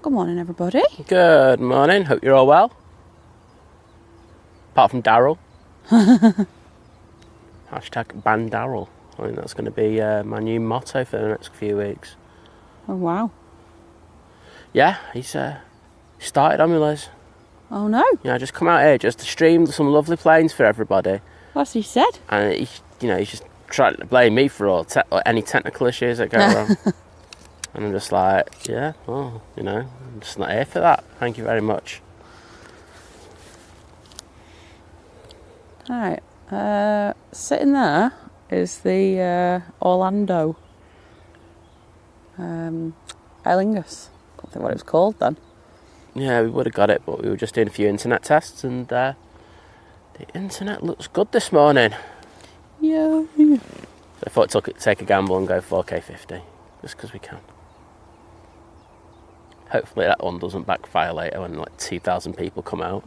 Good morning, everybody. Good morning. Hope you're all well. Apart from Daryl. Hashtag ban Daryl. I think that's going to be my new motto for the next few weeks. Oh, wow. Yeah, he's started on me, Liz. Oh, no. Yeah, I just come out here just to stream some lovely planes for everybody. What's he said? And he's just trying to blame me for or any technical issues that go wrong. And I'm just like, yeah, well, I'm just not here for that. Thank you very much. All right. Sitting there is the Orlando Aer Lingus. I can't think what it was called then. Yeah, we would have got it, but we were just doing a few internet tests, and the internet looks good this morning. Yeah. So I thought take a gamble and go 4K 50, just because we can. Hopefully that one doesn't backfire later when 2,000 people come out.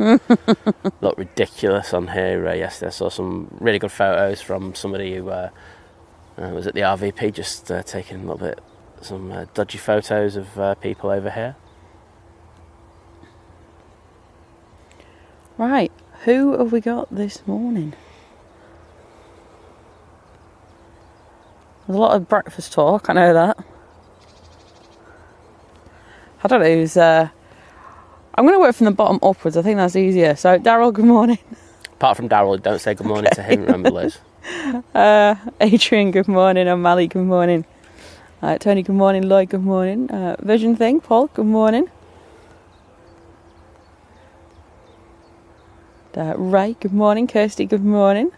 Looked ridiculous on here yesterday. I saw some really good photos from somebody who was at the RVP, just taking some dodgy photos of people over here. Right. Who have we got this morning? There's a lot of breakfast talk, I know that. I don't know who's... I'm going to work from the bottom upwards. I think that's easier. So, Daryl, good morning. Apart from Daryl, don't say good morning to him, remember, Liz. Adrian, good morning. O'Malley, good morning. Tony, good morning. Lloyd, good morning. Vision Thing, Paul, good morning. Ray, good morning. Kirsty, good morning.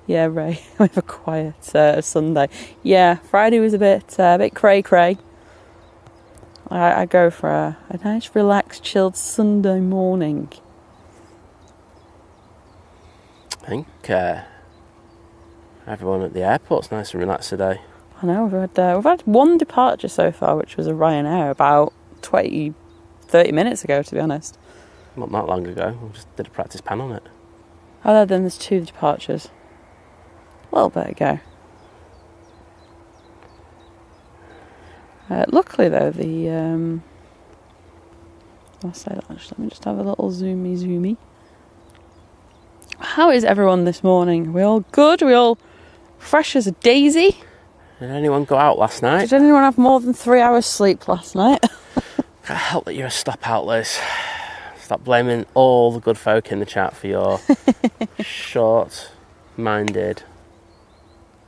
Yeah, Ray, we have a quiet Sunday. Yeah, Friday was a bit cray-cray. I go for a nice, relaxed, chilled Sunday morning. I think everyone at the airport's nice and relaxed today. I know, we've had one departure so far, which was a Ryanair, about 30 minutes ago, to be honest. Not that long ago. We just did a practice pan on it. Other than there's 2 departures. A little bit ago. Luckily though, I'll say that actually. Let me just have a little zoomy. How is everyone this morning? Are we all good? Are we all fresh as a daisy? Did anyone go out last night? Did anyone have more than 3 hours sleep last night? Can't help that you're a stop out, Liz. Stop blaming all the good folk in the chat for your short-minded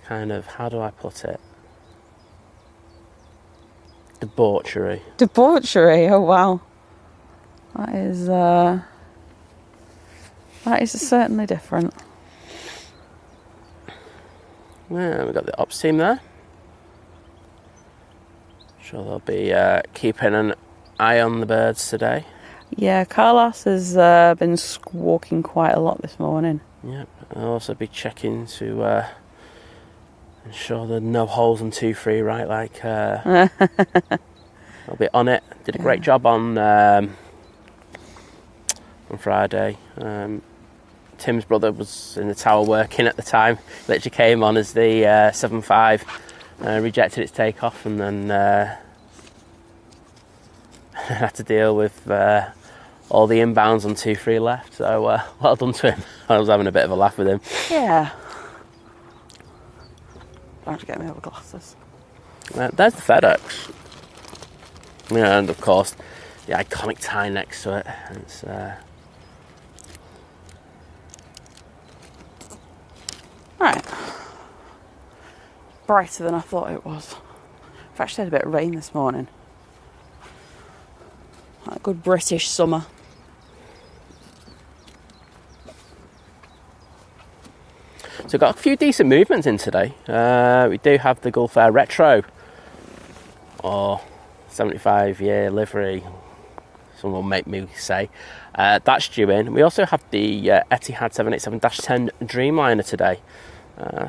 kind of, how do I put it? Debauchery. Debauchery, oh wow. That is certainly different. Yeah, we've got the ops team there. Sure they'll be keeping an eye on the birds today. Yeah, Carlos has been squawking quite a lot this morning. Yep, I'll also be checking to ensure there are no holes in 2-3, right? I'll be on it. Did a great job on Friday. Tim's brother was in the tower working at the time. Literally came on as the 7.5, rejected its takeoff, and then had to deal with all the inbounds on 2-3 left. So well done to him. I was having a bit of a laugh with him. Yeah. I have to get me over glasses. There's the FedEx. Yeah, and of course the iconic tie next to it. It's right. Brighter than I thought it was. I've actually had a bit of rain this morning. Like a good British summer. So we've got a few decent movements in today. We do have the Gulf Air Retro, or 75-year livery, someone will make me say. That's due in. We also have the Etihad 787-10 Dreamliner today.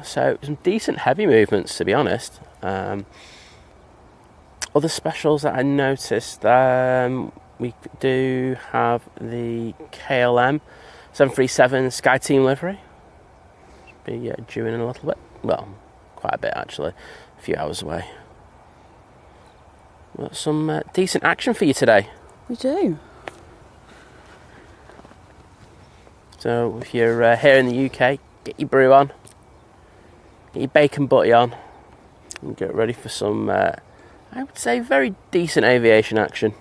So some decent heavy movements, to be honest. Other specials that I noticed, we do have the KLM 737 SkyTeam livery. Be due in a little bit. Well, quite a bit actually. A few hours away. Got some decent action for you today. We do. So if you're here in the UK, get your brew on, get your bacon butty on, and get ready for some, I would say, very decent aviation action.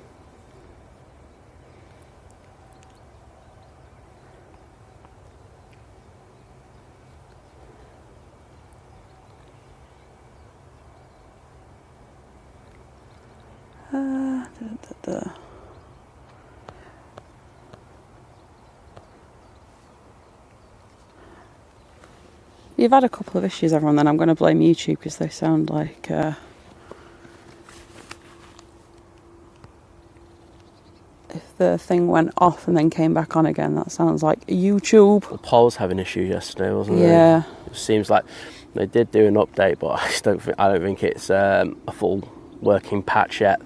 You've had a couple of issues, everyone, then I'm going to blame YouTube because they sound like... if the thing went off and then came back on again, that sounds like YouTube. The poll was having issues yesterday, wasn't it? Yeah. It seems like they did do an update, but I don't think it's a full working patch yet.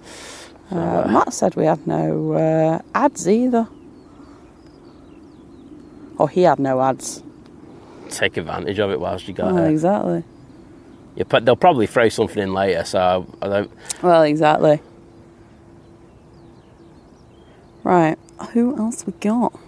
So, Matt said we had no ads either. Or he had no ads. take advantage of it whilst you got it. it. Exactly. Yeah, but they'll probably throw something in later, so I don't... Well, exactly. Right, who else we got?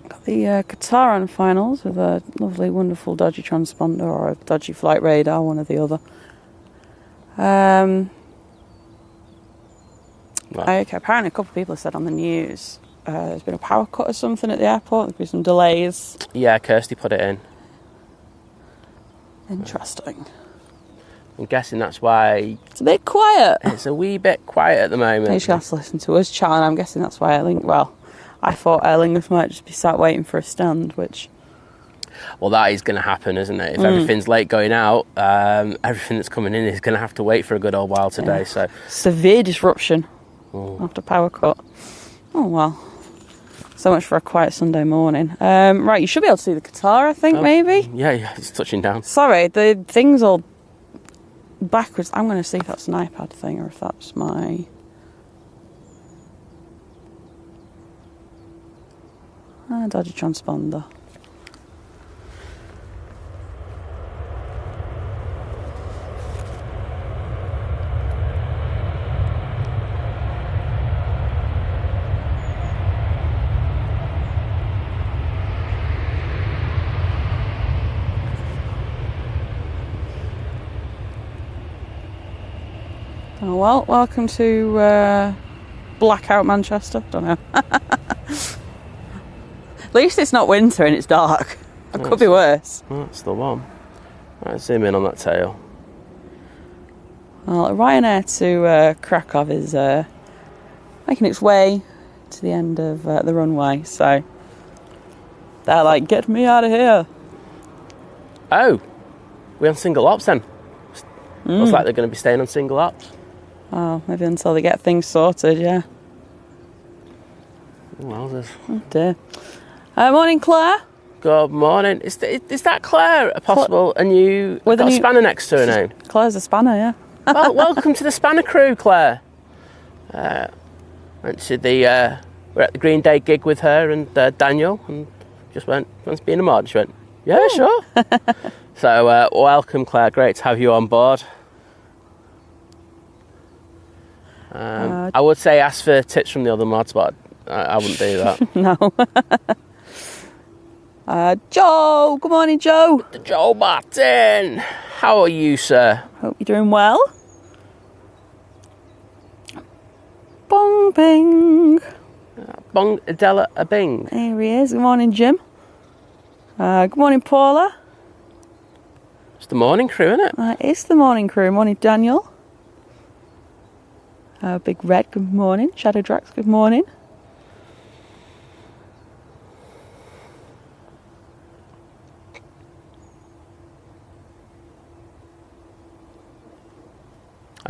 Got the Qatar finals with a lovely, wonderful dodgy transponder or a dodgy flight radar, one or the other. Right. Okay, apparently a couple of people have said on the news there's been a power cut or something at the airport. There's been some delays. Yeah, Kirsty put it in. Interesting. I'm guessing that's why It's a bit quiet. it's a wee bit quiet at the moment. You just have to listen to us chat, and I'm guessing that's why I thought Aer Lingus might just be sat waiting for a stand, which... Well, that is going to happen, isn't it? If everything's late going out, everything that's coming in is going to have to wait for a good old while today. Yeah. So severe disruption after power cut. Oh, well. So much for a quiet Sunday morning. Right, you should be able to see the Qatar, I think, maybe? Yeah, it's touching down. Sorry, the thing's all backwards. I'm going to see if that's an iPad thing or if that's my... dodgy transponder. Oh, well, welcome to blackout Manchester. Don't know. At least it's not winter and it's dark. It could be worse. That's the one. Right, zoom in on that tail. Well, Ryanair to Krakow is making its way to the end of the runway, so they're like, get me out of here. Oh, we're on single ops then. Looks like they're going to be staying on single ops. Oh, maybe until they get things sorted, yeah. Well, there's... Oh dear. Morning, Claire. Good morning. Is that Claire a possible a new... With got a a new- spanner next to her name? Claire's a spanner, yeah. Well, welcome to the spanner crew, Claire. Went to the... we're at the Green Day gig with her and Daniel, and just went, wants to be in a mod. She went, yeah, sure. So, welcome, Claire. Great to have you on board. I would say ask for tips from the other mods, but I wouldn't do that. No. Joe. Good morning, Joe. Joe Martin. How are you, sir? Hope you're doing well. Bong bing. Bong Adela a Bing. Here he is. Good morning, Jim. Good morning, Paula. It's the morning crew, isn't it? It's the morning crew. Morning, Daniel. Big Red, good morning. Shadow Drax, good morning.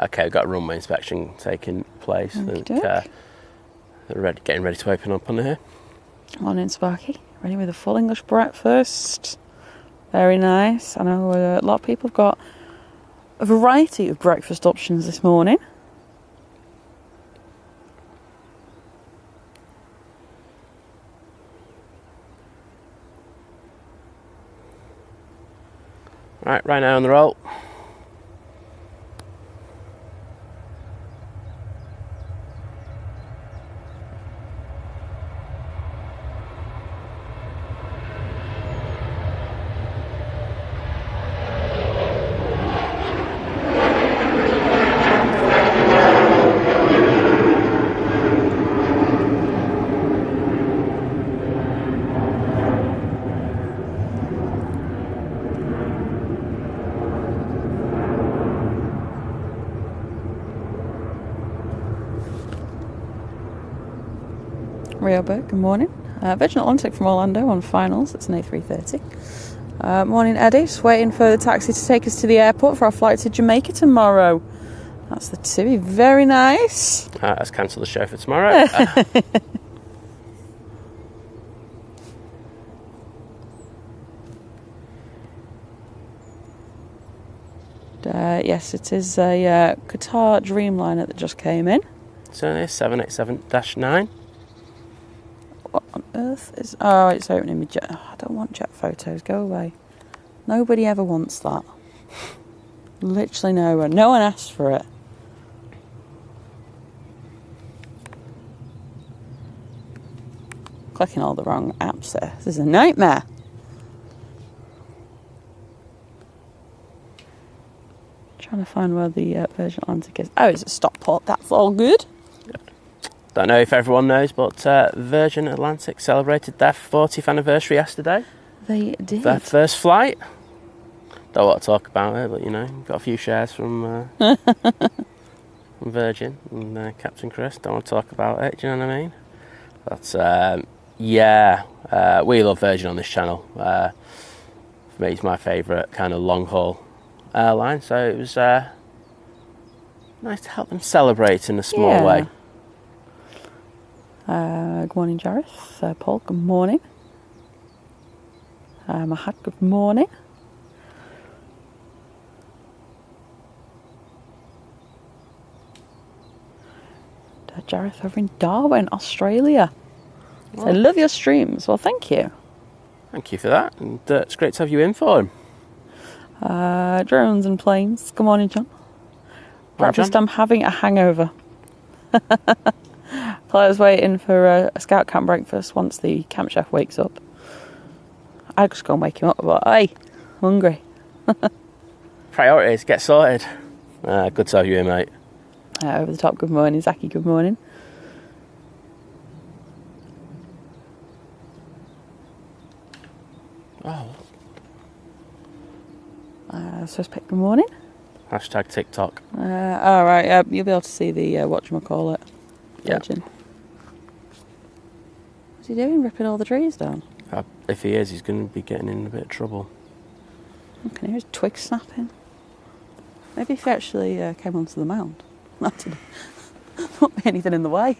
Okay, we've got a runway inspection taking place. They're getting ready to open up on here. Morning, Sparky. Ready with a full English breakfast. Very nice. I know a lot of people have got a variety of breakfast options this morning. Right now on the roll. Rioberg, good morning. Virgin Atlantic from Orlando on finals. It's an A380. Morning, Eddie. Just waiting for the taxi to take us to the airport for our flight to Jamaica tomorrow. That's the TUI. Very nice. Let's cancel the show for tomorrow. Yes, it is a Qatar Dreamliner that just came in. It's only a 787-9. What on earth is... Oh, it's opening me jet... Oh, I don't want jet photos. Go away. Nobody ever wants that. Literally no one. No one asked for it. Clicking all the wrong apps there. This is a nightmare. Trying to find where the Virgin Atlantic is. Oh, it's at Stockport. That's all good. Don't know if everyone knows, but Virgin Atlantic celebrated their 40th anniversary yesterday. They did. Their first flight. Don't want to talk about it, but you know, got a few shares from Virgin and Captain Chris. Don't want to talk about it. Do you know what I mean? But we love Virgin on this channel. For me, it's my favourite kind of long haul airline. So it was nice to help them celebrate in a small way. Good morning, Jareth. Paul, good morning. Mahad, good morning. Jareth over in Darwin, Australia. So I love your streams. Well, thank you. Thank you for that. And it's great to have you in for him. Drones and planes. Good morning, John. Breakfast, I'm having a hangover. Claire's waiting for a scout camp breakfast once the camp chef wakes up. I'd just go and wake him up, but hey, hungry. Priorities, get sorted. Good to have you here, mate. Over the top, good morning. Zaki, good morning. Oh. Suspect, good morning. Hashtag TikTok. Alright, you'll be able to see the whatchamacallit. Virgin. Yeah. What's he doing? Ripping all the trees down? If he is, he's going to be getting in a bit of trouble. I can hear his twig snapping. Maybe if he actually came onto the mound. That wouldn't be anything in the way.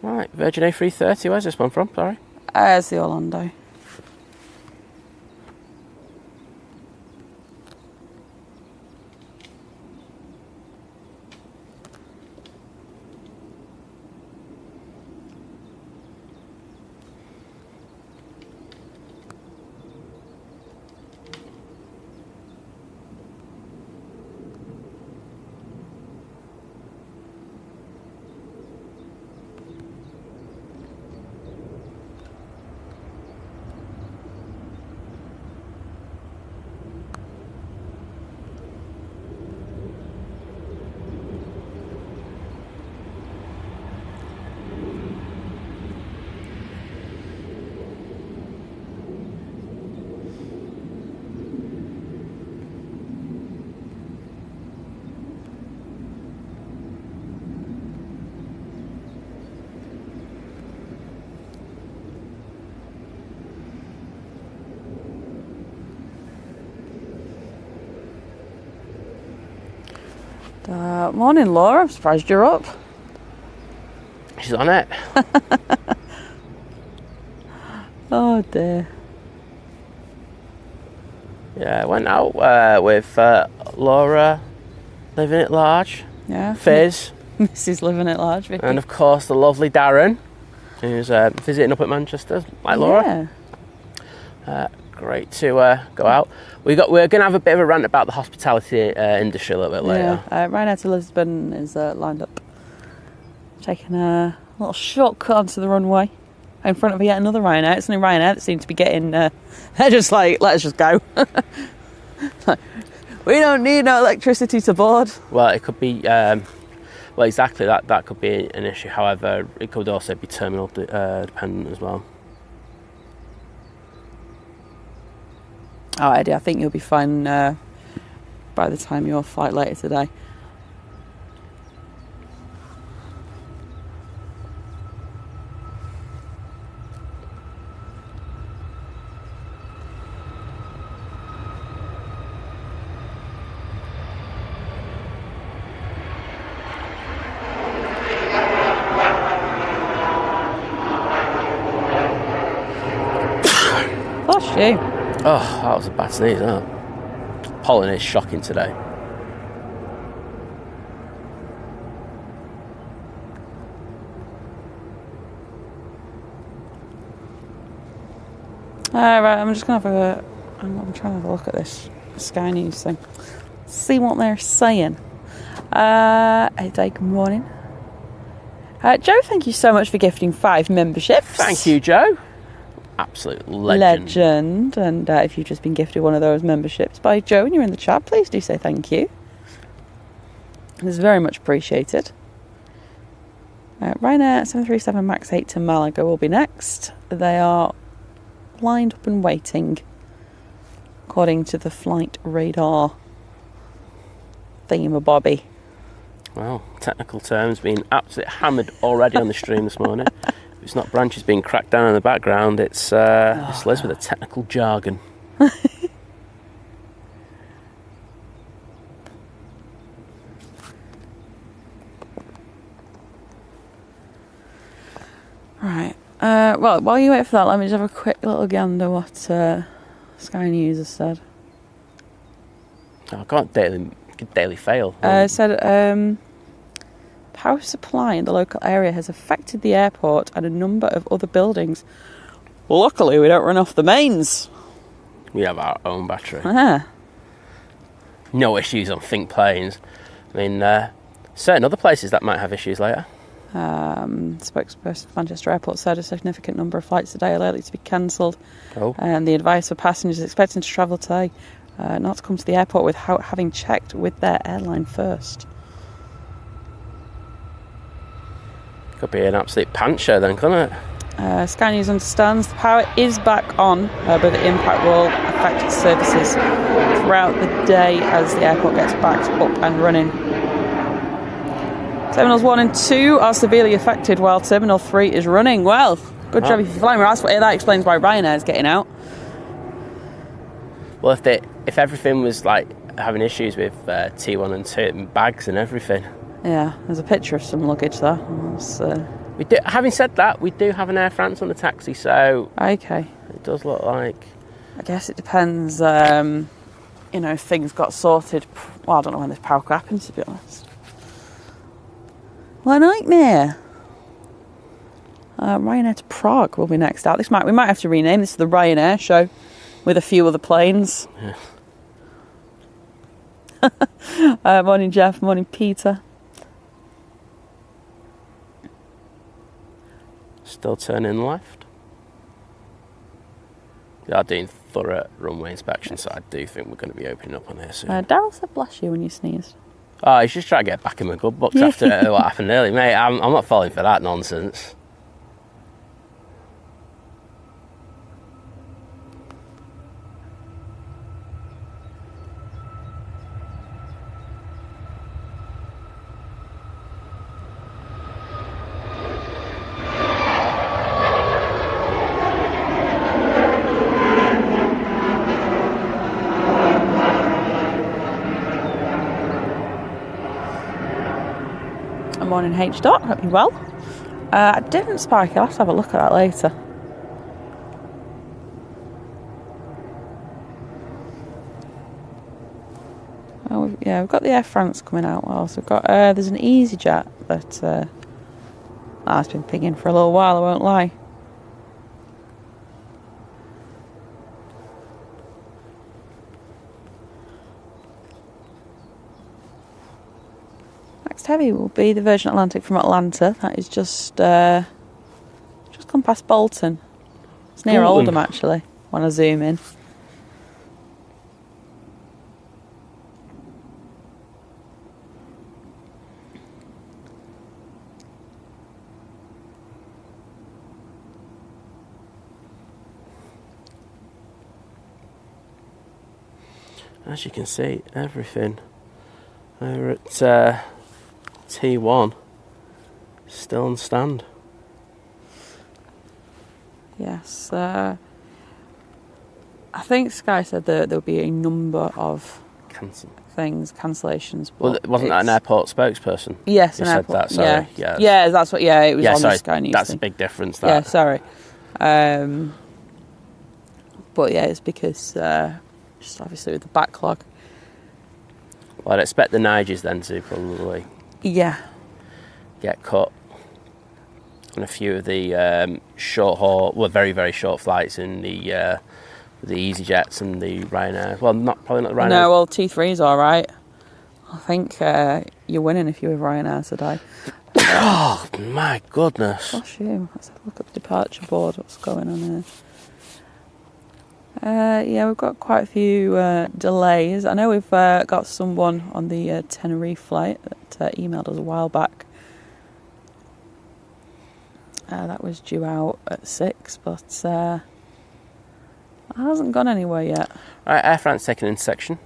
Right, Virgin A330, where's this one from? Sorry. It's the Orlando. Morning, Laura. I'm surprised you're up. She's on it. Oh dear. Yeah, I went out with Laura, living at large. Yeah. Fizz. Mrs. Living at Large, Vicky. And of course the lovely Darren, who's visiting up at Manchester, like Laura. Yeah. Great to go out. We're going to have a bit of a rant about the hospitality industry a little bit later. Yeah. Ryanair to Lisbon is lined up. Taking a little shortcut onto the runway in front of yet another Ryanair. It's only Ryanair that seems to be getting... they're just like, let's just go. We don't need no electricity to board. Well, it could be... well, exactly, that could be an issue. However, it could also be terminal dependent as well. Oh, Eddie, I think you'll be fine by the time your flight later today. Bless you. Oh, that was a bad sneeze, huh? Pollen is shocking today. Right, I'm just going to have I'm trying to have a look at this Sky News thing. See what they're saying. Hey, good morning. Joe, thank you so much for gifting 5 memberships. Thank you, Joe. Absolute legend. And if you've just been gifted one of those memberships by Joe and you're in the chat, please do say thank you. It's very much appreciated. Ryanair 737 MAX 8 to Malaga will be next. They are lined up and waiting, according to the flight radar thingamabobby. Well, technical terms being absolutely hammered already on the stream this morning. It's not branches being cracked down in the background, it's Liz with a technical jargon. Right. Well, while you wait for that, let me just have a quick little gander what Sky News has said. Oh, I can't daily fail. It said power supply in the local area has affected the airport and a number of other buildings. Luckily, we don't run off the mains. We have our own battery. Ah. No issues on Think planes. I mean, certain other places that might have issues later. Spokesperson for Manchester Airport said a significant number of flights today are likely to be cancelled. Oh. And the advice for passengers expecting to travel today not to come to the airport without having checked with their airline first. Could be an absolute pancho then, couldn't it? Sky News understands the power is back on, but the impact will affect services throughout the day as the airport gets backed up and running. Terminals 1 and 2 are severely affected while Terminal 3 is running. Well, good job if you're flying with Asphalt. That explains why Ryanair is getting out. Well, if everything was like having issues with T1 and 2 and bags and everything. Yeah, there's a picture of some luggage there. We do, having said that, we do have an Air France on the taxi, so okay. It does look like... I guess it depends, if things got sorted. Well, I don't know when this power could happen, to be honest. What a nightmare. Ryanair to Prague will be next out. We might have to rename this to the Ryanair show with a few other planes. Yeah. Morning, Jeff. Morning, Peter. Still turning left. They are doing thorough runway inspection, so I do think we're going to be opening up on here soon. Daryl said bless you when you sneezed. Oh, he's just trying to get back in my good books after what happened earlier. Mate, I'm not falling for that nonsense. Morning, H. Dot. Hope you're well. I didn't spark it. I'll have to have a look at that later. Yeah, we've got the Air France coming out. Well, so we've got there's an EasyJet that I've been pinging for a little while. I won't lie. Next heavy will be the Virgin Atlantic from Atlanta. That is just gone past Bolton. It's near Oldham actually. When I zoom in. As you can see, everything over at T1 still on stand. Yes, I think Sky said that there'll be a number of cancellations. Well, wasn't that an airport spokesperson? Yes, who an said airport. that? Sorry. Yeah, that's what. Yeah, it was on sorry, the Sky News. That's thing. a big difference. That. Yeah, sorry. But yeah, it's because just obviously with the backlog. Well, I'd expect the Nigers then to probably get cut on a few of the short haul, very very short flights in the EasyJets and the Ryanair. Well, probably not the Ryanair. No, well T3 is all right. I think you're winning if you're with Ryanair today. Oh my goodness! Gosh, you. Let's have a look at the departure board. What's going on here? Yeah, we've got quite a few delays. I know we've got someone on the Tenerife flight that emailed us a while back. That was due out at 6, but it hasn't gone anywhere yet. Right, Air France taking an intersection.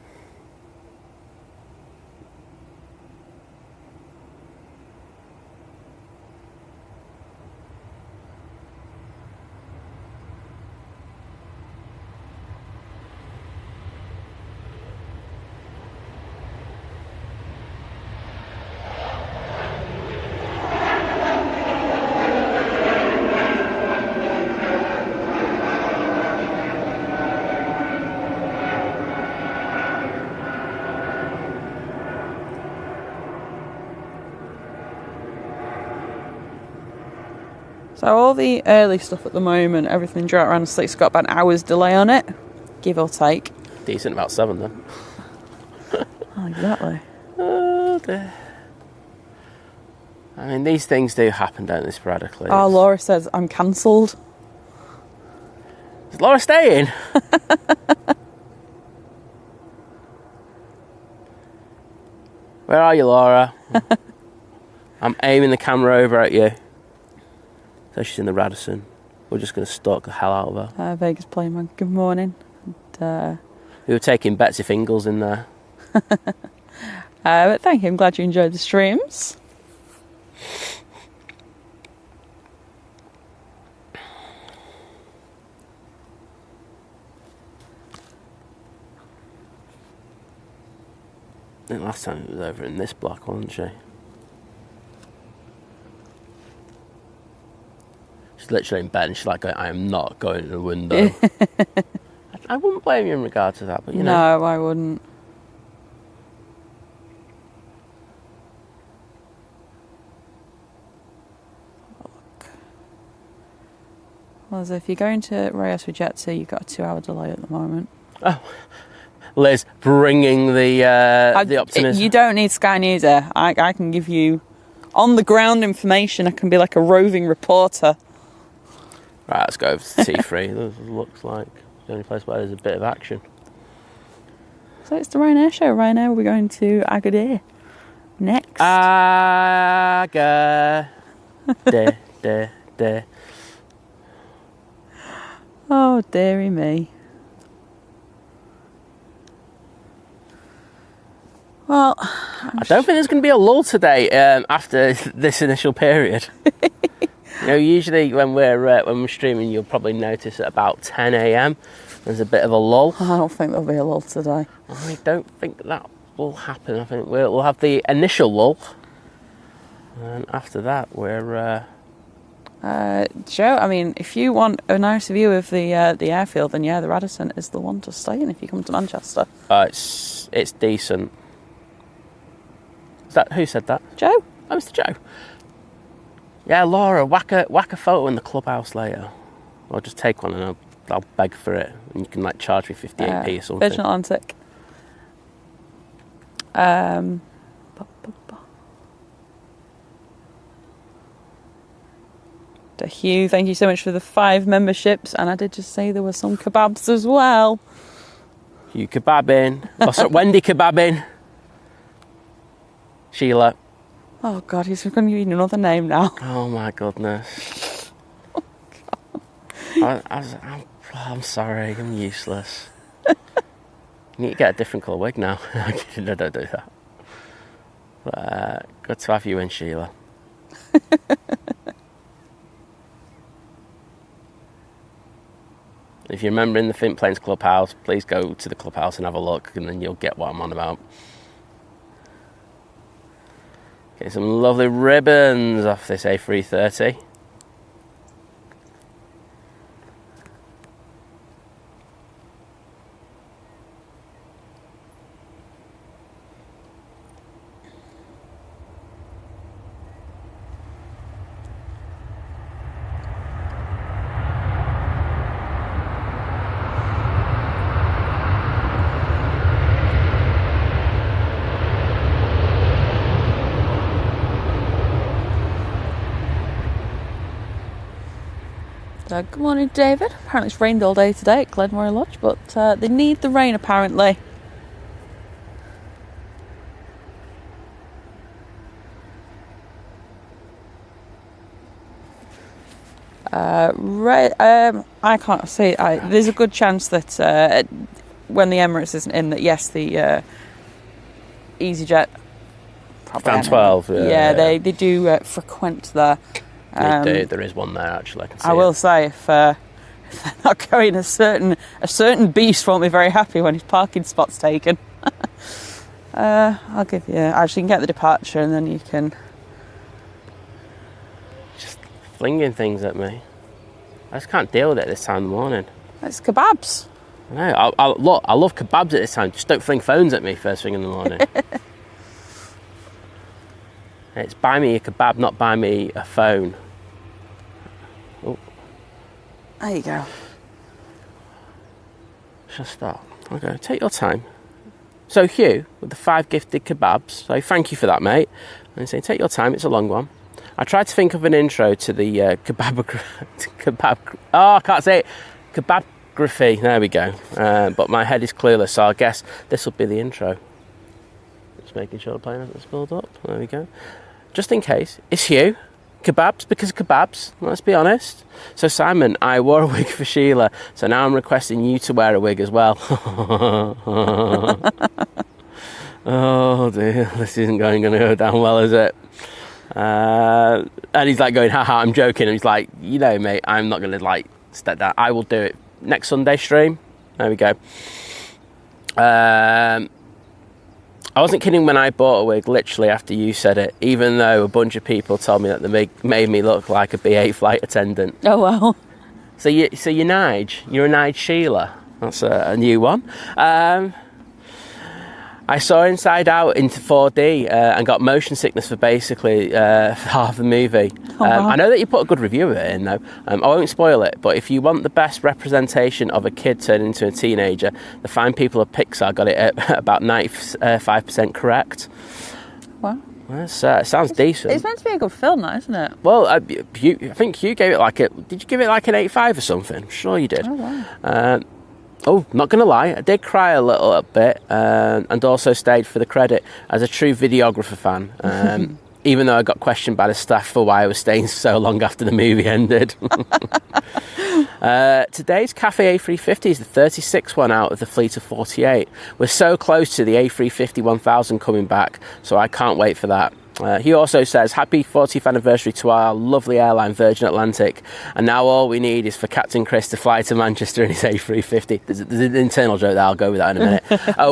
So all the early stuff at the moment, everything due out around 6, it's got about an hour's delay on it, give or take. Decent, about 7 then. Oh, exactly. Oh dear. I mean, these things do happen, don't they, sporadically? Oh, Laura says I'm cancelled. Is Laura staying? Where are you, Laura? I'm aiming the camera over at you. So she's in the Radisson. We're just going to stalk the hell out of her. Vegas Playman, good morning. And, we were taking Betsy Fingles in there. but thank you, I'm glad you enjoyed the streams. I think last time it was over in this block, wasn't she? She's literally in bed and she's like, I am not going to the window. I wouldn't blame you in regard to that, but you know. No, I wouldn't. Well, so if you're going to Reyes with Jet2, you've got a 2-hour delay at the moment. Oh, Liz, bringing the optimism. You don't need Sky News here. I can give you on-the-ground information. I can be like a roving reporter. Right, let's go over to T3. This looks like the only place where there's a bit of action. So it's the Ryanair show. Ryanair will be going to Agadir next. Agadir. Oh, dearie me. Well, I don't think there's going to be a lull today after this initial period. You know, usually when we're streaming, you'll probably notice at about 10 a.m. there's a bit of a lull. I don't think there'll be a lull today. I don't think that will happen. I think we'll have the initial lull, and after that we're. Joe, I mean, if you want a nice view of the airfield, then yeah, the Radisson is the one to stay in if you come to Manchester. It's decent. Who said that? Joe. Oh, Mr. Joe. Yeah, Laura, whack a photo in the clubhouse later. Or just take one and I'll beg for it. And you can like charge me 58p or something. Virgin Atlantic. Hugh, thank you so much for the 5 memberships. And I did just say there were some kebabs as well. Hugh kebabbing. Oh, sorry, Wendy kebabbing. Sheila. Oh God, he's going to need another name now. Oh my goodness. Oh, God. I'm sorry, I'm useless. You need to get a different colour wig now. No, don't do that. But, good to have you in, Sheila. If you remember in the Fint Plains Clubhouse, please go to the clubhouse and have a look, and then you'll get what I'm on about. Okay, some lovely ribbons off this A330. Good morning, David. Apparently it's rained all day today at Glenmore Lodge, but they need the rain apparently. I can't see. There's a good chance that when the Emirates isn't in, that yes, the EasyJet. Fan 12. Yeah, they do frequent there. They do. There is one there actually. I will say if they're not going, a certain beast won't be very happy when his parking spot's taken. I'll give you. Actually, you can get the departure and then you can. Just flinging things at me. I just can't deal with it this time in the morning. It's kebabs. I know. I love kebabs at this time. Just don't fling phones at me first thing in the morning. It's buy me a kebab, not buy me a phone. Oh. There you go. Shall I start? Okay, take your time. So Hugh, with the 5 gifted kebabs, so thank you for that, mate. And say, take your time, it's a long one. I tried to think of an intro to the I can't say it. Kebabgraphy, there we go. But my head is clueless, so I guess this will be the intro. Just making sure the plane hasn't spilled up. There we go. Just in case, it's Hugh. Kebabs because of kebabs, let's be honest. So Simon, I wore a wig for Sheila, so now I'm requesting you to wear a wig as well. Oh dear, this isn't going to go down well, is it? And he's like going, haha, I'm joking. And he's like, you know, mate, I'm not going to like step down. I will do it next Sunday stream. There we go. I wasn't kidding when I bought a wig literally after you said it, even though a bunch of people told me that the wig made me look like a B8 flight attendant. Oh, well. So you're Nige. You're a Nige Sheila. That's a new one. I saw Inside Out into 4D and got motion sickness for basically half the movie. I know that you put a good review of it in, though. I won't spoil it, but if you want the best representation of a kid turning into a teenager, the fine people of Pixar got it at about 95% correct. Wow. Well, it sounds decent. It's meant to be a good film, though, isn't it? Well, I think you gave it like did you give it like an 8.5 or something? I'm sure you did. Oh, wow. Oh, not going to lie, I did cry a little bit and also stayed for the credit as a true videographer fan, even though I got questioned by the staff for why I was staying so long after the movie ended. Today's Cafe A350 is the 36th one out of the fleet of 48. We're so close to the A350 1000 coming back, so I can't wait for that. He also says, happy 40th anniversary to our lovely airline Virgin Atlantic, and now all we need is for Captain Chris to fly to Manchester in his A350. There's an internal joke there, I'll go with that in a minute.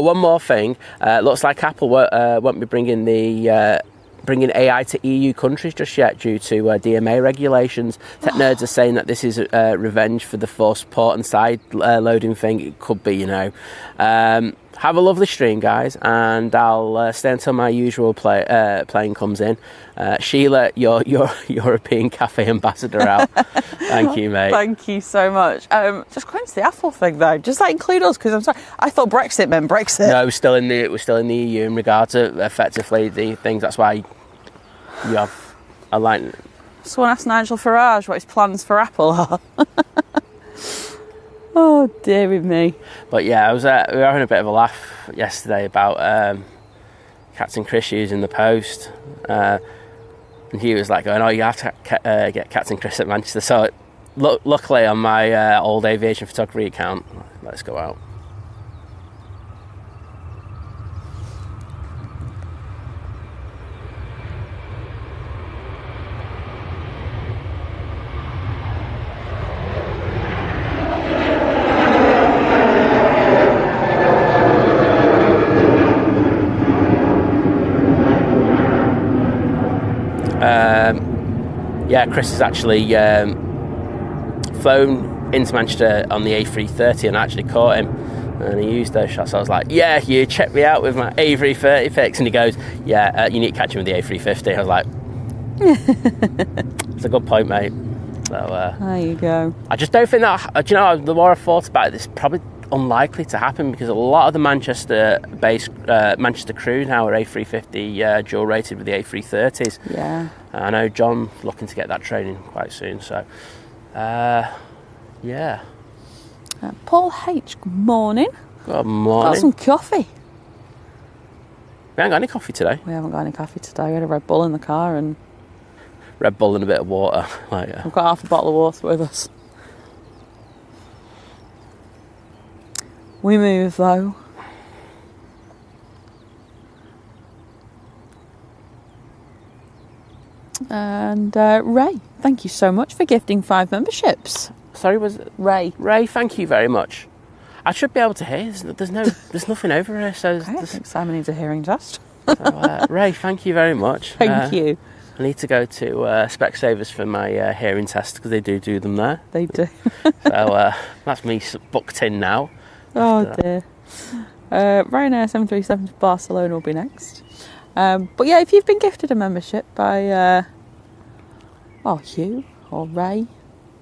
One more thing, looks like Apple won't be bringing AI to EU countries just yet due to DMA regulations. Tech nerds are saying that this is revenge for the forced port and side loading thing. It could be, you know. have a lovely stream, guys, and I'll stay until my usual plane comes in. Sheila, your European cafe ambassador out. Thank you, mate. Thank you so much. Just going to the Apple thing though. Does that include us? Because I'm sorry, I thought Brexit meant Brexit. No, we're still in the EU in regard to effectively the things. That's why you have a line. Someone asked Nigel Farage what his plans for Apple are. Oh, dearie me. But yeah, we were having a bit of a laugh yesterday about Captain Chris using the post. And he was like going, oh, you have to get Captain Chris at Manchester. So luckily on my old aviation photography account, let's go out. Yeah, Chris has actually flown into Manchester on the A330 and I actually caught him and he used those shots. I was like, yeah, you checked me out with my A330 pics, and he goes, yeah, you need to catch him with the A350. I was like, it's a good point, mate. So there you go. I just don't think that, do you know, the more I thought about it, it's probably unlikely to happen because a lot of the Manchester-based Manchester crew now are A350 dual rated with the A330s. Yeah. I know John's looking to get that training quite soon, so yeah. Paul H, good morning. Good morning. Got some coffee. We haven't got any coffee today. We haven't got any coffee today. We had a Red Bull in the car and Red Bull and a bit of water. We've got half a bottle of water with us. We move though. And Ray, thank you so much for gifting 5 memberships. Sorry, was it Ray? Ray, thank you very much. I should be able to hear. There's nothing over here. So Okay, I think Simon needs a hearing test. So, Ray, thank you very much. Thank you. I need to go to Specsavers for my hearing test because they do them there. They do. So that's me booked in now. Oh dear. Ryanair 737 to Barcelona will be next. But yeah, if you've been gifted a membership by Hugh or Ray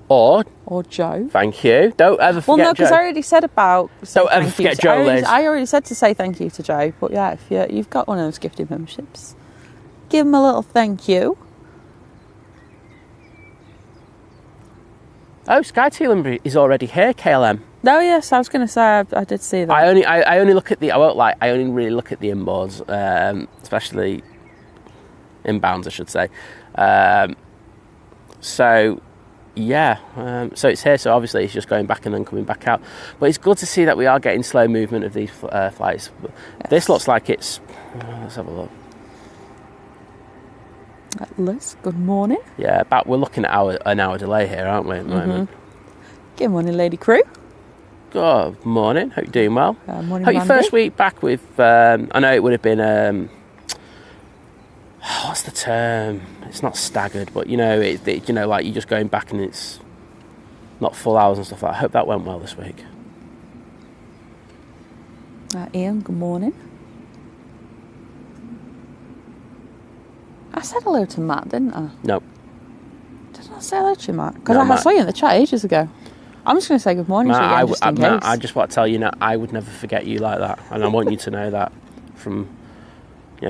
or Joe, thank you. Don't ever forget. Well, no, because I already said about. Don't ever forget Joe, Liz. I already said to say thank you to Joe. But yeah, if you've got one of those gifted memberships, give him a little thank you. Oh, SkyTeal is already here, KLM. Oh yes, I was going to say I did see that. I only look at the. I won't lie. I only really look at the inboards, especially inbounds, I should say. So yeah, so it's here. So obviously it's just going back and then coming back out. But it's good to see that we are getting slow movement of these flights. Yes. This looks like it's. Let's have a look. Liz, good morning. Yeah, we're looking at an hour delay here, aren't we, at the moment? Good morning, lady crew. Good morning. Hope you're doing well. Morning, hope your first week back with. I know it would have been. What's the term? It's not staggered, but you know, like you're just going back and it's not full hours and stuff like that. I hope that went well this week. Ian, good morning. I said hello to Matt, didn't I? No. Didn't I say hello to Matt? Because I saw you in the chat ages ago. I'm just going to say good morning to you again, just in case. Matt, I just want to tell you now, I would never forget you like that. And I want you to know that from,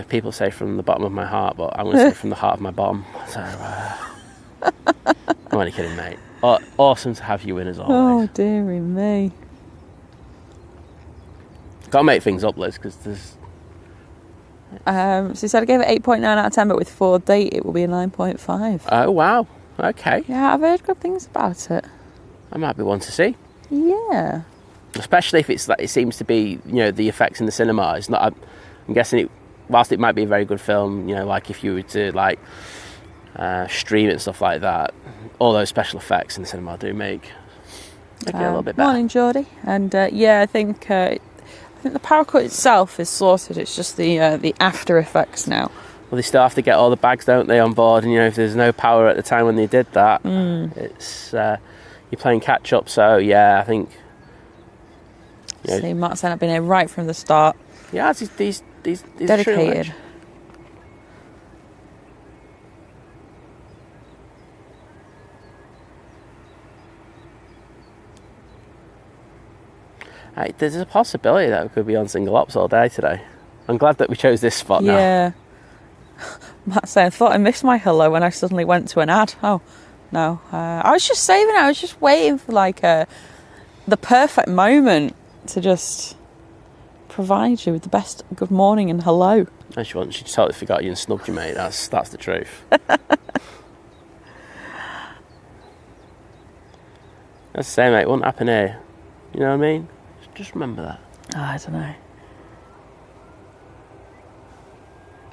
people say from the bottom of my heart, but I'm going to say from the heart of my bottom. So, I'm only kidding, mate. Awesome to have you in as always. Oh, dearie me. Got to make things up, Liz, because there's... So he said I gave it 8.9 out of 10, but with 4 date it will be a 9.5. Oh, wow. Okay. Yeah, I've heard good things about it. I might be one to see. Yeah. Especially if it's like it seems to be, the effects in the cinema. It's not. I'm guessing whilst it might be a very good film, like if you were to stream it and stuff like that, all those special effects in the cinema do make it a little bit better. Morning, Geordie. And I think the power cut itself is sorted. It's just the after effects now. Well, they still have to get all the bags, don't they, on board? And if there's no power at the time when they did that, it's you're playing catch up. So yeah, I think Yeah. See, Matt's ended up being here right from the start. Yeah, he's Dedicated. There's a possibility that we could be on single ops all day today. I'm glad that we chose this spot now. Yeah. Matt saying, I thought I missed my hello when I suddenly went to an ad. Oh, no. I was just saving it. I was just waiting for the perfect moment to just provide you with the best good morning and hello. And she totally forgot you and snubbed you, mate. That's the truth. That's the same, mate. It wouldn't happen here. You know what I mean? Just remember that. Oh, I don't know.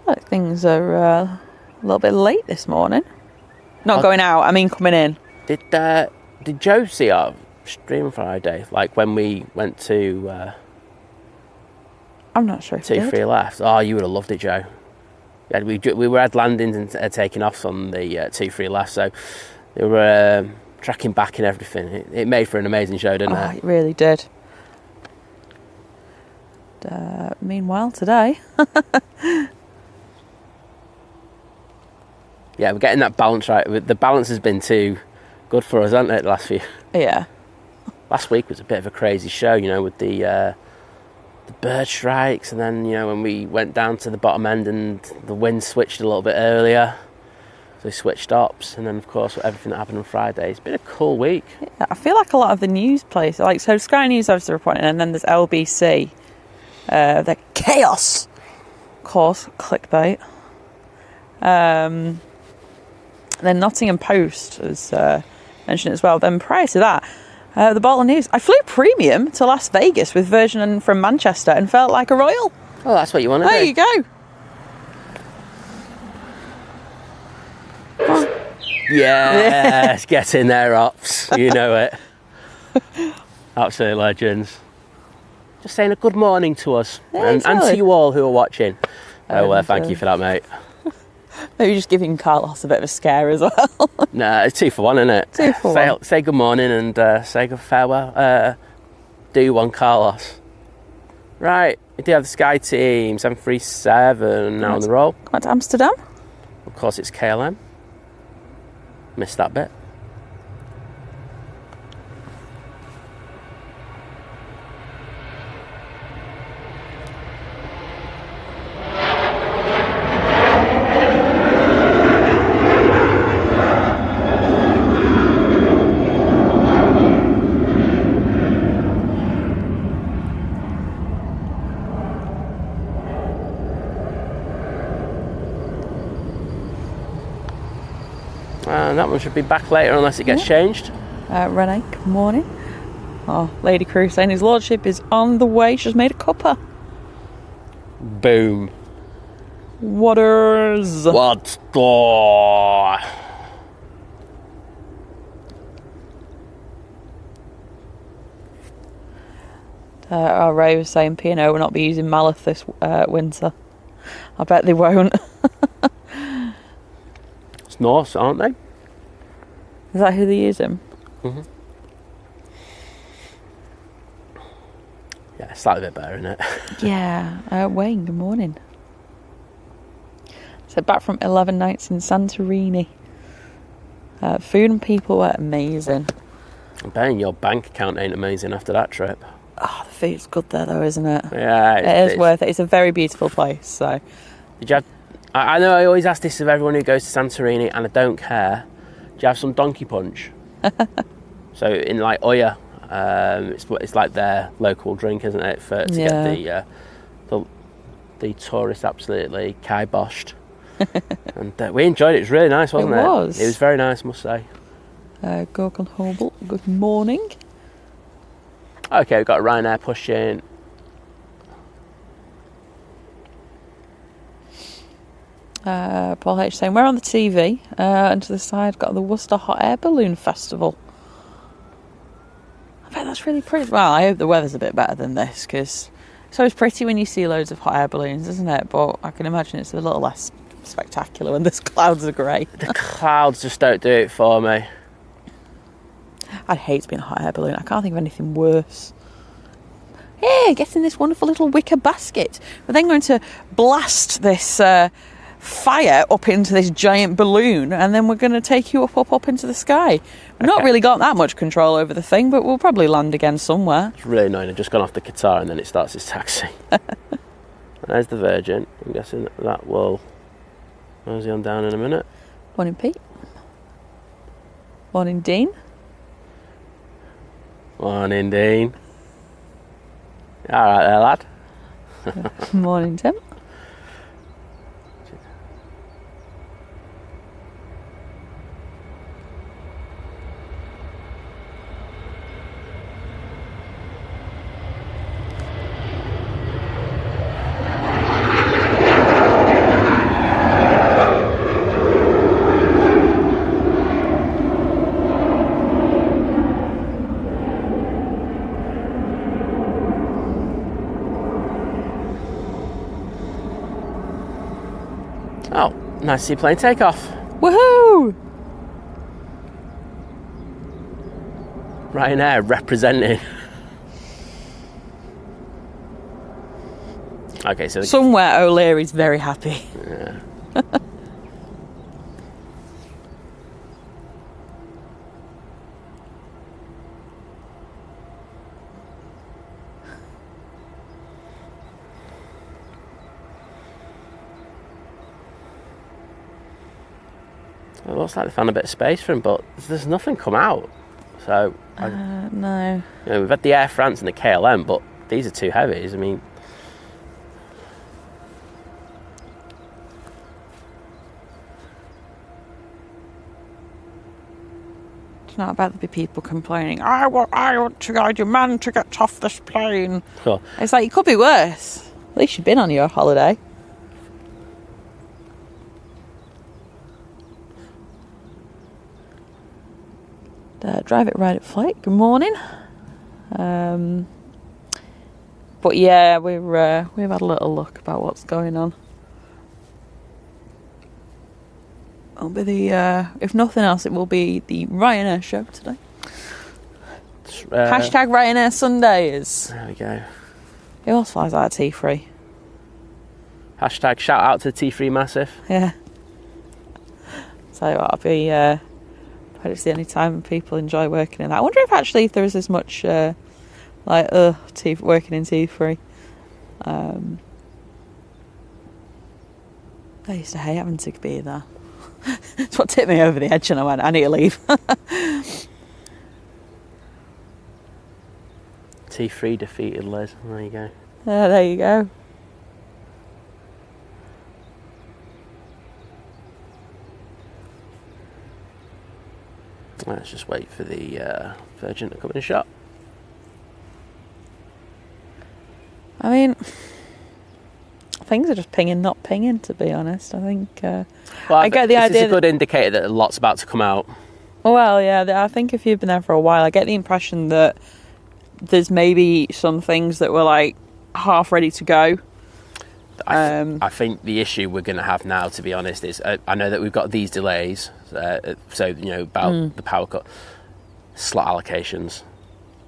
Like things are a little bit late this morning. Not going out, I mean coming in. Did Joe see our stream Friday? Like when we went to... I'm not sure if he did. 2-3 left. Oh, you would have loved it, Joe. Yeah, we were at landings and taking off on the 2-3 left, so they were tracking back and everything. It made for an amazing show, didn't it? It really did. Meanwhile, today... Yeah, we're getting that balance right. The balance has been too good for us, hasn't it, the last few? Yeah. Last week was a bit of a crazy show, with the bird strikes, and then, when we went down to the bottom end and the wind switched a little bit earlier, so we switched ops, and then, of course, everything that happened on Friday. It's been a cool week. Yeah, I feel like a lot of the news places, so Sky News obviously reporting, and then there's LBC, the chaos, of course, clickbait. Then Nottingham Post has mentioned it as well. Then prior to that, the Bolton News. I flew premium to Las Vegas with Virgin from Manchester and felt like a royal. Oh, that's what you want to do. There you go. Yes, get in there, ops. You know it. Absolute legends. Just saying a good morning to us, Yeah, and to you all who are watching. Thank you for that, mate. Maybe just giving Carlos a bit of a scare as well. Nah, it's 2 for 1, isn't it? 2 for 1. Say good morning and say good farewell. Do one, Carlos. Right, we do have the Sky Team 737 now on the roll. Come on to Amsterdam. Of course, it's KLM. Missed that bit. And that one should be back later unless it gets changed. Renee, good morning. Oh, Lady Crew saying his lordship is on the way. She's made a cuppa. Boom. Waters. What's the... Ray was saying P&O will not be using Malith this winter. I bet they won't. It's Norse, aren't they? Is that who they use him? Mm-hmm. Yeah, slightly a bit better, isn't it? Yeah. Wayne, good morning. So back from 11 nights in Santorini. Food and people were amazing. I'm betting your bank account ain't amazing after that trip. Oh, the food's good there though, isn't it? Yeah. It is worth it. It's a very beautiful place, so... Did you have... I know I always ask this of everyone who goes to Santorini, and I don't care. Do you have some donkey punch? So in like Oya, it's like their local drink, isn't it? To get the tourists absolutely kiboshed. And we enjoyed it. It was really nice, wasn't it? It was. It was very nice, I must say. Gorgon Hobel, good morning. Okay, we've got Ryanair pushing. Paul H saying, we're on the TV, and to the side got the Worcester Hot Air Balloon Festival. I bet that's really pretty. Well, I hope the weather's a bit better than this, because it's always pretty when you see loads of hot air balloons, isn't it? But I can imagine it's a little less spectacular when the clouds are grey. The clouds just don't do it for me. I'd hate to be in a hot air balloon. I can't think of anything worse. here, get in this wonderful little wicker basket. We're then going to blast this fire up into this giant balloon, and then we're going to take you up into the sky. We've not really got that much control over the thing, but we'll probably land again somewhere. It's really annoying. I've just gone off the Qatar and then it starts its taxi. There's the Virgin. I'm guessing that will mosey on down in a minute. Morning, Pete. Morning, Dean. Morning, Dean. All right there, lad. Morning, Tim. Oh, nice to see plane take off. Woohoo! Ryanair representing. Okay, so somewhere O'Leary's very happy. Yeah. It looks like they found a bit of space for him, but there's nothing come out. So no. You know, we've had the Air France and the KLM, but these are too heavies. I mean, it's not about the people complaining. I want to guide your man to get off this plane. Sure. It's like, it could be worse. At least you've been on your holiday. Drive it, ride it, flight. Good morning. But yeah, we've had a little look about what's going on. It'll be the if nothing else, it will be the Ryanair show today. Hashtag Ryanair Sundays. There we go. Who else flies out of T3? Hashtag shout out to the T3 Massive. Yeah. So I'll be. It's the only time people enjoy working in that. I wonder if there is as much working in T3. I used to hate having to be there. It's what tipped me over the edge, and I went, I need to leave. T3 defeated Liz. There you go. Yeah, there you go. Let's just wait for the Virgin to come in shot. I mean, things are just pinging, not pinging, to be honest. I think I get the idea. It's a good indicator that a lot's about to come out. Well, yeah, I think if you've been there for a while, I get the impression that there's maybe some things that were like half ready to go. I think the issue we're going to have now, to be honest, is I know that we've got these delays, so you know about the power cut, slot allocations.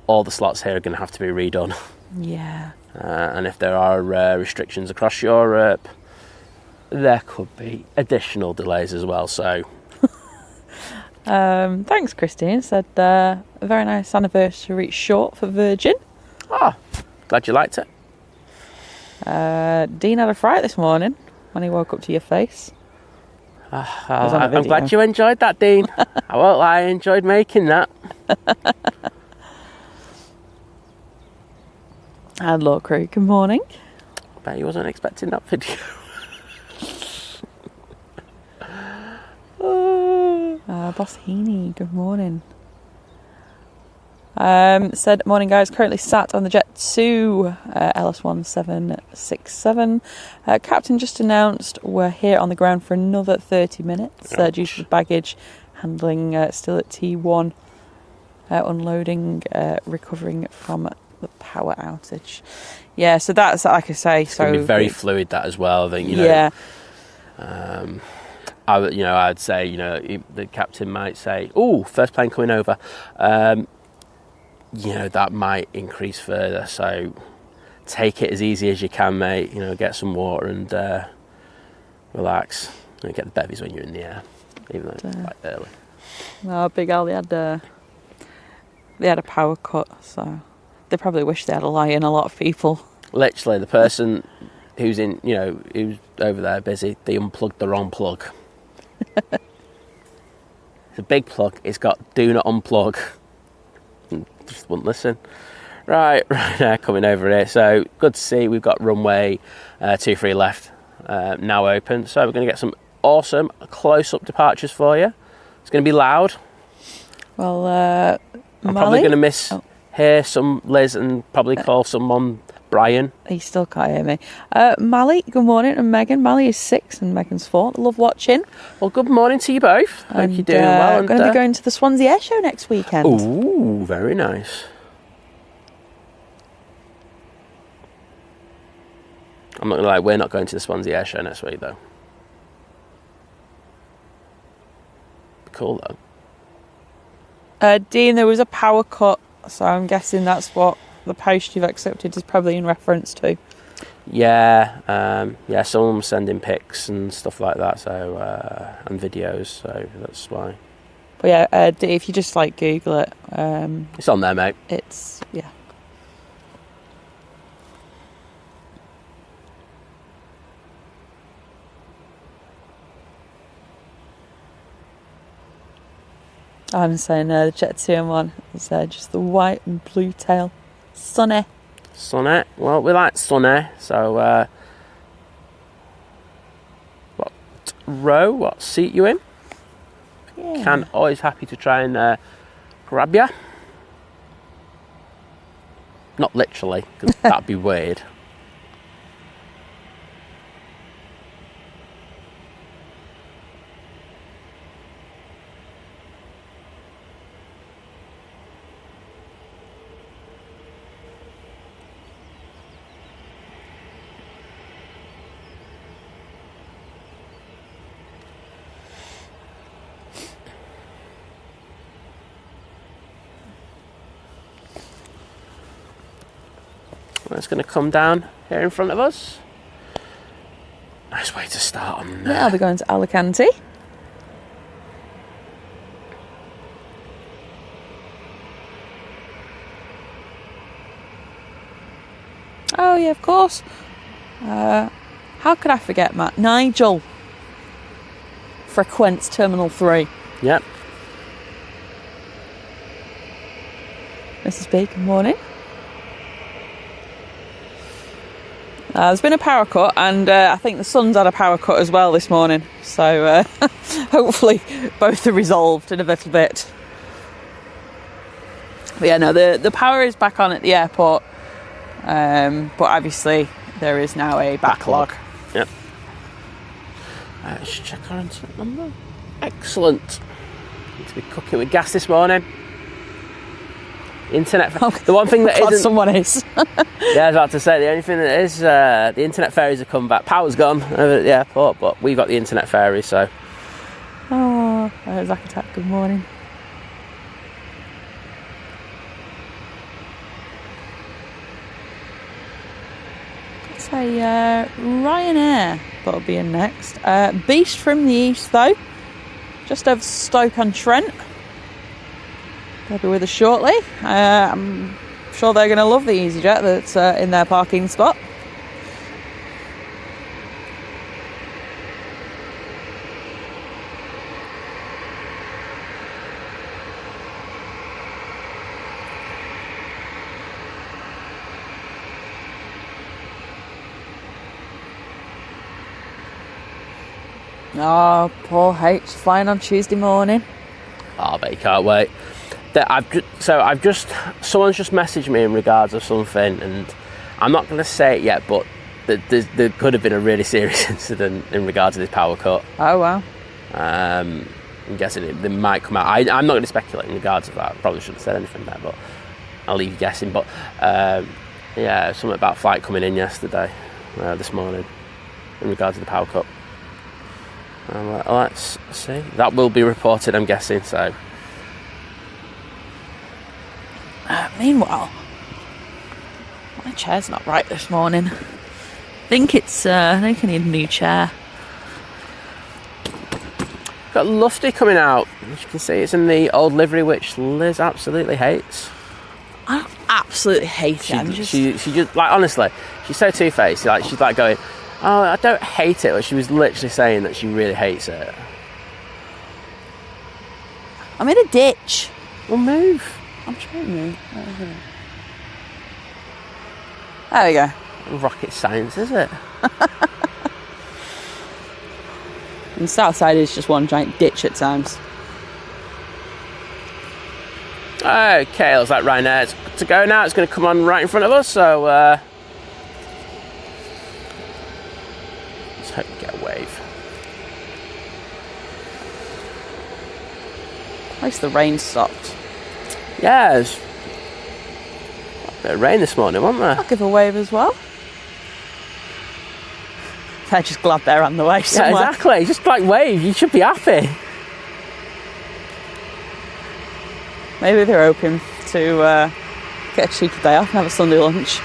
All the slots here are going to have to be redone. Yeah. And if there are restrictions across Europe, there could be additional delays as well. So, thanks, Christine. Said a very nice anniversary short for Virgin. Oh, glad you liked it. Dean had a fright this morning when he woke up to your face. I'm glad you enjoyed that, Dean. I won't lie, I enjoyed making that. Hello, crew. Good morning. I bet he wasn't expecting that video. Boss Heaney, good morning. Said, morning guys, currently sat on the Jet 2 LS1767. Captain just announced we're here on the ground for another 30 minutes due to the baggage handling still at T1, unloading, recovering from the power outage. Yeah, so that's, like I say, it's going to be very fluid, that as well. I think, yeah. I'd say, the captain might say, "Oh, first plane coming over." That might increase further. So take it as easy as you can, mate. You know, get some water and relax. And get the bevies when you're in the air, even though it's quite early. No, Big Al, they had a power cut, so they probably wish they had a lie in, a lot of people. Literally, the person who's over there busy, they unplugged the wrong plug. It's a big plug, it's got do not unplug. Just wouldn't listen. Right now, coming over here. So, good to see, we've got runway 23 left, now open. So, we're going to get some awesome close-up departures for you. It's going to be loud. Well, I'm probably going to hear some Liz and probably call someone Brian. He still can't hear me. Mally, good morning, and Megan. Mally is 6 and Megan's 4. Love watching. Well, good morning to you both. Hope you're doing well. I'm going to be going to the Swansea Air Show next weekend. Ooh, very nice. I'm not going to lie, we're not going to the Swansea Air Show next week, though. Cool, though. Dean, there was a power cut, so I'm guessing that's what the post you've accepted is probably in reference to. Yeah, someone was sending pics and stuff like that, so and videos, so that's why. But yeah, Dee, if you just Google it, it's on there, mate. It's I'm saying the Jet 2 and 1 is just the white and blue tail. Sunny. Well, we like sunny, so what seat you in? Yeah. Always happy to try and grab you. Not literally, because that'd be weird. It's going to come down here in front of us. Nice way to start on. Yeah, I'll be going to Alicante. Oh yeah, of course. How could I forget, Matt? Nigel frequents Terminal 3. Yep. Mrs. B, good morning. There's been a power cut, and I think the sun's had a power cut as well this morning. So hopefully both are resolved in a little bit. But yeah, no, the power is back on at the airport. But obviously there is now a backlog. Yep. Let's check our internet number. Excellent. Need to be cooking with gas this morning. Internet. The one thing that isn't. Someone is. Yeah, I was about to say the only thing that is the internet ferries have come back. Power's gone over at the airport, but we've got the internet ferry. So. Oh, Zach Attack. Good morning. Let's say Ryanair that'll be in next. Beast from the east though, just over Stoke-on-Trent. They'll be with us shortly. I'm sure they're going to love the EasyJet that's in their parking spot. Oh, Paul H. flying on Tuesday morning. Oh, I bet you can't wait. Someone's just messaged me in regards of something, and I'm not going to say it yet, but there could have been a really serious incident in regards to this power cut. Oh wow. I'm guessing they might come out. I'm not going to speculate in regards to that. I probably shouldn't have said anything there, but I'll leave you guessing. But yeah, something about flight coming in yesterday, this morning, in regards to the power cut. Let's see. That will be reported, I'm guessing, so. Meanwhile, My chair's not right this morning. I think I need a new chair. Got Lufty coming out. As you can see, it's in the old livery, which Liz absolutely hates. I absolutely hate it. She just, like, honestly, she's so two-faced. Like, she's like going, oh, I don't hate it, but she was literally saying that she really hates it. I'm in a ditch. Well, move. I'm trying to move. There we go. Rocket science, is it? And Southside is just one giant ditch at times. Okay, looks like Ryanair's good to go now. It's going to come on right in front of us, so let's hope we get a wave. At least the rain stopped. Yeah, there's a bit of rain this morning, wasn't there? I'll give a wave as well. They're just glad they're on the way somewhere. Yeah, exactly. Just like wave, you should be happy. Maybe they're hoping to get a cheeky day off and have a Sunday lunch.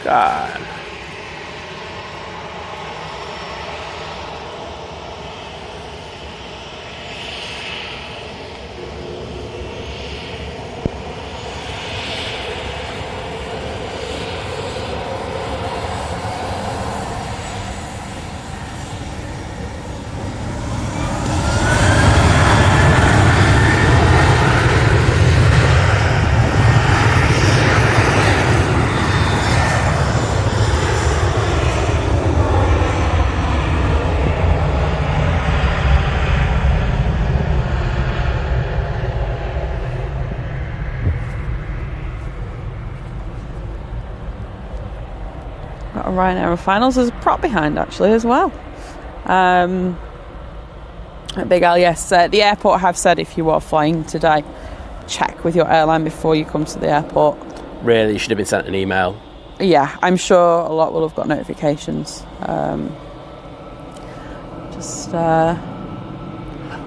God. Got a Ryanair finals. There's a prop behind actually as well. At Big Al, yes. The airport have said if you are flying today, check with your airline before you come to the airport. Really, you should have been sent an email. Yeah, I'm sure a lot will have got notifications.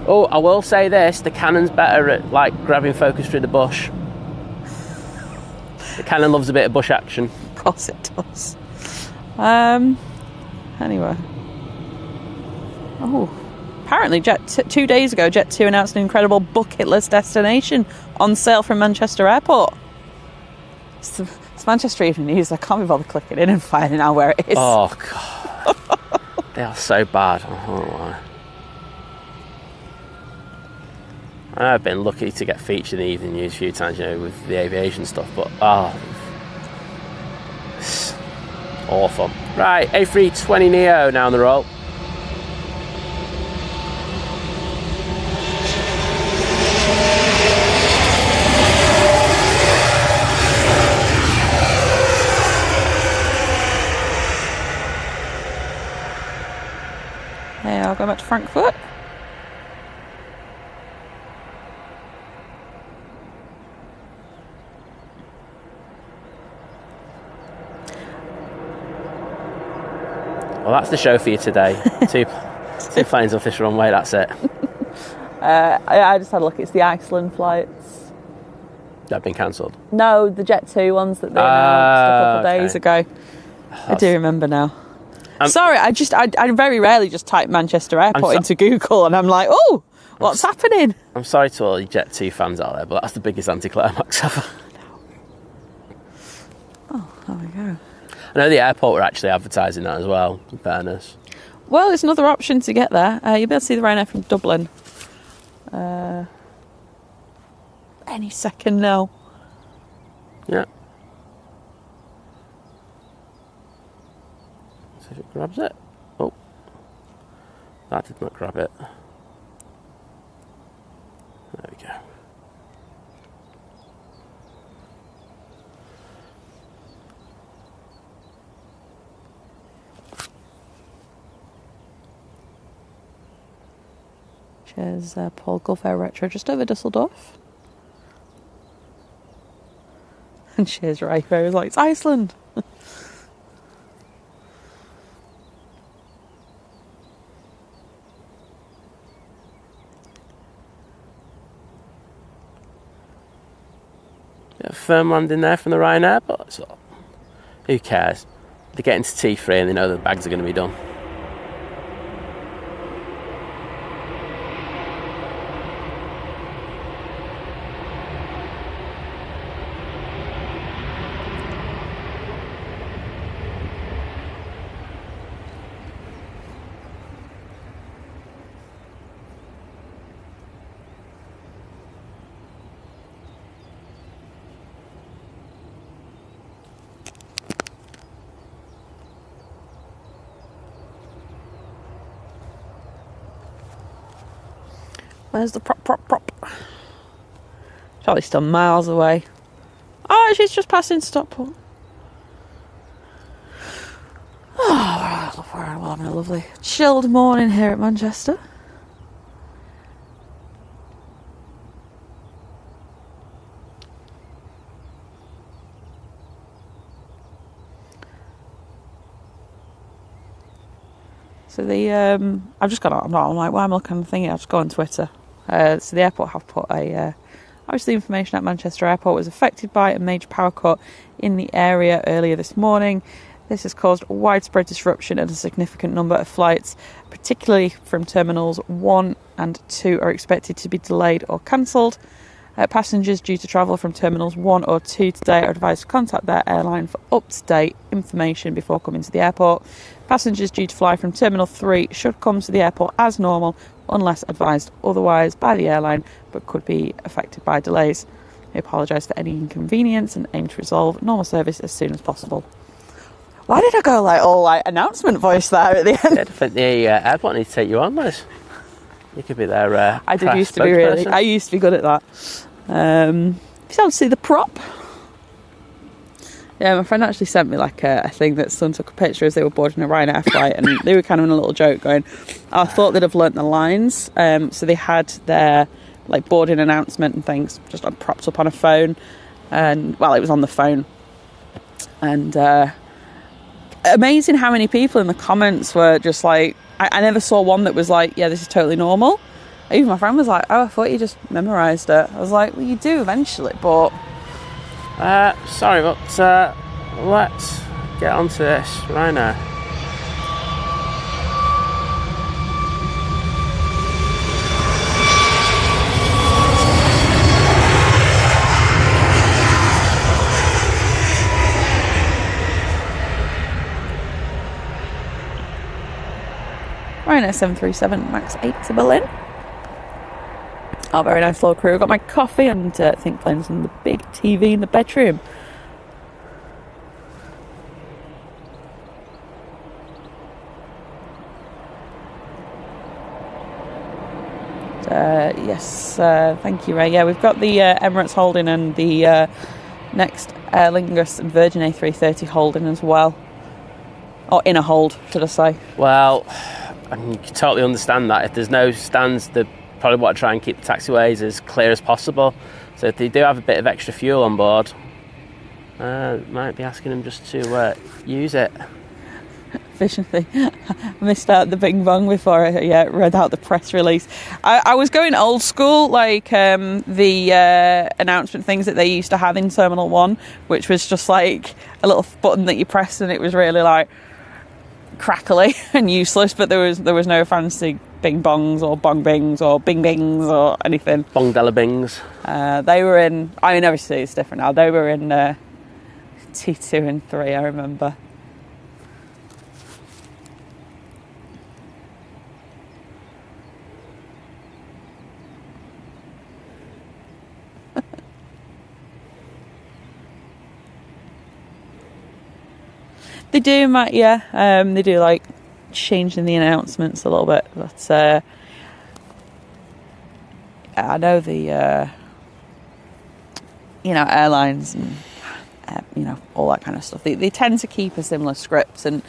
Oh, I will say this, the Canon's better at like grabbing focus through the bush. The Canon loves a bit of bush action. Of course it does. Anyway. Oh, apparently 2 days ago, Jet2 announced an incredible bucket list destination on sale from Manchester Airport. It's Manchester Evening News. I can't be bothered clicking in and finding out where it is. Oh, God. They are so bad. I don't know why. I've been lucky to get featured in the Evening News a few times, with the aviation stuff, but it's awful. Right, A320neo now on the roll. Yeah, I'll go back to Frankfurt. Well, that's the show for you today. two planes off this runway, that's it. I just had a look. It's the Iceland flights. They've been cancelled? No, the Jet2 ones that they announced a couple of days ago. I do remember now. Sorry, I very rarely just type Manchester Airport into Google and I'm like, oh, what's happening? I'm sorry to all you Jet2 fans out there, but that's the biggest anticlimax ever. Oh, there we go. I know the airport were actually advertising that as well, in fairness. Well, it's another option to get there. You'll be able to see the Ryanair from Dublin any second now. Yeah. See if it grabs it. Oh, that did not grab it. There we go. Cheers, Paul. Gulf Air Retro just over Dusseldorf. And cheers, Rafe. He was like, it's Iceland. a firm landing there from the Ryanair, but so, who cares? They get into T3 and they know the bags are going to be done. Where's the prop? Probably still miles away. Oh, she's just passing Stockport. Oh, we're having a lovely chilled morning here at Manchester. So I've just gone on. I'm like, why am I looking at the thingy? I'll just go on Twitter. So the airport have put obviously information at Manchester Airport was affected by a major power cut in the area earlier this morning. This has caused widespread disruption and a significant number of flights, particularly from Terminals 1 and 2, are expected to be delayed or cancelled. Passengers due to travel from Terminals 1 or 2 today are advised to contact their airline for up-to-date information before coming to the airport. Passengers due to fly from Terminal 3 should come to the airport as normal, unless advised otherwise by the airline, but could be affected by delays. They apologise for any inconvenience and aim to resolve normal service as soon as possible. Why did I go all announcement voice there at the end? I think the airport needs to take you on, Liz. You could be their I did used to be really. I used to be good at that. If you want to see the prop. Yeah, my friend actually sent me a thing that someone took a picture as they were boarding a Ryanair flight, and they were kind of in a little joke going, I thought they'd have learnt the lines. So they had their boarding announcement and things just propped up on a phone, and it was on the phone. And amazing how many people in the comments were just I never saw one that was yeah, this is totally normal. Even my friend was like, oh, I thought you just memorised it. I was like, well, you do eventually, but... Sorry, but let's get onto this right now. Ryanair 737 MAX 8 to Berlin. Oh, very nice little crew. I've got my coffee and think playing on the big TV in the bedroom. Yes, thank you, Ray. Yeah, we've got the Emirates holding and the next Aer Lingus and Virgin A380 holding as well. Or in a hold, should I say. Well, I can totally understand that. If there's no stands, they probably want to try and keep the taxiways as clear as possible. So if they do have a bit of extra fuel on board, might be asking them just to use it. Efficiently. I missed out the bing bong before I read out the press release. I was going old school, the announcement things that they used to have in Terminal 1, which was just a little button that you pressed and it was really crackly and useless, but there was no fancy bing bongs or bong bings or bing bings or anything. Bong della bings. They were in, obviously it's different now, they were in T2 and 3, I remember. They do, Matt, yeah. They do changing the announcements a little bit. But I know the airlines and all that kind of stuff. They tend to keep a similar script, and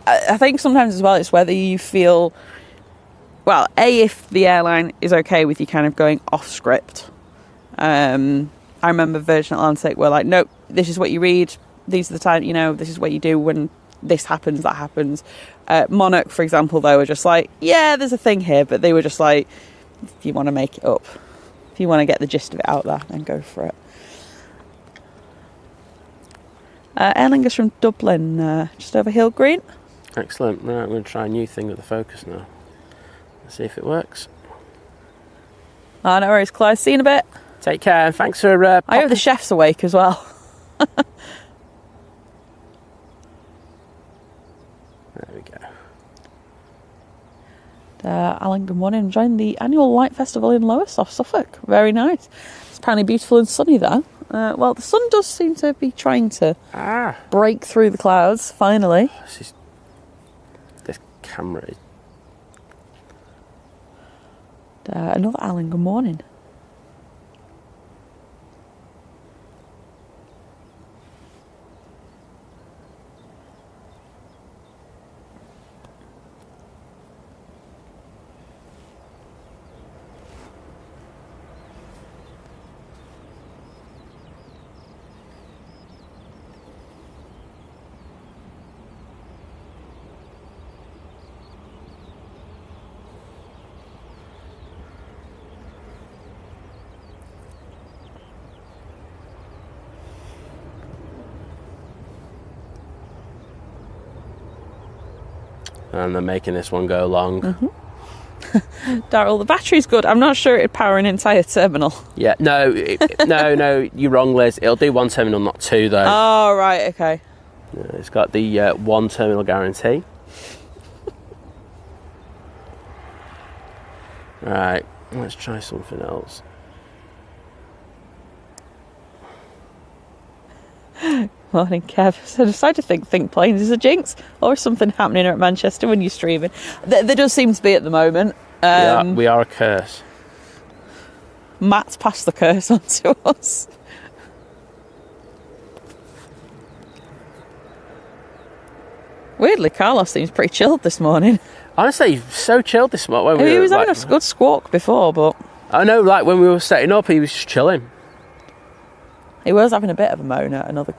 I think sometimes as well it's whether you feel if the airline is okay with you kind of going off script. I remember Virgin Atlantic were nope, this is what you read. These are the time, this is what you do when this happens, that happens. Monarch, for example, though, were just yeah, there's a thing here, but they were just if you want to make it up, if you want to get the gist of it out there, then go for it. Aer Lingus from Dublin, just over Hill Green. Excellent. Right, I'm going to try a new thing with the focus now. Let's see if it works. Oh, no worries, Claire. See you in a bit. Take care. Thanks for... I hope the chef's awake as well. There we go. Alan, good morning. Enjoying the annual Light Festival in Lowestoft, Suffolk. Very nice. It's apparently beautiful and sunny there. Well, the sun does seem to be trying to break through the clouds, finally. This camera is... Another Alan, good morning. And they're making this one go long. Daryl, the battery's good. I'm not sure it'd power an entire terminal. Yeah, no, no, you're wrong, Liz. It'll do one terminal, not two, though. Oh, right, okay. Yeah, it's got the one terminal guarantee. Right, let's try something else. Morning, Kev. So I decided to think planes is a jinx or something happening at Manchester when you're streaming. There does seem to be at the moment. We are a curse. Matt's passed the curse on to us. Weirdly, Carlos seems pretty chilled this morning. Honestly, so chilled this morning. He was having a good squawk before, but... I know, like when we were setting up, he was just chilling. He was having a bit of a moan at another...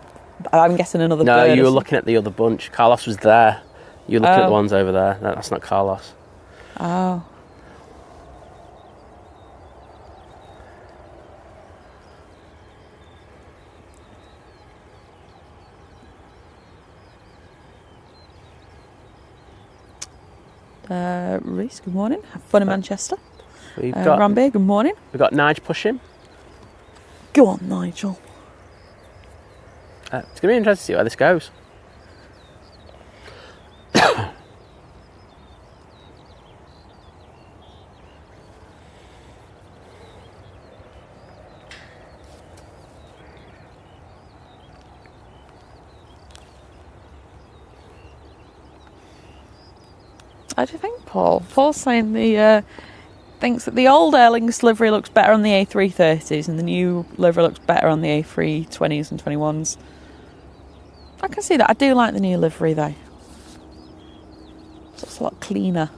I'm guessing another No, bird. you were looking at the other bunch. Carlos was there. You were looking at the ones over there. No, that's not Carlos. Oh. Reese, good morning. Have fun in Manchester. We've got Rambe, good morning. We've got Nige pushing. Go on, Nigel. It's going to be interesting to see where this goes. How do you think, Paul? Paul's saying the thinks that the old Aer Lingus livery looks better on the A330s and the new livery looks better on the A320s and 21s. I can see that. I do like the new livery though. It's a lot cleaner.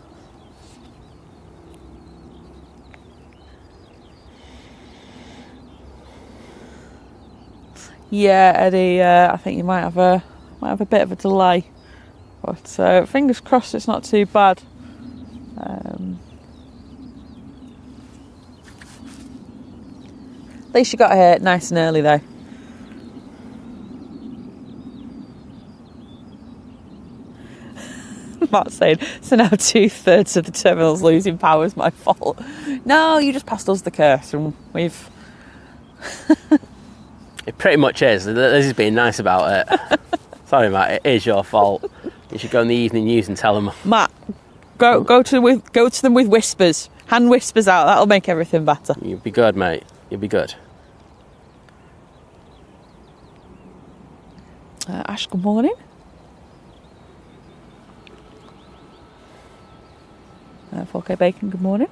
Yeah, Eddie. I think you might have a bit of a delay, but fingers crossed it's not too bad. At least you got here nice and early though. Matt's saying, so now 2/3 of the terminal's losing power is my fault. No, you just passed us the curse and we've... It pretty much is. This is being nice about it. Sorry, Matt, it is your fault. You should go in the evening news and tell them. Matt, go to them with whispers. Hand whispers out, that'll make everything better. You'll be good, mate. You'll be good. Ash, good morning. 4K Bacon, good morning.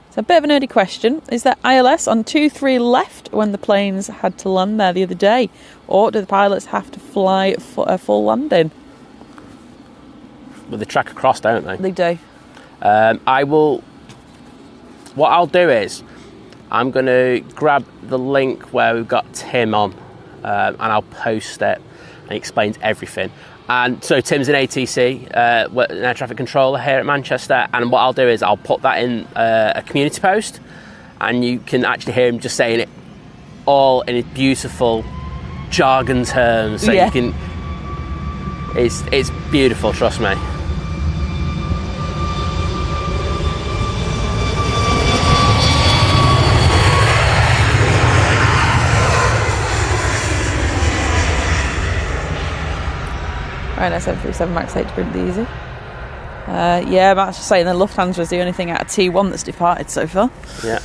It's a bit of a nerdy question. Is there ILS on 2-3 left when the planes had to land there the other day? Or do the pilots have to fly a full landing? Well, they track across, don't they? They do. What I'll do is, I'm going to grab the link where we've got Tim on, and I'll post it, and it explains everything. And so Tim's an ATC, an air traffic controller here at Manchester, and what I'll do is I'll put that in a community post, and you can actually hear him just saying it all in his beautiful jargon terms. So you can. It's beautiful. Trust me. Right, that's 737 MAX 8 to bring it easy. Yeah, but I was just saying the Lufthansa is the only thing out of T1 that's departed so far. Yeah.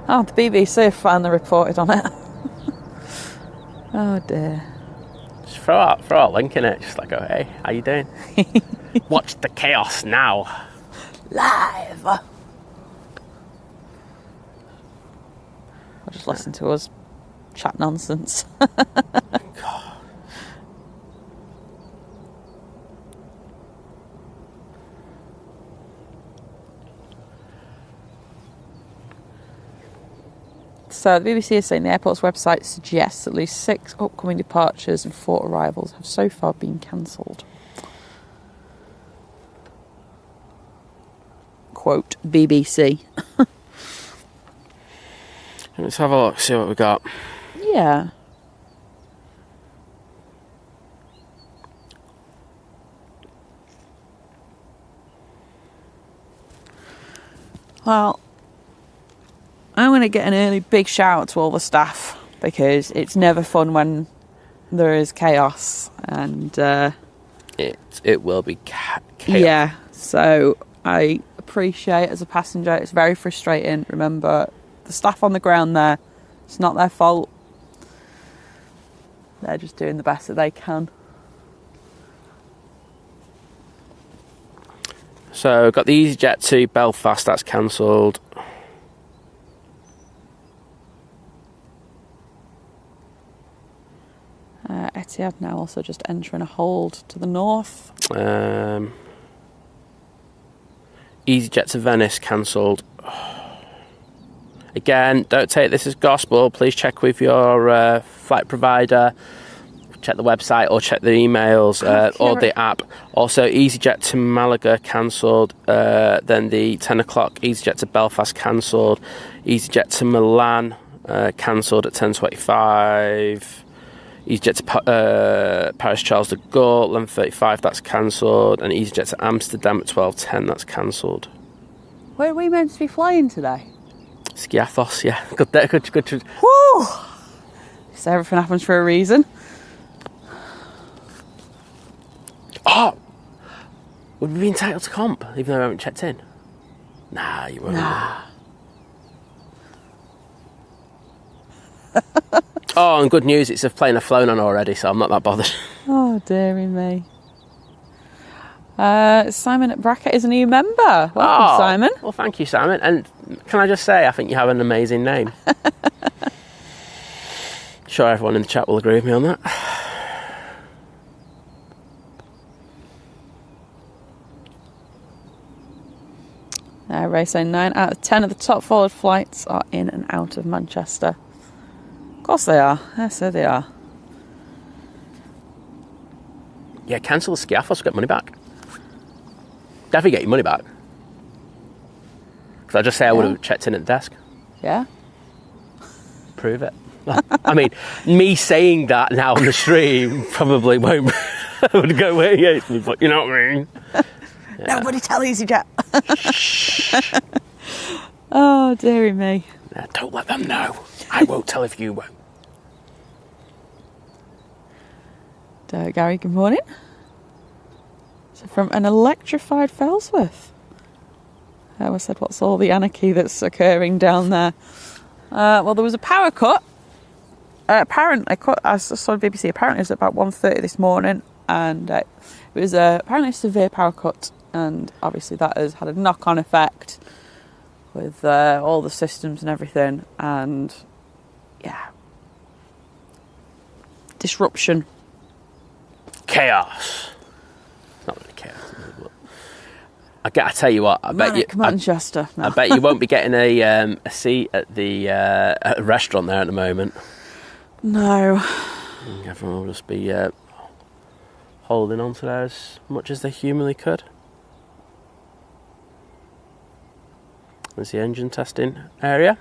Oh, the BBC have finally reported on it. Oh dear. Just throw out a link in it. Just like, oh, hey, how you doing? Watch the chaos now. Live. I'll just listen to us chat nonsense. God. So the BBC is saying the airport's website suggests at least 6 upcoming departures and 4 arrivals have so far been cancelled. Quote, BBC. Let's have a look, see what we got. Yeah. Well, I'm going to get an early big shout out to all the staff, because it's never fun when there is chaos, and it will be chaos. Yeah, so I appreciate as a passenger, it's very frustrating. Remember, the staff on the ground there, it's not their fault. They're just doing the best that they can. So got the EasyJet to Belfast, that's cancelled. Etihad now also just entering a hold to the north. EasyJet to Venice cancelled. Again, don't take this as gospel. Please check with your flight provider. Check the website or check the emails or the app. Also, EasyJet to Malaga cancelled. Then the 10 o'clock EasyJet to Belfast cancelled. EasyJet to Milan cancelled at 10:25. EasyJet to Paris Charles de Gaulle, 11:35, that's cancelled. And EasyJet to Amsterdam at 12:10, that's cancelled. Where are we meant to be flying today? Skiathos, yeah. Good. Woo! So everything happens for a reason. Oh! Would we be entitled to comp, even though we haven't checked in? Nah, you won't. Nah. Oh, and good news, it's a plane I've flown on already, so I'm not that bothered. Oh, dearie me. Simon at Bracket is a new member. Welcome, Simon. Well, thank you, Simon. And can I just say, I think you have an amazing name. Sure everyone in the chat will agree with me on that. Ray saying 9 out of 10 of the top forward flights are in and out of Manchester. Of course they are. Yes, so they are. Yeah, cancel the Skiathos, get money back. Definitely get your money back. Because I just say I would have checked in at the desk. Yeah. Prove it. I mean, me saying that now on the stream probably won't would go way against me, but you know what I mean? Yeah. Nobody tell EasyJet. Oh, dearie me. Yeah, don't let them know. I won't tell if you won't. Gary, good morning. So from an electrified Fellsworth. I said, what's all the anarchy that's occurring down there? Well, there was a power cut. Apparently, I saw BBC, apparently it was about 1:30 this morning, and it was apparently a severe power cut, and obviously that has had a knock-on effect with all the systems and everything, and yeah, disruption. Chaos. It's not really chaos, I tell you what, I Manchester. No. I bet you won't be getting a seat at the at a restaurant there at the moment. No. Everyone will just be holding on to there as much as they humanly could. There's the engine testing area.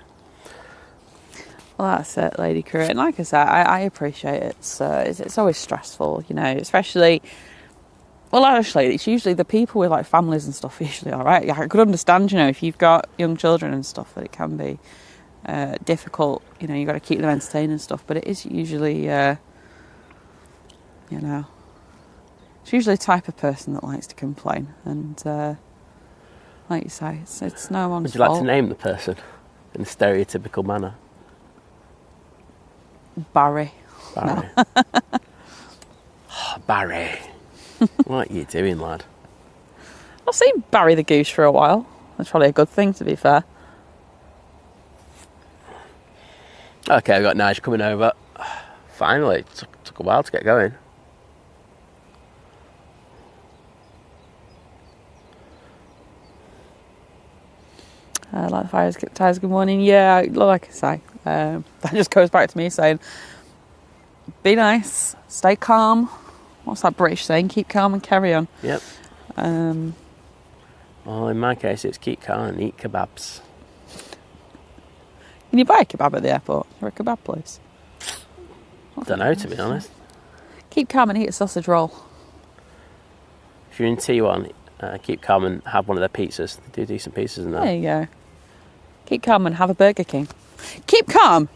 Well, that's it, Lady Career. And like I said, I appreciate it. It's always stressful, you know, especially... Well, actually, it's usually the people with, like, families and stuff are usually all right. I could understand, you know, if you've got young children and stuff, that it can be difficult. You know, you've got to keep them entertained and stuff. But it is usually, you know... It's usually the type of person that likes to complain. And, like you say, it's no one's fault. Would you like to name the person in a stereotypical manner? Barry. No. Oh, Barry. What are you doing, lad? I've seen Barry the Goose for a while. That's probably a good thing, to be fair. Okay, we've got Nige coming over. Finally, it took a while to get going. Like the fire tyres, good morning. Yeah, like I say, that just goes back to me saying, be nice, stay calm. What's that British saying? Keep calm and carry on. Yep. Well, in my case, it's keep calm and eat kebabs. Can you buy a kebab at the airport? Or a kebab place? Don't know, to be honest. Keep calm and eat a sausage roll. If you're in T1, keep calm and have one of their pizzas. They do decent pizzas in there. There you go. Keep calm and have a Burger King. Keep calm,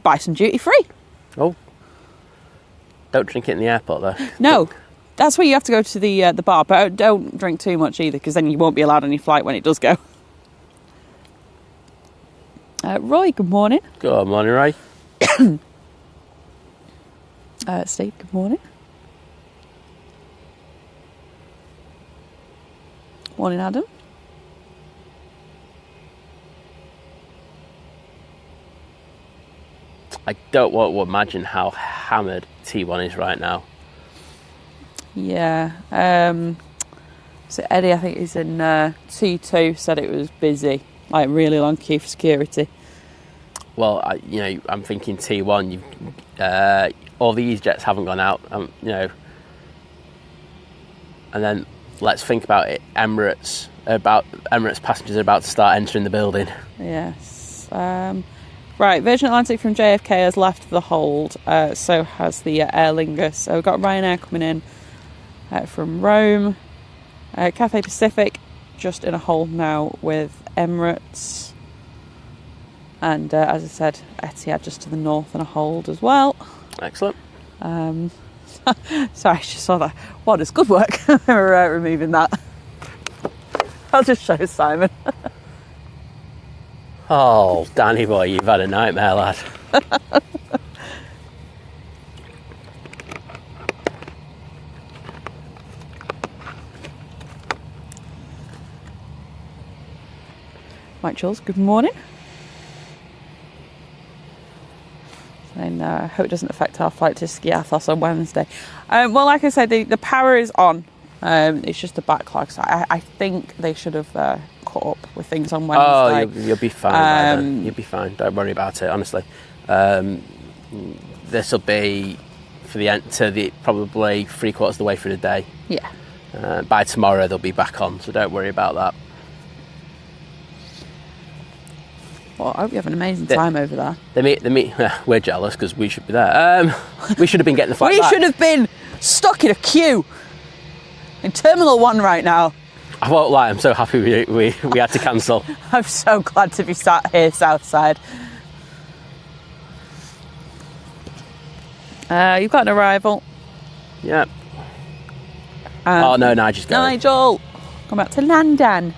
buy some duty free. Oh. Don't drink it in the airport, though. No, that's where you have to go to the bar, but don't drink too much either, because then you won't be allowed on your flight when it does go. Roy, good morning. Good morning, Roy. Steve, good morning. Morning, Adam. I don't want to imagine how hammered T1 is right now. Yeah. So Eddie, I think he's in T2, said it was busy, like really long queue for security. Well, I'm thinking T1. All the EasyJets haven't gone out, And then let's think about it. Emirates passengers are about to start entering the building. Yes. Right, Virgin Atlantic from JFK has left the hold, so has the Aer Lingus. So we've got Ryanair coming in from Rome. Cathay Pacific just in a hold now with Emirates. And as I said, Etihad just to the north in a hold as well. Excellent. Sorry, I just saw that. Wow, it's good work. We're removing that. I'll just show Simon. Oh, Danny boy, you've had a nightmare, lad. Mike Jules, good morning. And I hope it doesn't affect our flight to Skiathos on Wednesday. Well, like I said, the power is on. It's just a backlog, so I think they should have caught up with things on Wednesday. Oh, you'll be fine. You'll be fine. Don't worry about it. Honestly, this will be for the end to probably 3/4 of the way through the day. Yeah. By tomorrow they'll be back on, so don't worry about that. Well, I hope you have an amazing time over there. We're jealous because we should be there. We should have been getting the flight back. We should have been stuck in a queue in Terminal 1 right now. I won't lie, I'm so happy we had to cancel. I'm so glad to be sat here Southside. You've got an arrival. Yep. Oh no, Nigel's going. Nigel, come back to London.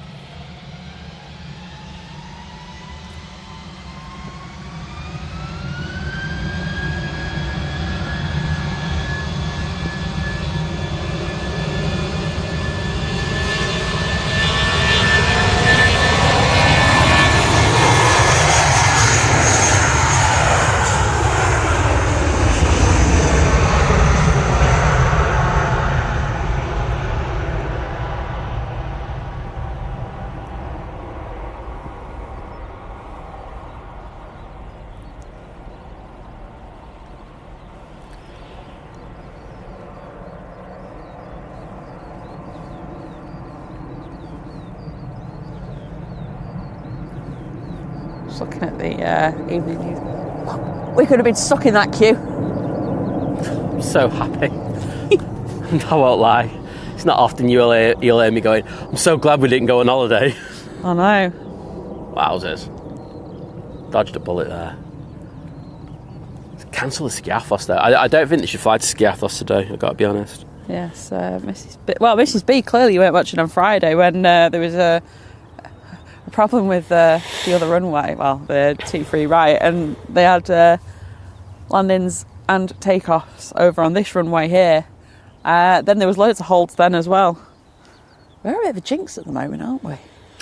Just looking at the evening news. We could have been stuck in that queue. I'm so happy. I won't lie. It's not often you'll hear me going, I'm so glad we didn't go on holiday. I know. Wowzers. Dodged a bullet there. Cancel the Skiathos though. I don't think they should fly to Skiathos today, I've got to be honest. Yes, Mrs B, clearly you weren't watching on Friday when there was a problem with the other runway, the T3 right, and they had landings and takeoffs over on this runway here. Then there was loads of holds then as well. We're a bit of a jinx at the moment, aren't we?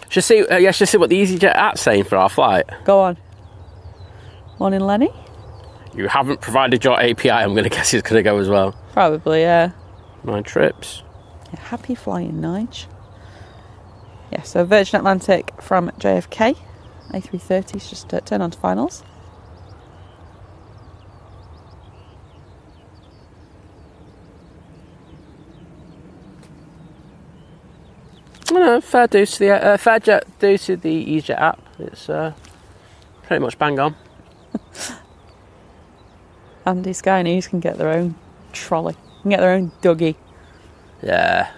Should see what the EasyJet app's saying for our flight. Go on. Morning, Lenny. You haven't provided your API, I'm going to guess it's going to go as well. Probably, yeah. 9 trips. Yeah, happy flying, Nige. Yeah, so Virgin Atlantic from JFK, A380's just turned on to finals. No, fair dues to the EasyJet app. It's pretty much bang on. Andy Sky News can get their own trolley, can get their own duggy. Yeah.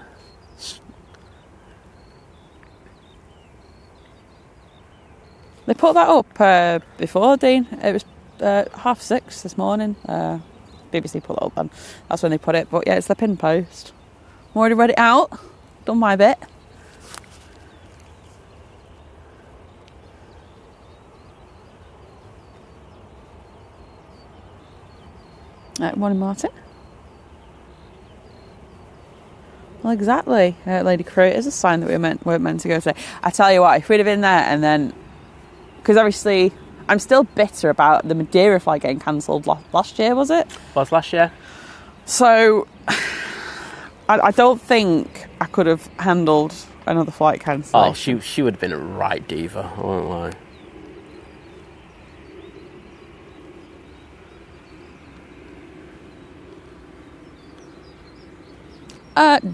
They put that up before, Dean. It was 6:30 this morning. BBC put it up then. That's when they put it. But yeah, it's the pin post. I'm already read it out. Done my bit. Morning, Martin. Well, exactly, Lady Crew. It is a sign that we weren't meant to go today. I tell you what, if we'd have been there and then... Because obviously, I'm still bitter about the Madeira flight getting cancelled last year, was it? Was last year. So, I don't think I could have handled another flight cancellation. Oh, she would have been a right diva, I won't lie.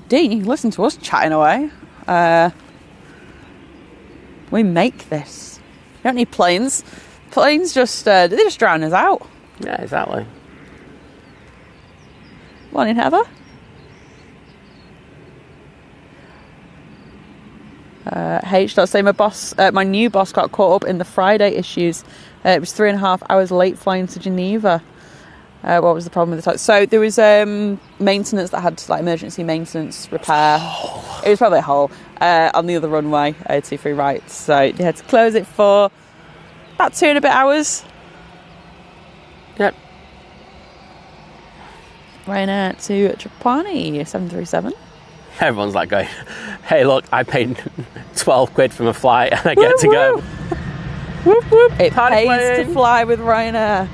Dean, you can listen to us chatting away. We make this. You don't need planes. Planes just, they just drown us out. Yeah, exactly. Morning, Heather. H.say my new boss got caught up in the Friday issues. It was 3.5 hours late flying to Geneva. What was the problem with the time? So there was maintenance that had emergency maintenance repair. It was probably a hole on the other runway, T3 right. So they had to close it for about 2 and a bit hours. Yep. Ryanair to Trapani, 737. Everyone's like going, hey look, I paid 12 quid for my flight and I get to go. Whoop whoop. It pays to fly with Ryanair.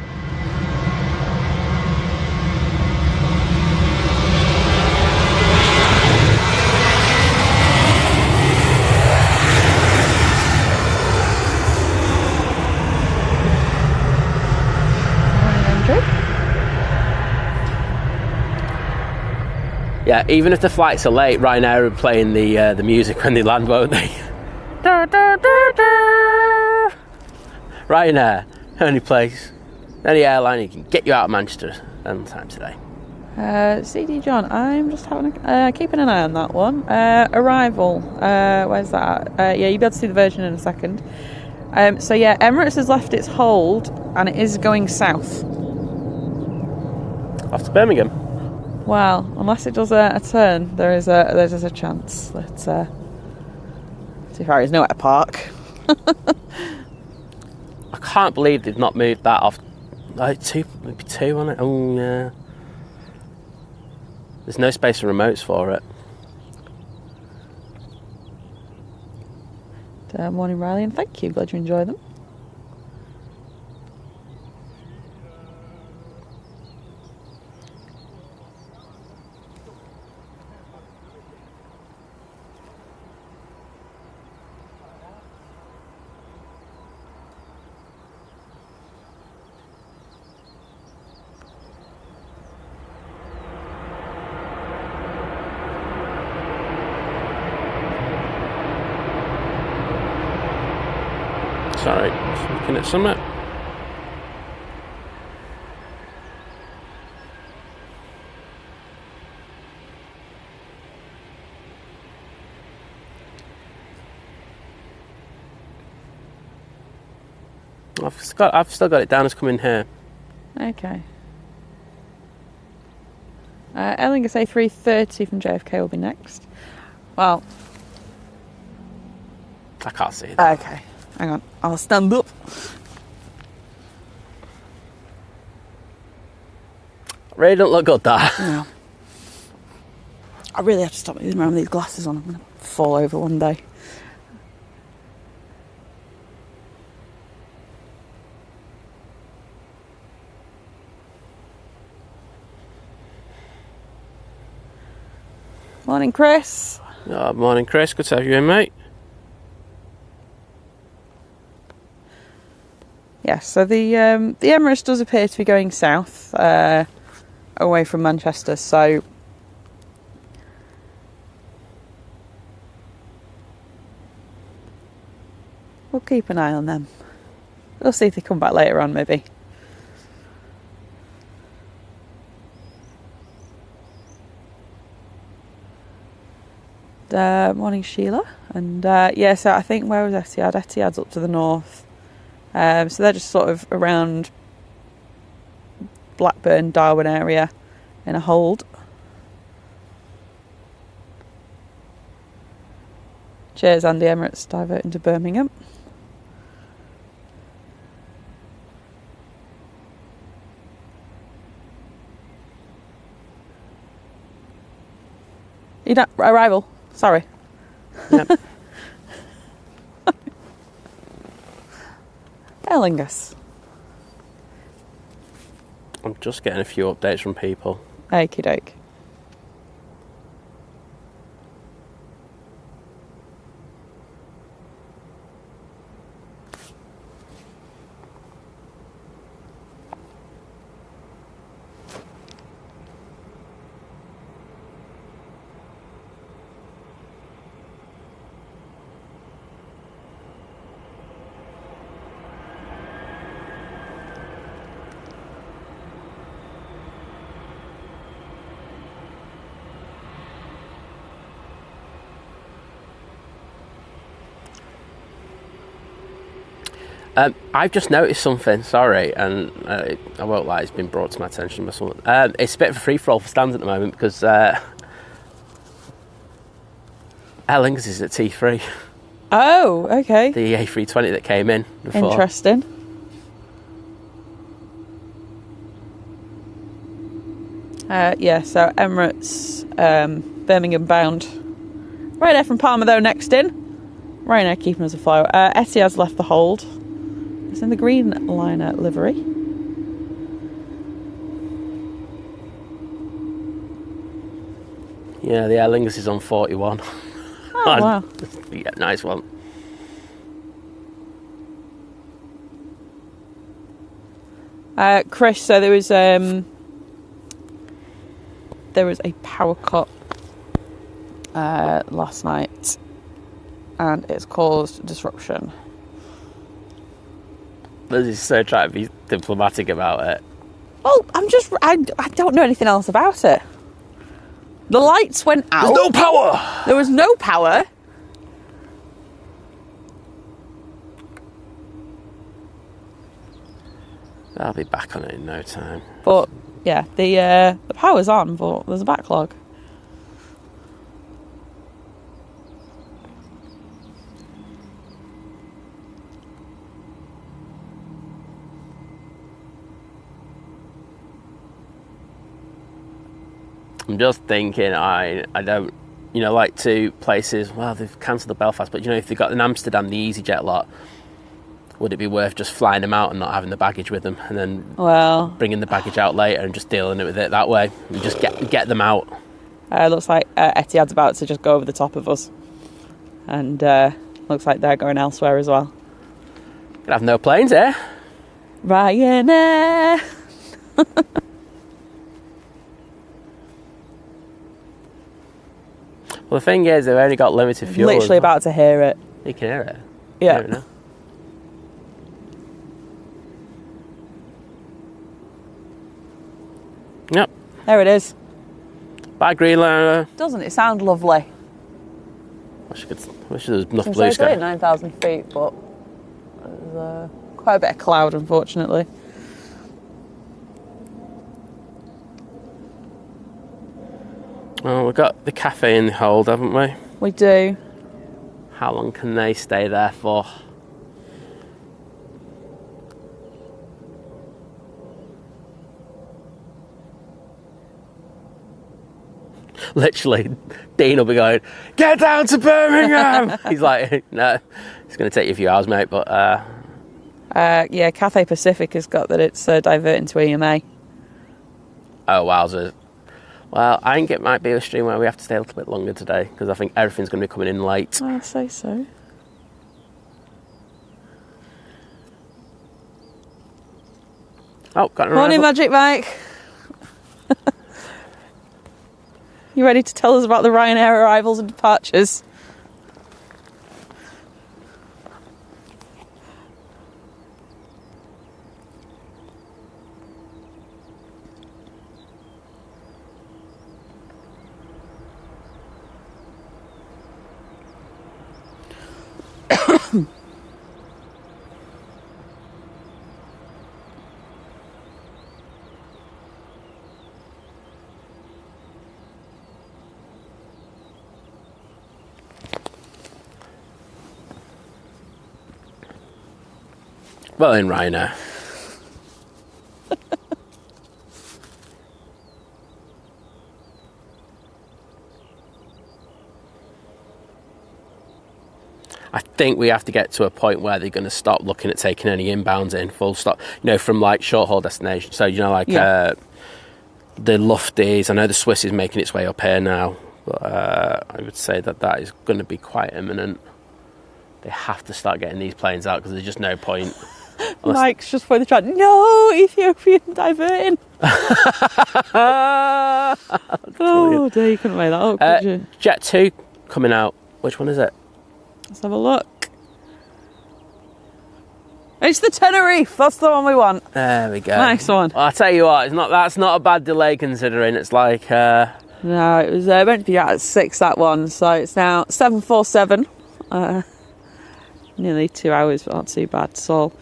Yeah, even if the flights are late, Ryanair are playing the music when they land, won't they? Ryanair, only airline who can get you out of Manchester on time today. CD John, I'm just keeping an eye on that one. Arrival, where's that? Yeah, you'll be able to see the version in a second. So yeah, Emirates has left its hold and it is going south. Off to Birmingham. Well, unless it does a turn, there's a chance that too far is nowhere to park. I can't believe they've not moved that off. Maybe two on it. Oh yeah. There's no space for remotes for it. Morning, Riley, and thank you. Glad you enjoy them. Sorry. Just looking at something. I've still got it down as coming here. Okay. Airlines A380 from JFK will be next. Well, I can't see it. okay. Hang on. I'll stand up. Really don't look good, that. No. I really have to stop moving around with these glasses on. I'm going to fall over one day. Morning, Chris. Oh, morning, Chris. Good to have you in, mate. Yes, so the Emirates does appear to be going south, away from Manchester, so we'll keep an eye on them. We'll see if they come back later on, maybe. Morning, Sheila. And yeah, so I think, where was Etihad? Etihad's up to the north. So they're just sort of around Blackburn, Darwin area in a hold. Cheers, Andy. Emirates diverting to Birmingham. You don't, arrival. Sorry. Yep. Airlingus. I'm just getting a few updates from people. Okie doke. I've just noticed something, sorry, and I won't lie, it's been brought to my attention by someone. It's a bit of a free-for-all for stands at the moment because Aer Lingus is at T3. Oh, okay. The A320 that came in before. Interesting. Yeah, so Emirates, Birmingham bound. Ryanair from Palma, though, next in. Ryanair keeping us afloat. Etihad's left the hold. It's in the green liner livery. Yeah, the Aer Lingus is on 41. Oh, wow. Yeah, nice one. Chris, so there was a power cut last night, and it's caused disruption. Liz is so trying to be diplomatic about it. Well, I don't know anything else about it. The lights went out. There's no power! There was no power. I'll be back on it in no time. But yeah, the power's on, but there's a backlog. I'm just thinking, I don't, like to places, well, they've cancelled the Belfast, but if they've got in Amsterdam, the EasyJet lot, would it be worth just flying them out and not having the baggage with them, and then bringing the baggage out later and just dealing with it that way, and just get them out? Looks like Etihad's about to just go over the top of us, and looks like they're going elsewhere as well. Could have no planes here. Ryanair. Well, the thing is, they've only got limited fuel. Literally about to hear it. You can hear it. Yeah. I don't know. There it is. Bye, Greenlander. Doesn't it sound lovely? Wish there was enough blue It's sky. 9,000 feet, but there's quite a bit of cloud, unfortunately. Well, we've got the cafe in the hold, haven't we? We do. How long can they stay there for? Literally, Dean will be going, get down to Birmingham! He's like, no, it's going to take you a few hours, mate, but... Yeah, Cathay Pacific has got that it's diverting to EMA. Oh, wowzers. Well, I think it might be a stream where we have to stay a little bit longer today, because I think everything's going to be coming in late. I'd say so. Oh, got an Morning, arrival. Magic Mike. You ready to tell us about the Ryanair arrivals and departures? Well, in Ryanair. I think we have to get to a point where they're going to stop looking at taking any inbounds in, full stop. You know, from like short haul destinations. So, you know, like the Lufties. I know the Swiss is making its way up here now, but I would say that is going to be quite imminent. They have to start getting these planes out because there's just no point. Mike's just for the chat. No, Ethiopian diverting. Oh dear, you couldn't make that up, could you? Jet 2 coming out. Which one is it? Let's have a look. It's the Tenerife. That's the one we want. There we go. Nice one. Well, I'll tell you what, that's not a bad delay considering it's like... No, it was meant to be out at 6, that one. So it's now 7:47. Nearly 2 hours, but not too bad. So,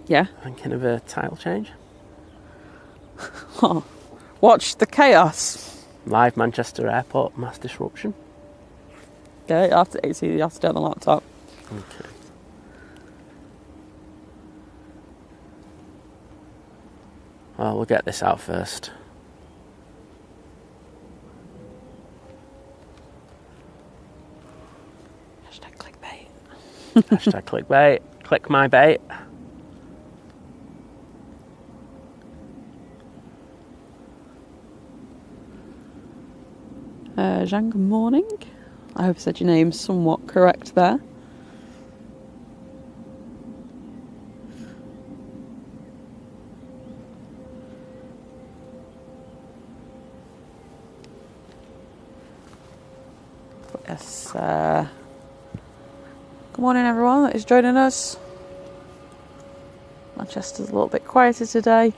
yeah. Thinking of a title change. Watch the chaos. Live Manchester Airport mass disruption. Yeah, you have to do it on the laptop. Okay. Well, we'll get this out first. Hashtag clickbait. Hashtag clickbait. Click my bait. Jean, good morning. I hope I said your name somewhat correct there. Yes. Good morning, everyone that is joining us. Manchester's a little bit quieter today.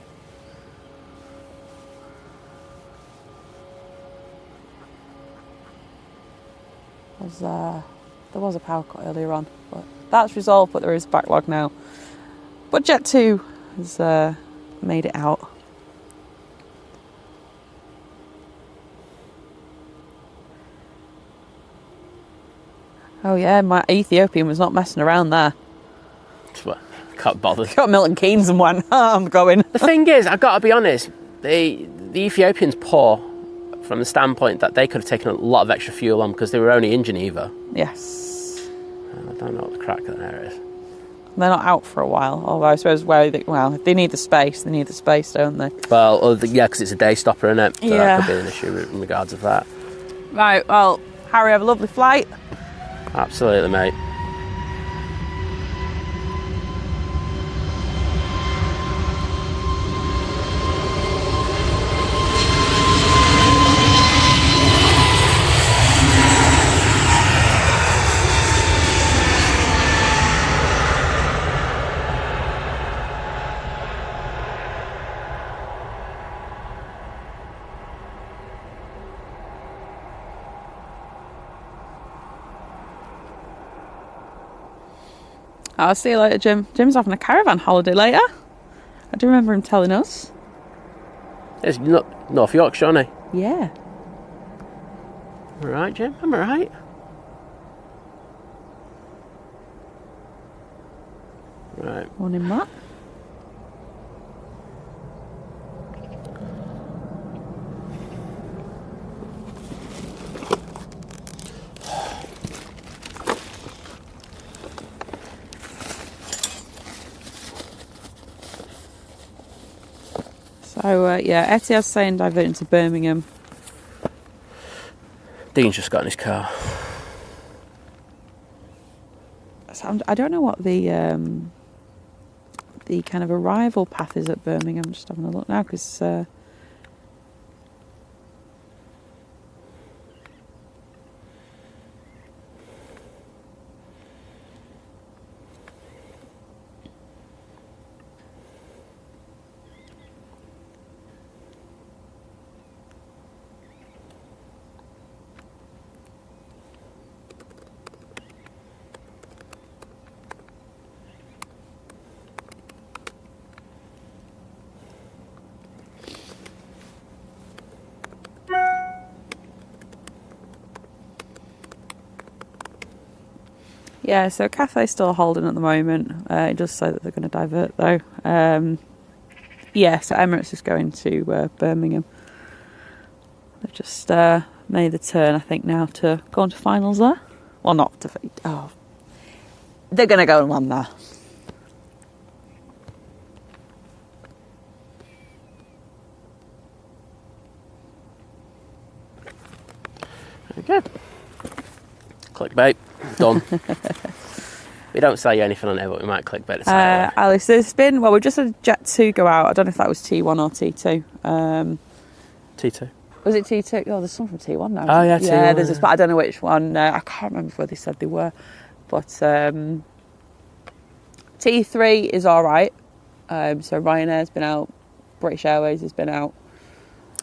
There was a power cut earlier on, but that's resolved, but there is backlog now. But Jet 2 has made it out. Oh yeah, my Ethiopian was not messing around there. Can't bother. Got Milton Keynes and went, I'm going. The thing is, I've got to be honest, the Ethiopians poor from the standpoint that they could have taken a lot of extra fuel on because they were only in Geneva. Yes. I don't know what the crack there is. They're not out for a while, although I suppose if they need the space, don't they? Well, yeah, because it's a day stopper, isn't it? So yeah. That could be an issue in regards of that. Right, well, Harry, have a lovely flight. Absolutely, mate. I'll see you later, Jim. Jim's having a caravan holiday later. I do remember him telling us. It's North Yorkshire, isn't he? Yeah. All right, Jim. I'm all right. Right. Morning, Matt. So, yeah, Etihad's saying diverting to Birmingham. Dean's just got in his car. So I don't know what the kind of arrival path is at Birmingham. I'm just having a look now because... Yeah, so Cathay's still holding at the moment. It does say that they're going to divert though. Yeah, so Emirates is going to Birmingham. They've just made the turn, I think, now to go on to finals there. Well, not to... Oh, they're going to go and land there. Okay. Clickbait. Done. We don't say anything on there, but we might clickbait the title. Alice, there's been... Well, we just had Jet 2 go out. I don't know if that was T1 or T2. T2. Was it T2? Oh, there's some from T1 now. Oh, yeah, T1. Yeah, there's this, but I don't know which one. I can't remember where they said they were. But T3 is all right. So Ryanair's been out. British Airways has been out.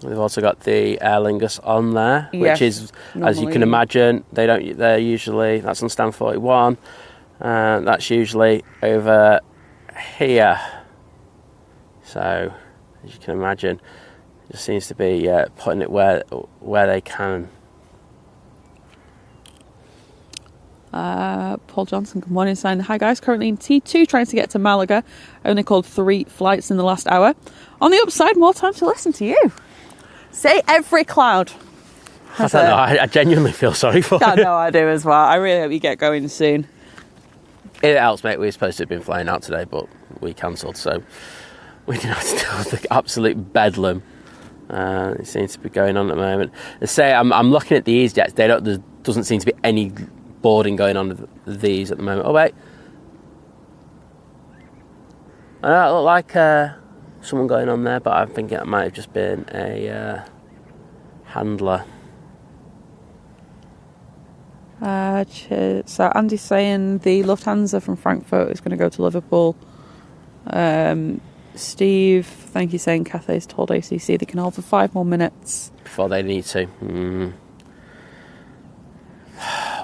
We've also got the Aer Lingus on there, Yes, which is, normally, as you can imagine, they're usually, that's on stand 41. That's usually over here. So, as you can imagine, it just seems to be putting it where they can. Paul Johnson, good morning, saying, hi guys, currently in T2 trying to get to Malaga. Only called 3 flights in the last hour. On the upside, more time to listen to you. Say every cloud. I don't know, I genuinely feel sorry for you. I know, I do as well. I really hope you get going soon. It helps, mate. We were supposed to have been flying out today, but we cancelled, so we didn't have to deal with the absolute bedlam. It seems to be going on at the moment. They say, I'm looking at the EasyJets, there doesn't seem to be any boarding going on with these at the moment. Oh, wait. I know, it looked like someone going on there, but I think it might have just been a handler. So Andy's saying the Lufthansa from Frankfurt is going to go to Liverpool. Steve, thank you, saying Cathay's told ACC they can hold for 5 more minutes. Before they need to.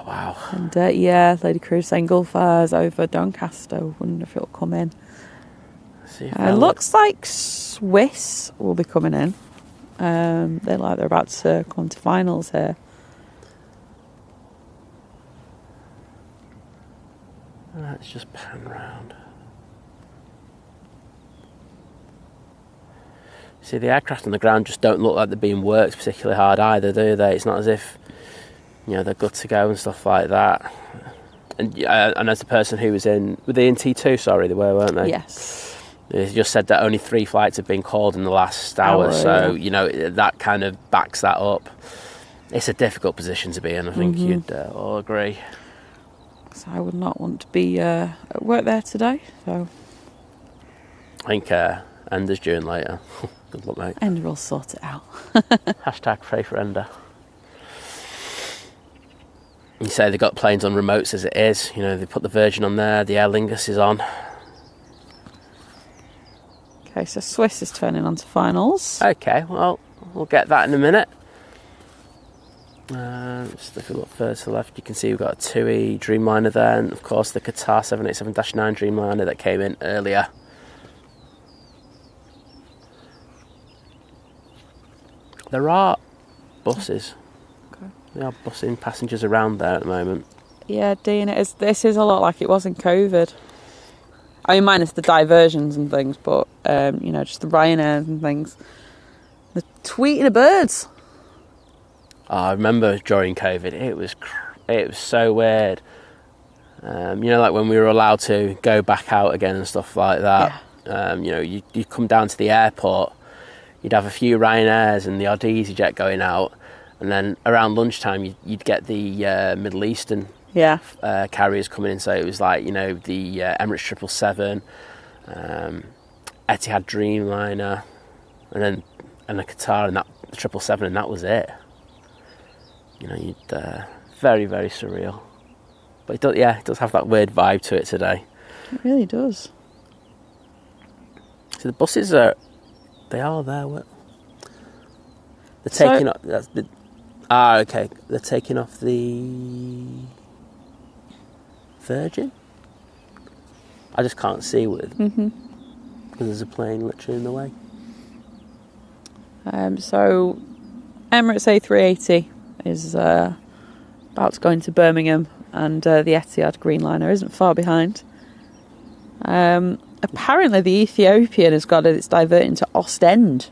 Wow. And yeah, Lady Cruz saying Gulfars over Doncaster. Wonder if it'll come in. Looks like Swiss will be coming in. They're about to come to finals here. Let's just pan round. See, the aircraft on the ground just don't look like they're being worked particularly hard either, do they? It's not as if, they're good to go and stuff like that. And as the person who was in... Were they in T2? Sorry, they were, weren't they? Yes. They just said that only 3 flights have been called in the last hour, so, that kind of backs that up. It's a difficult position to be in, I think you'd all agree. So I would not want to be at work there today, so... I think Ender's due in later. Good luck, mate. Ender will sort it out. Hashtag pray for Ender. You say they've got planes on remotes as it is. They put the Virgin on there, the Aer Lingus is on. Okay, so Swiss is turning on to finals. Okay, well, we'll get that in a minute. Just if you look further to the left, you can see we've got a TUI Dreamliner there, and of course the Qatar 787-9 Dreamliner that came in earlier. There are buses. Okay. They are bussing passengers around there at the moment. Yeah, Dean, this is a lot like it was in COVID. I mean, minus the diversions and things, but, just the Ryanairs and things. The tweeting of birds. I remember during COVID, it was so weird. Like when we were allowed to go back out again and stuff like that. Yeah. You come down to the airport, you'd have a few Ryanairs and the odd EasyJet going out, and then around lunchtime you'd get the Middle Eastern carriers coming in. So it was like the Emirates 777, Etihad Dreamliner, and a Qatar and that 777, and that was it. Very, very surreal. But it does have that weird vibe to it today. It really does. So the buses they are there. What? They're taking off. Okay. They're taking off the Virgin. I just can't see because there's a plane literally in the way. So Emirates A380 is about to go into Birmingham, and the Etihad Greenliner isn't far behind. Apparently the Ethiopian has got it's diverting to Ostend.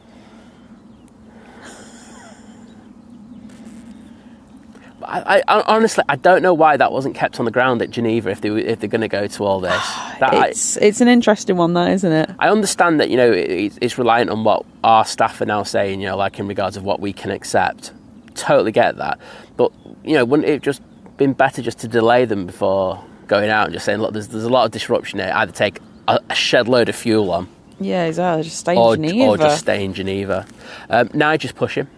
I honestly, I don't know why that wasn't kept on the ground at Geneva if they're going to go to all this. It's an interesting one, that, isn't it? I understand that it's reliant on what our staff are now saying, like in regards of what we can accept. Totally get that, but wouldn't it just been better just to delay them before going out and just saying, look, there's a lot of disruption here. Either take a shed load of fuel on, yeah, exactly, just stay in Geneva, or just stay in Geneva. Nigel's pushing.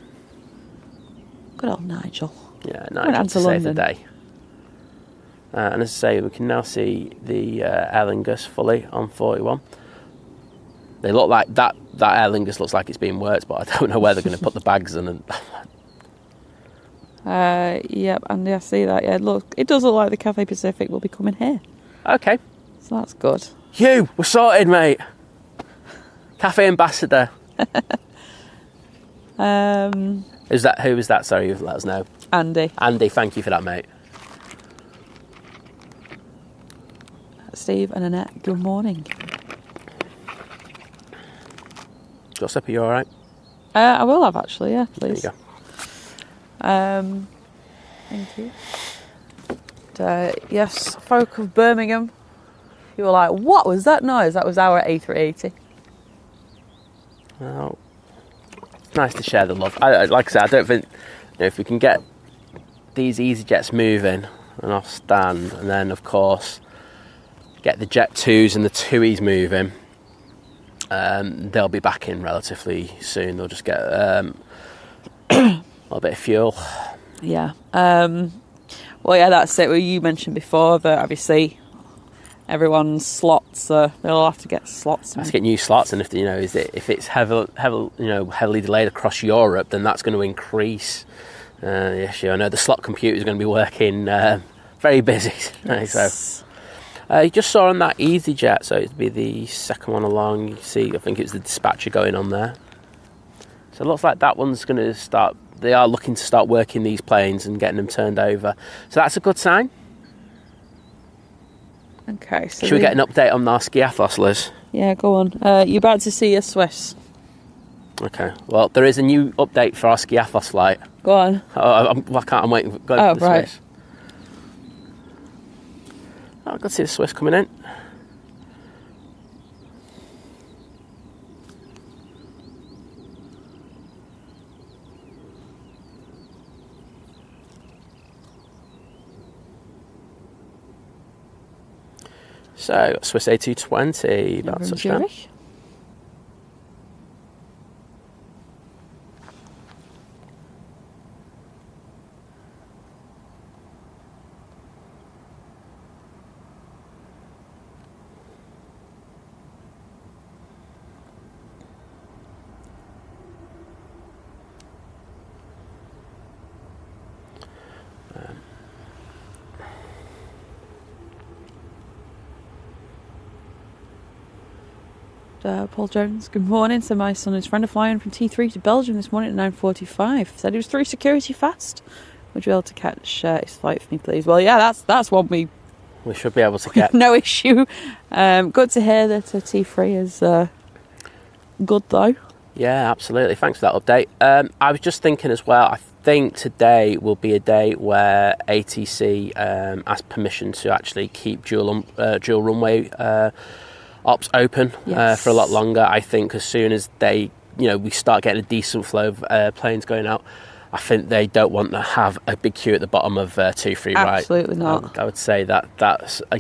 Good old Nigel. Yeah, Nigel to save the day. And as I say, we can now see the Aer Lingus fully on 41. They look like that Aer Lingus looks like it's being worked, but I don't know where they're going to put the bags in. Yep, and I see that. Yeah, look, it does look like the Cathay Pacific will be coming here. Okay, so that's good. We're sorted, mate. Cafe ambassador. Who was that? Sorry, you let us know. Andy, thank you for that, mate. Steve and Annette, good morning. Gossip, are you all right? I will have, actually, yeah, please. There you go. Thank you. Yes, folk of Birmingham, you were like, what was that noise? That was our A380. Well, it's nice to share the love. Like I said, I don't think if we can get these EasyJets moving and off stand, and then of course get the Jet 2s and the TUIs moving, they'll be back in relatively soon. They'll just get a little bit of fuel. Yeah. Well, yeah, that's it. Well, you mentioned before that obviously everyone's slots, they'll have to get slots. Have to get new slots, and if it's heavily delayed across Europe, then that's going to increase the issue. I know the slot computer is going to be working very busy. Yes. So you just saw on that EasyJet, so it'd be the second one along. You see, I think it's the dispatcher going on there. So it looks like that one's going to start. They are looking to start working these planes and getting them turned over. So that's a good sign. Okay. So should we get an update on our Skiathos, Liz? Yeah, go on. You're about to see a Swiss. Okay. Well, there is a new update for our Skiathos flight. Go on. I'm waiting. Go for the right. Swiss. Oh, good to see the Swiss coming in. So, Swiss A220, about touchdown. Paul Jones, good morning. So my son and his friend are flying from T3 to Belgium this morning at 9:45. Said he was through security fast. Would you be able to catch his flight for me, please? Well, yeah, that's one we should be able to get. No issue. Good to hear that T3 is good, though. Yeah, absolutely. Thanks for that update. I was just thinking as well, I think today will be a day where ATC asked permission to actually keep dual runway ops open for a lot longer. I think as soon as we start getting a decent flow of planes going out, I think they don't want to have a big queue at the bottom of 2-3, right? Absolutely not. I would say that's a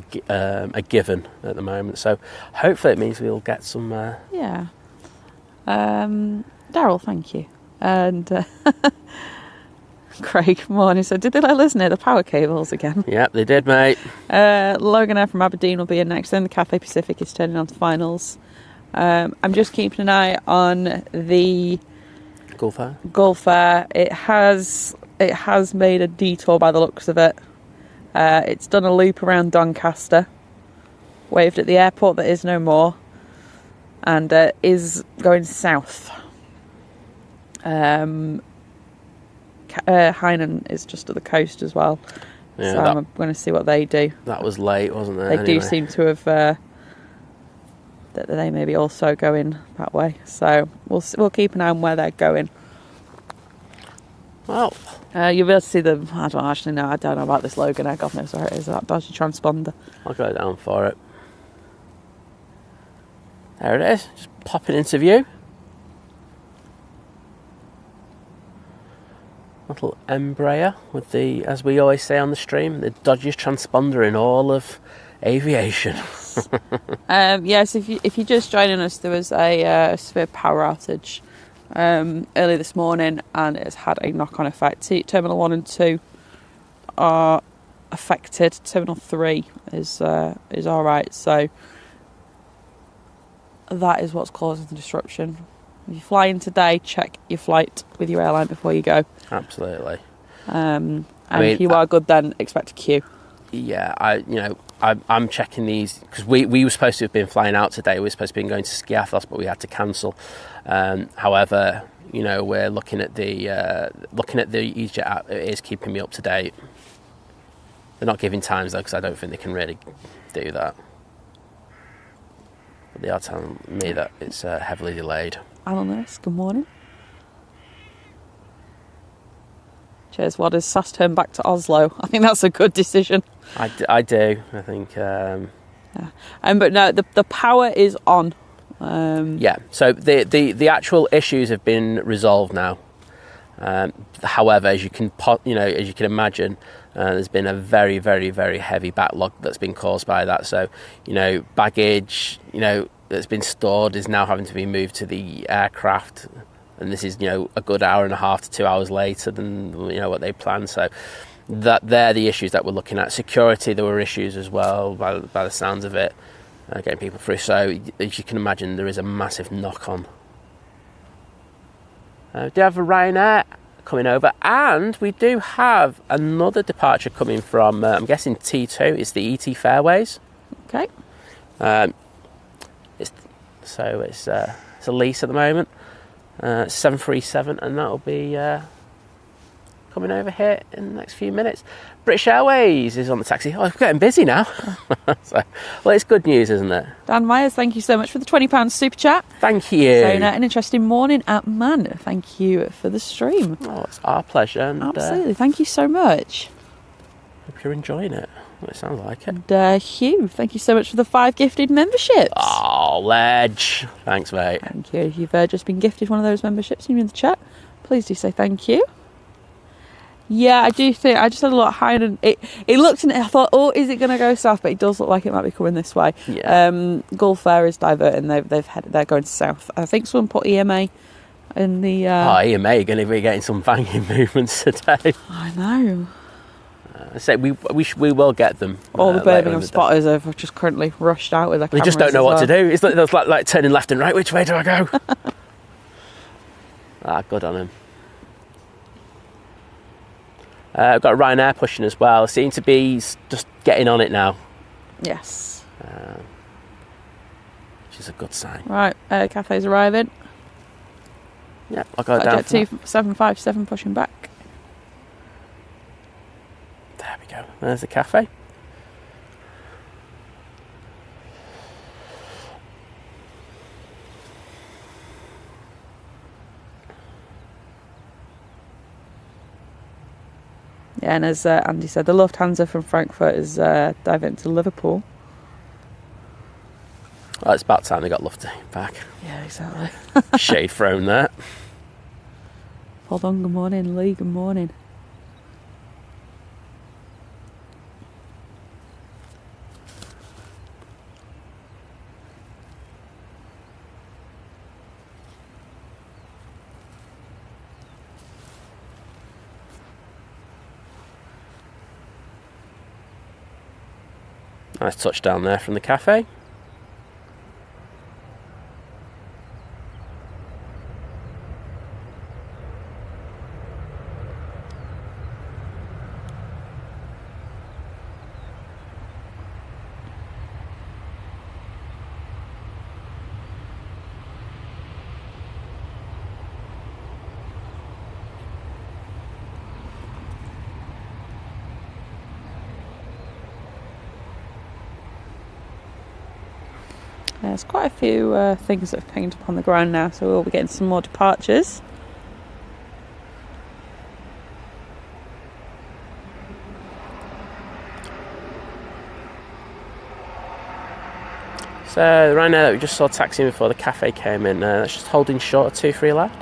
given at the moment. So hopefully it means we'll get some... Yeah. Daryl, thank you. And Craig, morning. So did they let us near the power cables again? Yep, they did, mate. Logan Air from Aberdeen will be in next. Then the Cathay Pacific is turning on to finals. I'm just keeping an eye on the... Gulf Air. It has made a detour by the looks of it. It's done a loop around Doncaster, waved at the airport that is no more, and is going south. Hainan is just at the coast as well. Yeah, so I'm going to see what they do. That was late, wasn't it? They do seem to have... that they may be also going that way. So we'll keep an eye on where they're going. Well, you'll be able to see them. I don't know about this Logan Air. God knows where it is. That dodgy transponder. I'll go down for it. There it is. Just popping into view. Little Embraer with the, as we always say on the stream, the dodgiest transponder in all of aviation. Yes, if you're just joining us, there was a severe power outage early this morning, and it's had a knock-on effect. Terminal 1 and 2 are affected. Terminal 3 is all right. So that is what's causing the disruption. If you're flying today, check your flight with your airline before you go. Absolutely. If you are good, then expect a queue. Yeah, I'm checking these because we were supposed to have been flying out today. We were supposed to have been going to Skiathos, but we had to cancel. However, we're looking at the EasyJet app. It is keeping me up to date. They're not giving times though, because I don't think they can really do that. But they are telling me that it's heavily delayed. Alan Lewis, good morning. Cheers. What is SAS turn back to Oslo? I think that's a good decision. I do. I think. Yeah. But no, the power is on. Yeah. So the actual issues have been resolved now. However, as you can imagine, there's been a very, very, very heavy backlog that's been caused by that. So baggage that's been stored is now having to be moved to the aircraft. And this is, a good hour and a half to 2 hours later than, what they planned. So they're the issues that we're looking at. Security, there were issues as well, by the sounds of it, getting people through. So as you can imagine, there is a massive knock-on. We do have a Ryanair coming over, and we do have another departure coming from, I'm guessing T2. It's the Etihad Airways. Okay. It's a lease at the moment. 737, and that'll be coming over here in the next few minutes. British Airways is on the taxi. Oh, it's getting busy now. It's good news, isn't it? Dan Myers, thank you so much for the £20 super chat. Thank you. So, an interesting morning at Man. Thank you for the stream. Oh, it's our pleasure. And, absolutely. Thank you so much. Hope you're enjoying it. Well, it sounds like it. And Hugh, thank you so much for the 5 gifted memberships. Oh, Ledge. Thanks, mate. Thank you. If you've just been gifted one of those memberships and you're in the chat, please do say thank you. Yeah, I do think I just had a lot higher, and it looked in it. I thought, is it going to go south? But it does look like it might be coming this way. Yeah. Gulf Air is diverting. They're going south. I think someone put EMA in the. EMA are going to be getting some banging movements today. I know. I say we will get them. All the Birmingham spotters have just currently rushed out with their cameras. They just don't know what to do. It's like turning left and right. Which way do I go? Good on them. I've got Ryanair pushing as well. Seem to be just getting on it now. Yes. which is a good sign. Right, cafe's arriving. Yeah, I'll go down. Jet 2757 pushing back. There we go. There's the cafe. Yeah, and as Andy said, the Lufthansa from Frankfurt is diverting to Liverpool. Well, it's about time they got Lufthansa back. Yeah, exactly. Shade thrown there. Hold on, good morning, Lee, good morning. Nice touchdown there from the cafe. There's quite a few things that have pinged up on the ground now, so we'll be getting some more departures. So right now that we just saw taxiing before the cafe came in, that's just holding short of 23 left.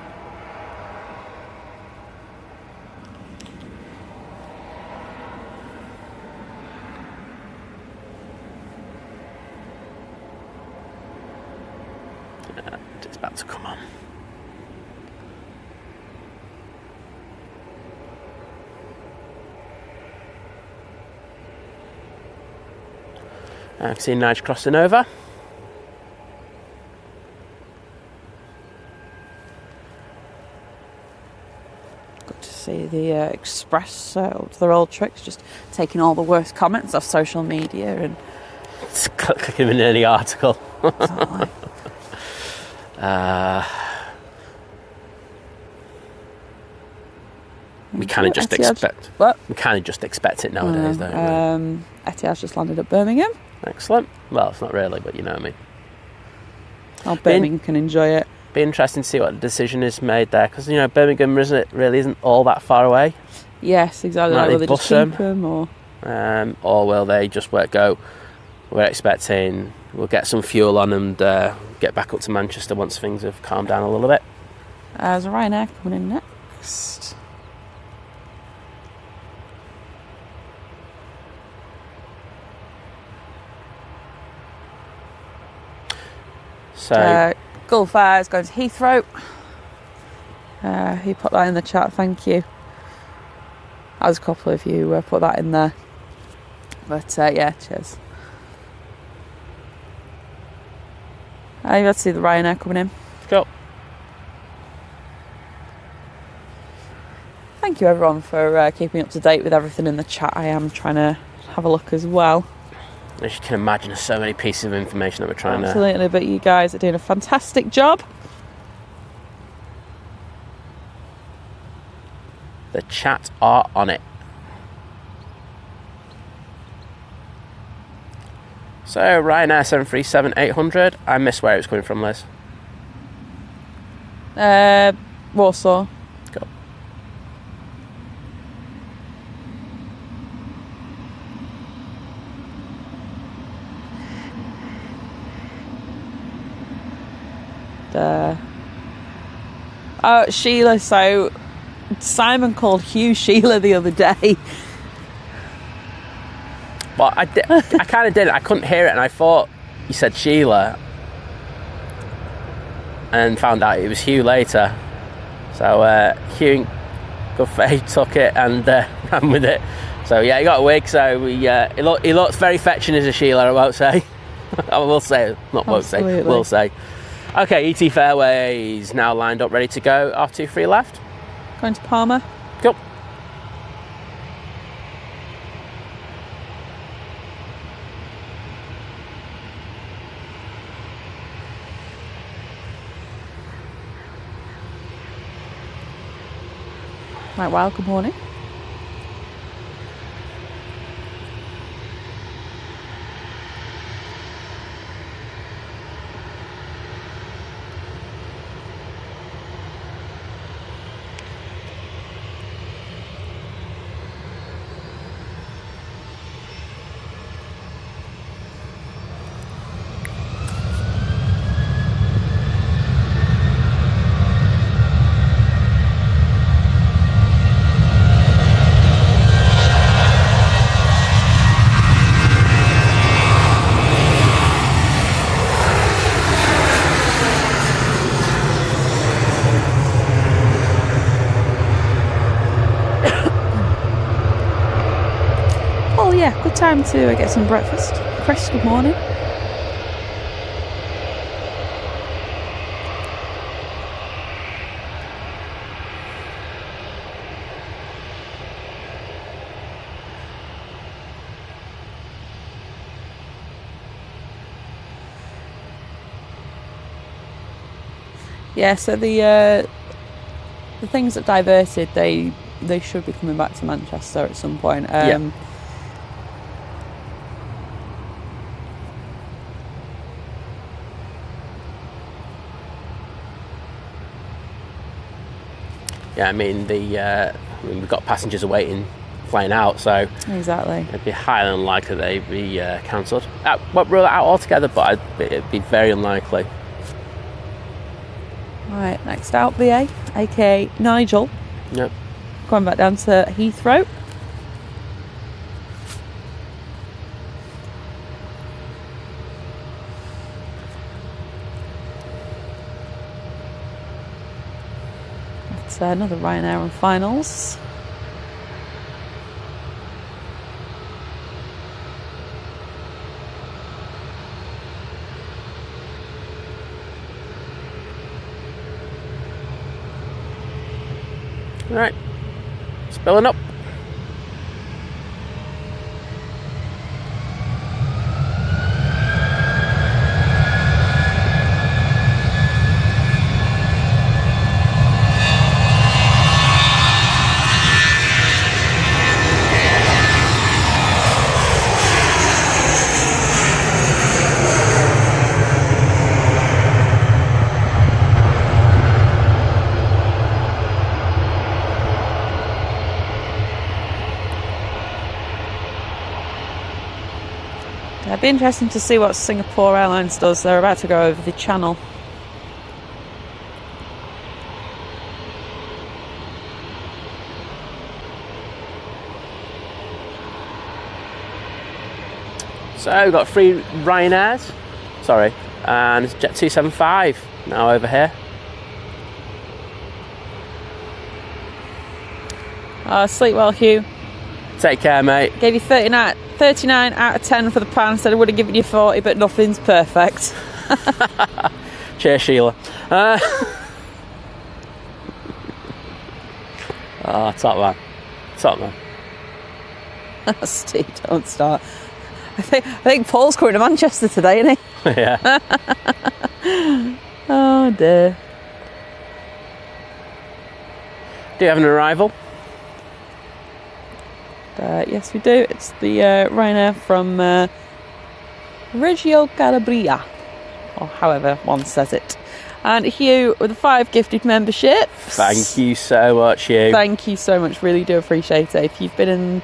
It's about to come on. I can see Nige crossing over. Good to see the Express up to their old tricks, just taking all the worst comments off social media and Clicking in any article. exactly. We kind of just Etihad. expect. What? We kind of just expect it nowadays, don't we? Etihad's just landed at Birmingham. Excellent. Well, it's not really, but you know what I mean. Oh, Birmingham can enjoy it. Be interesting to see what the decision is made there, because Birmingham isn't all that far away. Yes, exactly. Might Like, they will they just bus keep them or will they just go? We're expecting we'll get some fuel on and get back up to Manchester once things have calmed down a little bit. There's a Ryanair coming in next. So Gulf Air is going to Heathrow. Who put that in the chat? Thank you. As a couple of you put that in there. But yeah, cheers. You got to see the Ryanair coming in. cool. Thank you everyone for keeping up to date with everything in the chat. I am trying to have a look as well. As you can imagine, there's so many pieces of information that we're trying Absolutely, but you guys are doing a fantastic job. The chat are on it. So Ryanair 737-800. I missed where it was coming from, Liz. Warsaw. Cool. Oh, Sheila. So Simon called Hugh Sheila the other day. Well, I kind of did it. I couldn't hear it, and I thought you said Sheila, and found out it was Hugh later. So Hugh, good faith, took it and ran with it. So yeah, he got a wig. So he looks very fetching as a Sheila. I won't say. I will say, not won't say. Will say. Okay, ET Fairways now lined up, ready to go. R23 left. Going to Palmer. Cool. Right, well, good morning. Yeah, good time to get some breakfast. Chris, good morning. Yeah, so the things that diverted, they should be coming back to Manchester at some point. Yeah, I mean we've got passengers awaiting flying out, so exactly, it'd be highly unlikely they'd be cancelled. Won't rule it out altogether, but it'd be very unlikely. Right, next out, BA, aka Nigel. Yep. Going back down to Heathrow. That's another Ryanair on finals. Right, spilling up. It'd be interesting to see what Singapore Airlines does. They're about to go over the channel. So we've got 3 Ryanairs, and it's Jet 275 now over here. Sleep well, Hugh. Take care, mate. Gave you 39 out of 10 for the pan. Said I would have given you 40, but nothing's perfect. Cheers, Sheila. Top man. Steve, don't start. I think Paul's coming to Manchester today, isn't he? Yeah. Oh dear. Do you have an arrival? Yes, we do. It's the Ryanair from Reggio Calabria, or however one says it. And Hugh with the 5 gifted memberships. Thank you so much, Hugh. Thank you so much. Really do appreciate it. If you've been in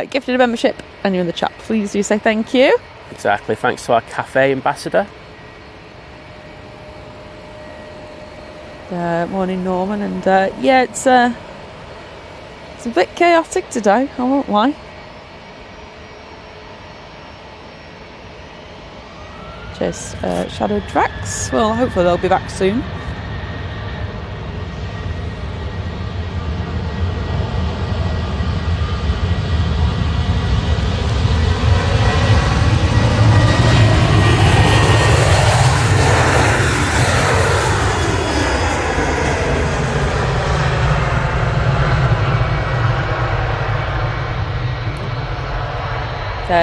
gifted a membership and you're in the chat, please do say thank you. Exactly. Thanks to our cafe ambassador. Morning, Norman. And yeah, it's a bit chaotic today, I won't lie. Cheers, Shadow Drax. Well, hopefully they'll be back soon.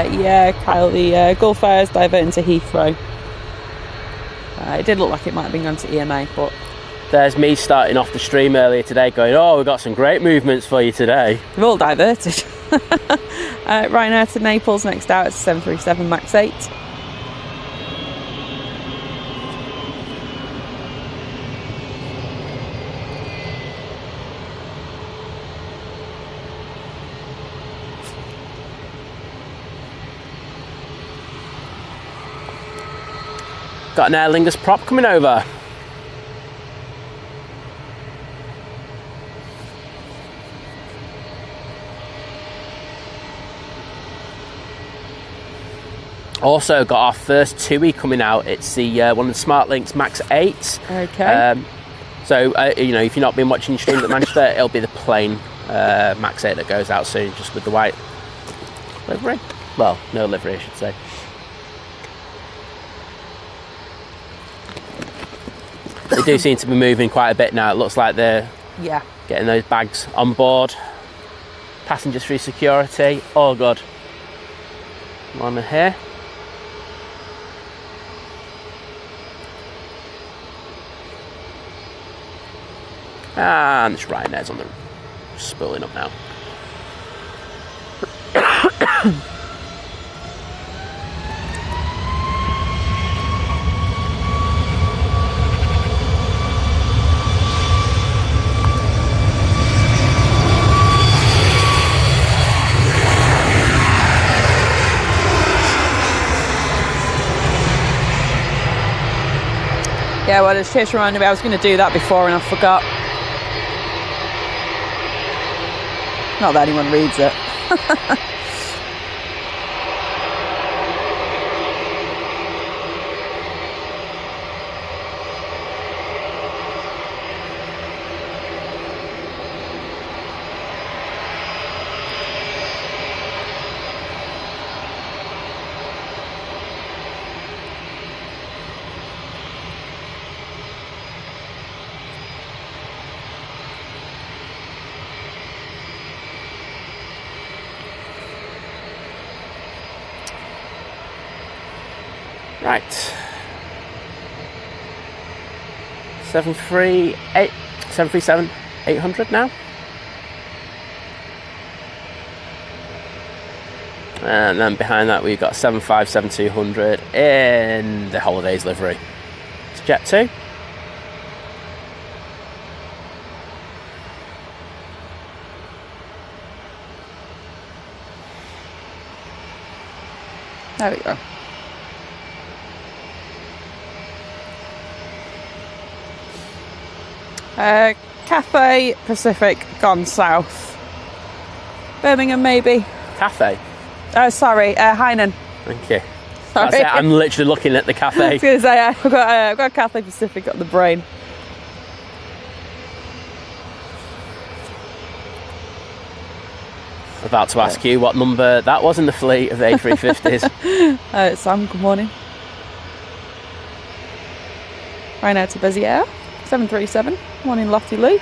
Yeah, Kyle, the Gulf Air's diverting to Heathrow. It did look like it might have been going to EMA, but There's me starting off the stream earlier today going, oh, we've got some great movements for you today. We're all diverted. Ryanair to Naples next out. It's 737 MAX 8. Got an Aer Lingus prop coming over. Also got our first TUI coming out. It's the one of the SmartLynx MAX 8s. Okay. You know, if you've not been watching streams at Manchester, it'll be the plain MAX 8 that goes out soon, just with the white livery. Well, no livery, I should say. They do seem to be moving quite a bit now. It looks like they're getting those bags on board. Passengers through security. Oh, God. One here. And this Ryanair's on the spooling up now. Yeah, well, it's just reminded me I was going to do that before and I forgot. Not that anyone reads it. Right. 737 800 now. And then behind that we've got 757 200 in the holidays livery. It's Jet 2. There we go. Cathay Pacific gone south. Birmingham maybe. Cathay? Oh, sorry, Hainan. Thank you. Sorry. That's it, I'm literally looking at the Cathay. I was going to say, I've got Cathay Pacific on the brain. About to ask you what number that was in the fleet of A350s. Sam, good morning. Ryanair to Busy Air. 737, one in Lottie Lee.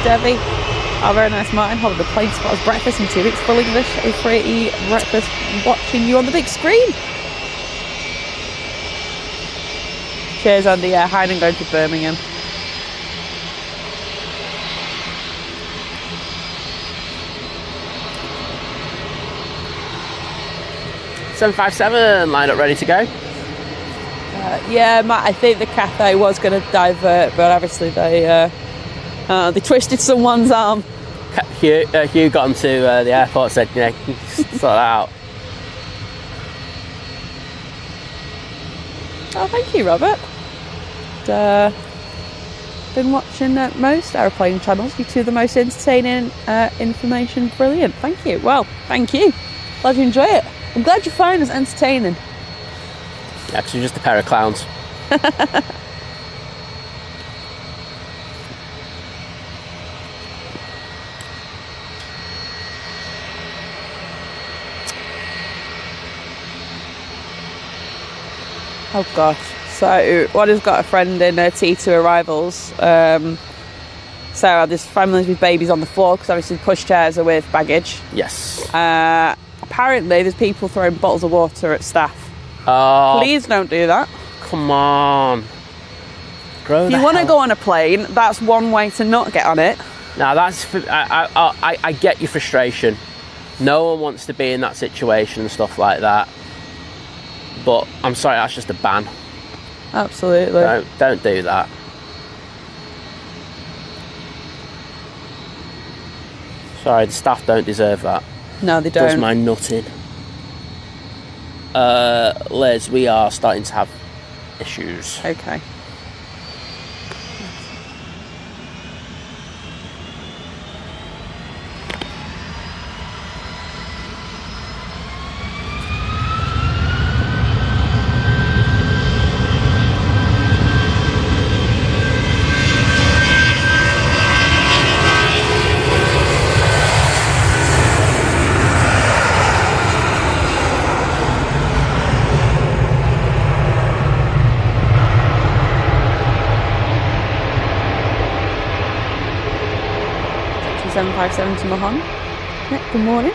Debbie. Oh, very nice, Martin. Hold the plane spotters breakfast in 2 weeks. Full English A380 breakfast. Watching you on the big screen. Cheers, Andy. Yeah, Hainan going to Birmingham. .757 lined up ready to go. Yeah, Matt, I think the Cathay was going to divert, but obviously they twisted someone's arm. Hugh got him to the airport, said, yeah, sort that out. Oh, thank you, Robert. Been watching most aeroplane channels. You two are the most entertaining information. Brilliant. Thank you. Well, thank you. Glad you enjoy it. I'm glad you find us entertaining. Yeah, because you're just a pair of clowns. Oh gosh. So Wadda's got a friend in T2 arrivals. So there's families with babies on the floor because obviously pushchairs are with baggage. Yes. Apparently there's people throwing bottles of water at staff. Oh, Please don't do that. come on. If you want to go on a plane, that's one way to not get on it. Now that's I get your frustration. No one wants to be in that situation and stuff like that. But I'm sorry, that's just a ban. Absolutely. Don't do that. Sorry, the staff don't deserve that. No, they don't. Does my nutting. Liz, we are starting to have issues. Okay. Taxi 757 to Mahon. Yeah, good morning.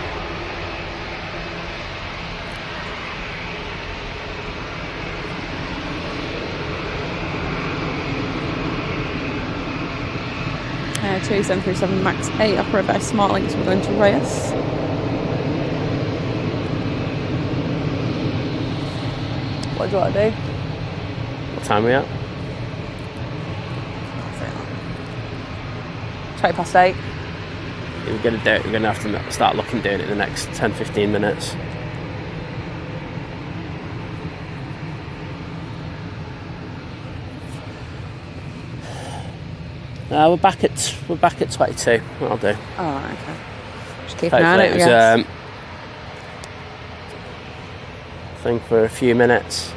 Uh, 2737 Max 8 operated by Smart Links. We're going to Reyes. What do you want to do? What time are we at? 8:20. We're going to do it. We're going to have to start doing it in the next 10-15 minutes. We're back at 22. I'll do. Oh, okay. Just keep an eye on it, I guess. I think for a few minutes.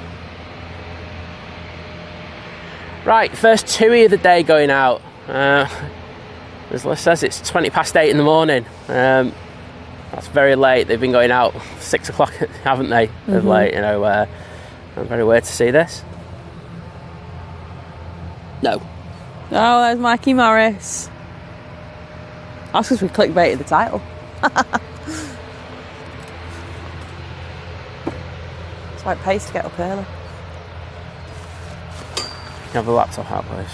Right, first TUI of the day going out. As Liz says, it's 8:20 in the morning. That's very late. They've been going out 6 o'clock, haven't they? Of late, you know. I'm very weird to see this. No. Oh, there's Mikey Morris. That's because we clickbaited the title. It's like pace to get up early. You have the laptop out, please.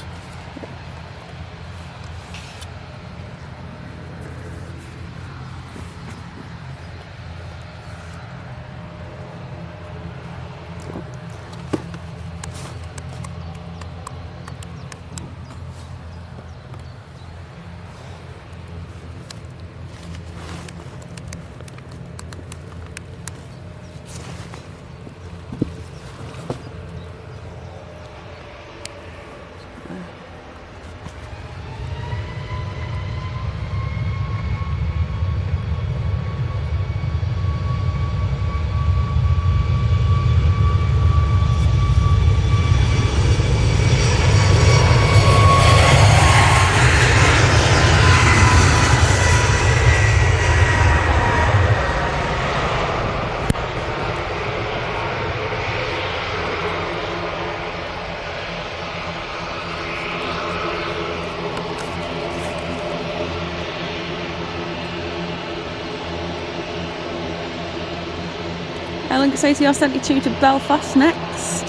Airlines A380 to Belfast next.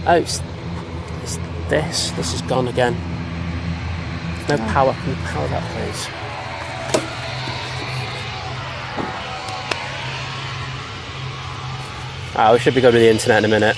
Oh, it's this. This is gone again. No power. Can you power that, please? We should be going to the internet in a minute.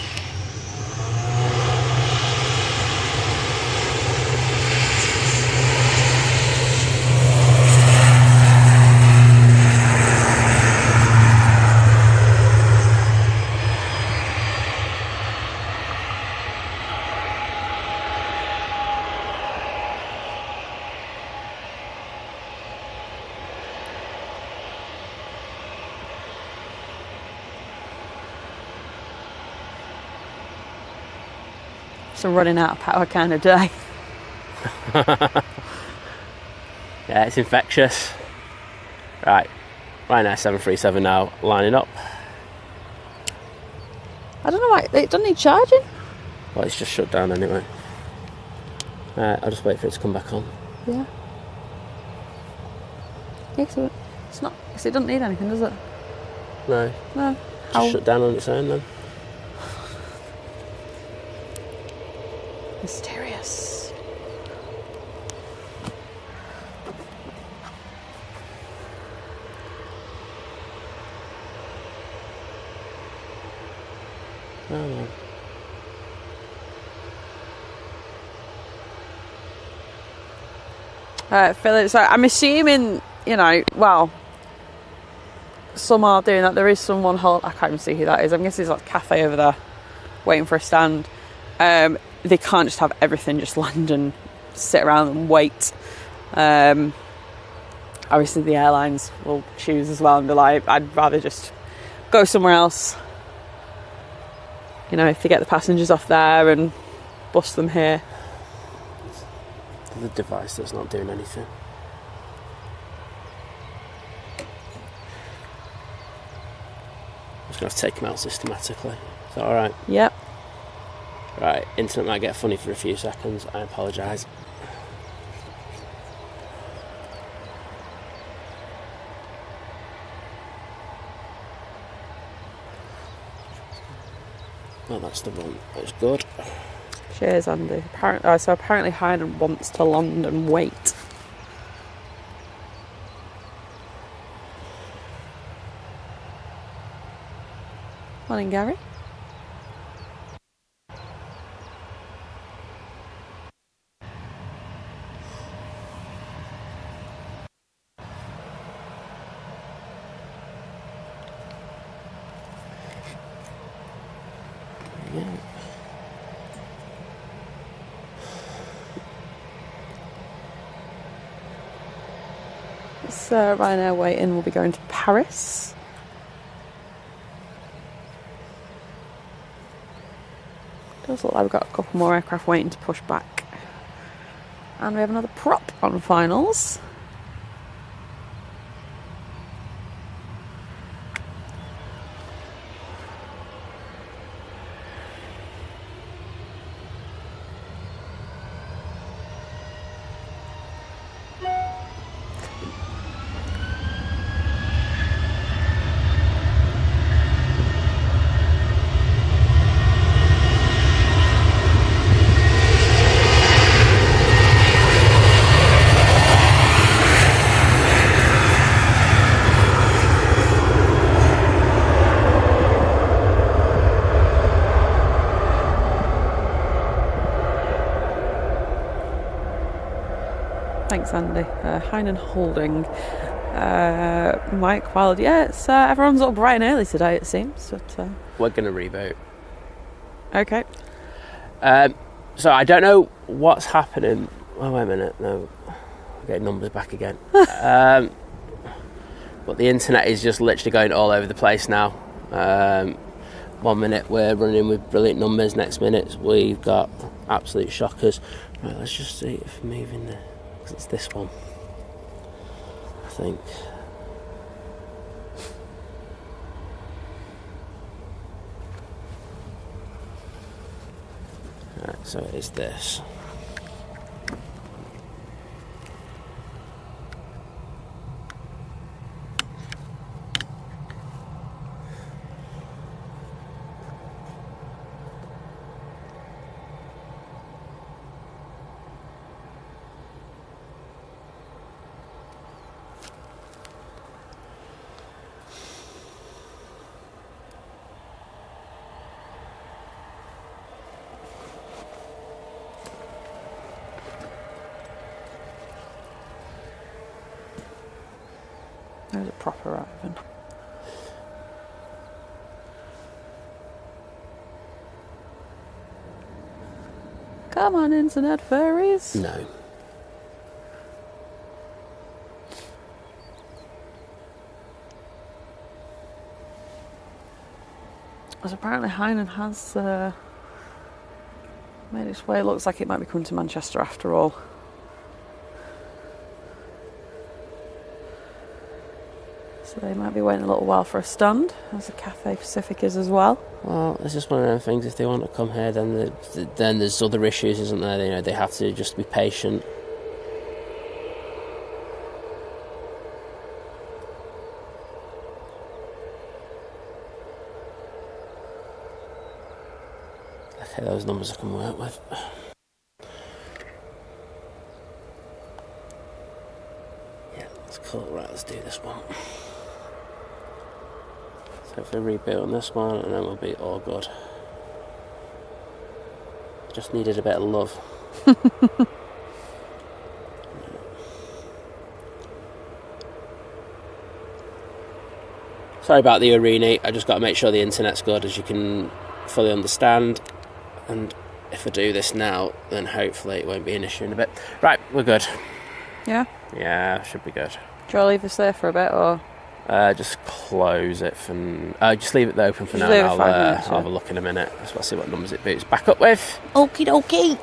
It's a running out of power kind of day. Yeah, it's infectious. Right now 737 now, lining up. I don't know why, it doesn't need charging. Well, it's just shut down anyway. I'll just wait for it to come back on. Yeah. Yeah, so it's not, because it doesn't need anything, does it? No. No. Just shut down on its own then. Mysterious. Oh well. Philip, so I'm assuming, you know, well, some are doing that. There is someone, I can't even see who that is. I'm guessing there's like a cafe over there waiting for a stand. They can't just have everything just land and sit around and wait. Obviously the airlines will choose as well and be like, I'd rather just go somewhere else. You know, if they get the passengers off there and bus them here. The device that's not doing anything. I'm just going to take them out systematically. Is that alright? Yep. Right, internet might get funny for a few seconds. I apologise. Oh, that's the one. That's good. Cheers, Andy. Apparently Hynand wants to land and wait. Morning, Gary. Yeah. It's Ryanair waiting. We'll be going to Paris. Does look like we've got a couple more aircraft waiting to push back. And we have another prop on finals. Thanks, Andy. Hynand holding. Mike Wild. Yeah, it's, everyone's up bright and early today, it seems. But, We're going to reboot. Okay. So I don't know what's happening. Oh, wait a minute. No. We're getting numbers back again. But the internet is just literally going all over the place now. 1 minute we're running with brilliant numbers. Next minute we've got absolute shockers. Right, let's just see if we're moving there. It's this one, I think. Right, so it's this. There's a proper arriving. Come on, internet fairies. No. As apparently Hynand has made its way. Looks like it might be coming to Manchester after all. So they might be waiting a little while for a stand, as the Cathay Pacific is as well. Well, it's just one of them things. If they want to come here, then there's other issues, isn't there? You know, they have to just be patient. Okay, those numbers I can work with. Yeah, that's cool. Right, let's do this one. So if we reboot on this one, and then we'll be all good. Just needed a bit of love. Sorry about the arena. I just got to make sure the internet's good, as you can fully understand. And if I do this now, then hopefully it won't be an issue in a bit. Right, we're good. Yeah? Yeah, should be good. Do you want to leave us there for a bit, or...? Just close it just leave it open for Just now, and I'll I'll have a look in a minute. Let's see what numbers it boots back up with. Okie dokie.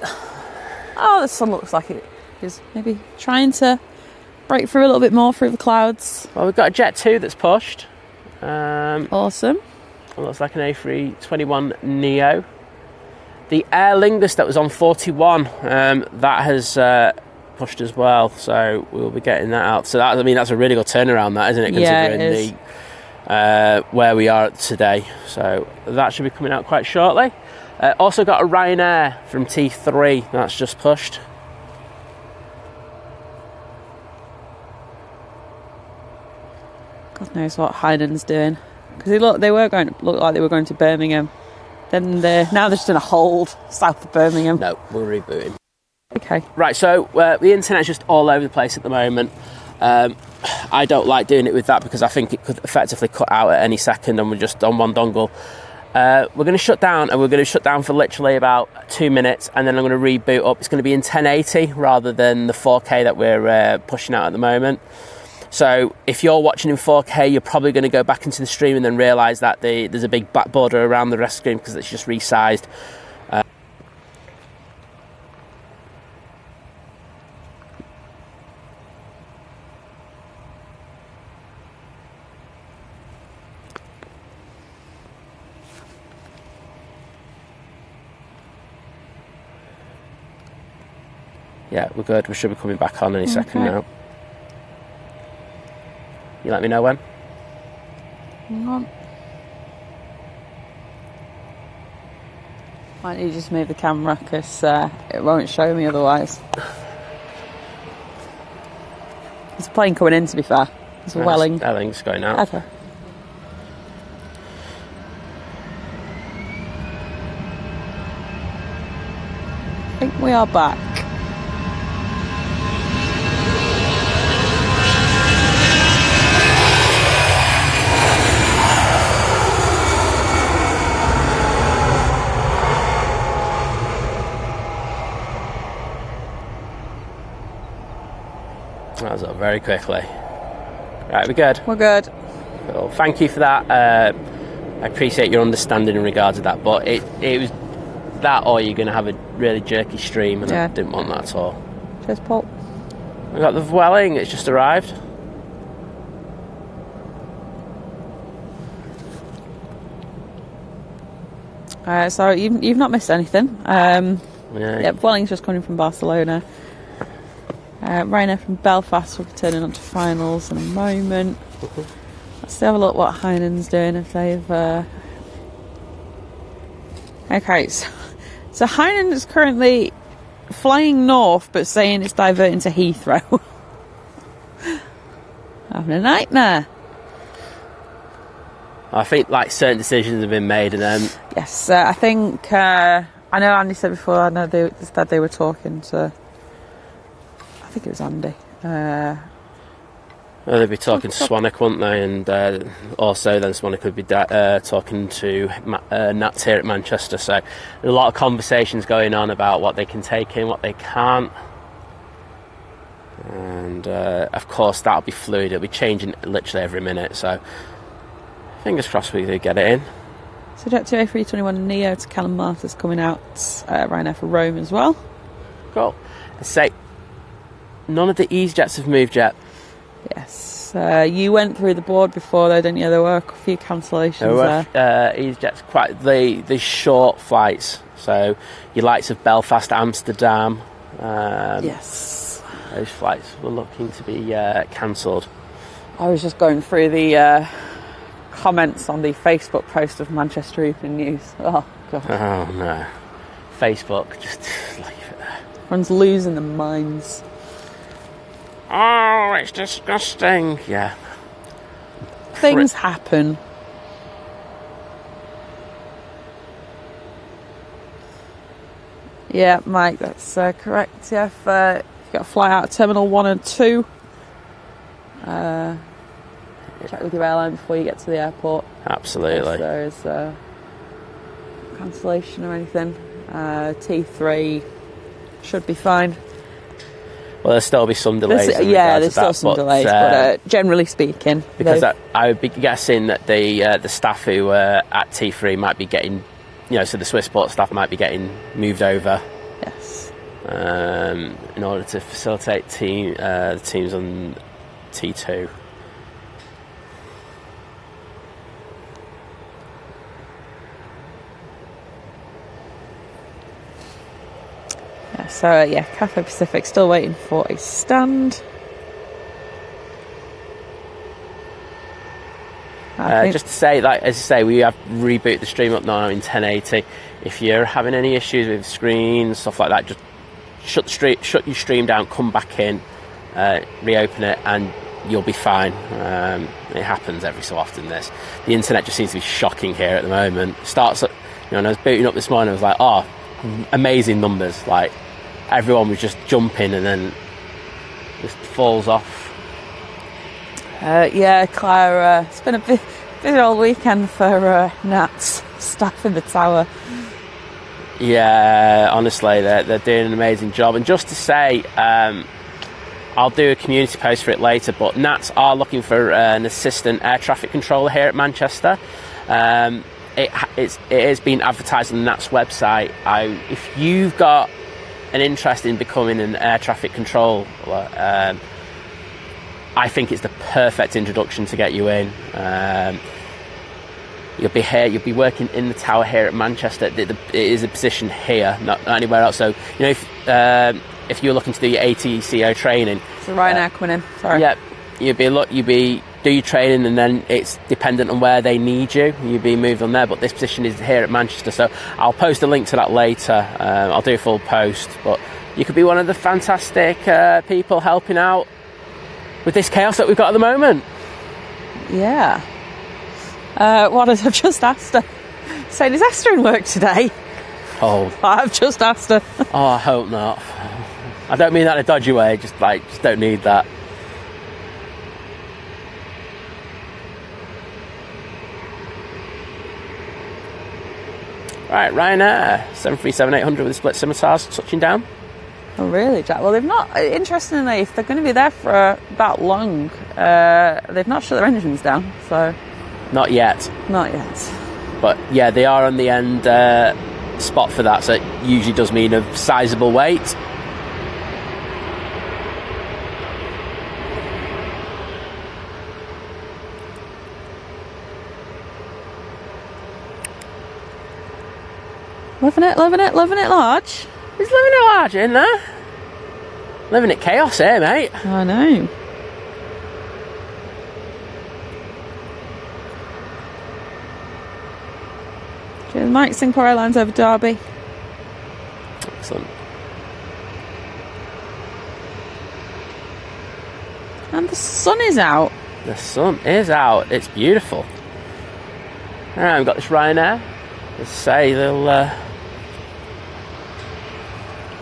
Oh, the sun looks like it is maybe trying to break through a little bit more through the clouds. Well, we've got a Jet 2 that's pushed. Awesome. It looks like an A321 Neo. The Aer Lingus that was on 41, that has pushed as well, so we'll be getting that out. So that's a really good turnaround, that, isn't it? Considering it is. where we are today. So that should be coming out quite shortly. Also got a Ryanair from T3 that's just pushed. God knows what Heinen's doing, because they look like they were going to Birmingham. Then now they're just in a hold south of Birmingham. No, we're rebooting. Okay. Right, so the internet's just all over the place at the moment. I don't like doing it with that, because I think it could effectively cut out at any second, and we're just on one dongle. We're going to shut down, and we're going to shut down for literally about 2 minutes, and then I'm going to reboot up. It's going to be in 1080 rather than the 4K that we're pushing out at the moment. So if you're watching in 4K, you're probably going to go back into the stream and then realise that there's a big black border around the rest of the screen, because it's just resized. Yeah, we're good. We should be coming back on any second now. You let me know when? Hang on. Might need to just move the camera, because it won't show me otherwise. There's a plane coming in, to be fair. There's a Welling. Welling's going out. Okay. I think we are back. That was up very quickly. Right, we're good? We're good. Cool. Thank you for that. I appreciate your understanding in regards to that, but it was that, or you're going to have a really jerky stream, and I didn't want that at all. Cheers, Paul. We got the Welling, it's just arrived. So you've not missed anything. Welling's just coming from Barcelona. Ryanair from Belfast will be turning on to finals in a moment. Let's have a look what Heinen's doing, if they've... Okay, so Heinen is currently flying north, but saying it's diverting to Heathrow. Having a nightmare. I think certain decisions have been made, and then... Yes, I think... I know Andy said before, I know they were talking to... I think it was Andy. Well, they'd be talking to Swanwick, wouldn't they? And also then Swanwick would be talking to Nats here at Manchester. So there's a lot of conversations going on about what they can take in, what they can't. And of course that'll be fluid. It'll be changing literally every minute. So fingers crossed we do get it in. So Jet2 A321 Neo to Callum Martha's coming out. Ryanair for Rome as well. Cool. I say, none of the EasyJets have moved yet. Yes. You went through the board before though, didn't you? There were a few cancellations there. EasyJet's quite the short flights. So your likes of Belfast, Amsterdam. Yes. Those flights were looking to be cancelled. I was just going through the comments on the Facebook post of Manchester Evening News. Oh, God. Oh, no. Facebook, just leave it there. Everyone's losing their minds. Oh, it's disgusting. Yeah. Things happen. Yeah, Mike, that's correct. Yeah, if you've got to fly out of Terminal 1 and 2, check with your airline before you get to the airport. Absolutely. If there is cancellation or anything. T3 should be fine. Well, there'll still be some delays. There's still some delays, but generally speaking, because I would be guessing that the staff who were at T3 might be getting, so the Swissport staff might be getting moved over. Yes. In order to facilitate the teams on T2. So, Cathay Pacific still waiting for a stand. Just to say, as I say, we have rebooted the stream up now in 1080. If you're having any issues with screens, stuff like that, just shut your stream down, come back in, reopen it, and you'll be fine. It happens every so often. The internet just seems to be shocking here at the moment. Starts, when I was booting up this morning, I was like, oh, amazing numbers, like everyone was just jumping and then just falls off. Claire, it's been a busy old weekend for Nats staff in the tower. Yeah, honestly, they're doing an amazing job. And just to say, I'll do a community post for it later, but Nats are looking for an assistant air traffic controller here at Manchester. It has been advertised on the Nats website. If you've got an interest in becoming an air traffic controller, I think it's the perfect introduction to get you in. You'll be here. You'll be working in the tower here at Manchester. It is a position here, not anywhere else. So if you're looking to do your ATCO training, so Ryanair coming in. Sorry. Yeah, you'll be do your training, and then it's dependent on where they need you. You'll be moved on there, but this position is here at Manchester. So I'll post a link to that later. I'll do a full post, but you could be one of the fantastic people helping out with this chaos that we've got at the moment. Yeah. What I've just asked her. Saying, is Esther in work today? Oh. I've just asked her. Oh, I hope not. I don't mean that in a dodgy way, just don't need that. Right, Ryanair, 737-800 with the split scimitars touching down. Oh, really, Jack? Well, they've not, interestingly, if they're going to be there for that long, they've not shut their engines down, so... Not yet. Not yet. But, yeah, they are on the end spot for that, so it usually does mean a sizable wait. Living it large. He's living it large in there. Living it chaos here, mate. I know. Cheers, Mike. Singapore Airlines over Derby. Excellent. And the sun is out. The sun is out. It's beautiful. Alright, we've got this Ryanair. Let's say they'll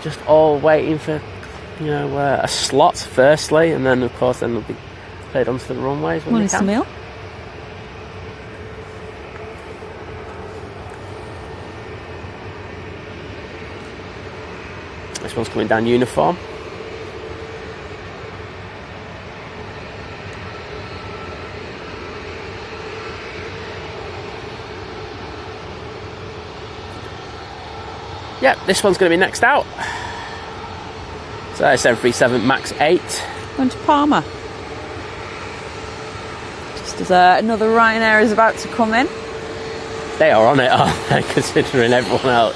just all waiting for a slot firstly, and then of course they'll be played onto the runways when Morning, they can. Samil. This one's coming down uniform. Yep, this one's going to be next out. So 737 MAX 8. Going to Parma. Just as another Ryanair is about to come in. They are on it, aren't they, considering everyone else.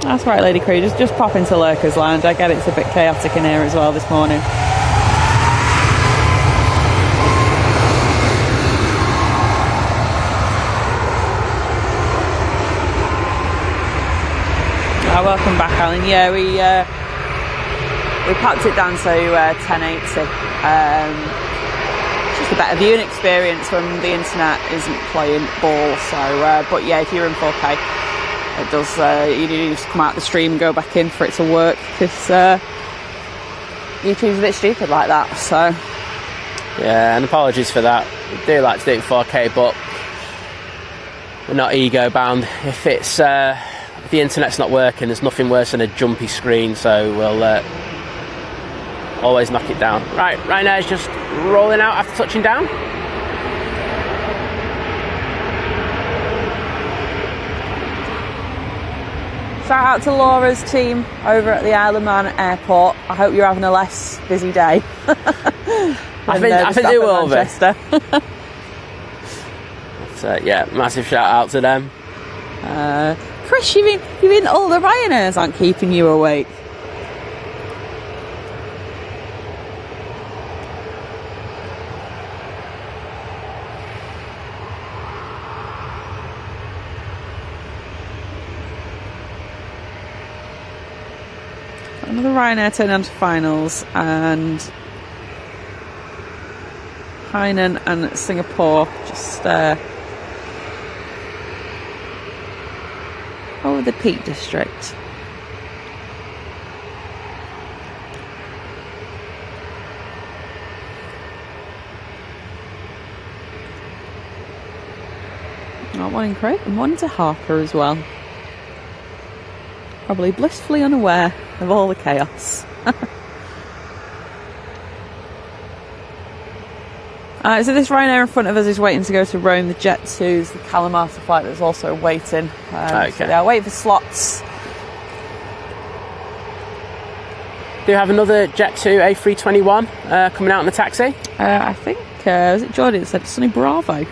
That's right, Lady Crew. Just pop into Lurker's Lounge. I get it's a bit chaotic in here as well this morning. Welcome back, Alan. Yeah, we packed it down to 1080. It's just a better viewing experience when the internet isn't playing ball. So, but yeah, if you're in 4K, it does. You need to just come out the stream and go back in for it to work, because YouTube's a bit stupid like that. So yeah, and apologies for that. We do like to do it in 4K, but we're not ego bound. If it's if the internet's not working, there's nothing worse than a jumpy screen, so we'll always knock it down. Right now it's just rolling out after touching down. Shout out to Laura's team over at the Isle-of-Man Airport. I hope you're having a less busy day. I think they will be. So yeah, massive shout out to them. Chris, you mean all the Ryanairs aren't keeping you awake? Another Ryanair turned on to finals, and Hainan and Singapore just over the Peak District. Oh, morning, Craig. And morning to Harper as well. Probably blissfully unaware of all the chaos. So this Ryanair in front of us is waiting to go to Rome. The Jet 2 is the Kalamata flight that's also waiting. Okay. So they're waiting for slots. Do you have another Jet 2 A321 coming out in the taxi? I think, was it Jordan that said Sunny Bravo?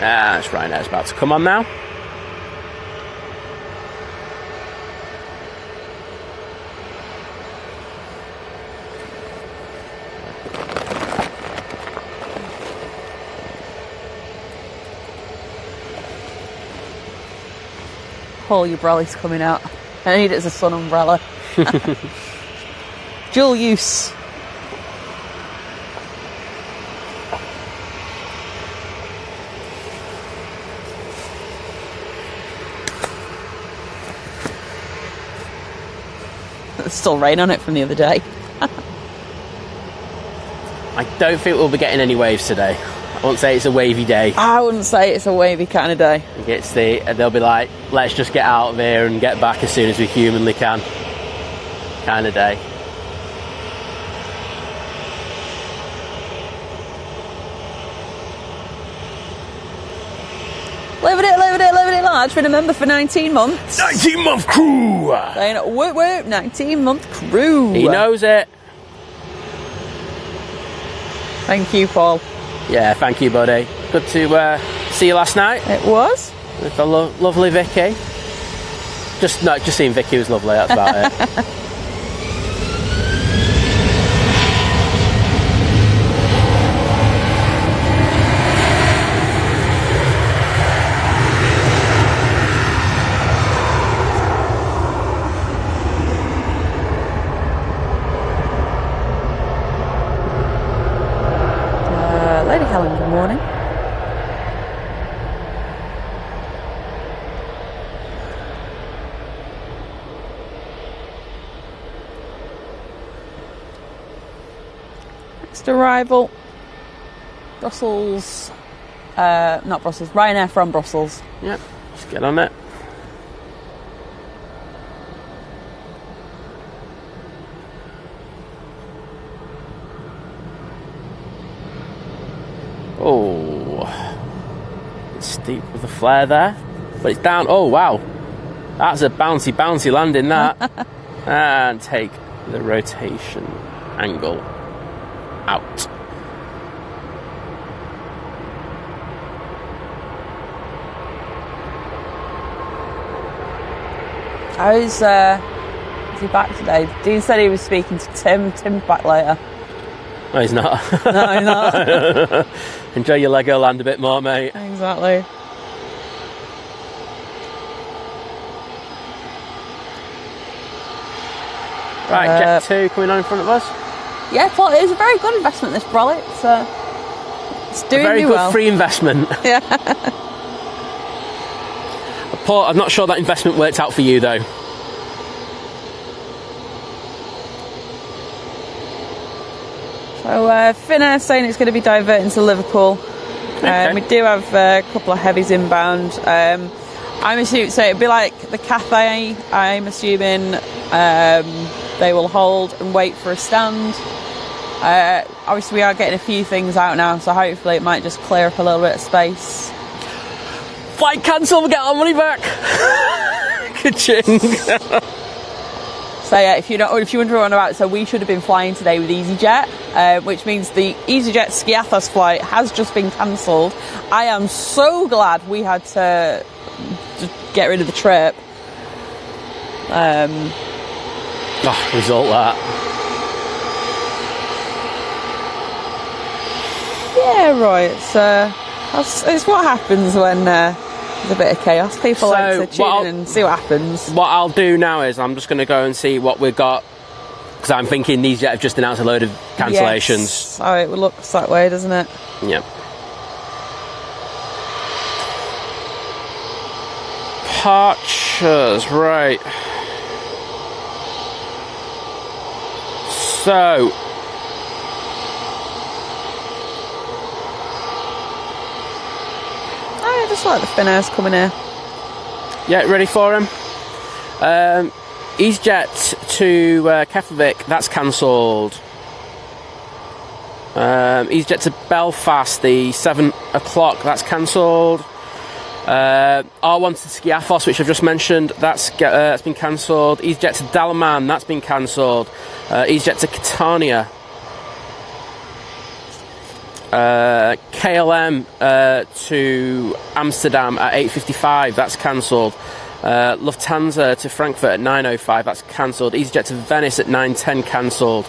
That's Ryanair's about to come on now. Paul, your brolly's coming out. I need it as a sun umbrella. Dual use. There's still rain on it from the other day. I don't think we'll be getting any waves today. I won't say it's a wavy day. I wouldn't say it's a wavy kind of day. They'll be like, let's just get out of here and get back as soon as we humanly can kind of day. Living it large. Been a member for 19 months. 19-month crew! Saying whoop whoop, 19-month crew. He knows it. Thank you, Paul. Yeah, thank you, buddy. Good to see you last night. It was. With the lovely Vicky. Just seeing Vicky was lovely, that's about it. Lady Helen, good morning. Next arrival, Brussels, not Brussels, Ryanair from Brussels. Yep, just get on it. Oh, it's steep with the flare there, but it's down. Oh wow, that's a bouncy landing that. And take the rotation angle out. How's is he back today? Dean said he was speaking to Tim. Tim's back later. No, he's not. No, he's not. Enjoy your Legoland a bit more, mate. Exactly. Right, Jet 2 coming on in front of us. Yeah, well, it is a very good investment, this brolly. It's doing very good well. Free investment. Yeah. Paul, I'm not sure that investment worked out for you, though. So, Finnair saying it's going to be diverting to Liverpool. Okay. We do have a couple of heavies inbound. I'm assuming, so it'd be like the Cathay, I'm assuming they will hold and wait for a stand. Obviously, we are getting a few things out now, so hopefully it might just clear up a little bit of space. Flight cancel, we get our money back. Ka-ching. So yeah, if you're wondering what I'm about, so we should have been flying today with EasyJet, which means the EasyJet Skiathos flight has just been cancelled. I am so glad we had to just get rid of the trip. Result that. Yeah, right. It's what happens when there's a bit of chaos. People like to tune in and see what happens. What I'll do now is I'm just going to go and see what we've got, because I'm thinking these have just announced a load of cancellations. Yes. So it looks that way, doesn't it? Yep. Departures, right. So, I just like the Finnair's coming here. yeah, ready for him? EasyJet to Keflavik, that's cancelled. EasyJet to Belfast, the 7 o'clock, that's cancelled. R1 to Skiathos, which I've just mentioned, that's been cancelled. EasyJet to Dalaman, that's been cancelled. EasyJet to Catania. KLM to Amsterdam at 8:55, that's cancelled. Lufthansa to Frankfurt at 9:05, that's cancelled. EasyJet to Venice at 9:10, cancelled.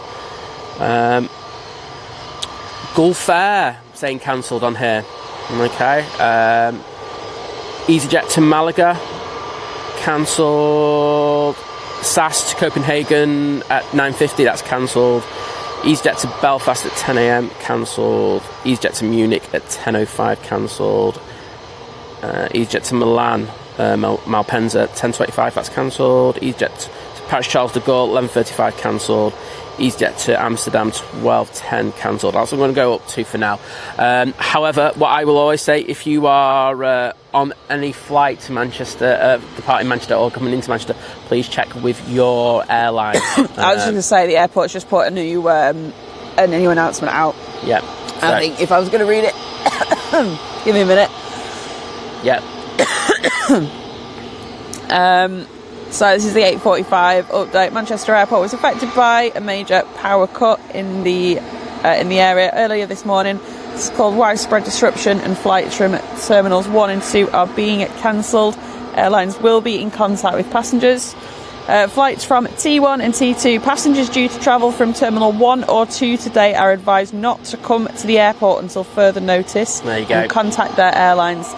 Gulf Air saying cancelled on here. Okay. EasyJet to Malaga, cancelled. SAS to Copenhagen at 9:50, that's cancelled. EasyJet to Belfast at 10 a.m, cancelled. EasyJet to Munich at 10:05, cancelled. EasyJet to Milan, Malpensa at 10:25, that's cancelled. EasyJet to Paris Charles de Gaulle, 11:35, cancelled. EasyJet to Amsterdam, 12:10, cancelled. That's what I'm going to go up to for now. However, what I will always say, if you are on any flight to Manchester, departing Manchester or coming into Manchester, please check with your airline. I was just going to say the airport's just put a new announcement out. Yeah. So, I think if I was going to read it, give me a minute. Yeah. So this is the 8:45 update. Manchester Airport was affected by a major power cut in the area earlier this morning. It's called widespread disruption, and flights from terminals 1 and 2 are being cancelled. Airlines will be in contact with passengers. Flights from T1 and T2, passengers due to travel from Terminal 1 or 2 today are advised not to come to the airport until further notice. There you go. And contact their airlines.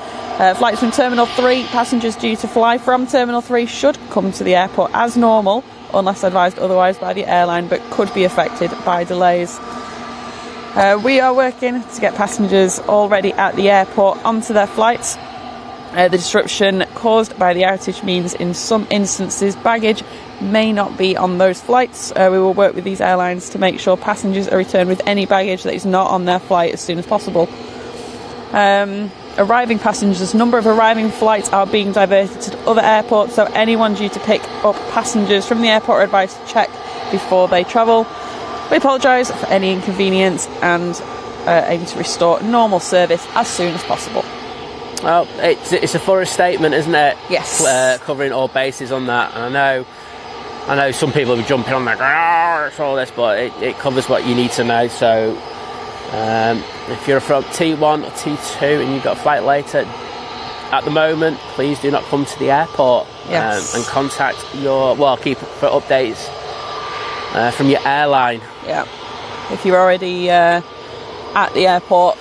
Flights from Terminal 3, passengers due to fly from Terminal 3 should come to the airport as normal, unless advised otherwise by the airline, but could be affected by delays. We are working to get passengers already at the airport onto their flights. The disruption caused by the outage means in some instances baggage may not be on those flights. We will work with these airlines to make sure passengers are returned with any baggage that is not on their flight as soon as possible. Arriving passengers, number of arriving flights are being diverted to other airports, so anyone due to pick up passengers from the airport are advised to check before they travel. We apologise for any inconvenience and aim to restore normal service as soon as possible. Well, it's a thorough statement, isn't it? Yes. Covering all bases on that. And I know some people will be jumping on like, it's all this, but it covers what you need to know. So if you're from T1 or T2 and you've got a flight later, at the moment, please do not come to the airport. Yes. And contact keep for updates from your airline. Yeah. If you're already at the airport,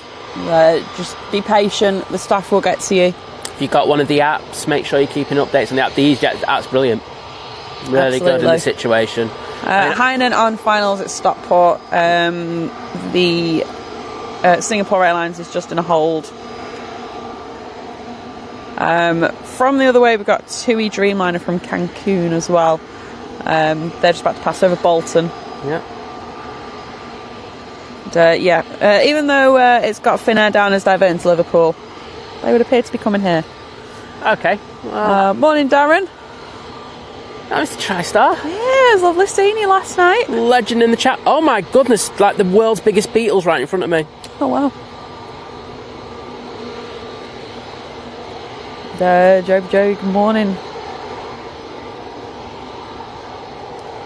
just be patient, the staff will get to you. If you've got one of the apps, make sure you're keeping updates on the app. The EasyJet app's brilliant. Really good in the situation. Hainan on finals at Stockport. The Singapore Airlines is just in a hold. From the other way, we've got TUI Dreamliner from Cancun as well. They're just about to pass over Bolton. Yeah. Even though it's got Finnair down as diverting to Liverpool, they would appear to be coming here. Okay. Morning, Darren. Nice to TriStar. Yeah, it was lovely seeing you last night. Legend in the chat. Oh my goodness, like the world's biggest Beatles right in front of me. Oh wow. Joe, good morning.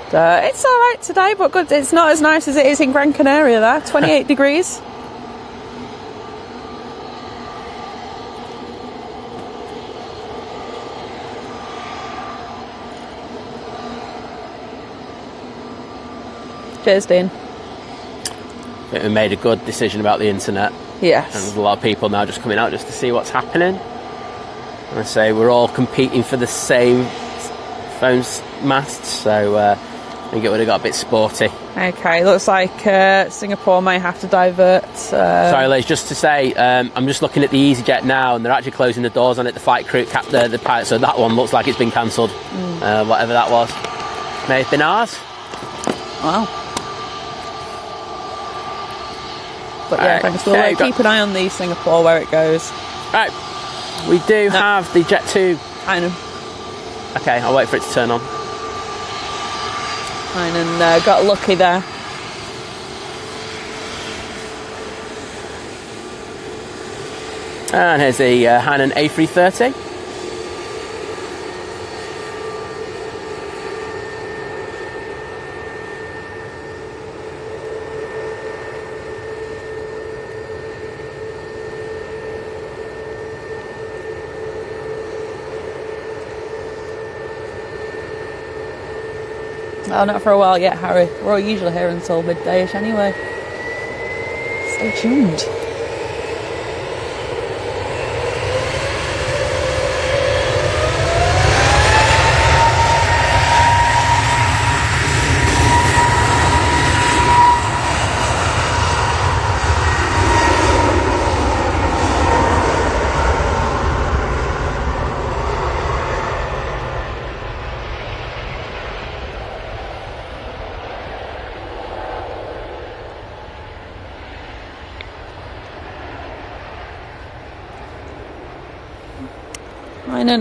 It's alright today, but good. It's not as nice as it is in Gran Canaria there. 28 degrees. Cheers, Dean. I think we made a good decision about the internet. Yes. And there's a lot of people now just coming out just to see what's happening. And I say we're all competing for the same phone masts, so I think it would have got a bit sporty. Okay, looks like Singapore may have to divert. Sorry, Liz, just to say, I'm just looking at the EasyJet now, and they're actually closing the doors on it. The flight crew, the pilot, so that one looks like it's been cancelled. Whatever that was, may have been ours. Wow. But yeah, thanks. We'll keep an eye on the Singapore where it goes. Right, we do have the Jet 2. I know. Okay, I'll wait for it to turn on. And got lucky there. And here's the Hainan A380. Oh, not for a while yet, Harry. We're all usually here until midday-ish anyway. Stay tuned.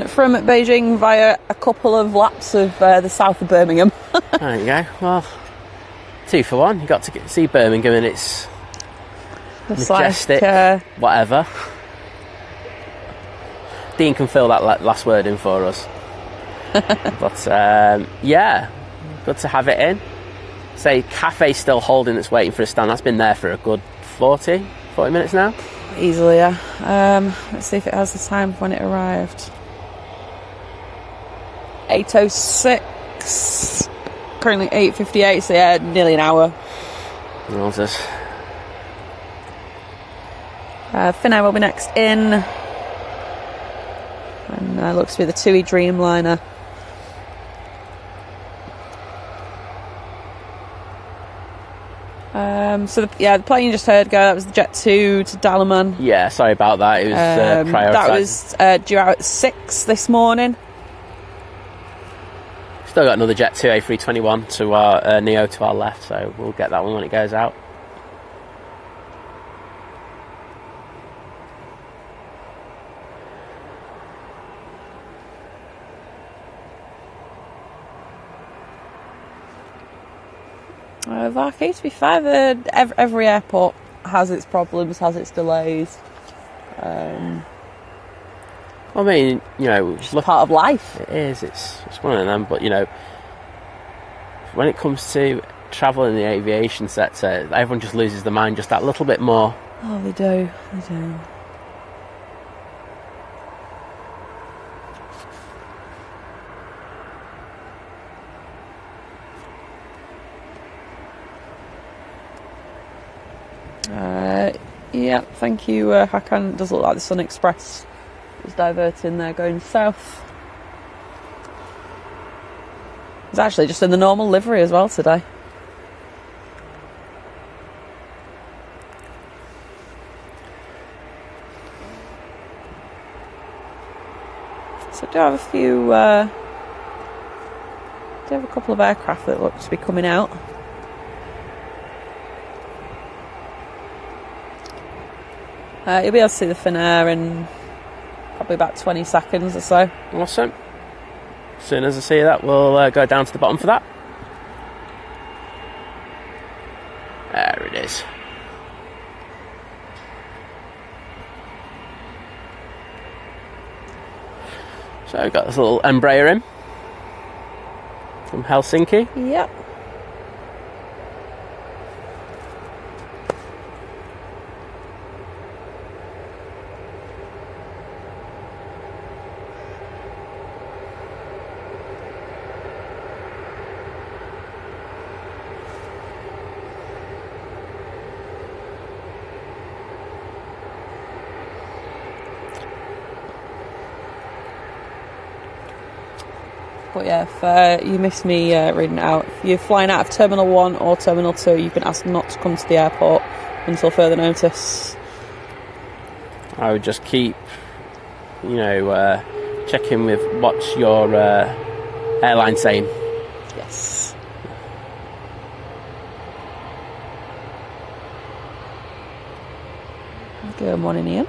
From Beijing via a couple of laps of the south of Birmingham. There you go. Well, 2 for 1. You got to see Birmingham and its majestic, whatever. Dean can fill that last word in for us. But yeah, good to have it in. Say, cafe's still holding its waiting for a stand. That's been there for a good 40 minutes now. Easily, yeah. Let's see if it has the time when it arrived. 8:06. Currently 8:58, so yeah, nearly an hour. Nonsense. Finnair will be next in. And looks to be the TUI Dreamliner. The plane you just heard go, that was the Jet 2 to Dalaman. Yeah, sorry about that. It was prioritised. That was due out at 6 this morning. Still got another Jet 2 A321 to our Neo to our left, so we'll get that one when it goes out. Varkey, to be fair, every airport has its problems, has its delays. I mean, it's part of life. It is. It's one of them. But when it comes to travel in the aviation sector, everyone just loses their mind just that little bit more. Oh, they do. They do. Yeah, thank you, Hakan. It does look like the Sun Express is diverting there, going south. It's actually just in the normal livery as well today. So I do have a few, do have a couple of aircraft that look to be coming out. You'll be able to see the Finnair in probably about 20 seconds or so. Awesome. As soon as I see that, we'll go down to the bottom for that. There it is. So we've got this little Embraer in from Helsinki. Yep. But yeah, if you miss me reading it out, if you're flying out of Terminal 1 or Terminal 2, you've been asked not to come to the airport until further notice. I would just keep, checking with what's your airline saying. Yes. Good morning, Ian.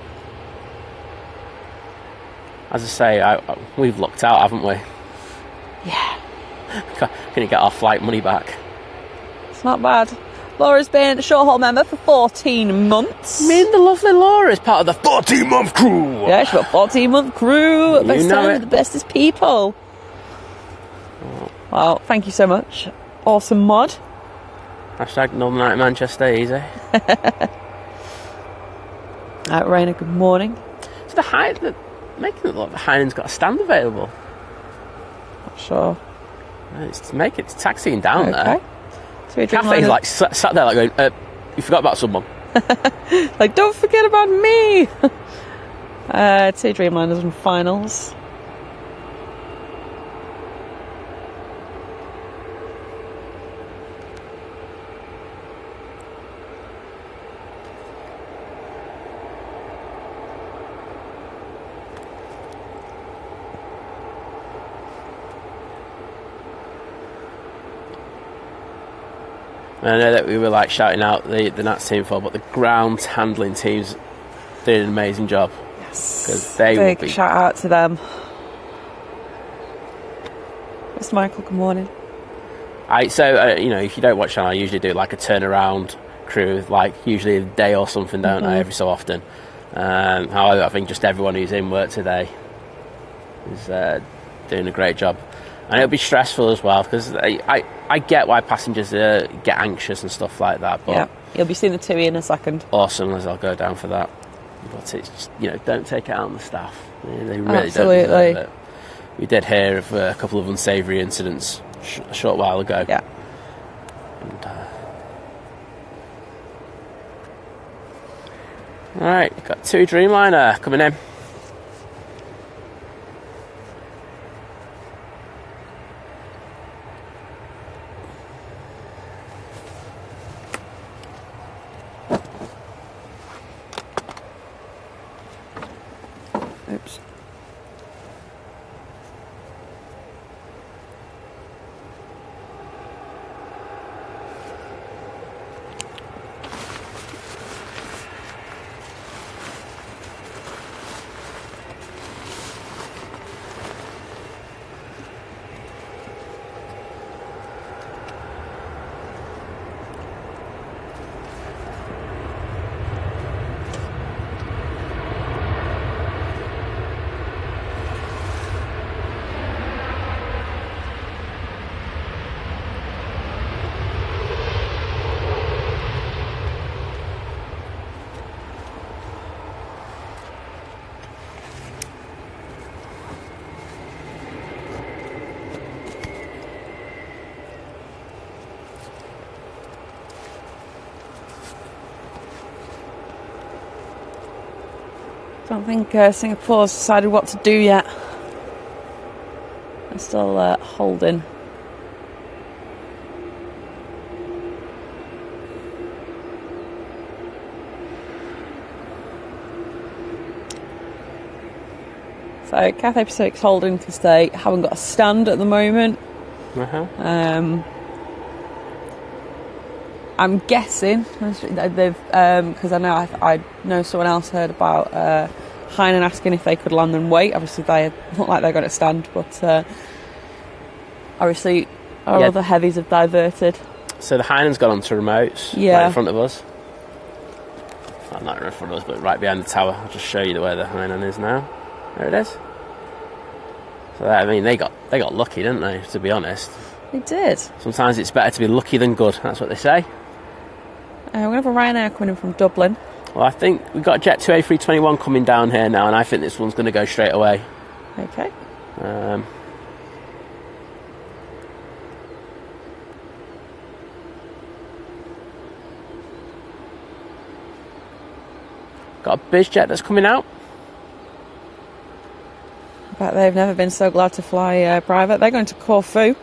As I say, we've looked out, haven't we? Yeah. Can you get our flight money back? It's not bad. Laura's been a short-haul member for 14 months. Me and the lovely Laura is part of the 14-month crew. Yeah, she's got a 14-month crew. Best time with the bestest people. Oh. Well, thank you so much. Awesome mod. Hashtag Northern Night Manchester, easy. Raina, good morning. So making it look like the Heinen's got a stand available. Sure. It's taxiing down there. Cafe's like sat there like going, you forgot about someone. Like, don't forget about me. 2 Dreamliners and finals. I know that we were like shouting out the Nats team for, but the ground handling teams did an amazing job. Yes. Because they big shout out to them. Mr. Michael, good morning. If you don't watch Channel, I usually do like a turnaround crew, like usually a day or something, don't I? Every so often. However, I think just everyone who's in work today is doing a great job. And it'll be stressful as well, because I get why passengers get anxious and stuff like that. But yeah, you'll be seeing the TUI in a second. Awesome, as I'll go down for that. But it's just, don't take it out on the staff. They really Absolutely. don't deserve it. We did hear of a couple of unsavoury incidents a short while ago. Yeah. And, alright, we've got 2 Dreamliner coming in. Oops. Don't think Singapore's decided what to do yet. They're still holding. So Cathay Pacific's holding because they haven't got a stand at the moment. I'm guessing they've because I know someone else heard about Hainan asking if they could land and wait. Obviously, they look like they're going to stand, but obviously our other heavies have diverted. So the Hainan's got onto remotes right in front of us. Well, not in front of us, but right behind the tower. I'll just show you where the Hainan is now. There it is. So I mean, they got lucky, didn't they? To be honest, they did. Sometimes it's better to be lucky than good. That's what they say. We're going to have a Ryanair coming in from Dublin. Well, I think we've got a Jet2 A321 coming down here now, and I think this one's going to go straight away. Okay. Got a BizJet that's coming out. I bet they've never been so glad to fly private. They're going to Corfu.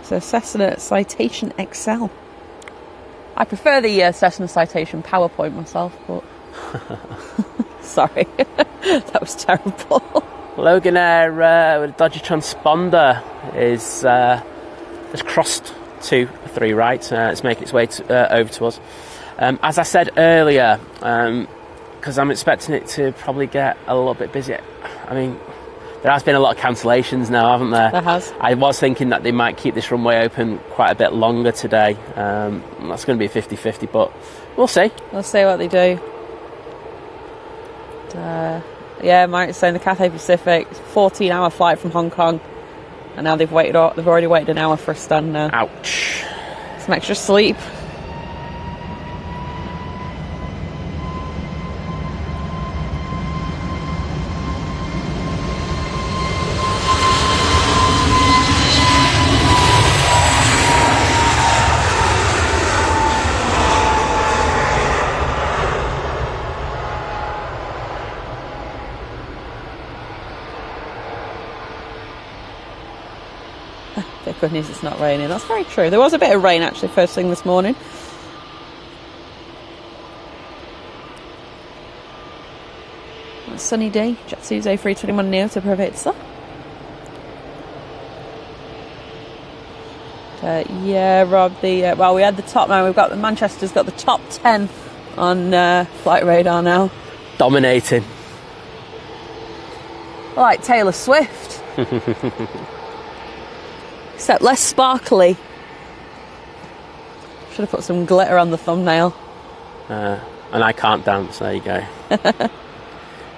So Cessna Citation XL. I prefer the Cessna Citation PowerPoint myself, but sorry, that was terrible. Loganair with a dodgy transponder has crossed to 3 right. It's making its way over to us. As I said earlier, because I'm expecting it to probably get a little bit busy. I mean, there has been a lot of cancellations now, haven't there? There has. I was thinking that they might keep this runway open quite a bit longer today. That's going to be 50-50, but we'll see. We'll see what they do. Mike's saying the Cathay Pacific, 14-hour flight from Hong Kong, and now they've already waited an hour for a stand now. Ouch. Some extra sleep. Thank goodness it's not raining. That's very true. There was a bit of rain actually first thing this morning. A sunny day. Jet2's A321 Neo to Preveza. Rob, we had the top now. We've got Manchester's got the top 10 on flight radar now. Dominating. Like Taylor Swift. Except less sparkly. Should have put some glitter on the thumbnail. And I can't dance, there you go.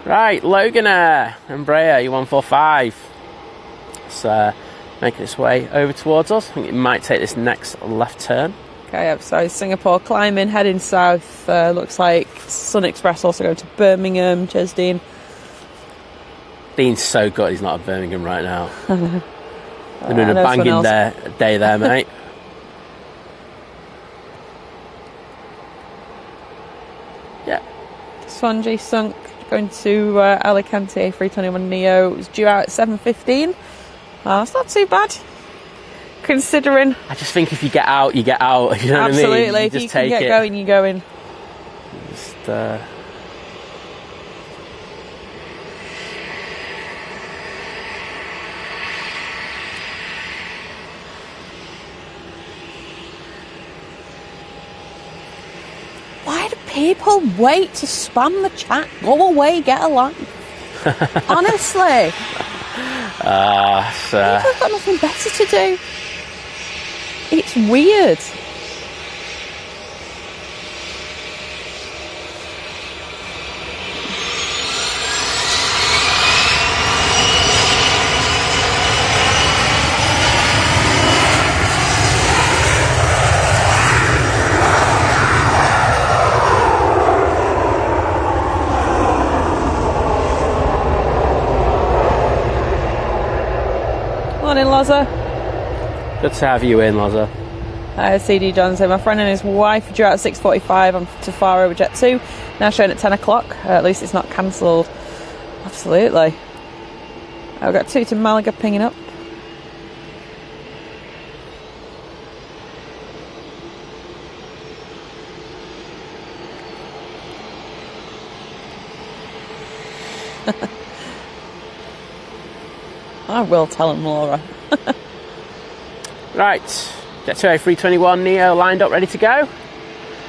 Right, Loganair, Embraer E145. It's making its way over towards us. I think it might take this next left turn. Okay, so Singapore climbing, heading south. Looks like Sun Express also going to Birmingham. Cheers, Dean. Dean's so good he's not at Birmingham right now. They're doing a banging day there, mate. Yeah. Swansea sunk, going to Alicante A321 Neo. It was due out at 7:15. It's not too bad, considering. I just think if you get out, you get out. You know what I mean? Absolutely. If you can get going, you go in. Just, people wait to spam the chat? Go away, get a life. Honestly. People have got nothing better to do. It's weird. Morning, Loza. Good to have you in, Loza. CD John said, my friend and his wife are due out at 6:45 on to Faro with Jet 2. Now showing at 10 o'clock. At least it's not cancelled. Absolutely. I've got 2 to Malaga pinging up. I will tell him, Laura. Right, Jet 2 A321 Neo lined up, ready to go.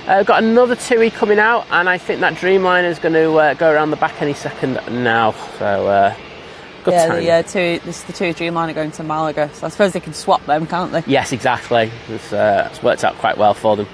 Got another TUI coming out, and I think that Dreamliner is going to go around the back any second now. So, good time. This is the TUI Dreamliner going to Malaga, so I suppose they can swap them, can't they? Yes, exactly. It's worked out quite well for them.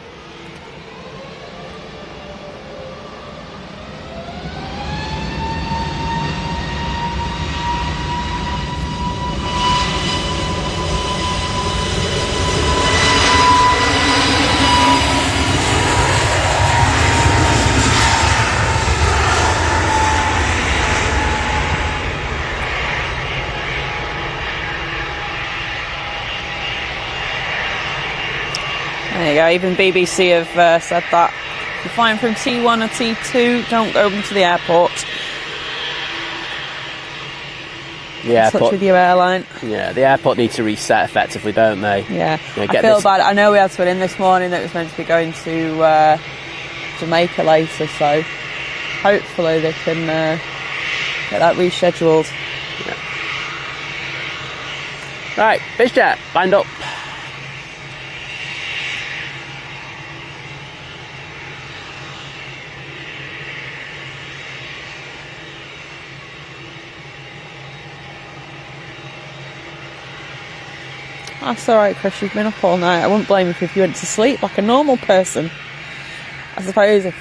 There you go, even BBC have said that. If you're flying from T1 or T2, don't go into the airport. Yeah, touch with your airline. Yeah, the airport needs to reset effectively, don't they? Yeah, I feel bad. I know we had someone in this morning that was meant to be going to Jamaica later, so hopefully they can get that rescheduled. Yeah. Right, BizJet, lined up. That's alright, Chris, you've been up all night. I wouldn't blame you if you went to sleep like a normal person. I suppose if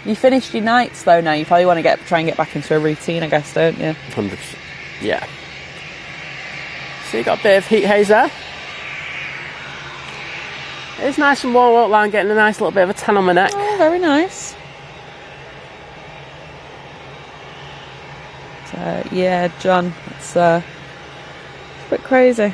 you finished your nights though now, you probably want to try and get back into a routine, I guess, don't you? 100%. Yeah. So you got a bit of heat haze there. It's nice and warm outline, getting a nice little bit of a tan on my neck. Oh, very nice. So, yeah, John, it's a bit crazy.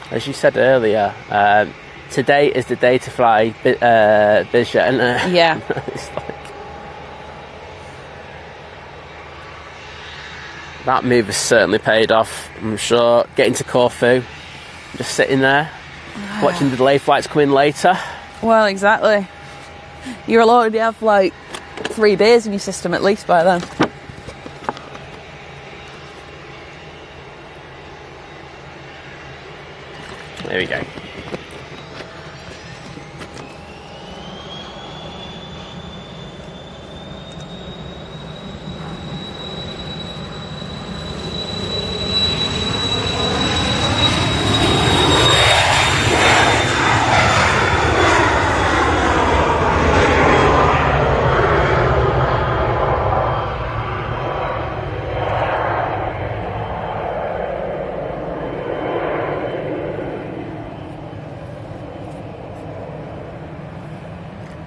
As you said earlier, today is the day to fly BizJet, isn't it? Yeah. It's like, that move has certainly paid off, I'm sure. Getting to Corfu, just sitting there, watching the delay flights come in later. Well, exactly. You'll already have like 3 beers in your system at least by then. There we go.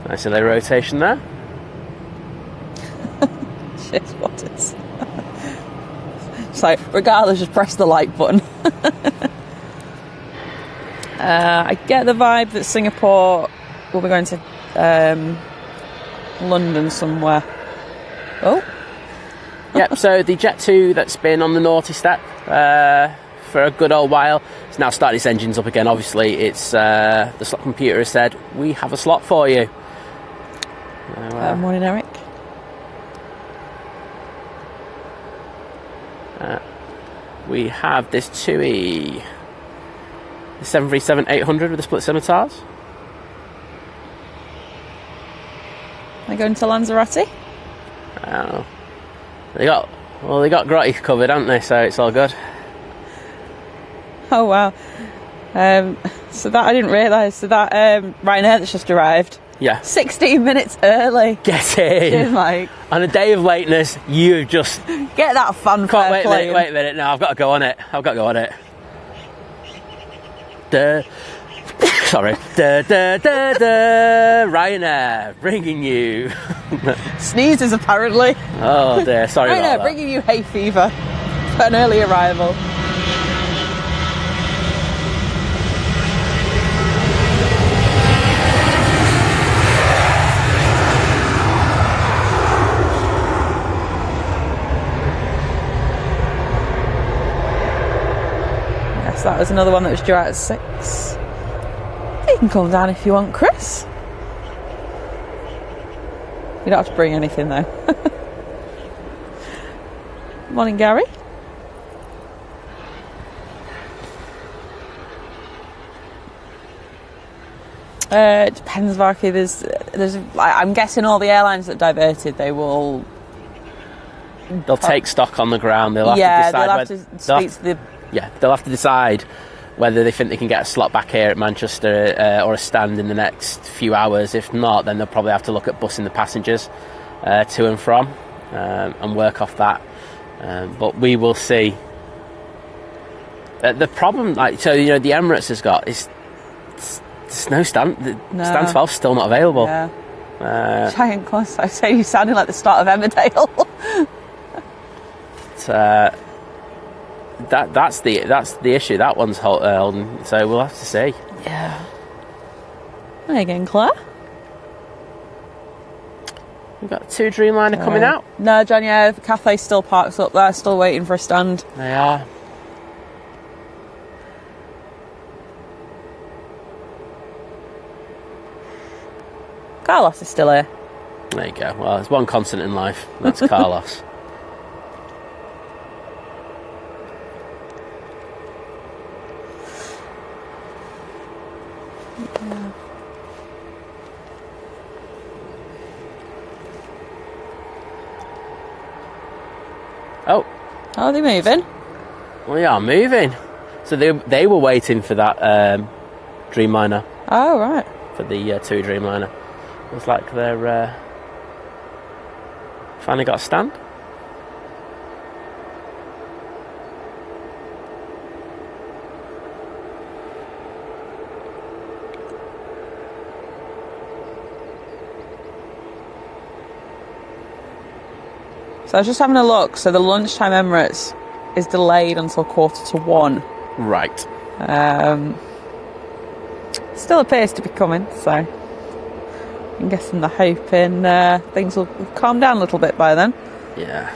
Nice delay rotation there. Shit, what is? So, regardless, just press the like button. I get the vibe that Singapore will be going to London somewhere. Oh. Yep, so the Jet 2 that's been on the naughty step for a good old while. It's now started its engines up again. Obviously, it's the slot computer has said, we have a slot for you. Morning, Eric. We have this TUI, the 737-800 with the split scimitars. Are they going to Lanzarote? Oh, they got Grotty covered, haven't they? So it's all good. Oh wow! So that I didn't realise. So that Ryanair that's just arrived. Yeah. 16 minutes early. Get in. Cheers, Mike. On a day of lateness, you just get that fanfare. Wait a minute. No, I've got to go on it. Sorry. Ryanair bringing you sneezes apparently. Oh dear, sorry about that. Ryanair bringing you hay fever for an early arrival. Yes, that was another one that was due out at 6. You can come down if you want, Chris. You don't have to bring anything though. Morning, Gary. It depends, Varky. There's. I'm guessing all the airlines that diverted, they'll take stock on the ground. They'll have to decide whether they think they can get a slot back here at Manchester or a stand in the next few hours. If not, then they'll probably have to look at busing the passengers to and from and work off that. But we will see. The problem, the Emirates has got is there's no stand. Stand 12's still not available. Yeah. Giant class. I say you sounding like the start of Emmerdale. That's the issue. That one's holding. So we'll have to see. Yeah. How you getting, Claire? We've got 2 Dreamliner coming out. No, John. Yeah, the cafe still parks up there, still waiting for a stand. They are. Carlos is still here. There you go. Well, there's one constant in life. That's Carlos. Yeah. Oh, are they moving? We are moving. So they were waiting for that Dreamliner. Oh right. For the TUI Dreamliner. Looks like they're finally got a stand. So I was just having a look. So the lunchtime Emirates is delayed until 1:45. Right. Still appears to be coming, so I'm guessing they're hoping things will calm down a little bit by then. Yeah.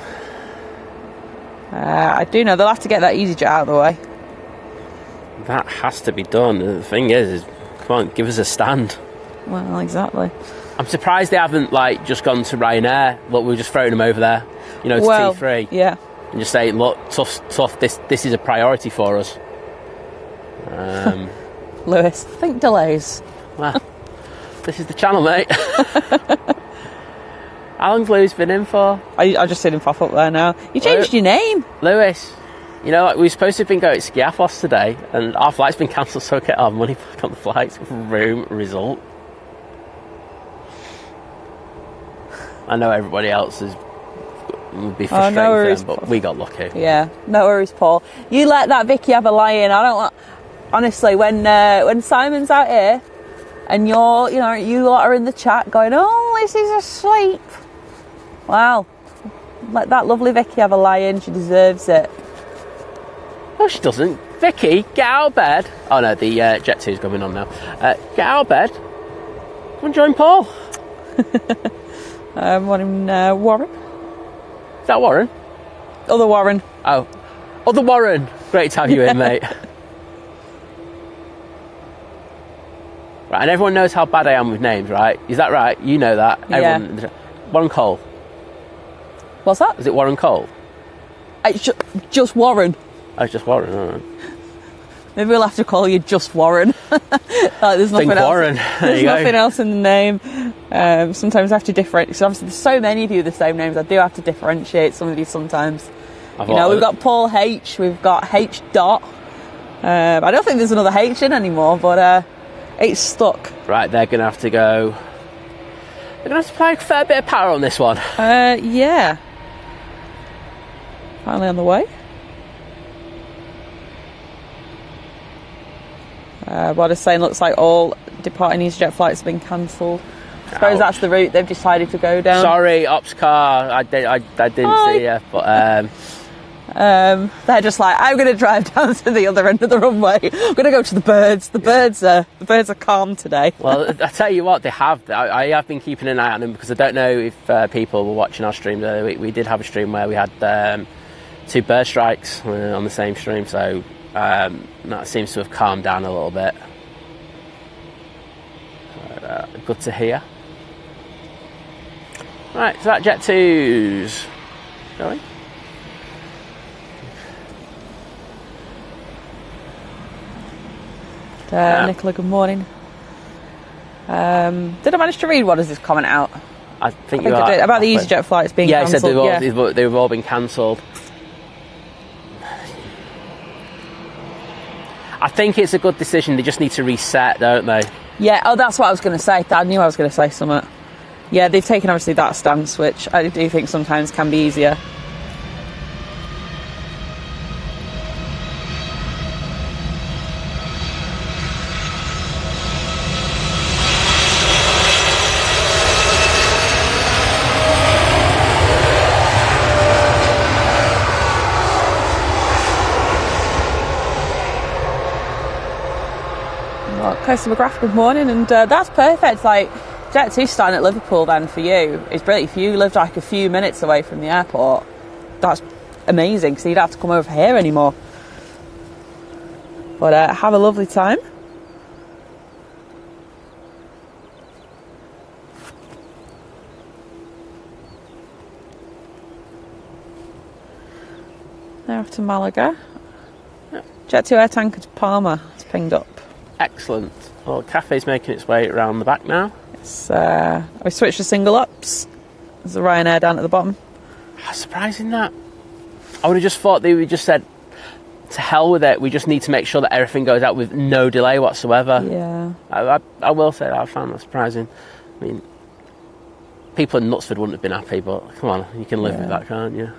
I do know they'll have to get that EasyJet out of the way. That has to be done. The thing is come on, give us a stand. Well, exactly. I'm surprised they haven't just gone to Ryanair. Look, we're just throwing them over there, to T3. Yeah. And just say, look, tough. This is a priority for us. Lewis, think delays. Well, this is the channel, mate. How long's Lewis been in for? I just seen him pop up there now. You changed your name. Lewis. We were supposed to have been going to Skiathos today, and our flight's been cancelled, so we get our money back on the flights. Room result. I know everybody else would be frustrated no worries, for them, but we got lucky. Yeah, no worries, Paul. You let that Vicky have a lie in. I don't want... Honestly, when Simon's out here and you lot are in the chat going, oh, Lizzie's asleep. Wow. Let that lovely Vicky have a lie in. She deserves it. No, she doesn't. Vicky, get out of bed. Oh no, the Jet 2's going on now. Get out of bed. Come and join Paul. Warren. Is that Warren? Other Warren. Oh, other Warren. Great to have you in, mate. Right, and everyone knows how bad I am with names, right? Is that right? You know that. Yeah. Everyone. Warren Cole. What's that? Is it Warren Cole? It's just Warren. Oh, it's just Warren. All right. Maybe we'll have to call you just Warren. There's nothing else. Warren. There's nothing else in the name. Sometimes I have to differentiate. Because obviously there's so many of you with the same names. I do have to differentiate some of these sometimes. We've got Paul H. We've got H. Dot. I don't think there's another H in anymore, but it's stuck. Right, they're going to have to go. They're going to have to apply a fair bit of power on this one. Yeah. Finally on the way. What is saying, looks like all departing EasyJet flights have been cancelled. I suppose that's the route they've decided to go down. Sorry, ops car. I didn't see you, but they're just like, I'm going to drive down to the other end of the runway. I'm going to go to the birds. The birds are calm today. Well, I tell you what, they have. I have been keeping an eye on them because I don't know if people were watching our stream. We did have a stream where we had 2 bird strikes on the same stream, so that seems to have calmed down a little bit. Good to hear. Right, so that Jet 2's going. Nicola, good morning. Did I manage to read what is this comment out? I think I did. About the EasyJet flights being cancelled. Yeah, he said they've all been cancelled. I think it's a good decision. They just need to reset, don't they? Yeah, that's what I was going to say. I knew I was going to say something. Yeah, they've taken obviously that stance, which I do think sometimes can be easier. Kirsty McGrath, good morning, and that's perfect. Like Jet 2 starting at Liverpool then for you is brilliant. If you lived like a few minutes away from the airport, that's amazing because you don't have to come over here anymore. But have a lovely time. Now off to Malaga. Yep. Jet 2 air tanker to Palma. It's pinged up. Excellent. Well, the cafe's making its way around the back now. It's, we switched to single ups. There's the Ryanair down at the bottom. Surprising that. I would have just thought they would just said, to hell with it, we just need to make sure that everything goes out with no delay whatsoever. Yeah. I will say that I found that surprising. I mean, people in Knutsford wouldn't have been happy, but come on, you can live with that, can't you?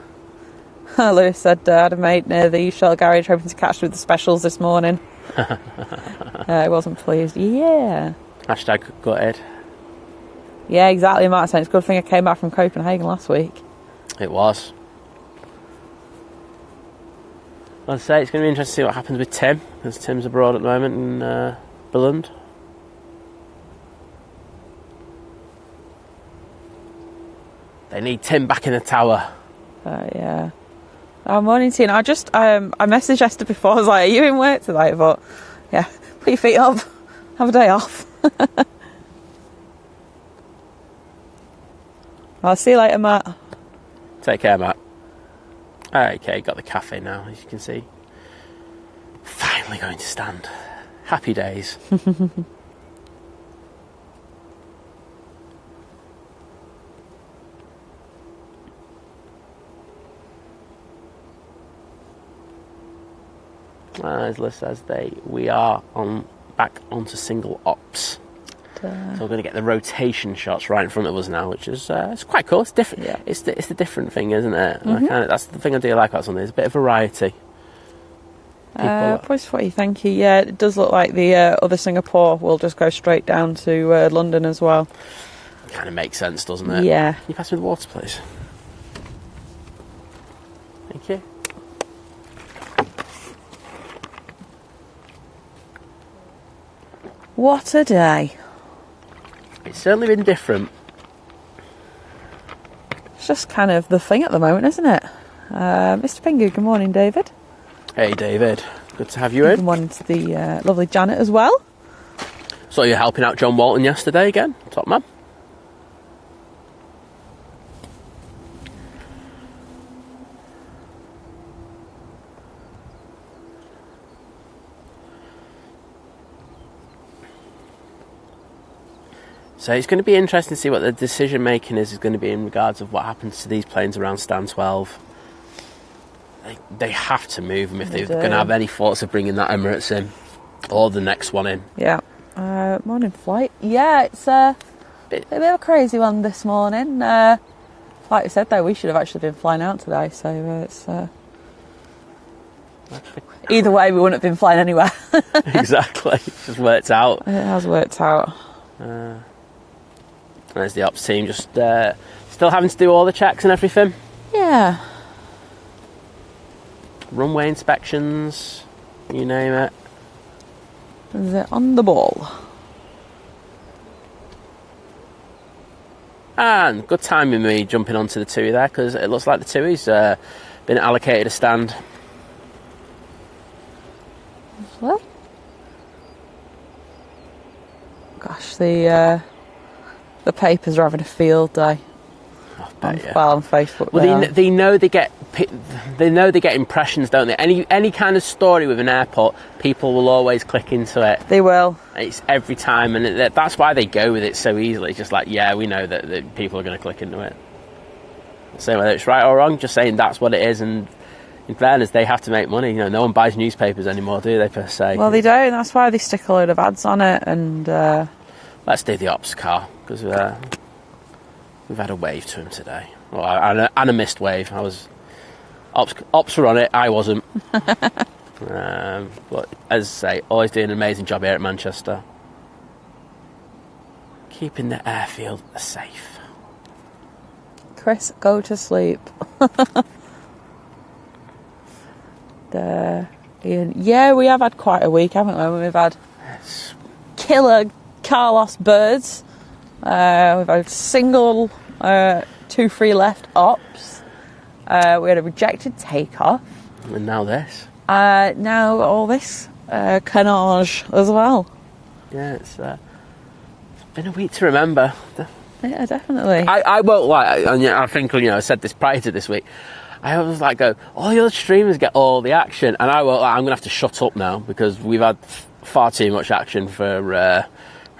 Lewis said, I had a mate near the shuttle garage hoping to catch with the specials this morning. I wasn't pleased. Yeah. Hashtag gutted. Yeah, exactly. Mark saying it's a good thing I came back from Copenhagen last week. It was. I'd say it's going to be interesting to see what happens with Tim, because Tim's abroad at the moment in Billund. They need Tim back in the tower. Yeah. Morning, Tina. I messaged Esther before. I was like, are you in work today? But yeah, put your feet up. Have a day off. I'll see you later, Matt. Take care, Matt. Okay, got the cafe now, as you can see. Finally going to stand. Happy days. As Liz says, we are back onto single ops. So we're going to get the rotation shots right in front of us now, which is it's quite cool. It's different. Yeah. It's the different thing, isn't it? Mm-hmm. That's the thing I do like about something. There's a bit of variety. Post for you, thank you. Yeah, it does look like the other Singapore will just go straight down to London as well. Kind of makes sense, doesn't it? Yeah. Can you pass me the water, please? Thank you. What a day. It's certainly been different. It's just kind of the thing at the moment, isn't it? Mr. Pingu, good morning, David. Hey David, good to have you in. Good morning to the lovely Janet as well. So you're helping out John Walton yesterday again, top man. So it's going to be interesting to see what the decision making is going to be in regards of what happens to these planes around stand 12. They have to move them if they're going to have any thoughts of bringing that Emirates in or the next one in. Yeah. Morning flight. Yeah, it's a bit of a crazy one this morning. Like I said though, we should have actually been flying out today, so it's either way we wouldn't have been flying anywhere. Exactly. It's just worked out. It has worked out. There's the ops team just still having to do all the checks and everything. Yeah. Runway inspections, you name it. They're on the ball. And good timing me jumping onto the TUI there, because it looks like the TUI's been allocated a stand. What? Gosh, the papers are having a field day. On Facebook. Well, they know they get impressions, don't they? Any kind of story with an airport, people will always click into it. They will. It's every time, and that's why they go with it so easily. It's just like, yeah, we know that people are going to click into it. So whether it's right or wrong, just saying that's what it is. And in fairness, they have to make money. You know, no one buys newspapers anymore, do they, per se? Well, they don't. That's why they stick a load of ads on it. And let's do the ops car, because we've had a wave to him today. Well, and a missed wave. Ops were on it, I wasn't. But as I say, always doing an amazing job here at Manchester. Keeping the airfield safe. Chris, go to sleep. Ian. Yeah, we have had quite a week, haven't we? We've had killer Carlos birds. We've had single 2 free left ops. We had a rejected takeoff. And now this. Now all this carnage as well. Yeah, it's been a week to remember. Yeah, definitely. I won't lie, and yeah, I think I said this prior to this week. I always go, all the other streamers get all the action, and I won't lie, I'm going to have to shut up now because we've had far too much action for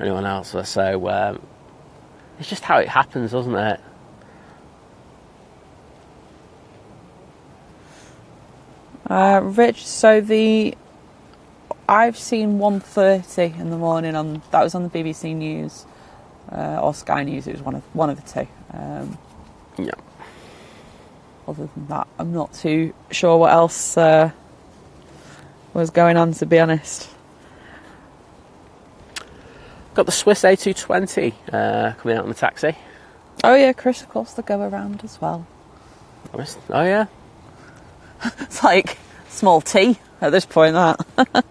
anyone else. So it's just how it happens, doesn't it? Rich, so I've seen 1:30 in the morning that was on the BBC News or Sky News. It was one of the two. Yeah. Other than that, I'm not too sure what else was going on, to be honest. Got the Swiss A380 coming out on the taxi. Oh yeah, Chris, of course, the go around as well. Oh yeah. It's like small T at this point, that.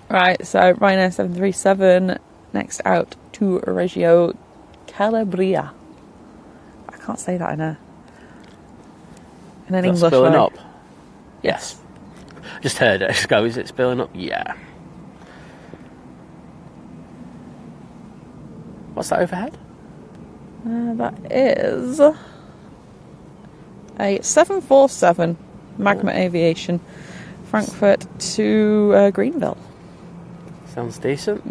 Right, so Ryanair 737, next out to Reggio Calabria. I can't say that in an English spilling way. up? Yes. Just heard it. Just go, is it spilling up? Yeah. What's that overhead? That is a 747 Magma Aviation, Frankfurt to Greenville. Sounds decent.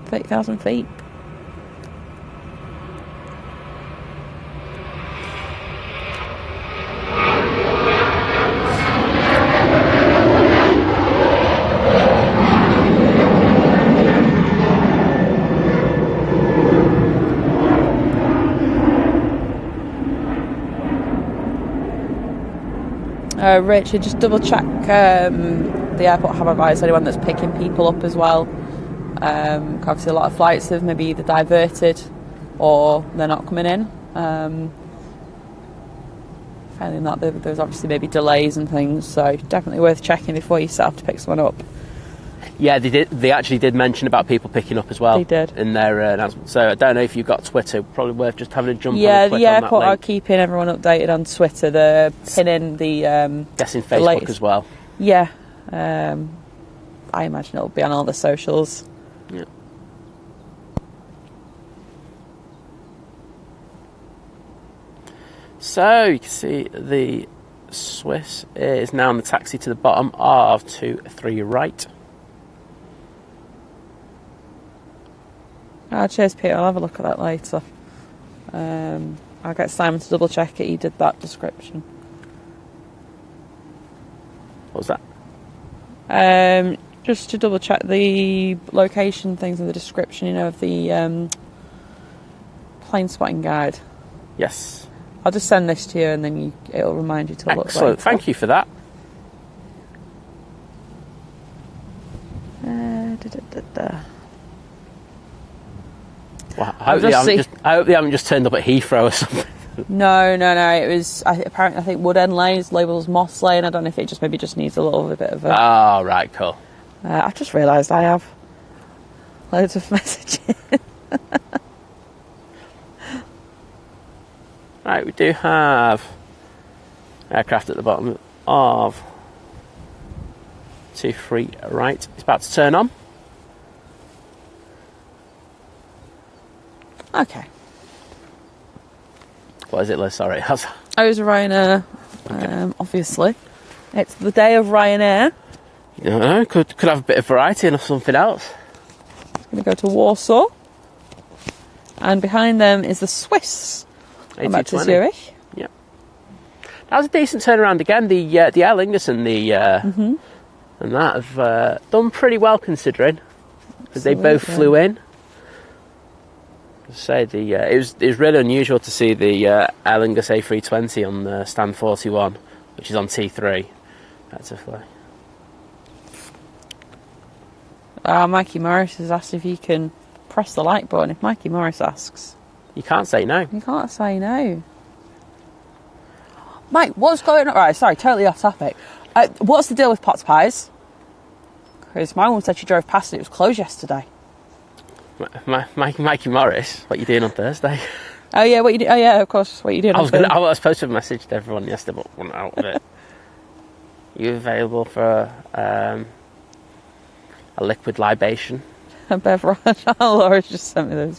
30,000 feet. Richard, just double check the airport have advised anyone that's picking people up as well. Obviously a lot of flights have maybe either diverted or they're not coming in. Failing that, there's obviously maybe delays and things, so definitely worth checking before you set off to pick someone up. Yeah, they did. They actually did mention about people picking up as well. They did. In their announcement. So I don't know if you've got Twitter. Probably worth just having a jump on Yeah, and click the on that airport are link. keeping everyone updated on Twitter. They're pinning the... Guessing the Facebook latest. as well. Yeah. I imagine it'll be on all the socials. Yeah. So you can see the Swiss is now on the taxi to the bottom of 23 right. Cheers, Peter. I'll have a look at that later. I'll get Simon to double check it. He did that description. What was that? Just to double check the location things in the description, of the plane spotting guide. Yes. I'll just send this to you and then it'll remind you to look. Excellent. Thank you for that. Well, I hope they haven't just turned up at Heathrow or something. No. It was apparently I think Woodend Lane is labelled as Moss Lane. I don't know if it maybe just needs a little bit of a. Oh, right, cool. I've just realised I have loads of messages. Right, we do have aircraft at the bottom of 23 right. It's about to turn on. Okay. What is it, Liz? Sorry. I was Ryanair, obviously. It's the day of Ryanair. I don't know, could have a bit of variety and something else. It's going to go to Warsaw. And behind them is the Swiss. I'm back to Zurich. Yeah. That was a decent turnaround again. The Aer Lingus and and that have done pretty well considering, because they both flew in. Say it was really unusual to see the Aer Lingus A380 on the stand 41, which is on T3. That's a fly. Mikey Morris has asked if you can press the like button. If Mikey Morris asks, you can't say no. You can't say no. Mike, what's going on? Right, sorry, totally off topic. What's the deal with Potts Pies? Because my mum said she drove past and it was closed yesterday. Mikey Morris, what are you doing on Thursday? Oh yeah, what you do? Oh yeah, of course. What you doing? I was supposed to have messaged everyone yesterday, but went out of it. You available for a liquid libation? A beverage. Laura just sent me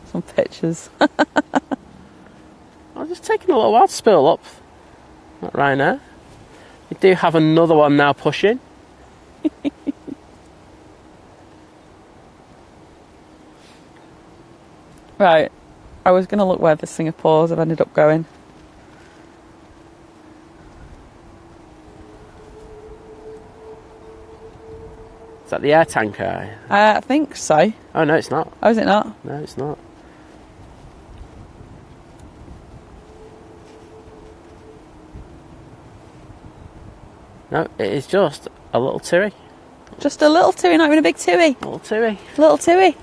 some pictures. I was just taking a little while to spill up. Not Ryanair. We do have another one now pushing. Right. I was going to look where the Singapores have ended up going. Is that the air tanker? I think so. Oh, no, it's not. Oh, is it not? No, it's not. No, it is just a little TUI. Just a little TUI, not even a big TUI. Little TUI. Little TUI.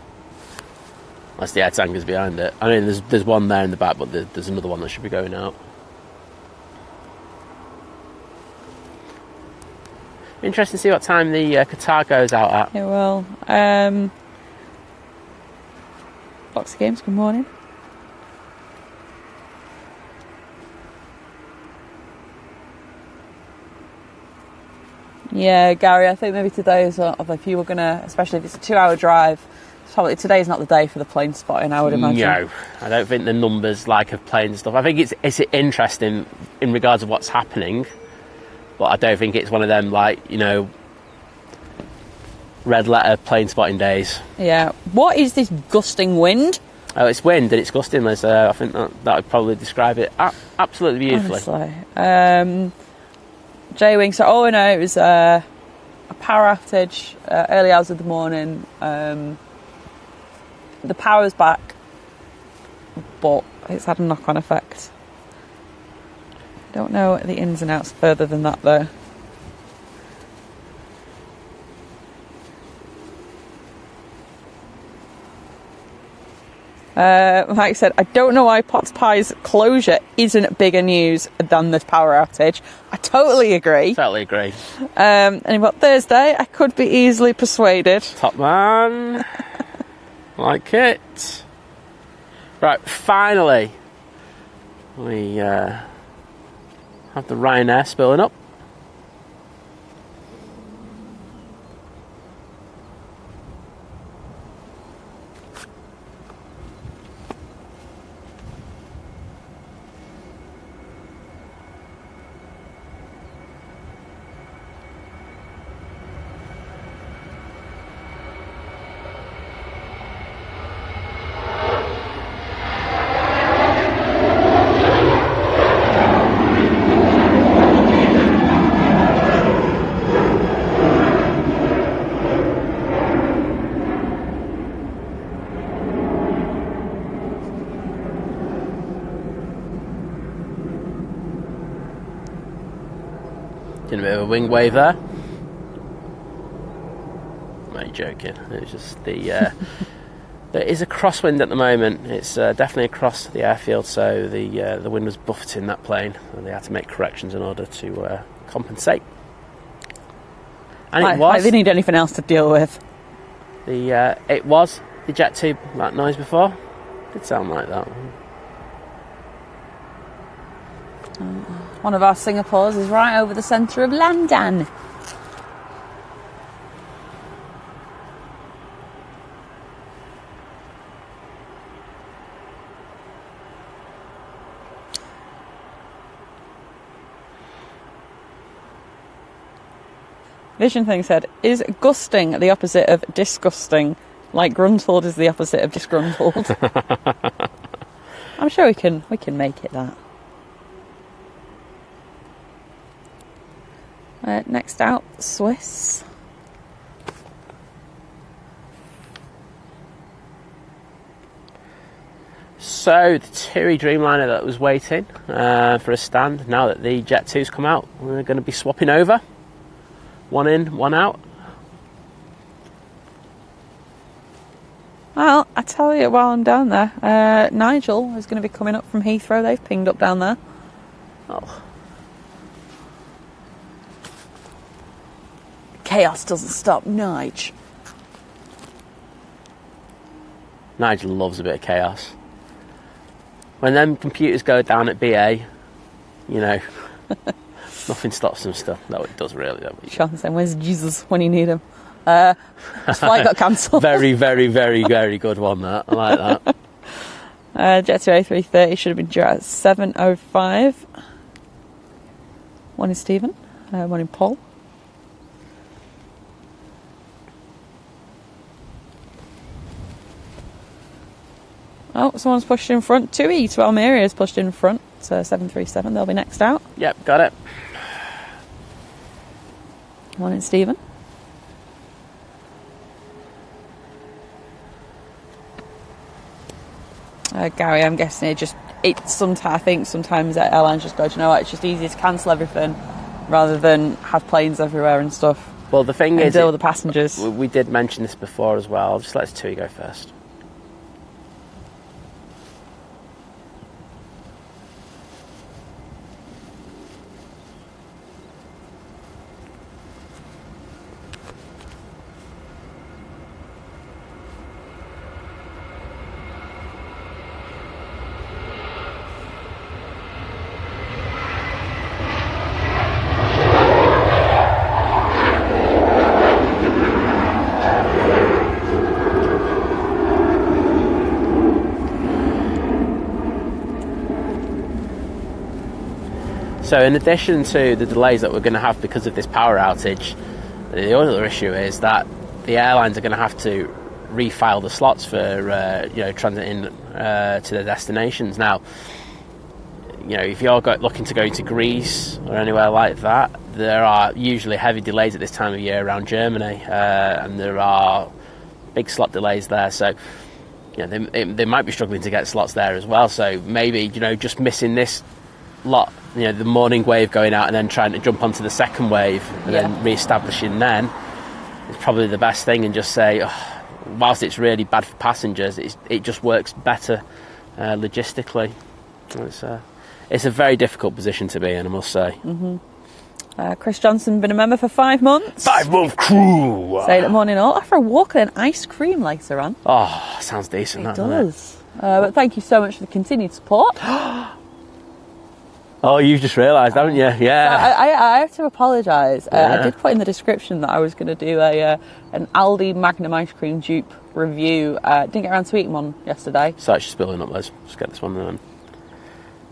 That's the air tankers behind it. I mean, there's one there in the back, but there's another one that should be going out. Interesting to see what time the Qatar goes out at. Yeah, well, Box of Games, good morning. Yeah, Gary, I think maybe today is if you were going to, especially if it's a 2-hour drive, probably today's not the day for the plane spotting, I would imagine. No, I don't think the numbers of planes and stuff. I think it's interesting in regards of what's happening, but I don't think it's one of them red letter plane spotting days. Yeah. What is this gusting wind? Oh, it's wind and it's gusting, Liz. I think that would probably describe it absolutely beautifully. Honestly. J-Wing, so it was a power outage early hours of the morning. The power's back, but it's had a knock-on effect. Don't know the ins and outs further than that, though. Like I said, I don't know why Potts Pie's closure isn't bigger news than this power outage. I totally agree. Totally agree. And about Thursday, I could be easily persuaded. Top man. Like it. Right, finally, we have the Ryanair spilling up. Doing a bit of a wing wave there. No, you're joking. It was just the... there is a crosswind at the moment. It's definitely across the airfield, so the wind was buffeting that plane, and they had to make corrections in order to compensate. And it was... Like they need anything else to deal with. It was the jet tube, that noise before. It did sound like that. One of our Singapores is right over the centre of London. Vision Thing said, is gusting the opposite of disgusting? Like gruntled is the opposite of disgruntled. I'm sure we can make it that. Next out, Swiss. So the TUI Dreamliner that was waiting for a stand, now that the Jet 2's come out, we're going to be swapping over. One in, one out. Well, I tell you, while I'm down there, Nigel is going to be coming up from Heathrow. They've pinged up down there. Oh. Chaos doesn't stop Nige. Nigel loves a bit of chaos. When them computers go down at BA, you know, nothing stops them stuff. No, it does really. Sean saying, where's Jesus when you need him? His flight got cancelled. Very, very, very, very good one, that. I like that. Jet 2 A380 should have been due at 7:05. One in Stephen, one in Paul. Oh, someone's pushed in front. TUI to Almeria has pushed in front. So 737, they'll be next out. Yep, got it. One in Stephen. Gary, I'm guessing I think sometimes airlines just go, you know what, it's just easier to cancel everything rather than have planes everywhere and stuff. Well, the thing is, deal with the passengers. We did mention this before as well. Just let TUI go first. So in addition to the delays that we're going to have because of this power outage, the other issue is that the airlines are going to have to refile the slots for transiting to their destinations. Now, you know, if you're looking to go to Greece or anywhere like that, there are usually heavy delays at this time of year around Germany, and there are big slot delays there. So, you know, they might be struggling to get slots there as well. So maybe, you know, just missing this lot, you know, the morning wave going out and then trying to jump onto the second wave and then re-establishing then is probably the best thing, and just say, whilst it's really bad for passengers, it just works better logistically. It's a very difficult position to be in, I must say. Chris Johnson, been a member for 5 months. 5-month crew! Say good morning all. After a walk and an ice cream later on. Oh, sounds decent. It does. But thank you so much for the continued support. Oh, you've just realised, haven't you? Yeah. I have to apologise. I did put in the description that I was going to do an Aldi Magnum ice cream dupe review. Didn't get around to eating one yesterday. So it's spilling up, let's get this one then.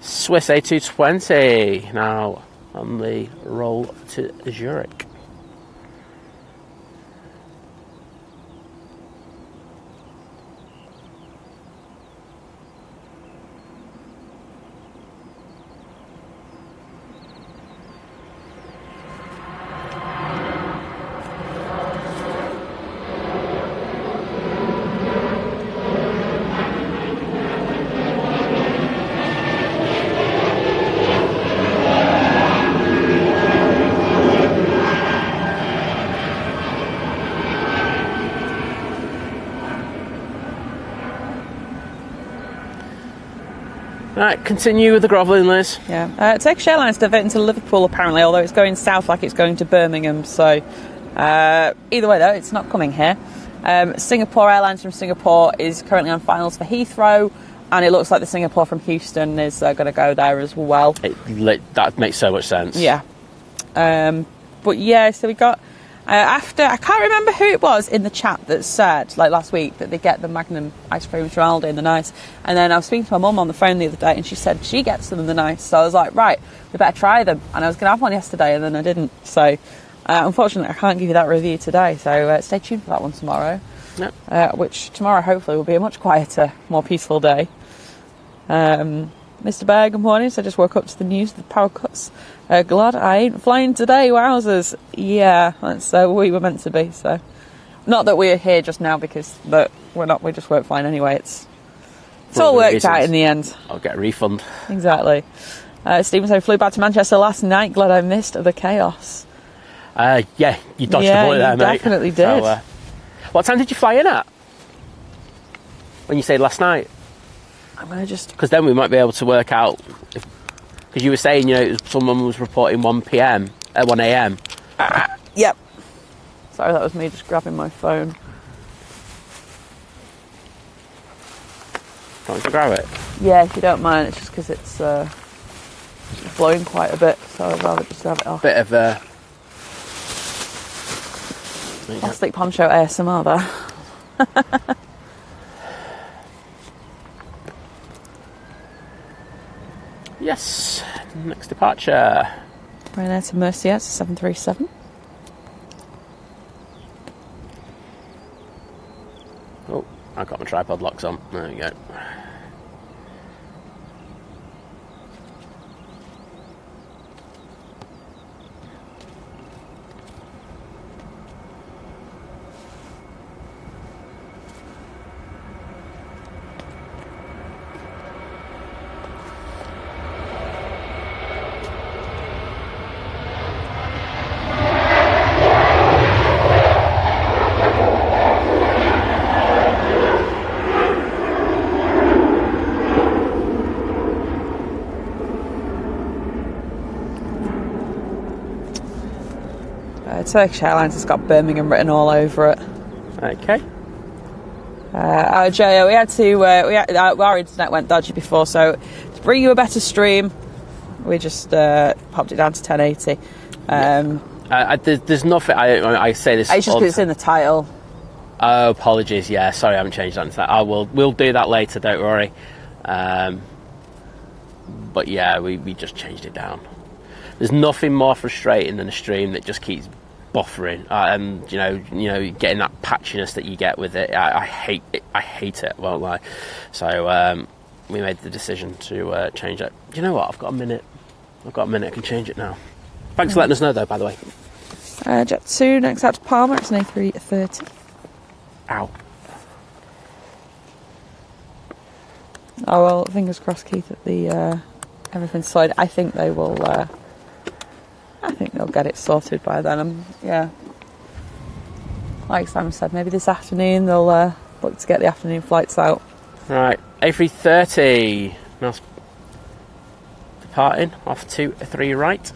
Swiss A220 now on the roll to Zurich. Right, continue with the grovelling, Liz. Yeah. Turkish Airlines diverting to Liverpool apparently, although it's going south like it's going to Birmingham. So either way though, it's not coming here. Singapore Airlines from Singapore is currently on finals for Heathrow, and it looks like the Singapore from Houston is going to go there as well. That makes so much sense. Yeah. But yeah, so we got after, I can't remember who it was in the chat that said, like last week, that they get the Magnum ice cream from Aldi in the nice. And then I was speaking to my mum on the phone the other day, and she said she gets them in the nice. So I was like, right, we better try them. And I was going to have one yesterday, and then I didn't. So unfortunately, I can't give you that review today. So stay tuned for that one tomorrow. Yep. Which tomorrow hopefully will be a much quieter, more peaceful day. Mr. Bear, good morning. So I just woke up to the news of the power cuts. Glad I ain't flying today, wowzers. Yeah, that's we were meant to be. So, not that we're here just now because we're not. We just weren't flying anyway. It's all worked out in the end. I'll get a refund. Exactly. Stephen said, flew back to Manchester last night. Glad I missed the chaos. Yeah, you dodged the bullet there, mate. Definitely did. So, what time did you fly in at? When you say last night? I'm going to just... Because then we might be able to work out... Because you were saying, someone was reporting 1 a.m. Yep. Sorry, that was me just grabbing my phone. Do you want to grab it? Yeah, if you don't mind. It's just because it's blowing quite a bit, so I'd rather just have it off. Bit of plastic poncho ASMR there. Yes, next departure. Ryanair to Murcia, it's a 737. Oh, I've got my tripod locks on. There we go. Turkish Airlines has got Birmingham written all over it. Okay. Joe, our internet went dodgy before, so to bring you a better stream, we just popped it down to 1080. There's nothing. I say this. It's just because it's in the title. Oh, apologies. Yeah, sorry, I haven't changed that. We'll do that later. Don't worry. But yeah, we just changed it down. There's nothing more frustrating than a stream that just keeps buffering, and getting that patchiness that you get with it. I hate it. I hate it. Won't lie. So we made the decision to change it. You know what? I've got a minute. I can change it now. Thanks for letting us know, though. By the way. Jet 2 next out to Palma. It's an A330. Ow. Oh well, fingers crossed, Keith, that the everything's sorted. I think they will. I think they'll get it sorted by then. Yeah. like Simon said, maybe this afternoon they'll look to get the afternoon flights out. Right, A330 now departing off to 3 right.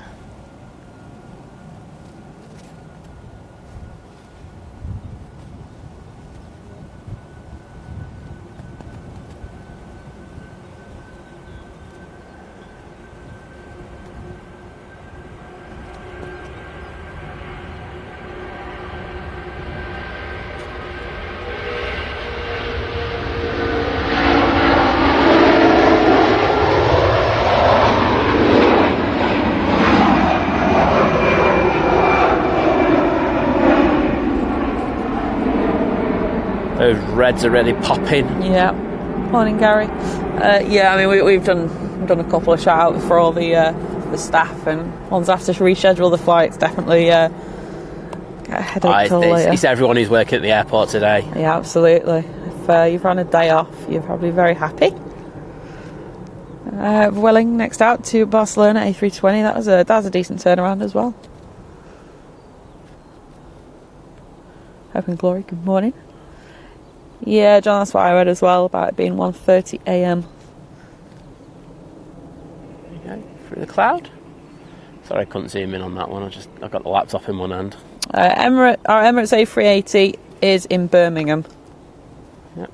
Those reds are really popping. Yeah. Morning, Gary. Yeah, I mean, we've done a couple of shout-outs for all the staff, and ones have to reschedule the flights. Definitely get a headache till later. It's everyone who's working at the airport today. Yeah, absolutely. If you've run a day off, you're probably very happy. Welling next out to Barcelona A320. That was a decent turnaround as well. Hope and Glory. Good morning. Yeah, John, that's what I read as well, about it being 1:30 a.m. There you go, through the cloud. Sorry, I couldn't zoom in on that one. I got the laptop in one hand. Our Emirates A380 is in Birmingham. Yep.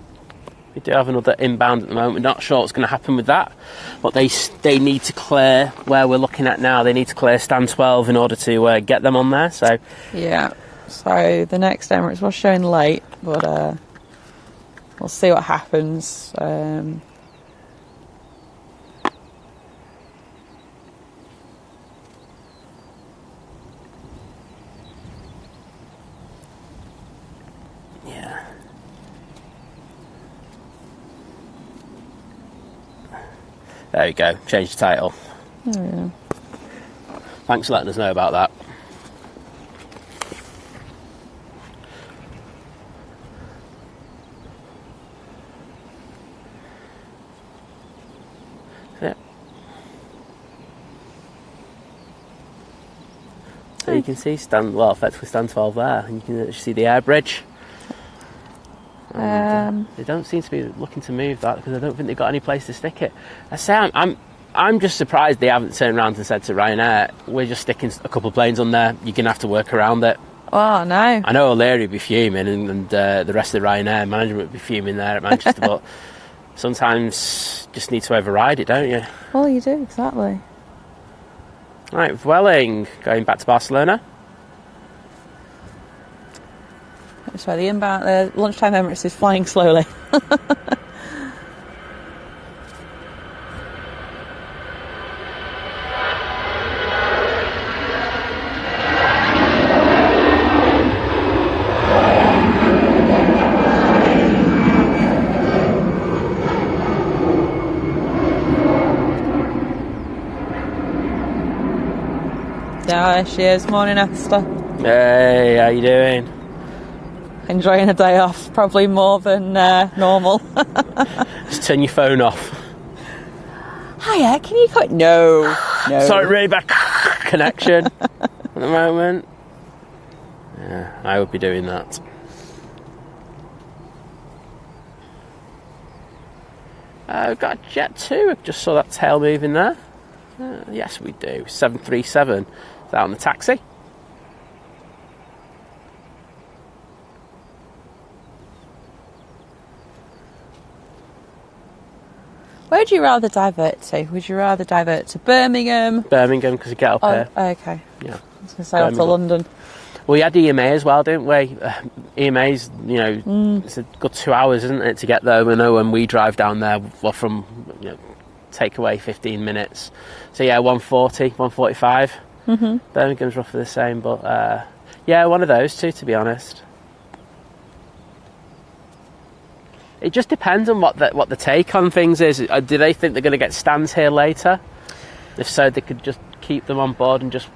We do have another inbound at the moment. We're not sure what's going to happen with that, but they need to clear where we're looking at now. They need to clear stand 12 in order to get them on there. So yeah. So the next Emirates was showing late, but we'll see what happens. Yeah. There we go. Change the title. Oh, yeah. Thanks for letting us know about that. So you can see effectively stand 12 there, and you can see the air bridge. They don't seem to be looking to move that because I don't think they've got any place to stick it. I say I'm just surprised they haven't turned around and said to Ryanair, we're just sticking a couple of planes on there, you're going to have to work around it. Oh, no. I know O'Leary would be fuming, and the rest of the Ryanair management would be fuming there at Manchester, but sometimes just need to override it, don't you? Well, you do, exactly. Right, Welling, going back to Barcelona. So the inbound, the lunchtime Emirates is flying slowly. Yeah, there she is. Morning, Esther. Hey, how you doing? Enjoying a day off, probably more than normal. Just turn your phone off. Hiya, can you cut? No. Sorry, really bad connection at the moment. Yeah, I would be doing that. We've got a Jet 2. I just saw that tail moving there. Yes, we do. 737. Is that on the taxi? Where would you rather divert to? Would you rather divert to Birmingham? Birmingham, because you get up here. Okay. Yeah. I was going to say up to London. We had EMA as well, didn't we? EMA's, it's a good 2 hours, isn't it, to get there? We know when we drive down there, well, from take away 15 minutes. So yeah, 140, 145. Mm-hmm. Birmingham's roughly the same, but yeah, one of those two, to be honest. It just depends on what the take on things is. Do they think they're going to get stands here later? If so, they could just keep them on board and just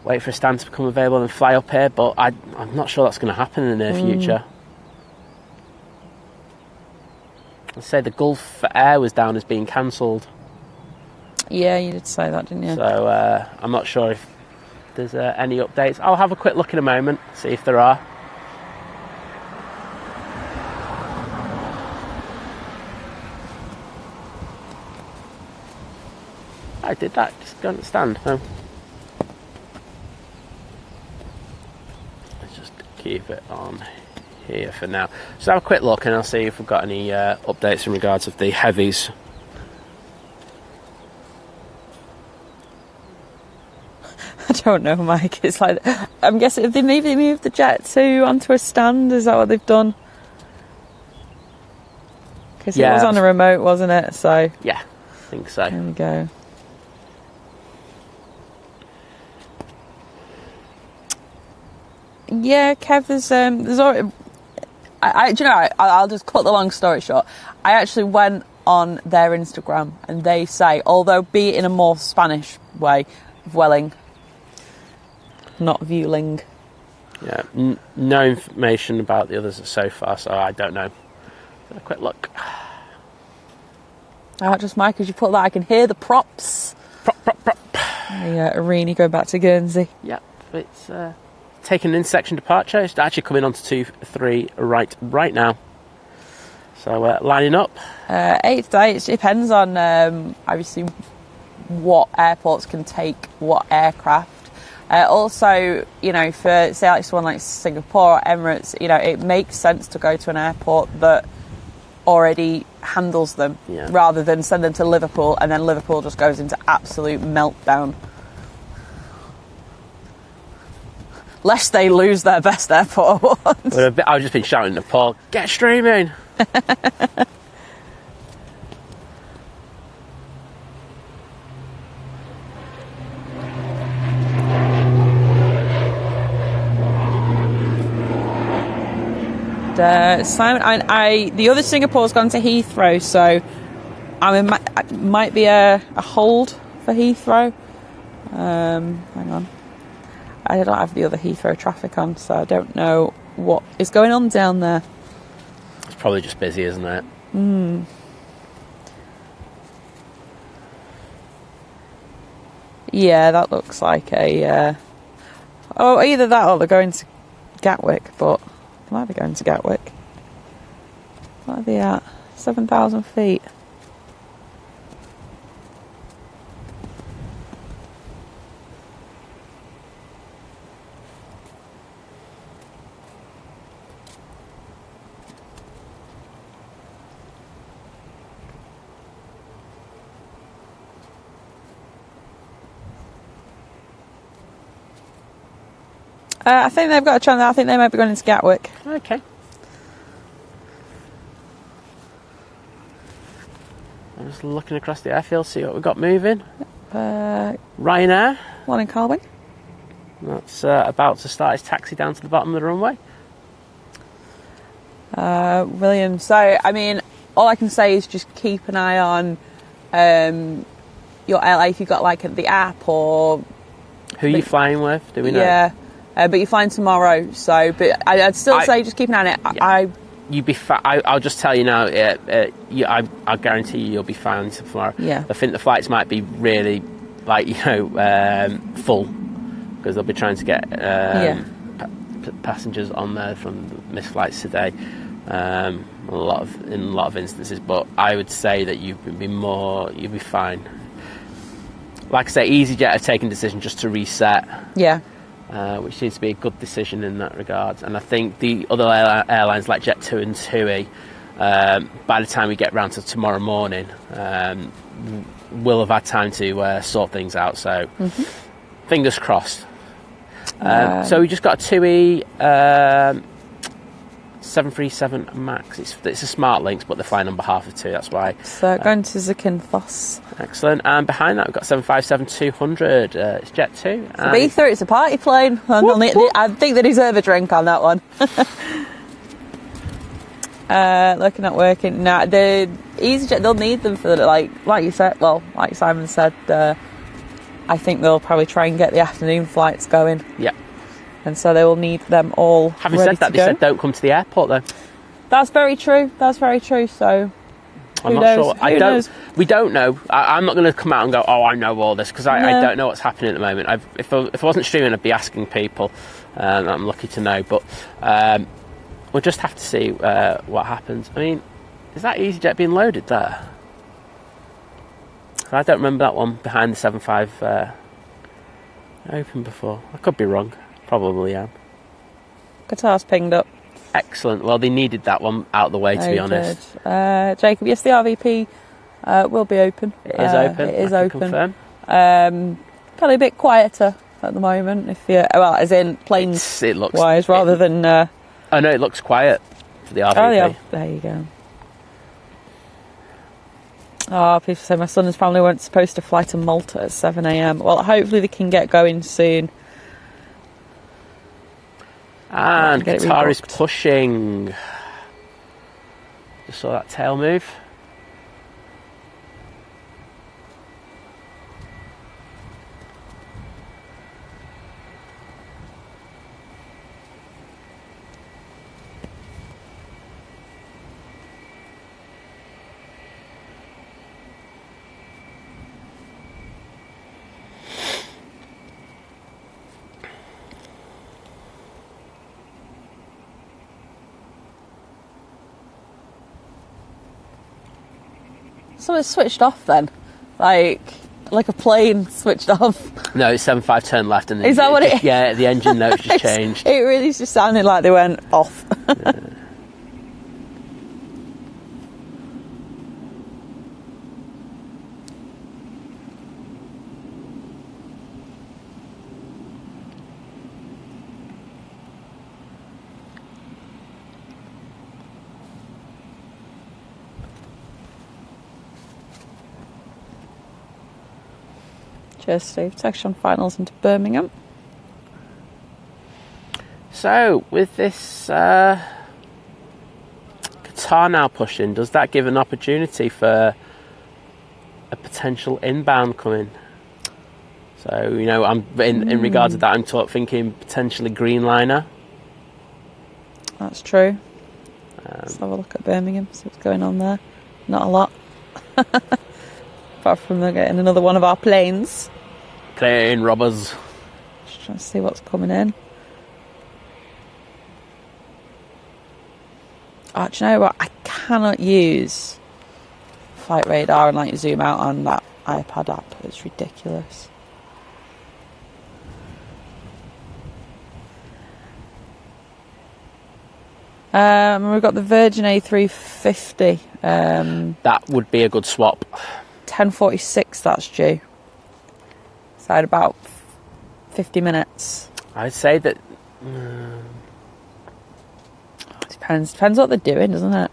wait for a stand to become available and fly up here, but I'm not sure that's going to happen in the near future. I'd say the Gulf Air was down as being cancelled. Yeah, you did say that, didn't you? So I'm not sure if there's any updates. I'll have a quick look in a moment, see if there are. I did that. Just don't understand. No. Let's just keep it on here for now. So have a quick look and I'll see if we've got any updates in regards of the heavies. I don't know, Mike. It's like, I'm guessing, if they maybe moved the Jet 2 onto a stand, is that what they've done? Because it was on a remote, wasn't it? So yeah, I think so. There we go. Yeah, Kev, there's already... do you know, I'll just cut the long story short. I actually went on their Instagram and they say, although be it in a more Spanish way, Vueling, not viewing. Yeah, no information about the others so far, so I don't know. A quick look. Just Mike, as you put that, I can hear the props. Prop. The Arini going back to Guernsey. Yep, it's taking an in-section departure. It's actually coming on to 2-3 right now. So lining up. 8th day, it depends on obviously what airports can take what aircraft. Also, you know, for say like someone like Singapore or Emirates, you know, it makes sense to go to an airport that already handles them rather than send them to Liverpool and then Liverpool just goes into absolute meltdown. Lest they lose their best airport awards. I've just been shouting to Paul, get streaming! Simon, the other Singapore's gone to Heathrow, so it might be a hold for Heathrow. Hang on. I don't have the other Heathrow traffic on, so I don't know what is going on down there. It's probably just busy, isn't it? Yeah, that looks like a... either that or they're going to Gatwick, but... They might be going to Gatwick. What are they at? 7,000 feet. I think they've got a chance. I think they might be going into Gatwick. Okay. I'm just looking across the airfield, see what we've got moving. Ryanair. One in Carwin. That's about to start his taxi down to the bottom of the runway. William. So, I mean, all I can say is just keep an eye on your LA if you've got like at the app or... Who are you flying with? Do we know? Yeah. But you're flying tomorrow, so... But I'd still say just keep an eye on it. You'd be I'll just tell you now, I guarantee you'll be fine tomorrow. Yeah. I think the flights might be really, like, full, because they'll be trying to get passengers on there from missed flights today. In a lot of instances, but I would say that you'll be fine. Like I say, EasyJet have taken a decision just to reset. Yeah. Which seems to be a good decision in that regard. And I think the other airlines like Jet2 and TUI, by the time we get round to tomorrow morning, will have had time to sort things out. So fingers crossed. So we just got a TUI 737 MAX. It's a smart links, but they're flying on behalf of TUI, that's why. So going to Zakynthos. Excellent. And behind that we've got 757-200. It's Jet2. Ibiza, it's a party plane. I think they deserve a drink on that one. Looking at working. Now, the EasyJet, they'll need them for, like you said, like Simon said, I think they'll probably try and get the afternoon flights going. Yeah. And so they will need them all. Having said that, they said don't come to the airport though. That's very true. So I'm not sure. We don't know. I'm not going to come out and go, oh, I know all this, because I don't know what's happening at the moment. If I wasn't streaming, I'd be asking people. I'm lucky to know, but we'll just have to see what happens. I mean, is that EasyJet being loaded there? I don't remember that one behind the 7.5 open before. I could be wrong. Probably am. Qatar's pinged up. Excellent. Well, they needed that one out of the way, to be honest. Jacob, yes, the RVP will be open. It is open. It is I open. can confirm. Probably a bit quieter at the moment. If you as in planes it looks wise, rather than. Oh no, it looks quiet for the RVP. Oh yeah, there you go. Oh, people say my son and family weren't supposed to fly to Malta at 7 a.m. Well, hopefully they can get going soon. And Qatar is pushing. Just saw that tail move. So it's switched off then, like a plane switched off. No, it's 7.5 turn left, and is that what it? Yeah, the engine notes just changed. It really just sounded like they went off. Cheers, Steve. Section finals into Birmingham. So, with this Qatar now pushing, does that give an opportunity for a potential inbound coming? So, you know, I'm in regards to that, I'm thinking potentially Greenliner. That's true. Let's have a look at Birmingham, see what's going on there. Not a lot. Apart from getting another one of our planes. Plane robbers. Just trying to see what's coming in. Oh, do you know what? I cannot use Flight Radar and like zoom out on that iPad app. It's ridiculous. We've got the Virgin A380. That would be a good swap. 10:46, that's due. So in about 50 minutes. I'd say that... Depends what they're doing, doesn't it?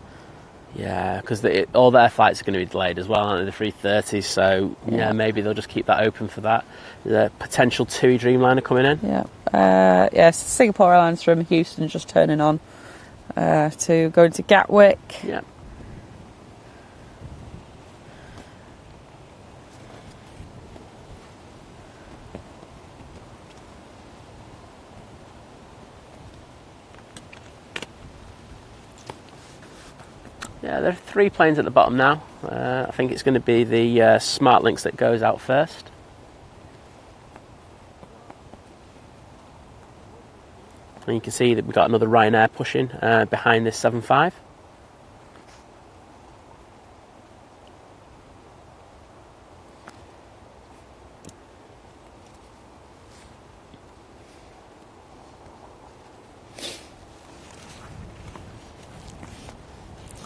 Yeah, because all their flights are going to be delayed as well, aren't they? The 330s, so yeah, maybe they'll just keep that open for that. The potential TUI Dreamliner coming in. Yeah. Yes, Singapore Airlines from Houston just turning on to go into Gatwick. Yeah. Yeah, there are 3 planes at the bottom now. I think it's going to be the Smart Links that goes out first. And you can see that we've got another Ryanair pushing behind this 7.5.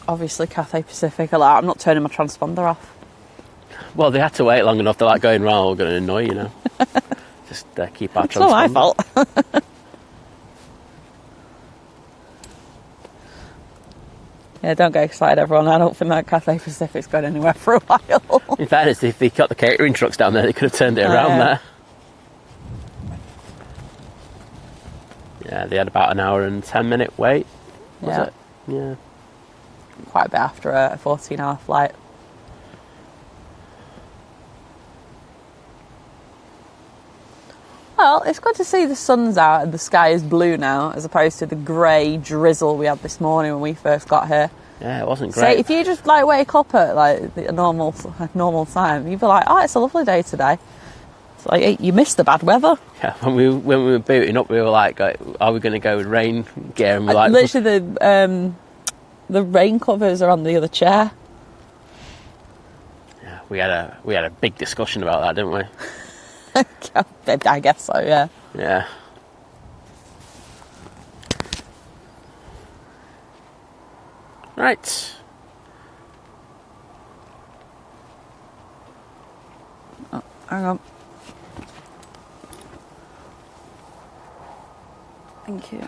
Obviously, Cathay Pacific are like, I'm not turning my transponder off. Well, they had to wait long enough. They're like going, well, we're going to annoy you now. Just keep our transponder. It's not my fault. Yeah, don't get excited, everyone. I don't think that Cathay Pacific's going anywhere for a while. In fairness, if they got the catering trucks down there, they could have turned it around there. Yeah, they had about an hour and 10-minute wait. Was it? Yeah. Quite a bit after a 14-hour flight. Well, it's good to see the sun's out and the sky is blue now, as opposed to the grey drizzle we had this morning when we first got here. Yeah, it wasn't great. So if you just like wake up at like a normal time, you'd be like, "Oh, it's a lovely day today." It's like you missed the bad weather. Yeah, when we were booting up, we were like, "Are we going to go with rain gear?" And we're like, literally the rain covers are on the other chair. Yeah, we had a big discussion about that, didn't we? I guess so, yeah. Yeah. Right. Oh, hang on. Thank you.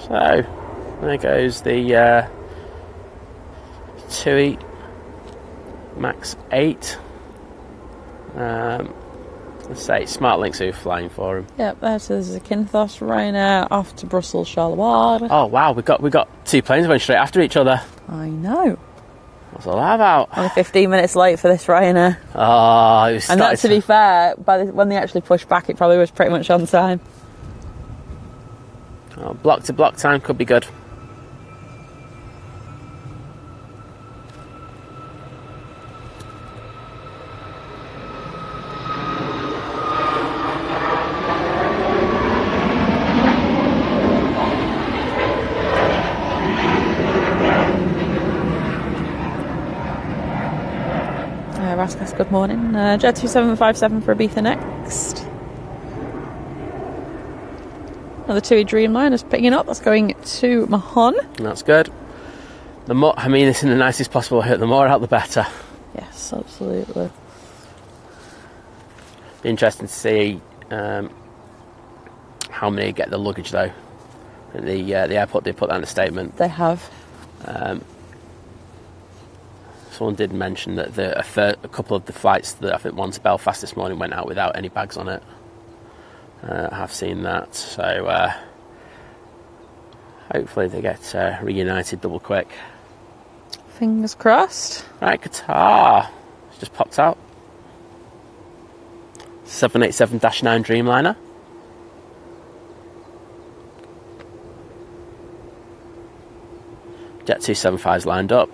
So, there goes the TUI Max 8. Let's say SmartLinks who are flying for him. Yep, there's Zakynthos Ryanair off to Brussels Charleroi. Oh wow, we got 2 planes going straight after each other. I know. What's all that about? Only 15 minutes late for this Ryanair. Oh, it was And that, to be fair, when they actually pushed back, it probably was pretty much on time. Oh, block to block time could be good. Raskas, good morning. Jet 2757 for Ibiza next. Another TUI Dreamliner is picking up. That's going to Mahon. That's good. The more, I mean, it's in the nicest possible way. The more out, the better. Yes, absolutely. Be interesting to see how many get the luggage though. The airport did put that in a statement. They have. Someone did mention that a couple of the flights that I think one to Belfast this morning went out without any bags on it. I have seen that, so hopefully they get reunited double quick. Fingers crossed. Right, Qatar. It's just popped out. 787-9 Dreamliner. Jet 275's lined up.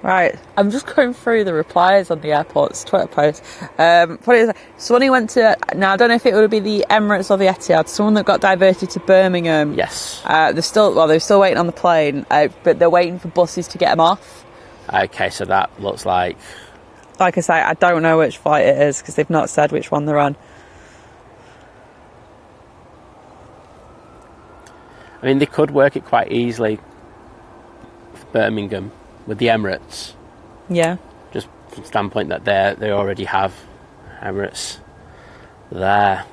Right, I'm just going through the replies on the airport's Twitter post. Someone went to, now I don't know if it would be the Emirates or the Etihad, someone that got diverted to Birmingham. Yes. They're still waiting on the plane, but they're waiting for buses to get them off. Okay, so that looks like... Like I say, I don't know which flight it is because they've not said which one they're on. I mean, they could work it quite easily for Birmingham with the Emirates. Yeah. Just from the standpoint that they already have Emirates there.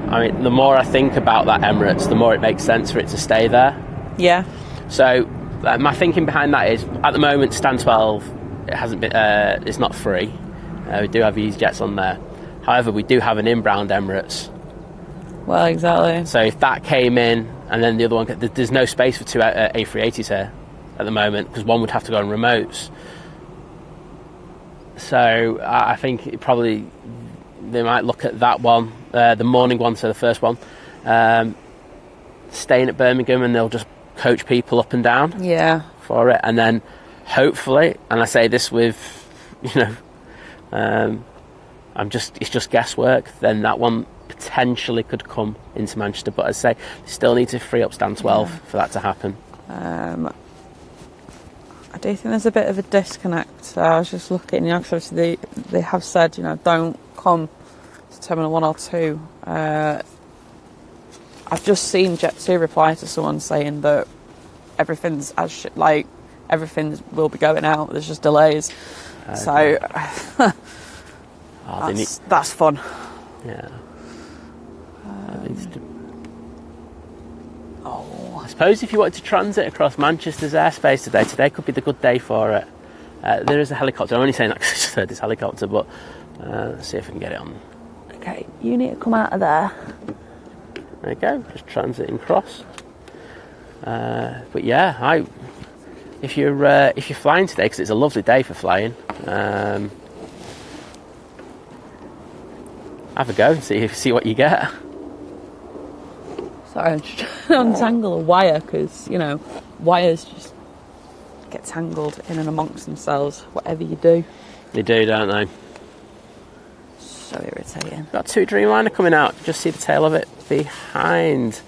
I mean, the more I think about that Emirates, the more it makes sense for it to stay there. Yeah. So my thinking behind that is, at the moment, Stand 12, it hasn't been, it's not free. We do have EasyJets on there. However, we do have an inbound Emirates. Well, exactly. So if that came in, and then the other one, there's no space for two A380s here at the moment, because one would have to go on remotes. So I think they might look at that one, the morning one, so the first one, staying at Birmingham, and they'll just coach people up and down. Yeah. For it, and then hopefully, and I say this with, it's just guesswork. Then that one potentially could come into Manchester, but as I say, they still need to free up stand 12 for that to happen. I do think there's a bit of a disconnect. I was just looking, because obviously they have said, don't come to Terminal 1 or 2. I've just seen Jet2 reply to someone saying that everything's everything will be going out. There's just delays. So that's fun. Yeah. I suppose if you wanted to transit across Manchester's airspace today could be the good day for it. There is a helicopter. I'm only saying that because I just heard this helicopter, but let's see if we can get it on. Okay, you need to come out of there. There you go, just transiting across. But yeah, if you're flying today, because it's a lovely day for flying, have a go and see what you get. Sorry, I'm just trying to untangle a wire because, wires just get tangled in and amongst themselves, whatever you do. They do, don't they? So irritating. Got 2 Dreamliner coming out. Just see the tail of it behind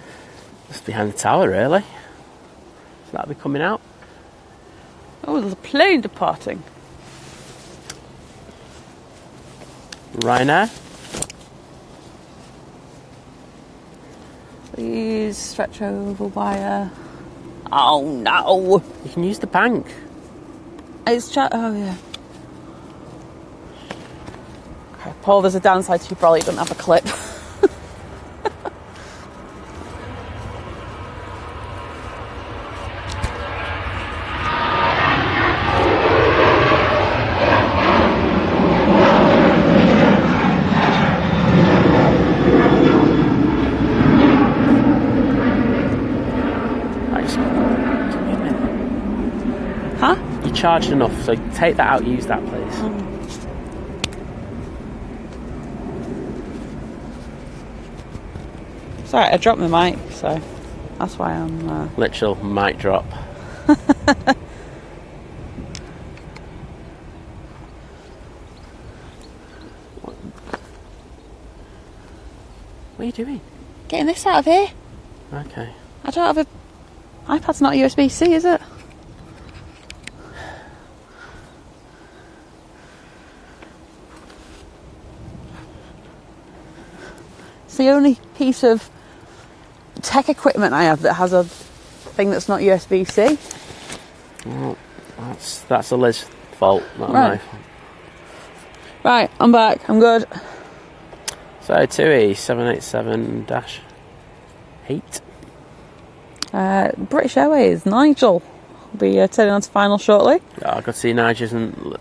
the tower, really. So that'll be coming out. Oh, there's a plane departing. Ryanair. Please stretch over wire. Oh no! You can use the bank. Oh yeah. Okay, Paul, there's a downside to you probably don't have a clip. Charged enough, so take that out, use that please. Sorry, I dropped my mic, so that's why I'm literal mic drop. What are you doing? Getting this out of here. Okay. I don't have iPad's not USB-C, is it? The only piece of tech equipment I have that has a thing that's not USB-C. Well, that's a Liz fault, not my fault. Right, I'm back. I'm good. So 2E 787-8. British Airways, Nigel will be turning on to final shortly. I could see Nigel isn't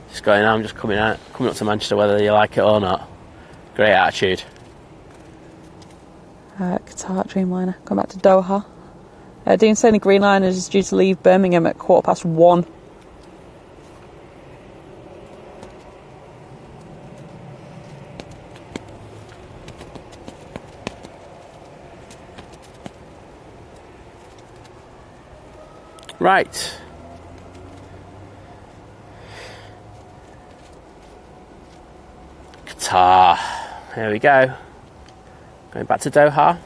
just going. I'm just coming up to Manchester, whether you like it or not. Great attitude. Qatar Dreamliner, come back to Doha. Dean saying the Green Line is due to leave Birmingham at 1:15. Right. Qatar. Here we go. Going back to Doha.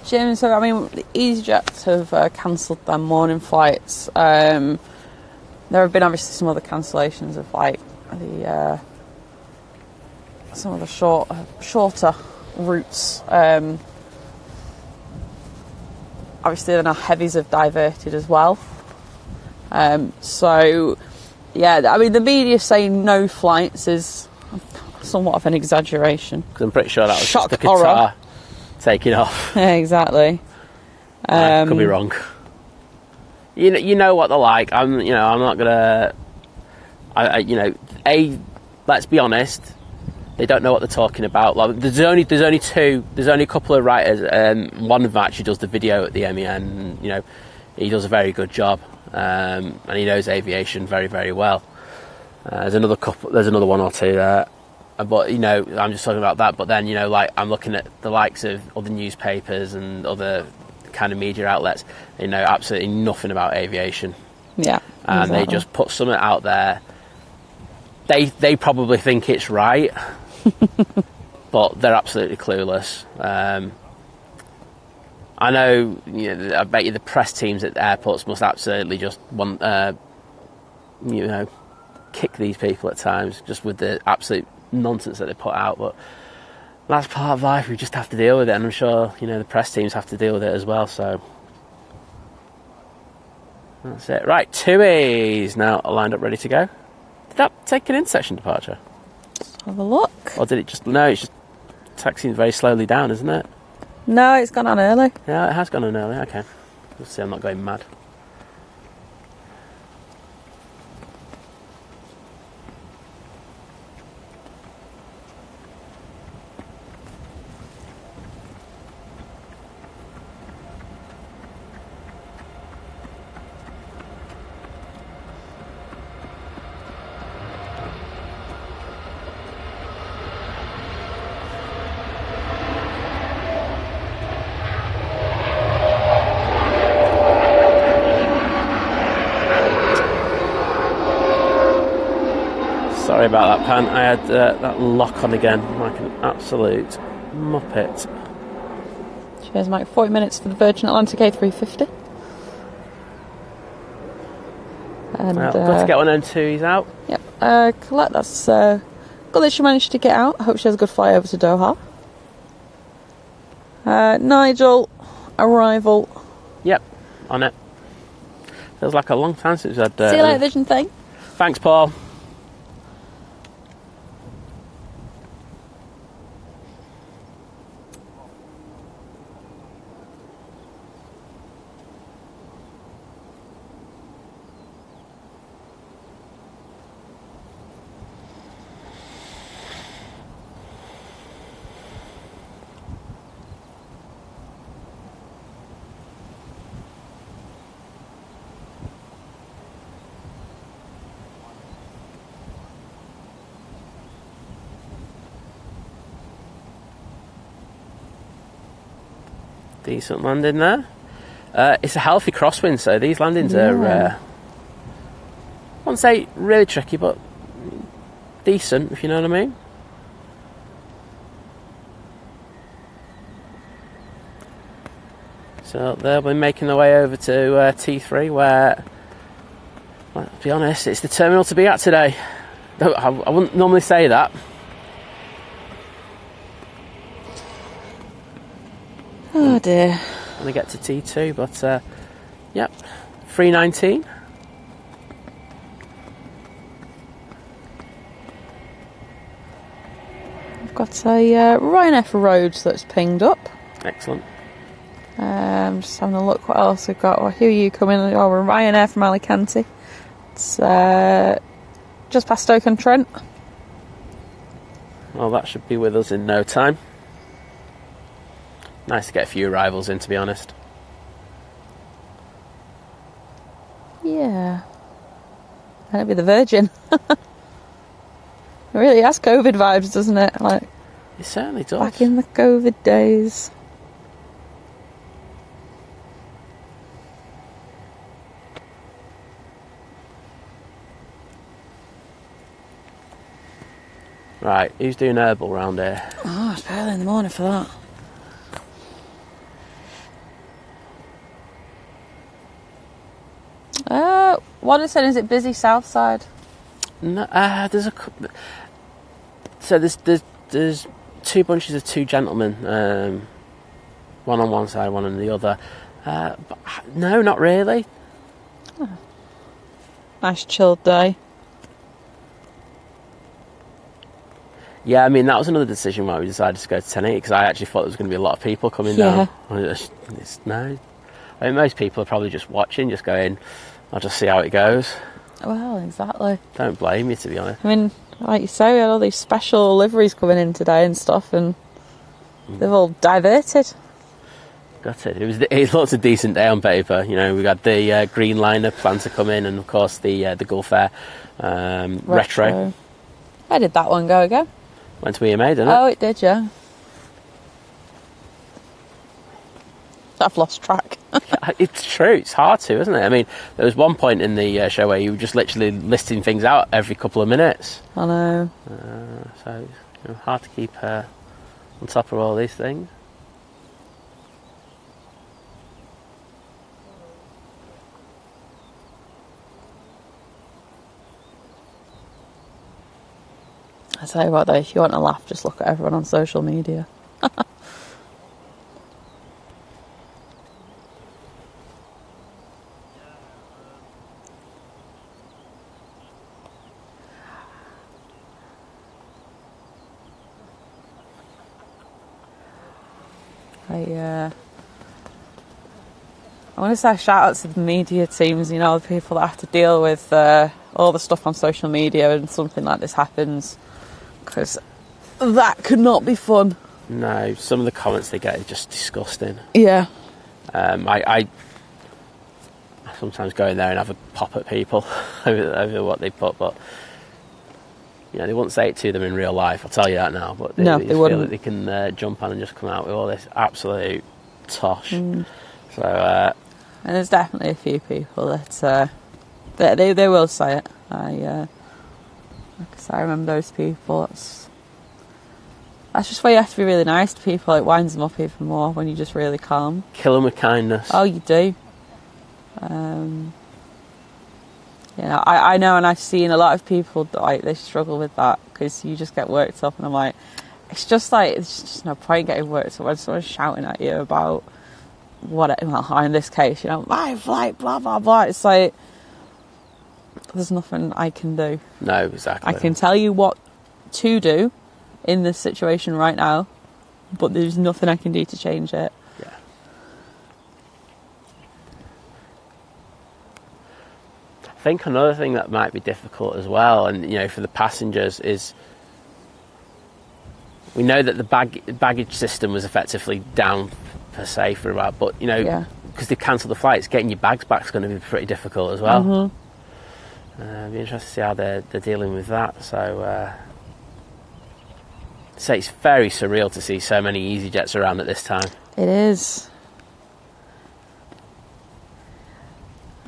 Jim, so the EasyJet have cancelled their morning flights. There have been obviously some other cancellations of some of the shorter routes. Obviously, then our heavies have diverted as well. So, yeah, the media saying no flights is somewhat of an exaggeration. Because I'm pretty sure that was shock just the horror. taking off. Exactly. Could be wrong. You know what they're like. I'm not gonna. Let's be honest. They don't know what they're talking about. Like, there's only a couple of writers. One of them actually does the video at the MEN. And, he does a very good job, and he knows aviation very, very well. There's another one or two there, but I'm just talking about that. But then I'm looking at the likes of other newspapers and other kind of media outlets. They know absolutely nothing about aviation. Yeah, and exactly. They just put something out there. They probably think it's right. But they're absolutely clueless. I know. I bet you the press teams at the airports must absolutely just want, kick these people at times, just with the absolute nonsense that they put out. But that's part of life. We just have to deal with it, and I'm sure the press teams have to deal with it as well. So that's it. Right, TUI's now lined up, ready to go. Did that take an in-section departure? Have a look. Or did it just... No, it's just taxiing very slowly down, isn't it? No, it's gone on early. Yeah, it has gone on early. Okay. Let's see, I'm not going mad. Sorry about that, Pan. I had that lock on again, like an absolute muppet. Cheers, Mike. 40 minutes for the Virgin Atlantic A350. And Well, got to get one of them TUI's out. Yep. Colette, that's good that she managed to get out. I hope she has a good flight over to Doha. Nigel, arrival. Yep, on it. Feels like a long time since I'd... See you later, Vision thing. Thanks, Paul. Decent landing there. It's a healthy crosswind, so these landings are, I wouldn't say really tricky, but decent, if you know what I mean. So they'll be making their way over to T3, where, well, to be honest, it's the terminal to be at today. I wouldn't normally say that. Oh dear. When I get to T2, but yep, 319. I've got a Ryanair for Rhodes that's pinged up. Excellent. Just having a look what else we've got. Who are you coming? Oh, we're Ryanair from Alicante. It's just past Stoke-on-Trent. Well, that should be with us in no time. Nice to get a few arrivals in, to be honest. Yeah. That'd be the Virgin. It really has COVID vibes, doesn't it? Like, It certainly does. back in the COVID days. Right, who's doing herbal round here? Oh, it's early in the morning for that. What I said, is it busy south side? No, there's there's two bunches of two gentlemen, one on one side, one on the other. But no, not really. Oh. Nice chilled day. Yeah, I mean, that was another decision why we decided to go to 1080, because I actually thought there was going to be a lot of people coming down. No. I mean, most people are probably just watching, just going, I'll just see how it goes. Well, exactly. Don't blame you, to be honest. I mean, like you say, we had all these special liveries coming in today and stuff, and they've all diverted. Got it. It looked a decent day on paper. You know, we got the green liner plan to come in, and of course the Gulf Air retro. Where did that one go again? Went to EMA, didn't it? Oh, it did, yeah. I've lost track. It's true. It's hard to, isn't it? I mean, there was one point in the show where you were just literally listing things out every couple of minutes. I know. So it's hard to keep on top of all these things. I tell you what though, if you want to laugh, just look at everyone on social media. I want to say a shout out to the media teams, you know, the people that have to deal with all the stuff on social media when something like this happens, because that could not be fun. No, some of the comments they get are just disgusting. Yeah. I sometimes go in there and have a pop at people over what they put, but you know, they wouldn't say it to them in real life, I'll tell you that now, but they wouldn't. Feel that they can jump on and just come out with all this absolute tosh. So and there's definitely a few people that they will say it. I remember those people. That's just why you have to be really nice to people. It winds them up even more when you're just really calm. Kill them with kindness. Oh, you do. You know, I know, and I've seen a lot of people that, they struggle with that because you just get worked up, and I'm like, it's just no point getting worked up when someone's shouting at you about in this case, you know, my flight, blah blah blah. It's like there's nothing I can do. No, exactly. I can tell you what to do in this situation right now, but there's nothing I can do to change it. Yeah. I think another thing that might be difficult as well, and you know, for the passengers, is we know that the baggage system was effectively down per se for a while, but you know, because they've cancelled the flights, getting your bags back is going to be pretty difficult as well. It'll be interesting to see how they're dealing with that. So it's very surreal to see so many EasyJets around at this time. It is.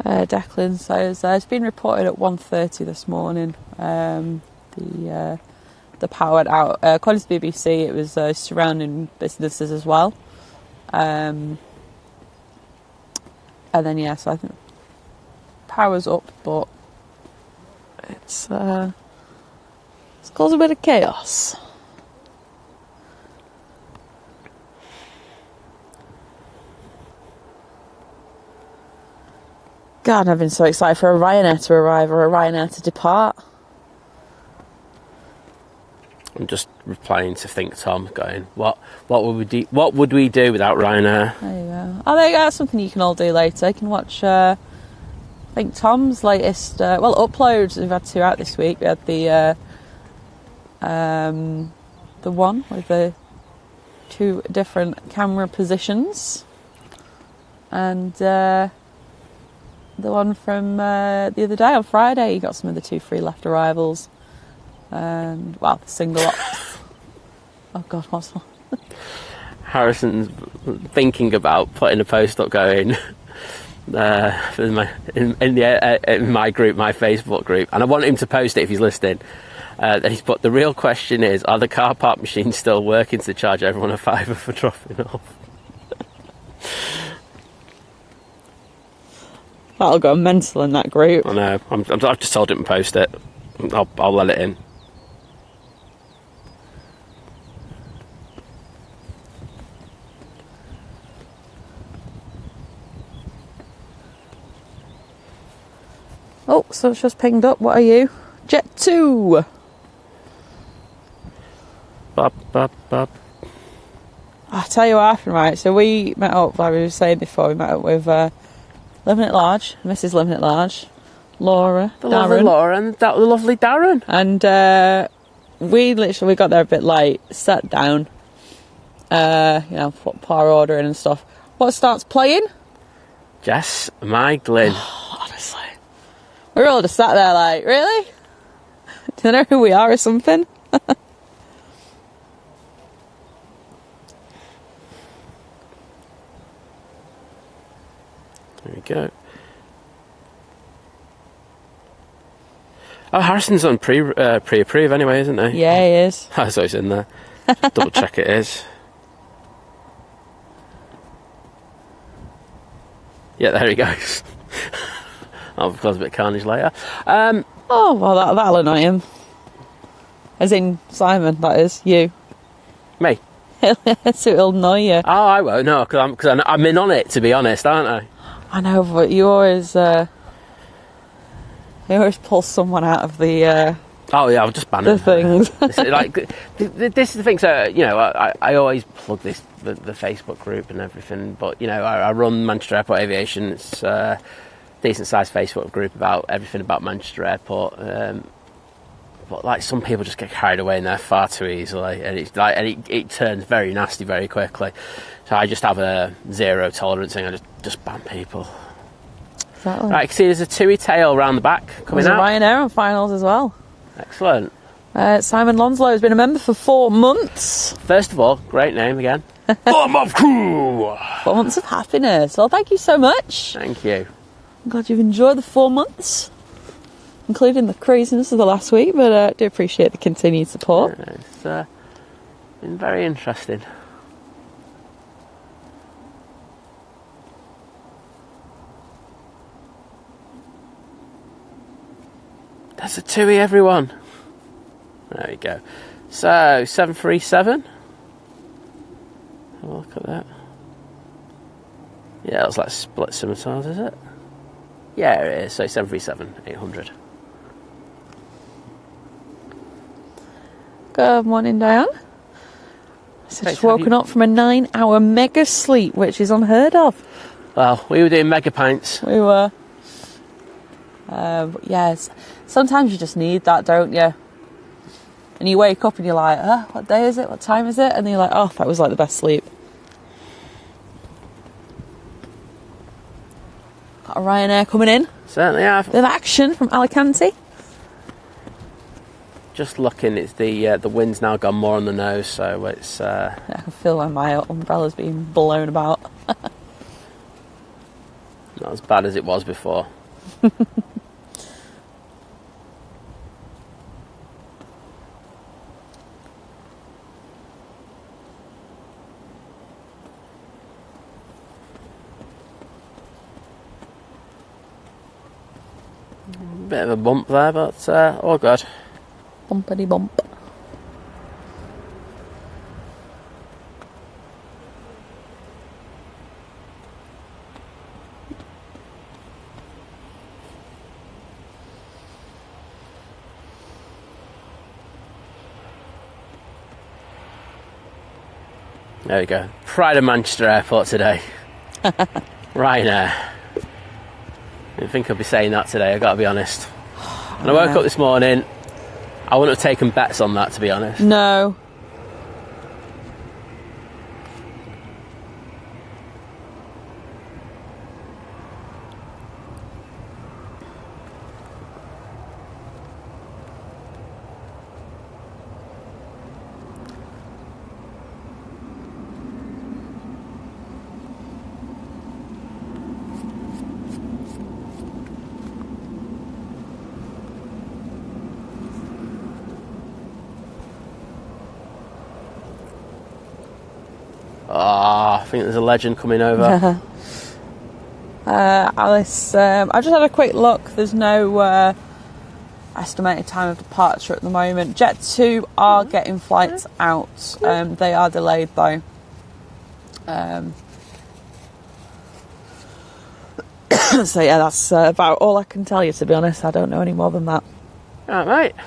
Declan says it's been reported at 1:30 this morning. The power went out. According to the BBC, it was surrounding businesses as well. And then so I think power's up, but it's caused a bit of chaos. God, I've been so excited for a Ryanair to arrive or a Ryanair to depart. I'm just replying to Think Tom, going, what would we do without Ryanair? There you go. Oh, there you go. That's something you can all do later. You can watch Think Tom's latest uploads. We've had 2 out this week. We had the one with the 2 different camera positions, and the one from the other day on Friday. You got some of the 2 free left arrivals. And the single ops. Oh God, what's that? Harrison's thinking about putting a post up going in my group, my Facebook group, and I want him to post it if he's listening. Then he's put, the real question is, are the car park machines still working to charge everyone a £5 for dropping off? That'll go mental in that group. I know. I've just told him to post it. I'll let it in. Oh, so it's just pinged up. What are you? Jet 2. Bop, bop, bop. I'll tell you what happened, right? So we met up, like we were saying before, we met up with Living at Large, Mrs. Living at Large, Laura, The Darren. lovely Laura and the lovely Darren. And we got there a bit late, sat down, put our order in and stuff. What starts playing? Jess Maglin. Honestly. We're all just sat there like, really? Do you know who we are or something? There we go. Oh, Harrison's on pre-approve anyway, isn't he? Yeah, he is. So he's in there. Double check it is. Yeah, there he goes. I'll cause a bit of carnage later. Oh, well, that'll annoy him. As in Simon, that is, you. Me? So it'll annoy you. Oh, I won't, no, because I'm in on it, to be honest, aren't I? I know, but you always pull someone out of the Oh yeah, I'll just ban the it. things. This is the thing. So I always plug the Facebook group and everything. But I run Manchester Airport Aviation. It's a decent sized Facebook group about everything about Manchester Airport. But like some people just get carried away in there far too easily, and it turns very nasty very quickly. So I just have a zero tolerance thing. I just ban people. Exactly. Right, you can see there's a TUI tail round the back coming out. There's a Ryanair on finals as well. Excellent. Simon Lonslow has been a member for 4 months. First of all, great name again. Bomb of crew. 4 months of happiness. Well, thank you so much. Thank you. I'm glad you've enjoyed the 4 months, including the craziness of the last week, but I do appreciate the continued support. Yeah, it's been very interesting. That's a TUI, everyone. There we go. So, 737. Have a look at that. Yeah, that's like split scimitars, is it? Yeah, it is. So, 737-800. Good morning, Diane. So Great just to have woken you. up from a 9-hour mega sleep, which is unheard of. Well, we were doing mega pints. We were. But yes, sometimes you just need that, don't you? And you wake up and you're like, what day is it? What time is it? And then you're like, oh, that was like the best sleep. Got a Ryanair coming in. Certainly have. Bit of action from Alicante. Just looking, it's the wind's now gone more on the nose, so it's I can feel like my umbrella's being blown about. not as bad as it was before. Bit of a bump there, but all good. Bumpity bump. There we go. Pride of Manchester Airport today. Ryanair. I didn't think I'd be saying that today, I've got to be honest. When I woke up this morning, I wouldn't have taken bets on that, to be honest. No. I think there's a legend coming over. Alice, I just had a quick look. There's no estimated time of departure at the moment. Jet2 are getting flights out. They are delayed though. So yeah, that's about all I can tell you, to be honest. I don't know any more than that. Alright, mate.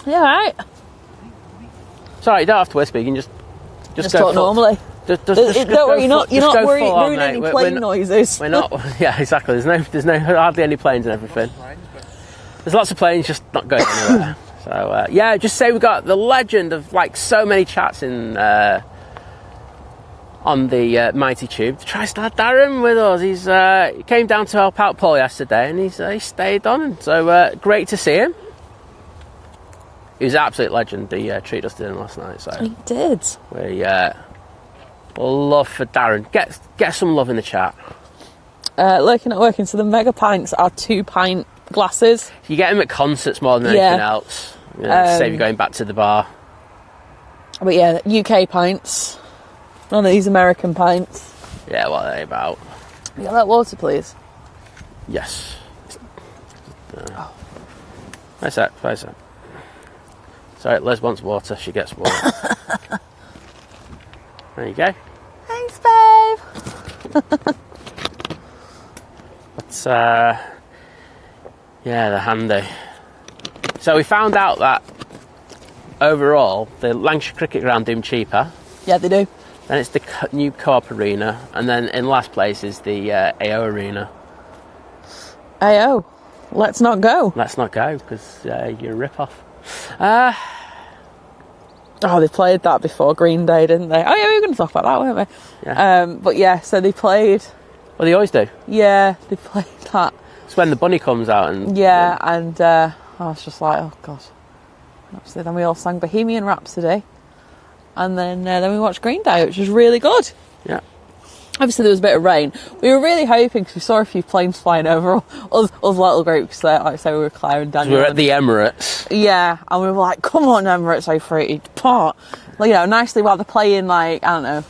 Yeah, right. Sorry, you don't have to whisper. You can just Just go talk normally. Don't worry, you're not worried ruining any plane noises. We're not. Yeah, exactly. There's no hardly any planes and everything. There's lots of planes, just not going anywhere. So yeah, just say we got the legend of like so many chats in on the Mighty Tube. TriStar Darren with us. He came down to help out Paul yesterday, and he stayed on. And so great to see him. He was an absolute legend. He treated us to dinner last night. So He did. we love for Darren. Get some love in the chat. Looking at working. So the mega pints are 2-pint glasses. You get them at concerts more than anything else. Save you going back to the bar. But yeah, UK pints. None of these American pints. Yeah, what are they about? You got that water, please? Yes. Where's that? Sorry, Les wants water. She gets water. There you go. Thanks, babe. But yeah, they're handy. So we found out that overall the Lancashire Cricket Ground do them cheaper. Yeah, they do. Then it's the new Co-op Arena, and then in last place is the AO Arena. AO, let's not go. Let's not go because you're a rip-off. Oh, they played that before Green Day, didn't they? Oh yeah, we were going to talk about that, weren't we? Yeah. But yeah, so they played. Well, they always do. Yeah, they played that. It's when the bunny comes out and... Yeah, and I was just like, oh god. Absolutely. Then we all sang Bohemian Rhapsody, and then we watched Green Day, which was really good. Yeah. Obviously there was a bit of rain. We were really hoping, because we saw a few planes flying over us little groups there. Like I say, we were Claire and Daniel. We were at the Emirates. Yeah, and we were like, come on Emirates A380, depart. Like, nicely while they're playing, like, I don't know,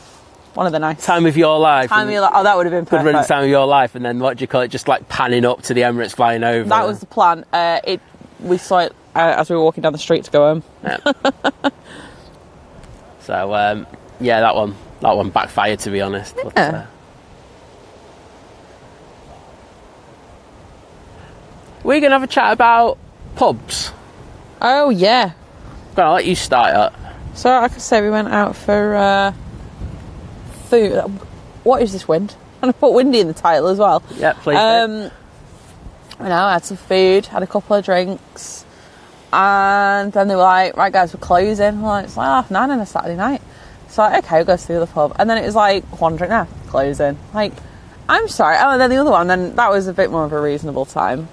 one of the nice... Time of your life. Oh, that would have been perfect. Good riddance, time of your life, and then what do you call it, just like panning up to the Emirates flying over. That was the plan. We saw it as we were walking down the street to go home. Yeah. So, yeah, that one backfired, to be honest. Yeah. But, we're going to have a chat about pubs. Oh, yeah. Go on, I'll let you start it. So, like I say, we went out for food. What is this, wind? And I put windy in the title as well. Yeah, please do. I had some food, had a couple of drinks, and then they were like, right guys, we're closing. We're like, it's like 9 on a Saturday night. So like, okay, we'll go to the other pub. And then it was like, one drink now, closing. Like, I'm sorry. Oh, and then the other one, then that was a bit more of a reasonable time.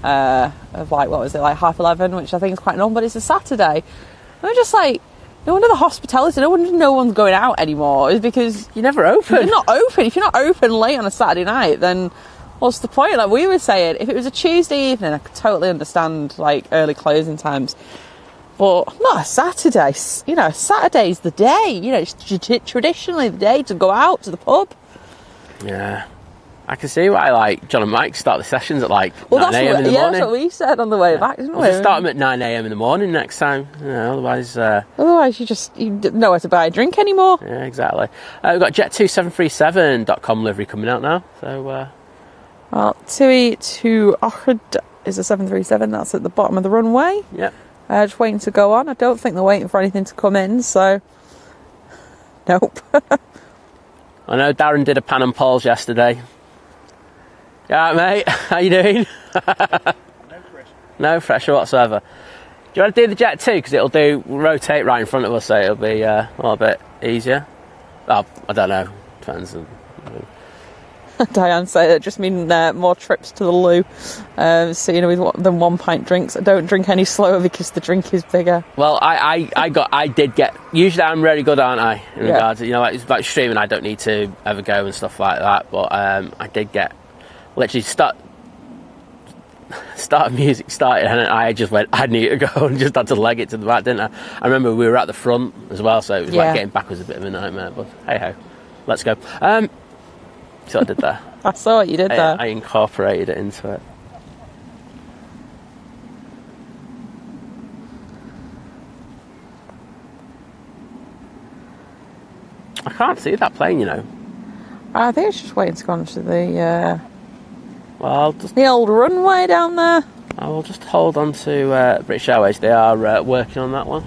Of like, what was it, like 11:30, which I think is quite normal, but it's a Saturday. And we're just like, no wonder the hospitality, no wonder no one's going out anymore, is because you're never open. You're not open. If you're not open late on a Saturday night, then what's the point? Like we were saying, if it was a Tuesday evening, I could totally understand like early closing times. But not a Saturday. Saturday's the day. It's traditionally the day to go out to the pub. Yeah. I can see why, like, John and Mike start the sessions at, like, 9 a.m. in the morning. Yeah, that's what we said on the way back, didn't we? We'll just start them at 9 a.m. in the morning next time. Otherwise... Otherwise, you don't know where to buy a drink anymore. Yeah, exactly. We've got jet2737.com livery coming out now. So, well, TUI to Ohrid is a 737. That's at the bottom of the runway. Yep. Just waiting to go on. I don't think they're waiting for anything to come in, so... Nope. I know Darren did a pan and Paul's yesterday. Yeah, mate, how you doing? No pressure whatsoever. Do you want to do the jet too? Because it'll rotate right in front of us, so it'll be a little bit easier. Oh, I don't know. Depends. Diane said it just mean more trips to the loo. So with than 1 pint drinks. I don't drink any slower because the drink is bigger. Well, I did get. Usually, I'm really good, aren't I? In regards to like streaming, I don't need to ever go and stuff like that. But I did get. Literally start music started and I just went, I need to go, and just had to leg it to the back, didn't I? I remember we were at the front as well, so it was like getting back was a bit of a nightmare, but hey ho, let's go. So I did that. I saw what you did there. I incorporated it into it. I can't see that plane, I think it's just waiting to go onto the Well, the old runway down there. I will just hold on to British Airways. They are working on that one.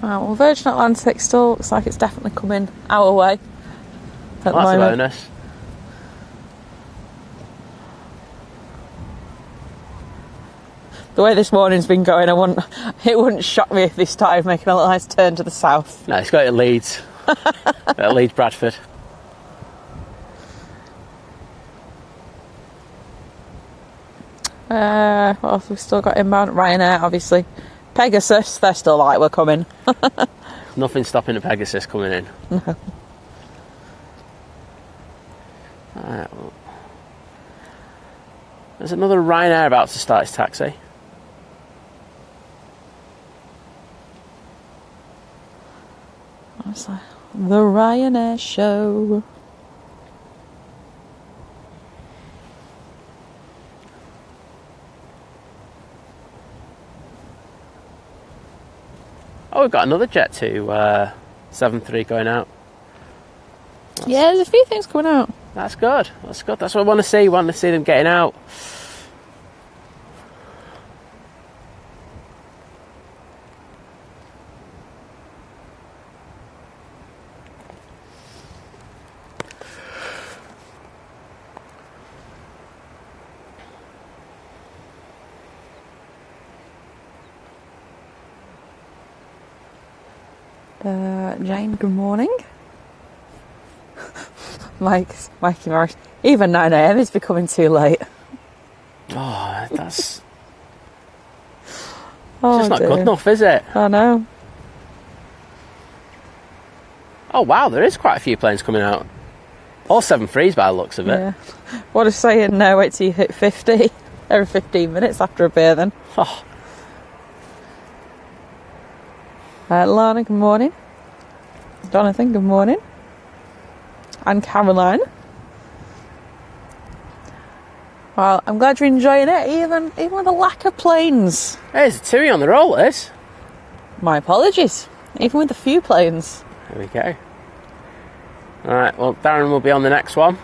Right, well, Virgin Atlantic still looks like it's definitely coming our way at the That's a moment. bonus. The way this morning's been going, it wouldn't shock me if they started making a nice turn to the south. No, it's got to Leeds. At Leeds Bradford. What else? We've still got inbound Ryanair, obviously. Pegasus, they're still like, we're coming. Nothing stopping the Pegasus coming in. No. Right, well. There's another Ryanair about to start its taxi. It's like the Ryanair show. Oh, we've got another Jet 2 73 going out. Yeah, there's a few things coming out. That's good. That's good. That's what I want to see. I want to see them getting out. Jane, good morning. Mikey Morris. Even 9 AM is becoming too late. Oh, that's Oh, just not dear. good enough, is it? I know. Oh, wow, there is quite a few planes coming out. All 7.3s by the looks of it. Yeah. What a saying, no, wait till you hit 50 every 15 minutes after a beer then. Oh, Lana, good morning. Jonathan, good morning. And Caroline. Well, I'm glad you're enjoying it, even with a lack of planes. there's a TUI on the roll, this. My apologies. Even with a few planes. There we go. Alright, well, Darren will be on the next one.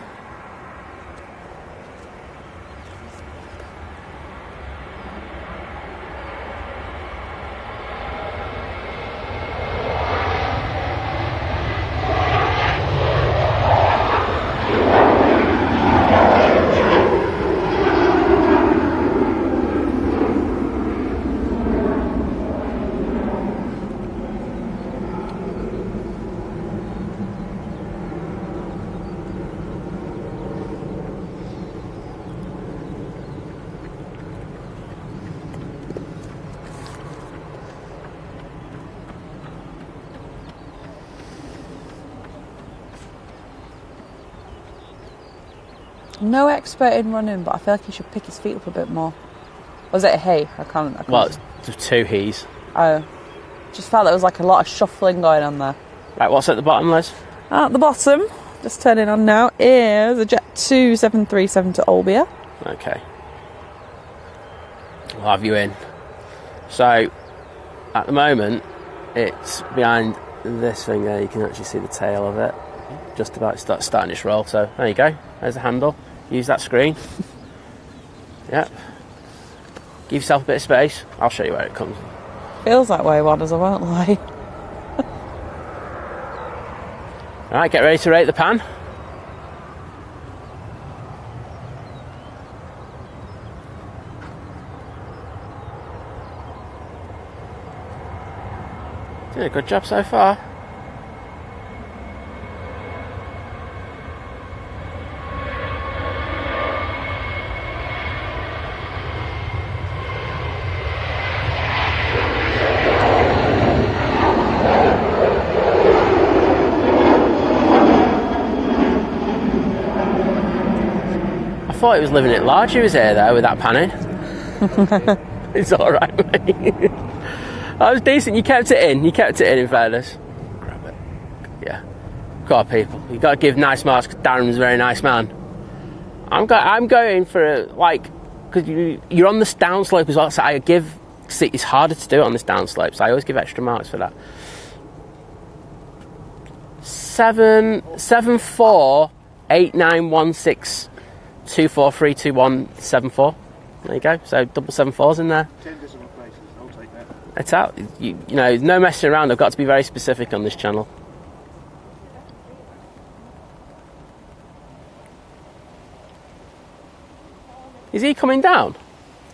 I'm no expert in running, but I feel like he should pick his feet up a bit more. Was it a he? I can't Well, it's 2 he's. Oh. Just felt there was like a lot of shuffling going on there. Right, what's at the bottom, Liz? At the bottom, just turning on now, is a Jet 2737 to Olbia. Okay. We'll have you in. So, at the moment, it's behind this thing there. You can actually see the tail of it. Just about starting its roll. So, there you go. There's the handle. Use that screen. Yep. Give yourself a bit of space. I'll show you where it comes. Feels that way, Wadders, I won't lie. Alright, get ready to rate the pan. Doing a good job so far. I thought he was living it large, he was here though with that panning. It's alright, mate. That was decent, you kept it in fairness. Grab it. Yeah. Come on, people. You've got to give nice marks because Darren's a very nice man. I'm going for, because you're on this downslope as well, so see, it's harder to do it on this downslope, so I always give extra marks for that. 7-4-8-9-1-6-2-4-3-2-1-7-4. There you go. So double 7-4s in there. 10 decimal places. I'll take that. It's out. You know, no messing around. I've got to be very specific on this channel. Is he coming down?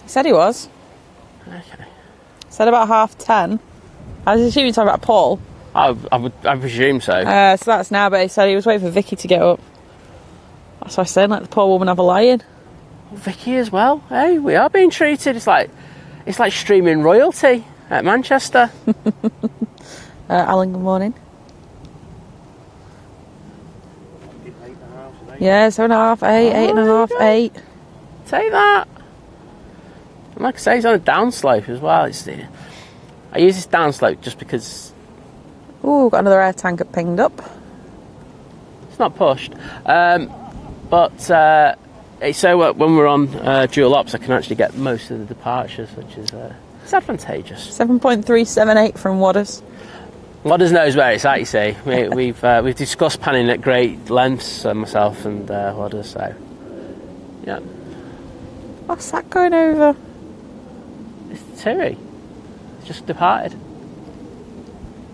He said he was. Okay. Said about 10:30. I was assuming you're talking about Paul. I presume so. So that's now, but he said he was waiting for Vicky to get up. That's what I said, let the poor woman have a lie-in. Vicky as well. Hey, we are being treated. It's like streaming royalty at Manchester. Alan, good morning. Yeah, 7.5, 8, 8.5, 8. Take that. And like I say, it's on a downslope as well. I use this downslope just because... Ooh, got another air tanker pinged up. It's not pushed. So when we're on dual ops, I can actually get most of the departures, which is it's advantageous. 7.378 from Wadders. Wadders knows where it's at, you see. We've discussed panning at great lengths, myself and Wadders, so... Yeah. What's that going over? It's the Tui. It's just departed.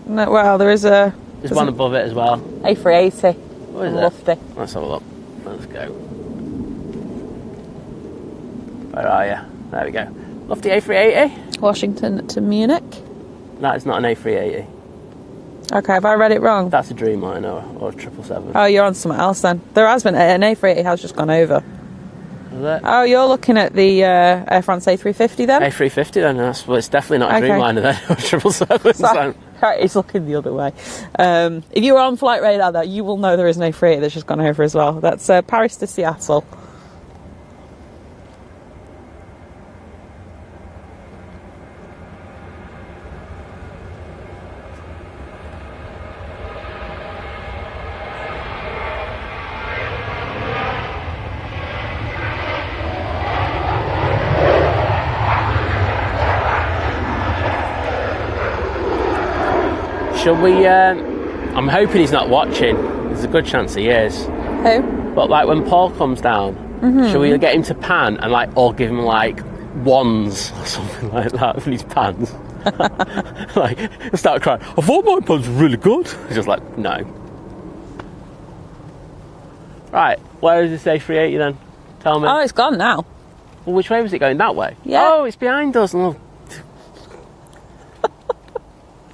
No, well, there's one above it as well. A380. What is it? Lofty. Let's have a look. Let's go. Where are you? There we go. Lofty A380. Washington to Munich. That is not an A380. Okay, have I read it wrong? That's a Dreamliner or a 777. Oh, you're on something else then. There has been an A380 has just gone over. Is it? Oh, you're looking at the Air France A350 then? A350 then, well, it's definitely not a Okay. Dreamliner then, or 777. So. Right, he's looking the other way. If you were on Flight Radar though, you will know there is an A380 that's just gone over as well. That's Paris to Seattle. Shall we, I'm hoping he's not watching. There's a good chance he is. Who? But like when Paul comes down, shall we get him to pan and or give him like wands or something like that for his pans? Like, he'll start crying, I thought my pans were really good. He's just like, no. Right, where is this A380 then? Tell me. Oh, it's gone now. Well, which way was it going? That way? Yeah. Oh, it's behind us. Oh.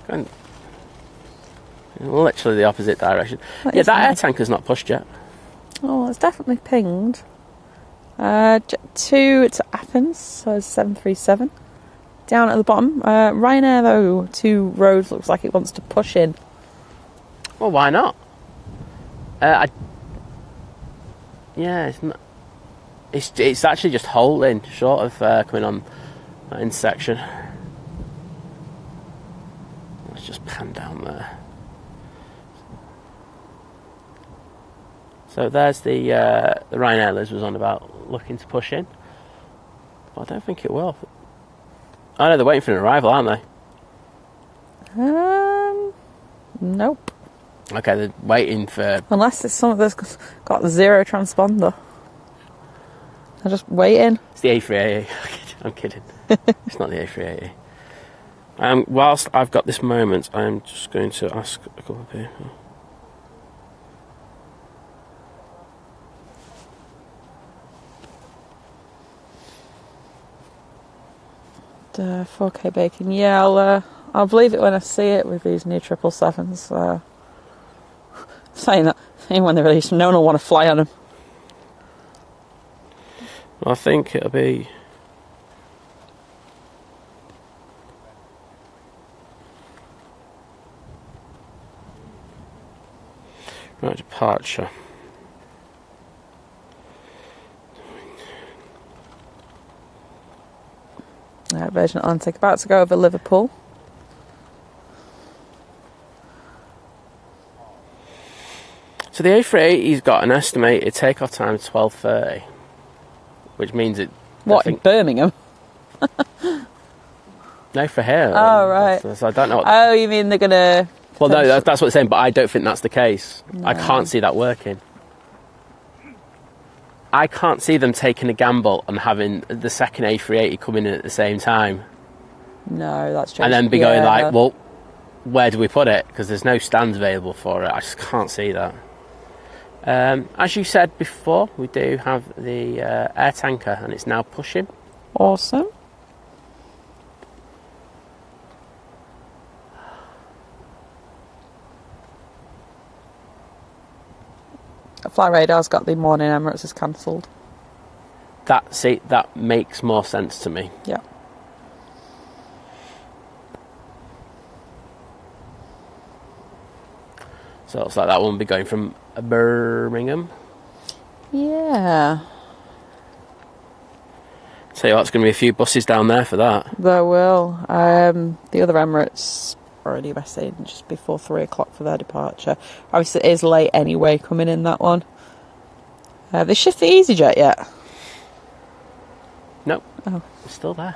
Going literally the opposite direction. That air tanker's not pushed yet. Oh, it's definitely pinged. Jet 2 to Athens, so 737. Down at the bottom. Ryanair, though, 2 roads, looks like it wants to push in. Well, why not? It's not. It's actually just holding, short of coming on that intersection. Let's just pan down there. So there's the Ryanair Liz was on about looking to push in. But I don't think it will. I know they're waiting for an arrival, aren't they? Nope. Okay, they're waiting for... Unless it's something that's got 0 transponder. They're just waiting. It's the A380. I'm kidding. It's not the A380. Whilst I've got this moment, I'm just going to ask a couple of people. 4K bacon. Yeah, I'll believe it when I see it with these new 777s. Saying when they release them, no one will want to fly on them. I think it'll be... Right, departure. Virgin Atlantic about to go over Liverpool. So the A380's got an estimated takeoff time of 12:30, which means it... What, in Birmingham? No, for here. Oh, right. So I don't know what... Oh, you mean they're going to... Well, no, that's what it's saying, but I don't think that's the case. No. I can't see that working. I can't see them taking a gamble and having the second A380 coming in at the same time. No, that's true. And then be going like, well, where do we put it? Because there's no stands available for it. I just can't see that. As you said before, we do have the air tanker, and it's now pushing. Awesome. Flight radar's got the morning Emirates is cancelled. That makes more sense to me. Yeah. So it looks like that one will be going from Birmingham. Yeah. Tell you what, it's going to be a few buses down there for that. There will. The other Emirates already messaged just before 3 o'clock for their departure. Obviously, it is late anyway coming in that one. Have they shifted the EasyJet yet? Nope. Oh. It's still there.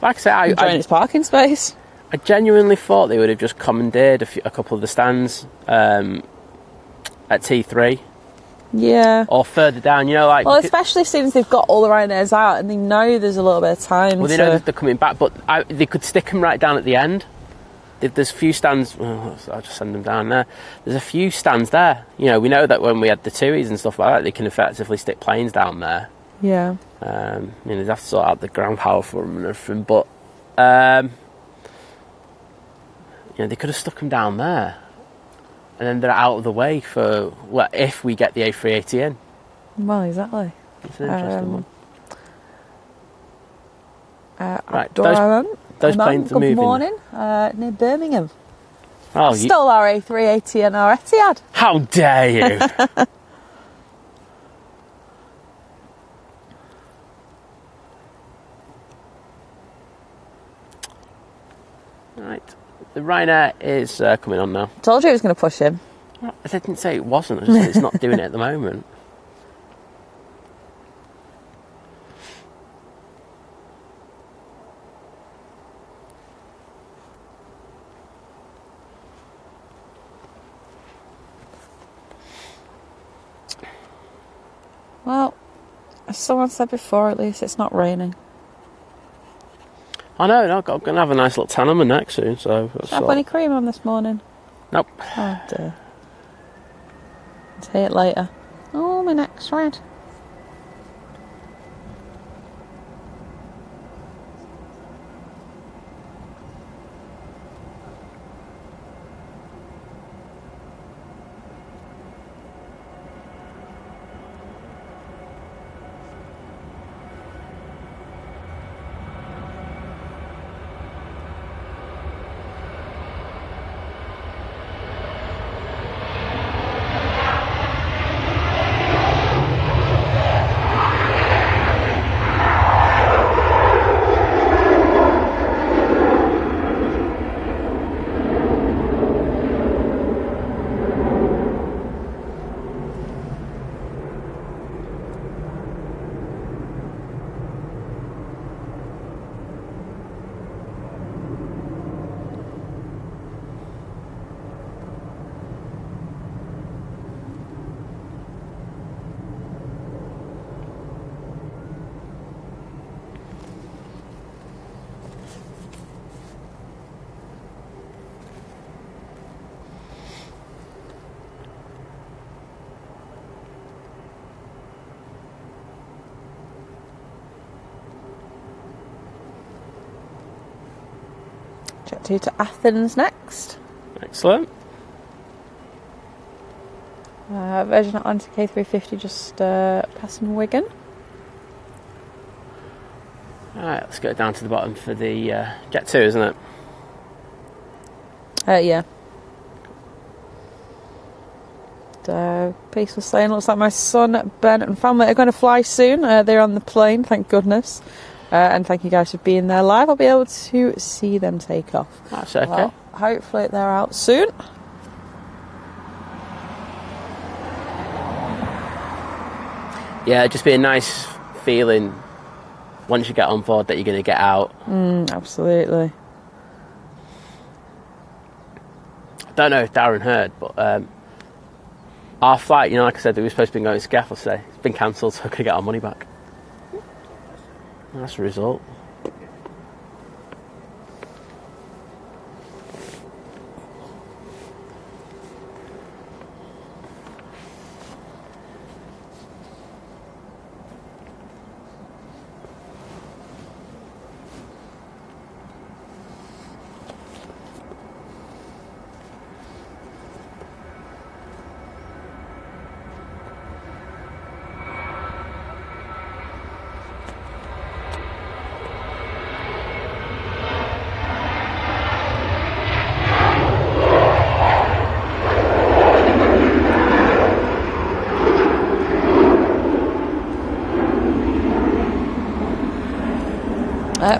Like I say, Enjoying its parking space. I genuinely thought they would have just commandeered a couple of the stands at T3. Yeah. Or further down, you know, like... Well, especially since they've got all the Ryanairs out and they know there's a little bit of time. Well, they know that they're coming back, but they could stick them right down at the end. There's a few stands... Well, I'll just send them down there. There's a few stands there. You know, we know that when we had the TUIs and stuff like that, they can effectively stick planes down there. Yeah. You know, they'd have to sort out the ground power for them and everything, but... you know, they could have stuck them down there. And then they're out of the way for, well, if we get the A380 in. Well, exactly. It's an interesting one. Right, those planes are moving. Good morning, near Birmingham. Oh, Stole our A380 and our Etihad. How dare you! Right. The Ryanair is coming on now. Told you it was going to push him. I didn't say it wasn't. I just said it's not doing it at the moment. Well, as someone said before, at least it's not raining. I know, I'm going to have a nice little tan on my neck soon, so... Have any cream on this morning? Nope. Oh dear. I'll say it later. Oh, my neck's red. Jet 2 to Athens next. Excellent. Virgin Atlantic A350 just passing Wigan. Alright, let's go down to the bottom for the Jet 2, isn't it? Yeah. Peace was saying, looks like my son, Ben and family are going to fly soon. They're on the plane, thank goodness. And thank you guys for being there live. I'll be able to see them take off. That's okay. Well, hopefully they're out soon. Yeah, just be a nice feeling once you get on board that you're going to get out. Absolutely. I don't know if Darren heard, but our flight, you know, like I said, we were supposed to be going to Scaffle today. It's been cancelled, so we're going to get our money back. That's the result.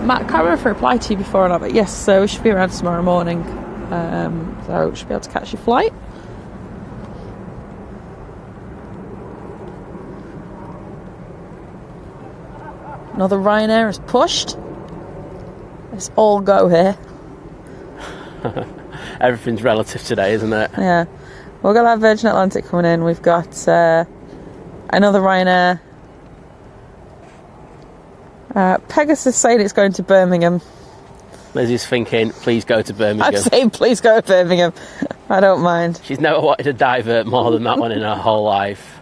Matt, can't remember if I replied to you before or not, but yes, so we should be around tomorrow morning. So we should be able to catch your flight. Another Ryanair is pushed. Let's all go here. Everything's relative today, isn't it? Yeah. We've got that Virgin Atlantic coming in. We've got another Ryanair. Pegasus saying it's going to Birmingham. Lizzie's thinking, please go to Birmingham. I'm saying please go to Birmingham. I don't mind. She's never wanted to divert more than that one in her whole life.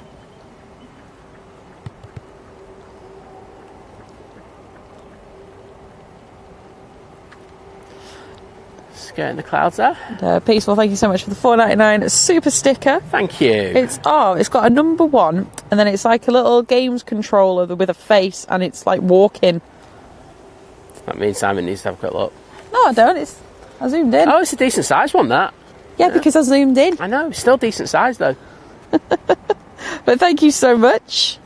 Skirting the clouds there. Peaceful, thank you so much for the £4.99 super sticker. Thank you. It's got a number 1, and then it's like a little games controller with a face, and it's like walking. That means Simon needs to have a quick look. No, I don't. I zoomed in. Oh, it's a decent size one, that. Yeah, because I zoomed in. I know, still decent size though. But thank you so much.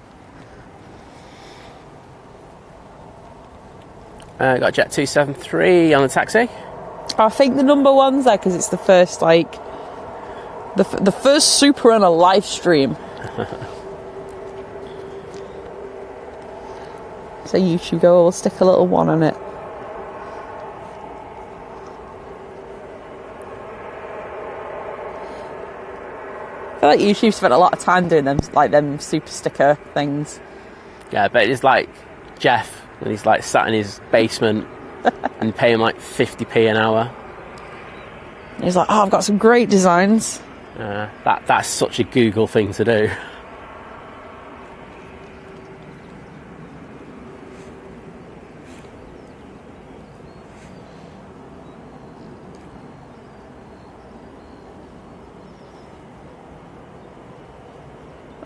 Got Jet 273 on the taxi. I think the number 1's there because it's the first, like, the first super on a live stream. So YouTube go, we'll stick a little 1 on it. I feel like YouTube spent a lot of time doing them super sticker things. Yeah, but it's like Jeff when he's like sat in his basement and you pay him like 50p an hour. He's like, I've got some great designs. That's such a Google thing to do.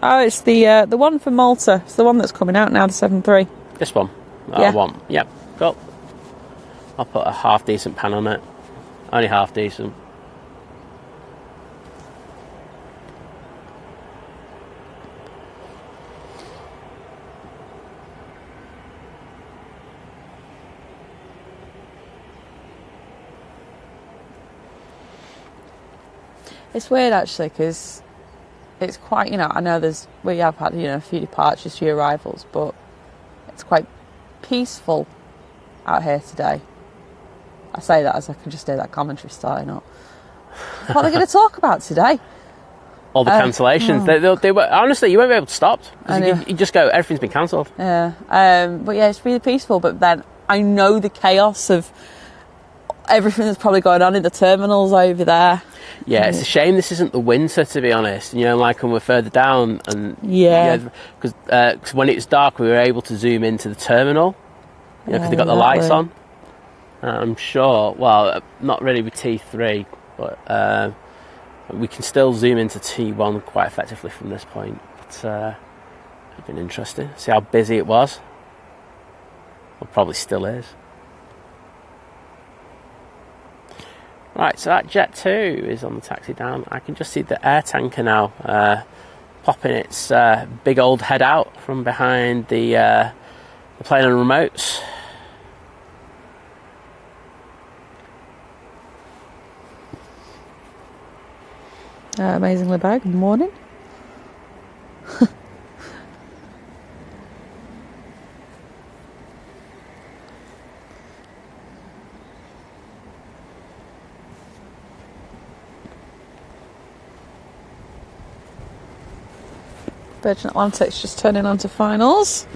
Oh, it's the one for Malta. It's the one that's coming out now, the 7.3. This one? Yeah. I want. Yep, cool. I'll put a half decent pan on it. Only half decent. It's weird actually because it's quite, I know we have had, a few departures, few arrivals, but it's quite peaceful out here today. I say that as I can just hear that commentary starting up. What are they going to talk about today? All the cancellations. They were, honestly, you won't be able to stop. You just go, everything's been cancelled. Yeah. But yeah, it's really peaceful. But then I know the chaos of everything that's probably going on in the terminals over there. Yeah, it's a shame this isn't the winter, to be honest. Like when we're further down, and because when it was dark, we were able to zoom into the terminal, because they got the lights on. I'm sure. Well, not really with T3, but we can still zoom into T1 quite effectively from this point. It's been interesting. See how busy it was. Well, probably still is. Right, so that Jet 2 is on the taxi down. I can just see the air tanker now popping its big old head out from behind the plane and remotes. Amazingly bad. Good morning. Virgin Atlantic's just turning onto finals.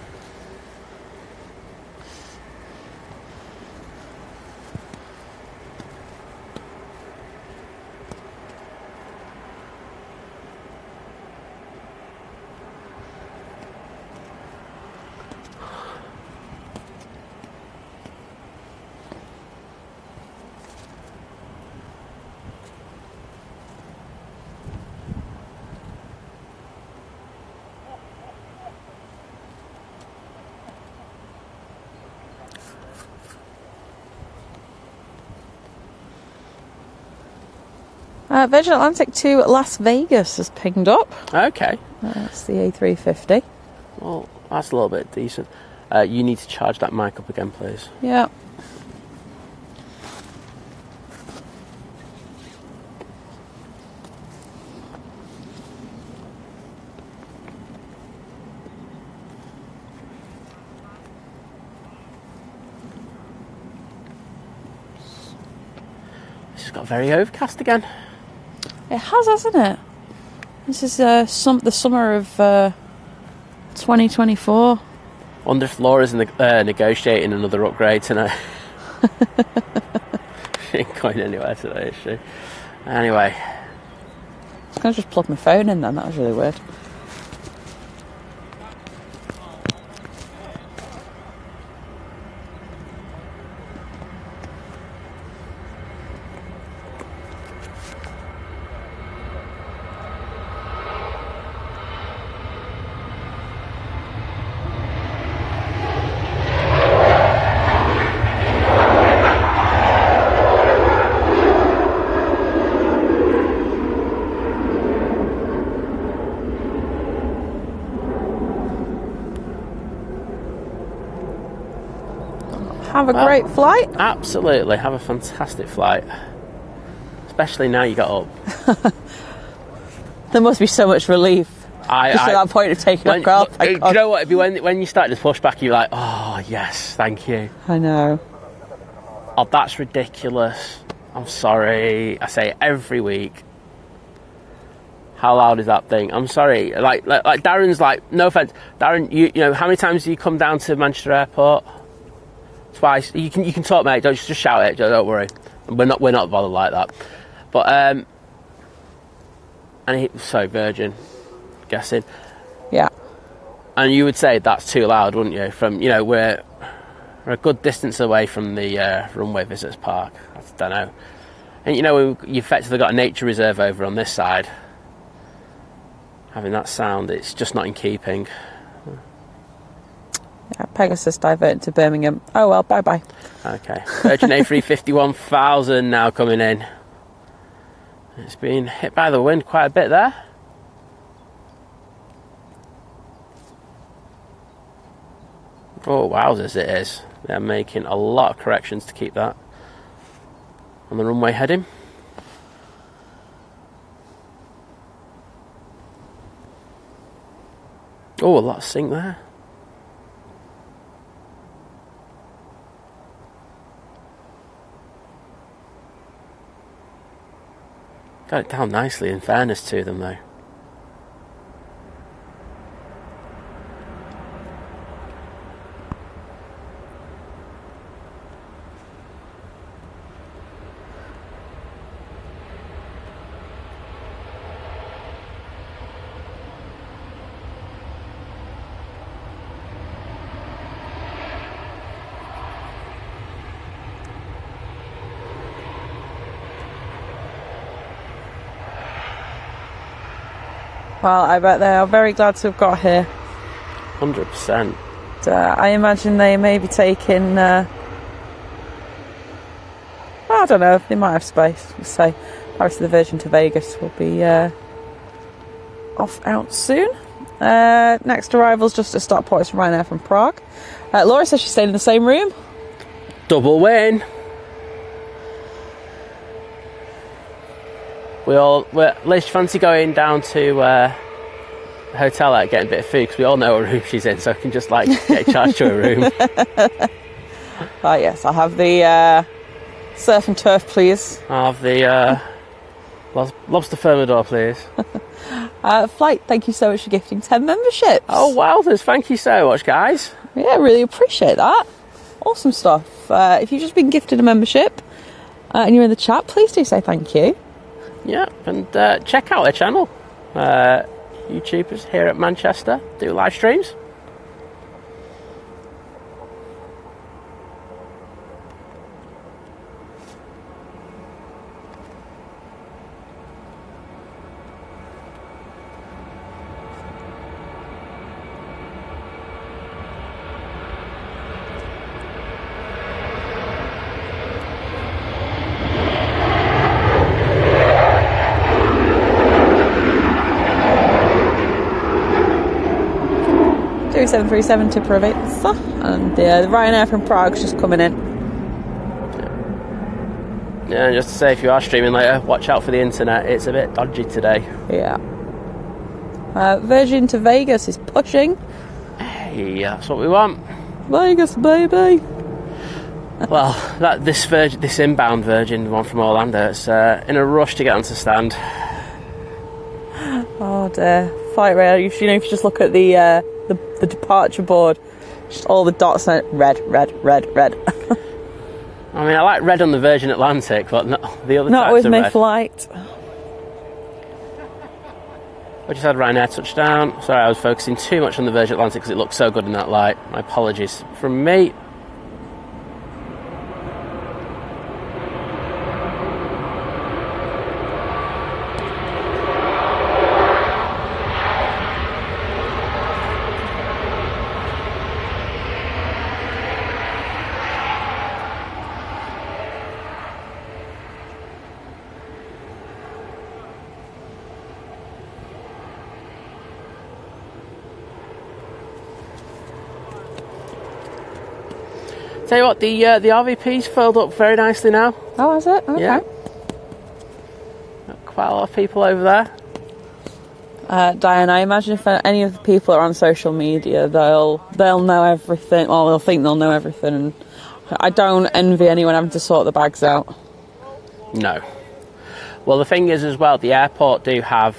Virgin Atlantic to Las Vegas has pinged up. Okay. That's the A350. Well, that's a little bit decent. You need to charge that mic up again, please. Yeah. It's got very overcast again. It has, hasn't it? This is the summer of 2024. Wonder if Laura's negotiating another upgrade tonight. She ain't going anywhere today, is she? Anyway. I was going to just plug my phone in then, that was really weird. Have a great flight. Absolutely, have a fantastic flight. Especially now you got up. There must be so much relief. Just at that point of taking off guard. Do you know what? When you start to push back, you're like, oh yes, thank you. I know. Oh, that's ridiculous. I'm sorry. I say it every week. How loud is that thing? I'm sorry. Like Darren's like, no offense, Darren. You know how many times do you come down to Manchester Airport? Twice. You can talk, mate. Don't just shout it. Don't worry. We're not bothered like that. But Virgin, guessing. Yeah. And you would say that's too loud, wouldn't you? From we're a good distance away from the runway visitors park. I don't know. And you've effectively got a nature reserve over on this side. Having that sound, it's just not in keeping. Yeah, Pegasus diverted to Birmingham. Oh well, bye-bye. Okay. Virgin A350 1000 now coming in. It's been hit by the wind quite a bit there. Oh, wowzers it is. They're making a lot of corrections to keep that on the runway heading. Oh, a lot of sink there. Got it down nicely, in fairness to them, though. Well, I bet they are very glad to have got here. 100%. I imagine they may be taking... I don't know, they might have space. Let's say Paris to the Virgin to Vegas will be off out soon. Next arrival's just a stop point from Ryanair from Prague. Laura says she's staying in the same room. Double win. Liz, fancy going down to the hotel and getting a bit of food, because we all know what room she's in, so I can just get charged to her room. Yes, I'll have the surf and turf, please. I'll have the lobster thermidor, please. Flight, thank you so much for gifting 10 memberships. Oh, wowzers, thank you so much, guys. Yeah, really appreciate that. Awesome stuff. If you've just been gifted a membership and you're in the chat, please do say thank you. Yeah, and check out our channel. YouTubers here at Manchester do live streams. through 737 to Previtsa, and the Ryanair from Prague's just coming in. Yeah, and just to say, if you are streaming later, watch out for the internet. It's a bit dodgy today. Yeah. Virgin to Vegas is pushing. Hey, that's what we want. Vegas, baby. Well, this inbound Virgin, the one from Orlando, it's in a rush to get onto stand. Oh dear. Flight radar. If you just look at the departure board, just all the dots on it, red. I mean, I like red on the Virgin Atlantic, but not the other Not types with of my red. flight. I just had Ryanair touchdown. Sorry, I was focusing too much on the Virgin Atlantic because it looked so good in that light. My apologies from me. Tell you what, the RVP's filled up very nicely now. Oh, is it? Okay. Yeah. Got quite a lot of people over there. Diane, I imagine if any of the people are on social media, they'll know everything, or they'll think they'll know everything. And I don't envy anyone having to sort the bags out. No. Well, the thing is as well, the airport do have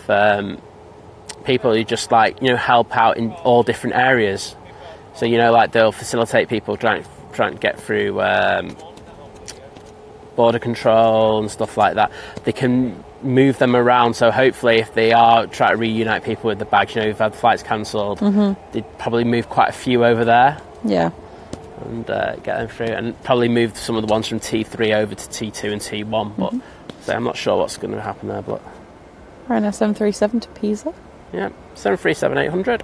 people who just help out in all different areas. So they'll facilitate people trying to get through border control and stuff like that. They can move them around, so hopefully if they are trying to reunite people with the bags, who've had flights cancelled, they'd probably move quite a few over there. Yeah. And get them through, and probably move some of the ones from T3 over to T2 and T1, but so I'm not sure what's going to happen there. But Ryanair 737 to Pisa. Yeah, 737-800.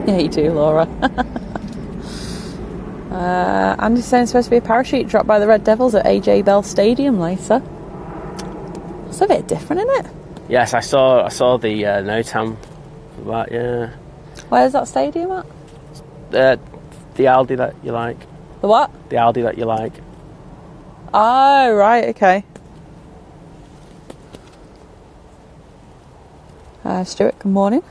Yeah, you do, Laura. Andy's saying it's supposed to be a parachute drop by the Red Devils at AJ Bell Stadium later. It's a bit different, isn't it? Yes, I saw the NOTAM for that, yeah. Where's that stadium at? The Aldi that you like. The what? The Aldi that you like. Oh, right, okay. Stuart, good morning.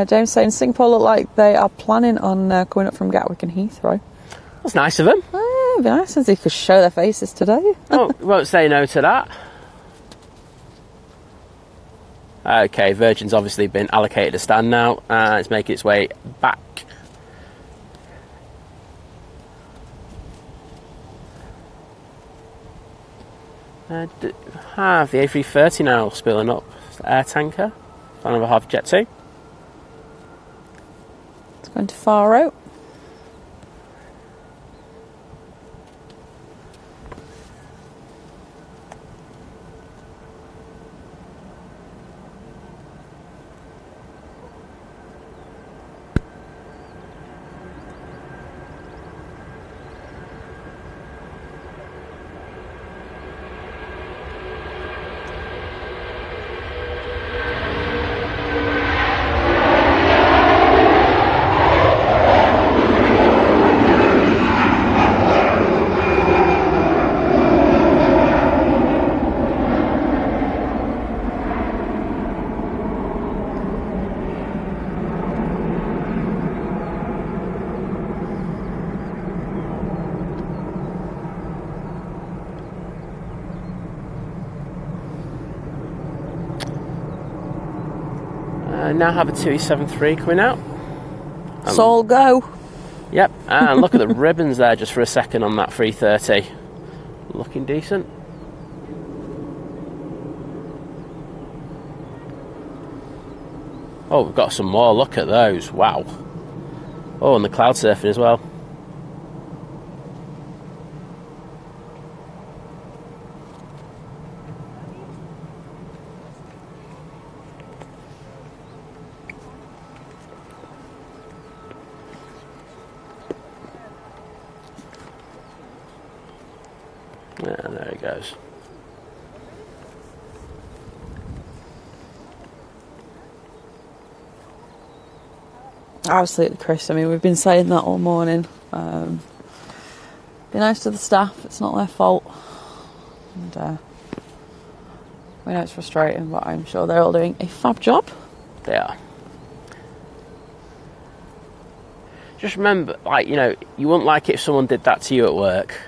James saying Singapore look like they are planning on coming up from Gatwick and Heathrow. That's nice of them. It'd be nice if they could show their faces today. Oh, won't say no to that. Okay, Virgin's obviously been allocated a stand now. It's making its way back. The A330 now spilling up. Air tanker. Another half jet 2. It's going to far out. Now have a 273 coming out. It's all go. Yep, and look at the ribbons there just for a second on that 330. Looking decent. Oh, we've got some more. Look at those. Wow. Oh, and the cloud surfing as well. it goes. Absolutely, Chris. I mean, we've been saying that all morning. Be nice to the staff. It's not their fault. And we know it's frustrating, but I'm sure they're all doing a fab job. They are. Just remember, like, you know, you wouldn't like it if someone did that to you at work.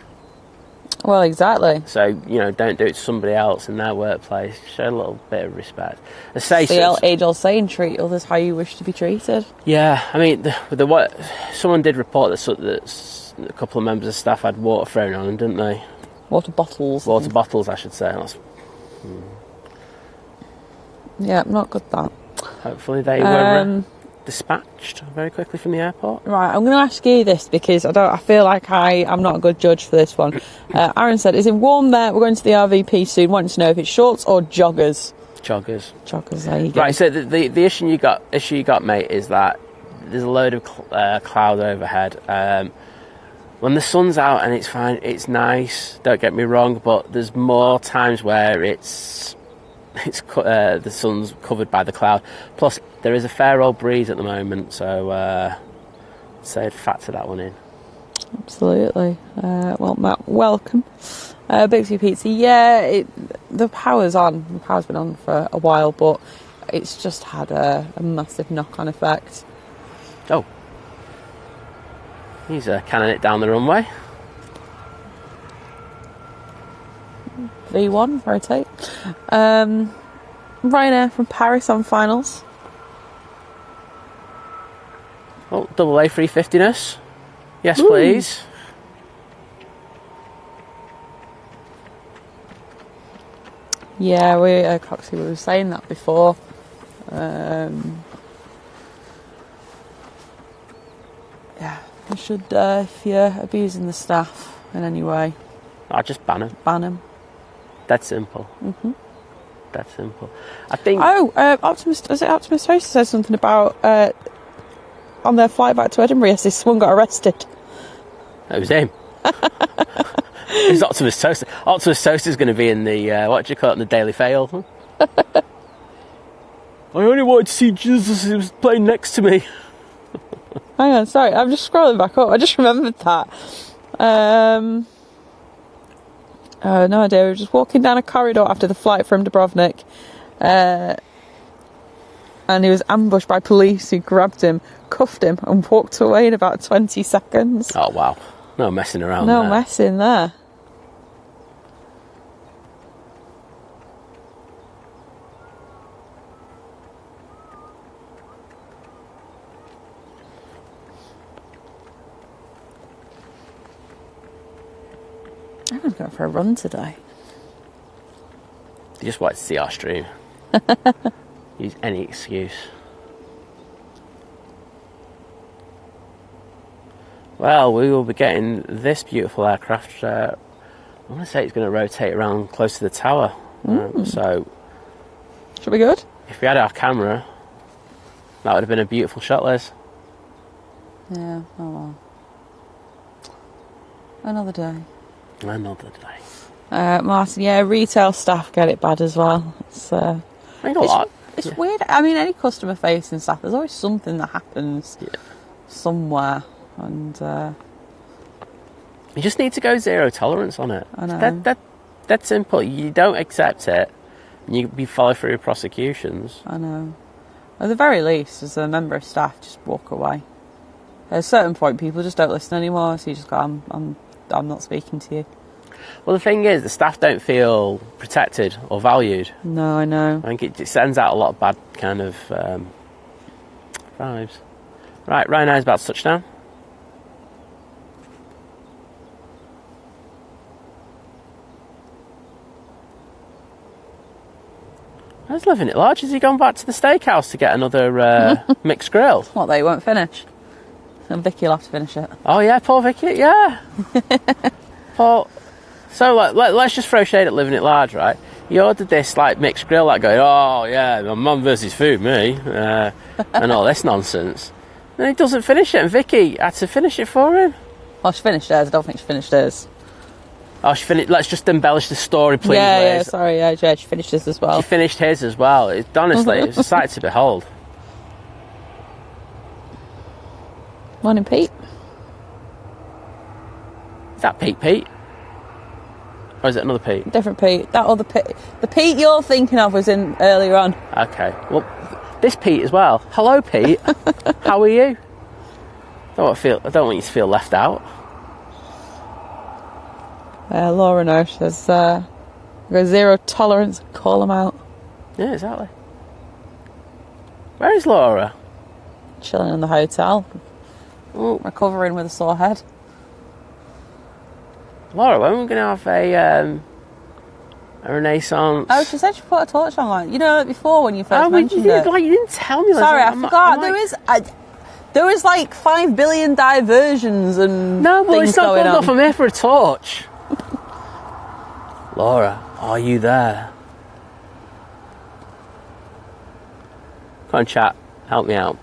Well, exactly. So, you know, don't do it to somebody else in their workplace. Show a little bit of respect. The age-old saying, treat others how you wish to be treated. Yeah, I mean, someone did report that a couple of members of staff had water thrown on them, didn't they? Water bottles. Water bottles, I should say. Yeah, not good, that. Hopefully they were dispatched very quickly from the airport. Right, I'm going to ask you this because I feel like I'm not a good judge for this one. Aaron said, is it warm there? We're going to the RVP soon. Wanting to know if it's shorts or joggers. Joggers. Joggers, there you go. Right, so the issue you got, mate, is that there's a load of cloud overhead. When the sun's out and it's fine, it's nice, don't get me wrong, but there's more times where the sun's covered by the cloud. Plus, there is a fair old breeze at the moment, so say I'd factor that one in. Absolutely. Well, Matt, welcome. Bixby Pizza, yeah, the power's on. The power's been on for a while, but it's just had a massive knock-on effect. Oh. He's canning it down the runway. V1, rotate. Ryanair from Paris on finals. Oh, double A350-ness. Yes, ooh, please. Yeah, Coxie, we were saying that before. Yeah, we should, if you're abusing the staff in any way, I'll just ban them. Ban them. That's simple. Mm-hmm. That's simple. I think. Optimist Host says something about on their flight back to Edinburgh. Yes, this one got arrested. It was him. It was Optimus Toaster. Optimus Toaster's going to be in the what do you call it? In the Daily Fail. I only wanted to see Jesus. He was playing next to me. Hang on, sorry, I'm just scrolling back up. I just remembered that. No idea. We were just walking down a corridor after the flight from Dubrovnik, and he was ambushed by police who grabbed him, cuffed him, and walked away in about 20 seconds. Oh wow! No messing around. No messing there. Everyone's going for a run today. You just wanted to see our stream. Use any excuse. Well, we will be getting this beautiful aircraft. I want to say it's going to rotate around close to the tower. So, should be good. If we had our camera, that would have been a beautiful shot, Liz. Yeah, oh well. Another day. Another day. Martin, yeah, retail staff get it bad as well. It's I think a lot. It's weird. I mean, any customer facing staff, there's always something that happens somewhere, and you just need to go zero tolerance on it. I know. That's simple. You don't accept it, and you follow through with prosecutions. I know. At the very least, as a member of staff, just walk away. At a certain point, people just don't listen anymore, so you just go, I'm not speaking to you. Well, the thing is, the staff don't feel protected or valued. No, I know. I think it sends out a lot of bad kind of vibes. Right, Ryanair's about to touch down. I was living it large. Has he gone back to the steakhouse to get another mixed grill? What, they won't finish? And Vicky will have to finish it. Oh yeah, poor Vicky, yeah. Poor. So let's just throw shade at living it large, right? He ordered this mixed grill, going, oh yeah, my mum versus food, me, and all this nonsense. And he doesn't finish it, and Vicky had to finish it for him. Well, she finished hers. I don't think she finished hers. Oh, she finished. Let's just embellish the story, please, Yeah, Liz. sorry, yeah, she finished this as well. She finished his as well. Honestly, it was a sight to behold. Morning, Pete. Is that Pete? Or is it another Pete? Different Pete. That other Pete. The Pete you're thinking of was in earlier on. Okay. Well, this Pete as well. Hello, Pete. How are you? I don't want you to feel left out. Laura knows. She says, go zero tolerance, call them out. Yeah, exactly. Where is Laura? Chilling in the hotel. Oh. Recovering with a sore head. Laura, when are we going to have a Renaissance? Oh, she said she put a torch on, like, you know, like before when you first mentioned it. Like, you didn't tell me. Sorry, I forgot. There was like 5 billion diversions and no, well, it's not good enough. on. I'm here for a torch. Laura, are you there? Come on, chat. Help me out.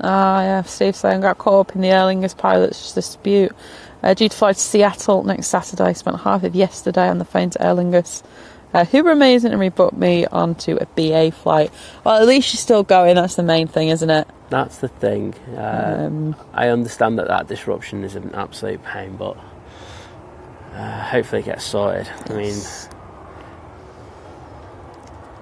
Yeah, Steve saying got caught up in the Aer Lingus pilots dispute. Due to fly to Seattle next Saturday. Spent half of yesterday on the phone to Aer Lingus, who were amazing and rebooked me onto a BA flight. Well, at least you're still going. That's the main thing, isn't it? That's the thing. I understand that disruption is an absolute pain, but hopefully it gets sorted. I mean,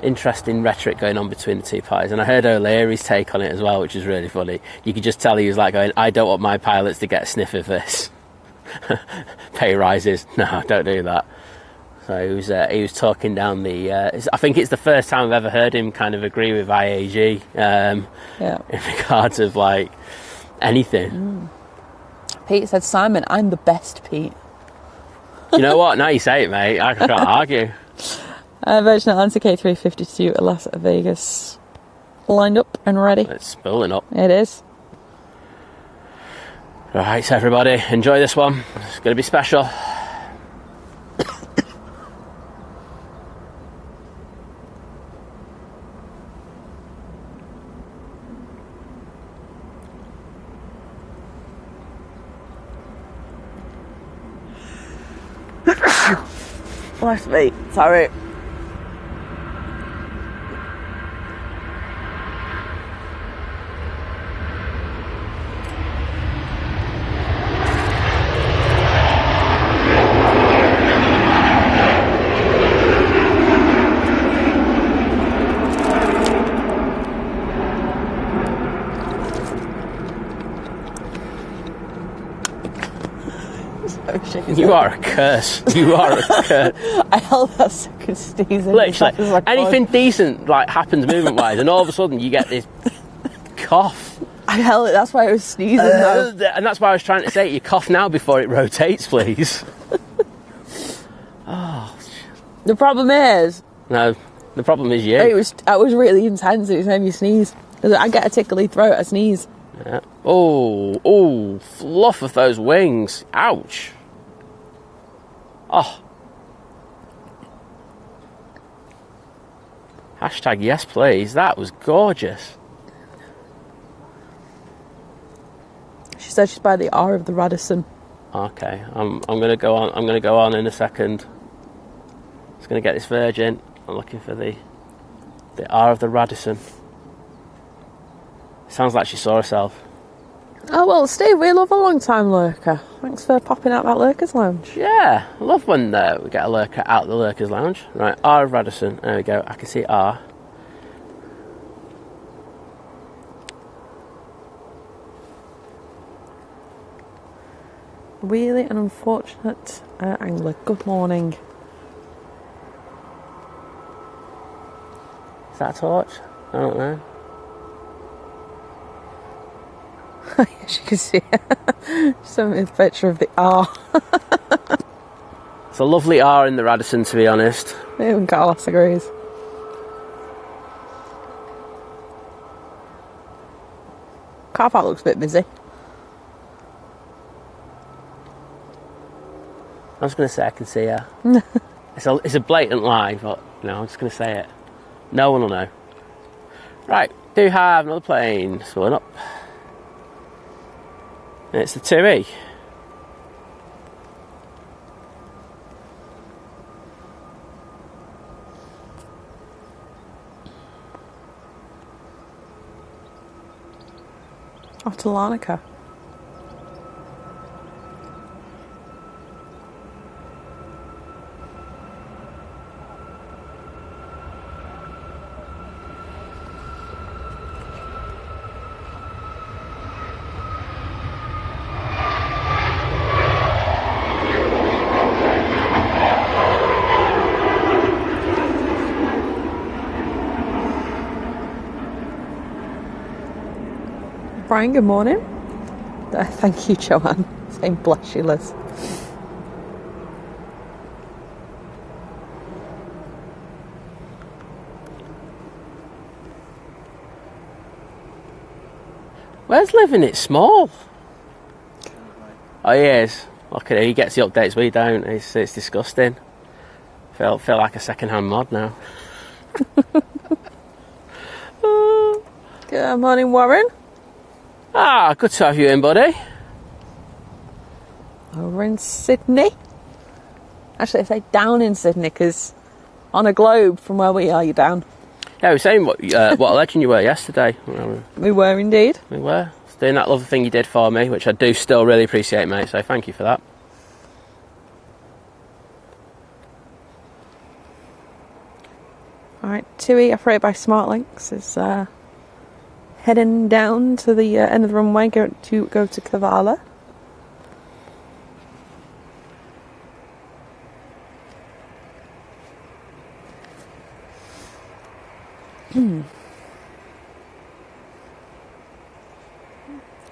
interesting rhetoric going on between the two parties, and I heard O'Leary's take on it as well, which is really funny. You could just tell he was like going, I don't want my pilots to get a sniff of this. Pay rises, no, don't do that. So he was talking down the I think it's the first time I've ever heard him kind of agree with IAG in regards of like anything. Pete said, Simon, I'm the best Pete. You know what, now you say it, mate, I can't argue. Virgin Atlantic A350 at Las Vegas lined up and ready. It's spooling up. It is. Right, so everybody, enjoy this one. It's going to be special. Bless me. Sorry. You are a curse. You are a curse. I held that second sneeze in. Literally, anything decent like happens movement-wise, and all of a sudden you get this cough. I held it. That's why I was sneezing. And that's why I was trying to say it. You cough now before it rotates, please. Oh. The problem is. No, the problem is you. It was really intense. It made me sneeze. I get a tickly throat. I sneeze. Yeah. Oh, fluff of those wings. Ouch. Oh. Hashtag yes, please. That was gorgeous. She said she's by the R of the Radisson. Okay, I'm going to go on. I'm going to go on in a second. Just going to get this Virgin. I'm looking for the R of the Radisson. Sounds like she saw herself. Oh, well, Steve, we love a long-time lurker. Thanks for popping out that lurker's lounge. Yeah, I love when we get a lurker out the lurker's lounge. Right, R of Radisson. There we go. I can see R. Really an unfortunate angler. Good morning. Is that a torch? I don't know. Yes, you can see it. Sent me a picture of the R. It's a lovely R in the Radisson, to be honest. Even Carlos agrees. Car park looks a bit busy. I was going to say I can see her. It's a blatant lie, but no, I'm just going to say it. No one will know. Right, do have another plane swirling up. And it's the 2E. Off to Larnaca. Brian, good morning. Thank you, Joanne. Saying bless you, Liz. Where's living it small? Oh, he is. Look at it, he gets the updates, we don't. It's disgusting. Feel like a second-hand mod now. Good morning, Warren. Ah, good to have you in, buddy. Over in Sydney. Actually, I say down in Sydney because on a globe from where we are, you're down. Yeah, we were saying what a legend you were yesterday. We were indeed. We were. It's doing that lovely thing you did for me, which I do still really appreciate, mate, so thank you for that. Alright, 2E operated by SmartLinks is heading down to the end of the runway go to Kavala.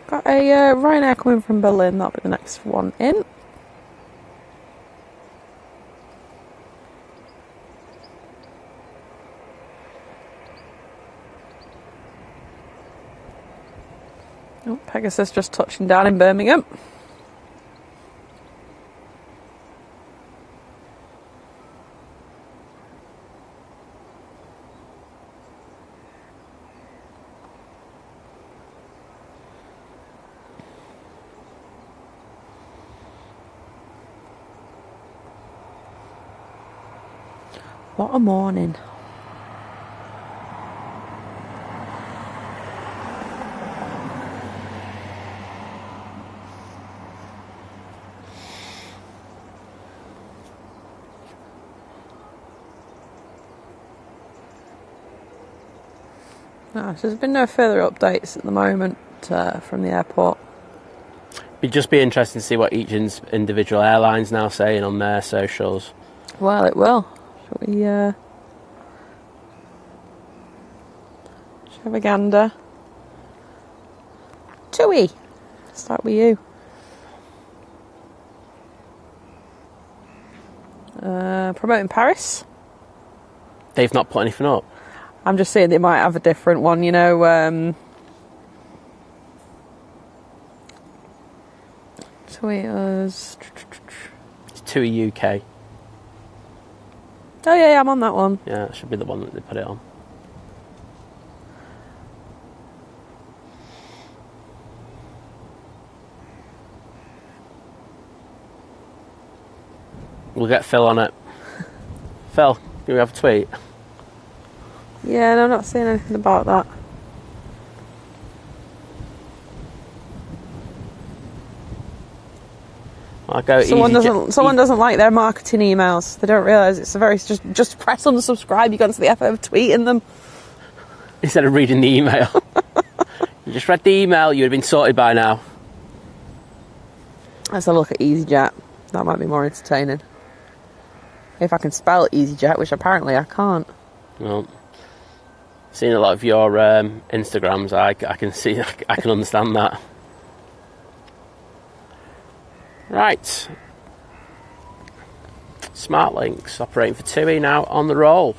Got a Ryanair coming from Berlin, that'll be the next one in. Oh, Pegasus just touching down in Birmingham. What a morning. No, there's been no further updates at the moment from the airport. It'd just be interesting to see what each individual airline's now saying on their socials. Well, it will. Shall we have a gander? 2E. Start with you. Promoting Paris. They've not put anything up. I'm just saying they might have a different one, you know. So it was... It's 2E UK. Oh yeah, I'm on that one. Yeah, that should be the one that they put it on. We'll get Phil on it. Phil, can we have a tweet? Yeah, no, I'm not saying anything about that. I'll go Someone doesn't like their marketing emails. They don't realise it's a very just press unsubscribe. You got into the effort of tweeting them instead of reading the email. You just read the email. You would have been sorted by now. Let's have a look at EasyJet. That might be more entertaining. If I can spell EasyJet, which apparently I can't. Well, seeing a lot of your Instagrams, I can see, I can understand that. Right. SmartLinks operating for 2E now on the roll.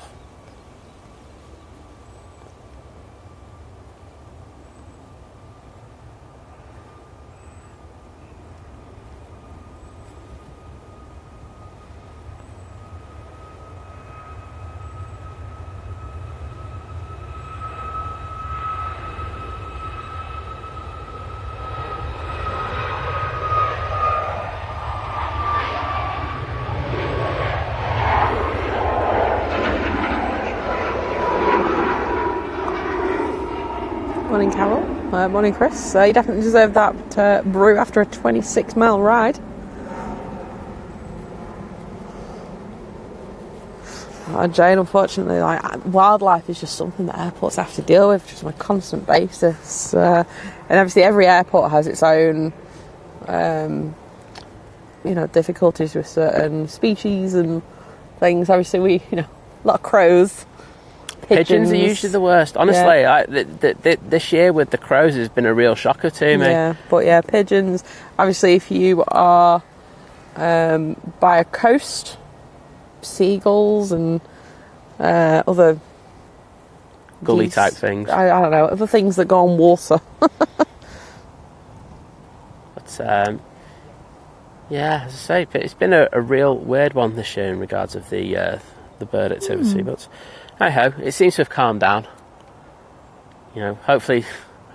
Morning, Carol. Morning, Chris. You definitely deserve that brew after a 26-mile ride. Jane, unfortunately, wildlife is just something that airports have to deal with just on a constant basis. And obviously every airport has its own, difficulties with certain species and things. Obviously a lot of crows. Pigeons are usually the worst. Honestly, this year with the crows has been a real shocker to me. Yeah, but pigeons. Obviously, if you are by a coast, seagulls and other gully type things. I don't know, other things that go on water. But as I say, it's been a real weird one this year in regards of the bird activity. But hey ho, it seems to have calmed down. Hopefully,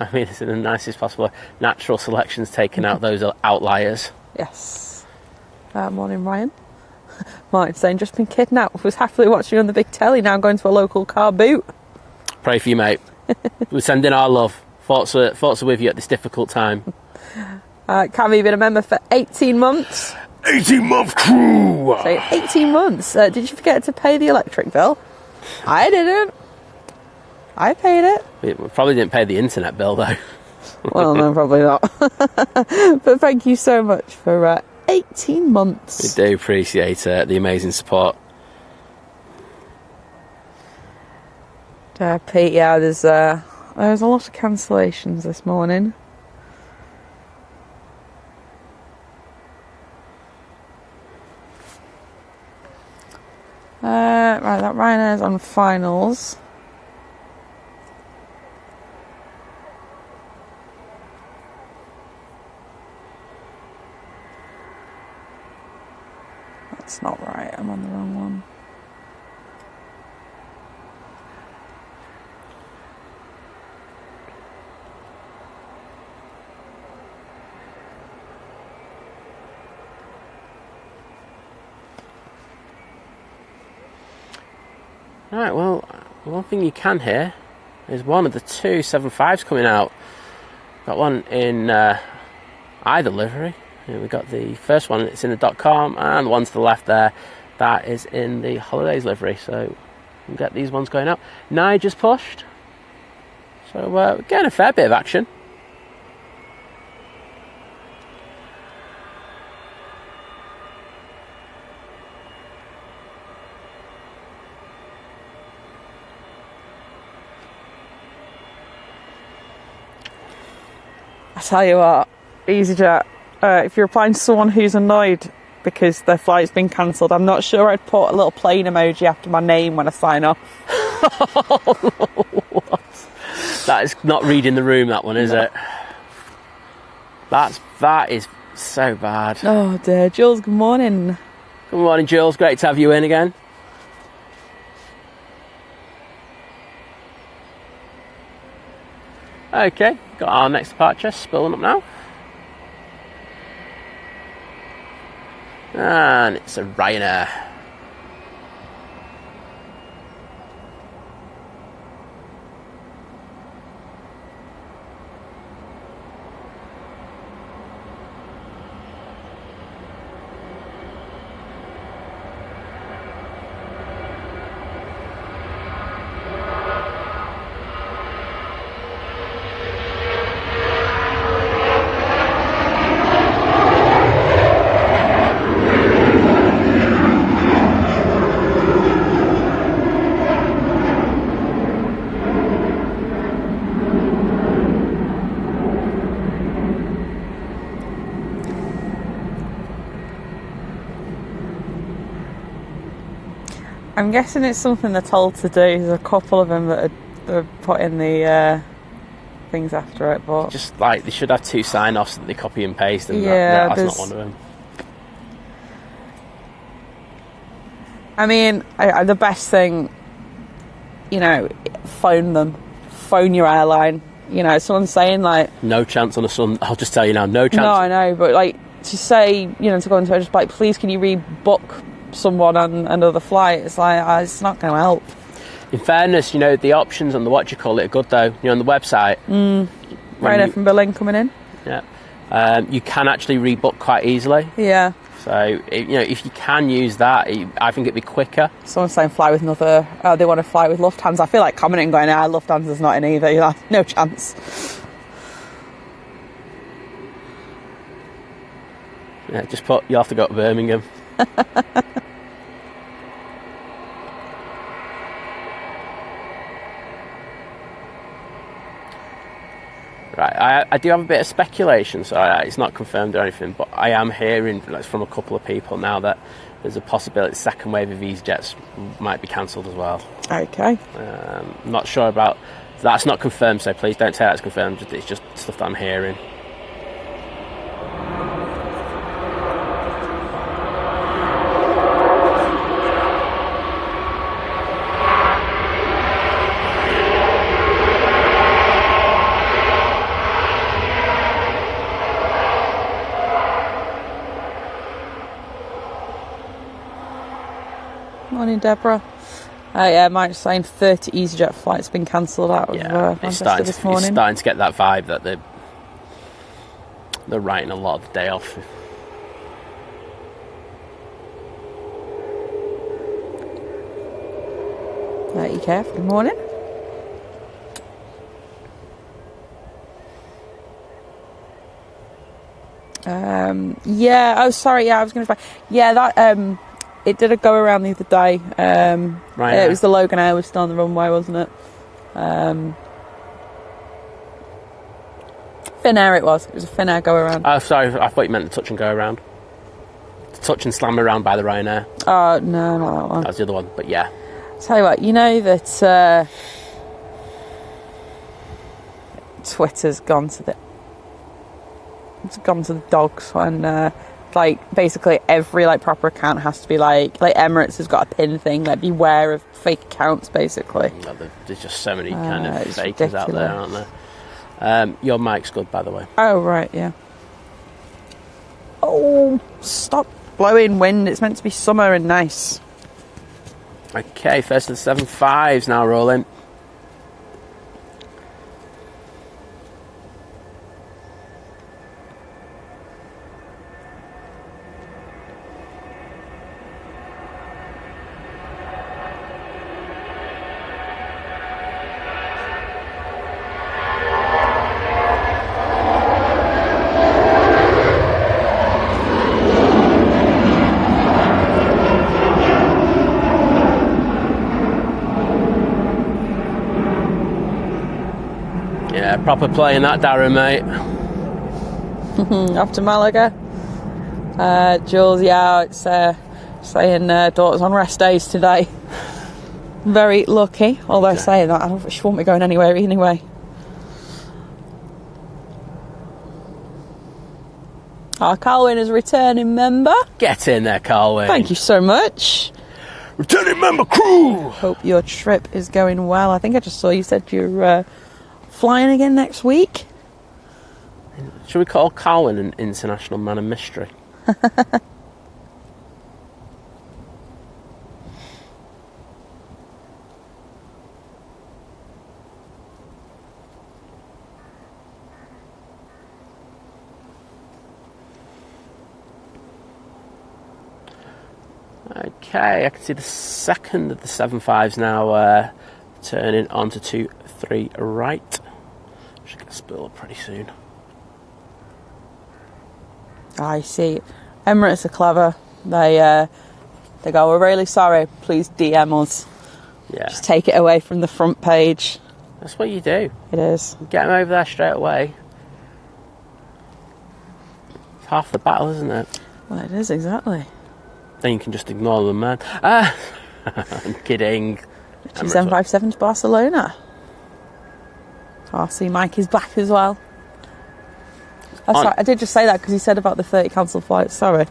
it's in the nicest possible. Natural selection's taken out those outliers. Yes. Morning, Ryan. Martin saying, just been kidnapped, was happily watching on the big telly, now going to a local car boot. Pray for you, mate. We're sending our love. Thoughts are with you at this difficult time. Cammy, been a member for 18 months. 18-month crew! So 18 months. Did you forget to pay the electric bill? I didn't. I paid it. We probably didn't pay the internet bill, though. Well, no, probably not. But thank you so much for 18 months. We do appreciate the amazing support. Pete, there's a lot of cancellations this morning. Right, that Ryanair's on finals. That's not right, I'm on the wrong one. Right, well, one thing you can hear is one of the two 75s coming out. Got one in either livery. We've got the first one, it's in the .com, and the one to the left there, that is in the holidays livery. So we'll get these ones going out. Nigel's pushed. So we're getting a fair bit of action. I tell you what, EasyJet, if you're replying to someone who's annoyed because their flight's been cancelled, I'm not sure I'd put a little plane emoji after my name when I sign off. What? That is not reading the room, that one, is it? That is so bad. Oh dear. Jules, good morning. Good morning, Jules. Great to have you in again. Okay, got our next departure spilling up now. And it's a Ryanair. I'm guessing it's something they're told to do. There's a couple of them that are putting the things after it, but just like they should have two sign-offs that they copy and paste, and yeah, that's not one of them. I mean, the best thing, phone them, phone your airline. Someone's saying like, no chance on a Sunday. I'll just tell you now, no chance. No, I know, but like to say, to go into it, just like, please, can you rebook someone on another flight? It's like, it's not going to help. In fairness, you know, the options on the what do you call it are good though. You know, on the website. Ryanair from Berlin coming in. Yeah. You can actually rebook quite easily. Yeah. So, you know, if you can use that, I think it'd be quicker. Someone's saying fly with another... they want to fly with Lufthansa. I feel like commenting and going, Lufthansa's not in either. You're like, no chance. Yeah, just you'll have to go to Birmingham. Right, I do have a bit of speculation, so it's not confirmed or anything, but I am hearing from a couple of people now that there's a possibility the second wave of EasyJets might be cancelled as well. Okay. Not sure about... That's not confirmed, so please don't say that's confirmed. It's just stuff that I'm hearing. Morning, Deborah. Yeah, Mike's saying 30 EasyJet flights been cancelled out of Manchester this morning. It's starting to get that vibe that they're writing a lot of the day off. EKF, good morning. I was going to say, that, it did a go around the other day. Right. It was the Logan Air was still on the runway, wasn't it? Finnair it was. It was a Finnair go around. Oh, sorry, I thought you meant the touch and go around. The touch and slam around by the Ryanair. Oh, no, not that one. That was the other one, but yeah. Tell you what, you know that Twitter's gone to the dogs when basically every proper account has to be like Emirates has got a pin thing, beware of fake accounts basically. There's just so many kind of fakers ridiculous out there, aren't there? Your mic's good, by the way. Oh right, yeah. Oh, stop blowing wind, it's meant to be summer and nice. Okay, first of the 7.5s now rolling. Proper playing that, Darren, mate. Off to Malaga. Jules, it's saying daughter's on rest days today. Very lucky. Although saying that, I don't think she won't be going anywhere anyway. Our Carlwyn is a returning member. Get in there, Carlwyn. Thank you so much. Returning member crew. Hope your trip is going well. I think I just saw you said you're flying again next week. Should we call Carlwyn an international man of mystery? Okay, I can see the second of the 7.5s now turning onto 2-3 right. Should get spilled pretty soon. I see. Emirates are clever. They go, we're really sorry, please DM us. Yeah. Just take it away from the front page. That's what you do. It is. Get them over there straight away. It's half the battle, isn't it? Well, it is, exactly. Then you can just ignore them, man. I'm kidding. 2757 to Barcelona. RC Mike is back as well. Sorry, I did just say that because he said about the 30 cancelled flights. Sorry.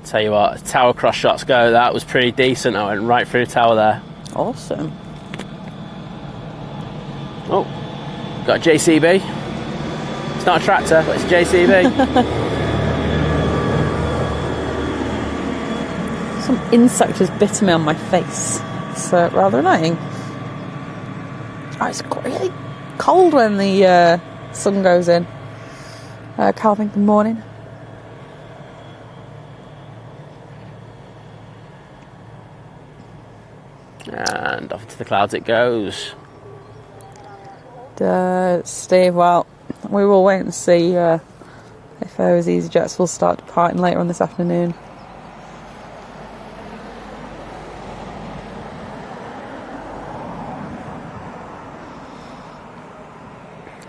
Tell you what, tower cross shots go. That was pretty decent. I went right through the tower there. Awesome. Oh, got a JCB. It's not a tractor, but it's a JCB. Some insect has bitten me on my face. It's rather annoying. Oh, it's really cold when the sun goes in. Calvin, good morning. And off into the clouds it goes. Steve, well, we will wait and see if those EasyJets will start departing later on this afternoon.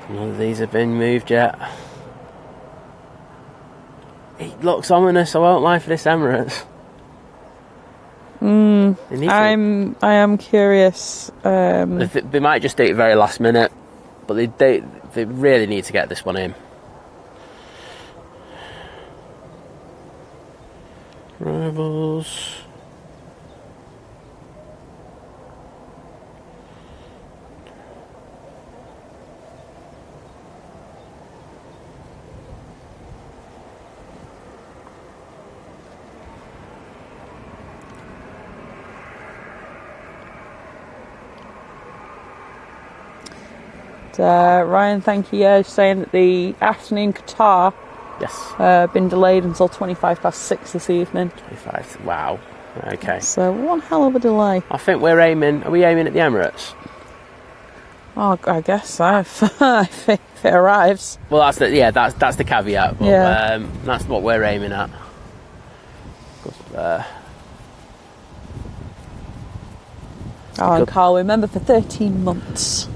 None of these have been moved yet. It looks ominous, I won't lie, for this Emirates. I am curious. They might just do it very last minute, but they really need to get this one in. Rivals. Ryan, thank you. Saying that the afternoon Qatar been delayed until 6:25 this evening. 25. Wow. Okay. So one hell of a delay. I think we're aiming. Are we aiming at the Emirates? Oh, I guess so. if it arrives. Well, that's the caveat. But, that's what we're aiming at. And Carl, remember for 13 months.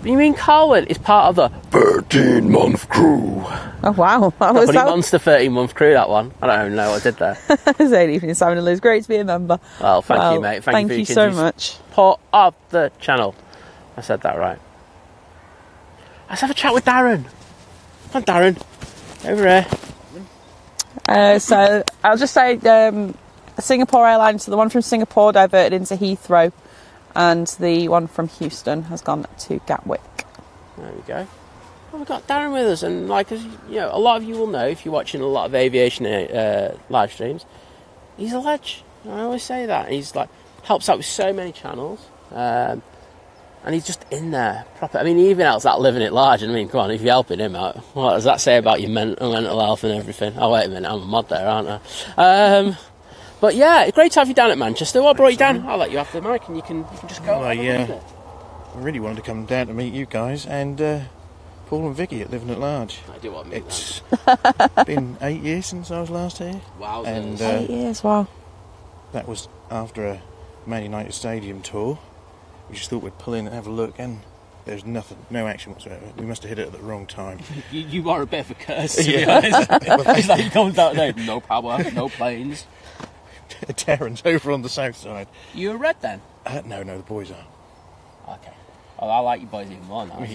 You mean Carlin is part of the 13-month crew? Oh, wow. That was monster 13-month crew, that one. I don't even know what I did there. Good evening, Simon and Liz. Great to be a member. Well, thank you, mate. Thank you so much. Part of the channel. I said that right. Let's have a chat with Darren. Come on, Darren. Over here. So, I'll just say Singapore Airlines, so the one from Singapore diverted into Heathrow, and the one from Houston has gone to Gatwick. There we go. Well, we've got Darren with us, and a lot of you will know if you're watching a lot of aviation live streams. He's a ledge. I always say that. He's helps out with so many channels, and he's just in there proper. I mean, he even helps out living it large. I mean, come on, if you're helping him out, what does that say about your mental health and everything? Oh, wait a minute, I'm a mod there, aren't I? But yeah, great to have you down at Manchester. What brought you down? I'll let you have the mic and you can just go. Well, I really wanted to come down to meet you guys and Paul and Vicky at Living at Large. I do want to meet It's been 8 years since I was last here. Wow. And 8 years, wow. that was after a Man United Stadium tour. We just thought we'd pull in and have a look, and there's nothing, no action whatsoever. We must have hit it at the wrong time. you are a bit of a curse, to be honest. It's like he comes out there, no power, no planes. Darren's over on the south side. You a red then? No, the boys are. Okay. Well, I like you boys even more now.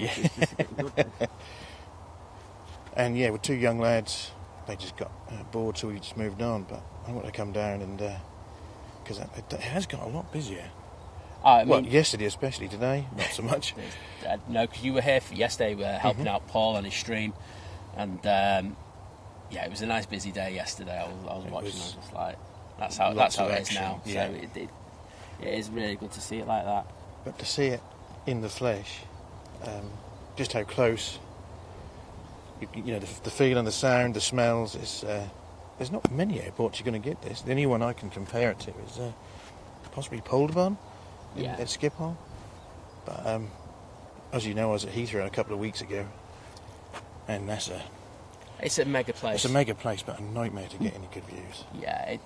And yeah, with two young lads, they just got bored, so we just moved on. But I want to come down and because it has got a lot busier. Yesterday especially. Today, not so much. No, because you were here for yesterday. We were helping out Paul on his stream, and it was a nice busy day yesterday. I was watching. I was just like, that's how it is now. Yeah. So it is really good to see it like that. But to see it in the flesh, just how close. You know, the feel and the sound, the smells. There's not many airports you're going to get this. The only one I can compare it to is possibly Polderbarn at Schiphol. But as you know, I was at Heathrow a couple of weeks ago, and it's a mega place. It's a mega place, but a nightmare to get any good views. Yeah,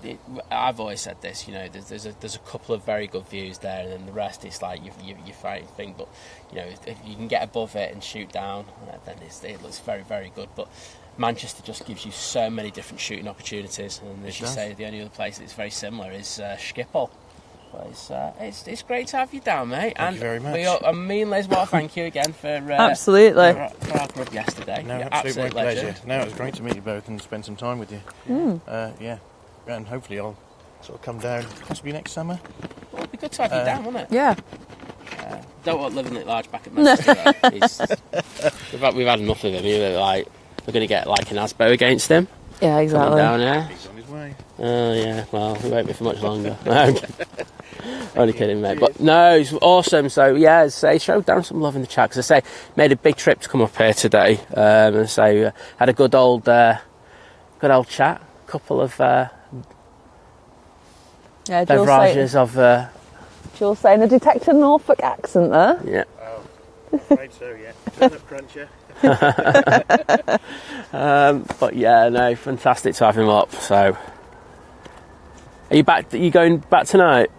I've always said this. You know, there's a couple of very good views there, and then the rest is like you fighting thing. But you know, if you can get above it and shoot down, then it looks very, very good. But Manchester just gives you so many different shooting opportunities, and as you say, the only other place that's very similar is Schiphol. But it's great to have you down, mate. Thank you very much. Me and Liz want to thank you again for absolutely for our grub yesterday. No, absolute pleasure. No, it was great to meet you both and spend some time with you. Mm. and hopefully I'll sort of come down possibly next summer. Well, it'd be good to have you down, wouldn't it? Yeah. Don't want living at large back at Manchester. We've had enough of him. Like, we're going to get like an ASBO against him. Yeah, exactly. Down here. He's on his way. Oh yeah, well, we won't be for much longer. Only kidding, mate. But no, it's awesome. So yeah, as I say, showed down some love in the chat. Because I say, made a big trip to come up here today, and so had a good old chat. Couple of beverages of. Jules saying a detected Norfolk accent there. Yeah. Oh, afraid so. Yeah. Turn up cruncher. But yeah, no, fantastic to have him up. So, are you back? Are you going back tonight?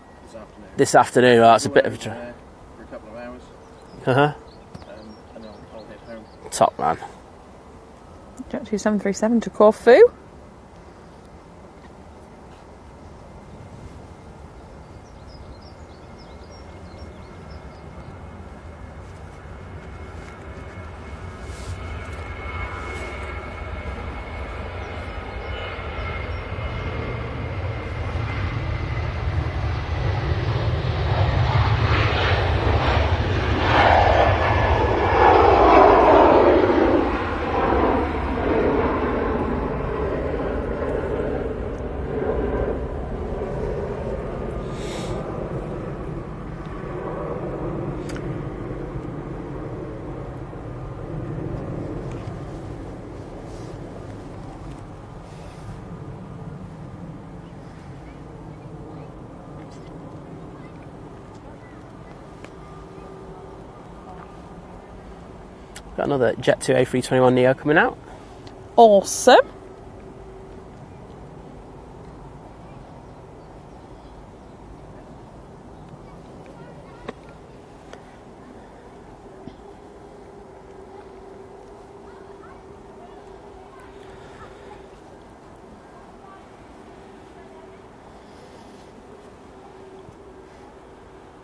This afternoon. Oh, that's a bit of a for a couple of hours. And I'll head home. Top man. Jet 2737 to Corfu. Got another Jet 2 A321neo coming out. Awesome.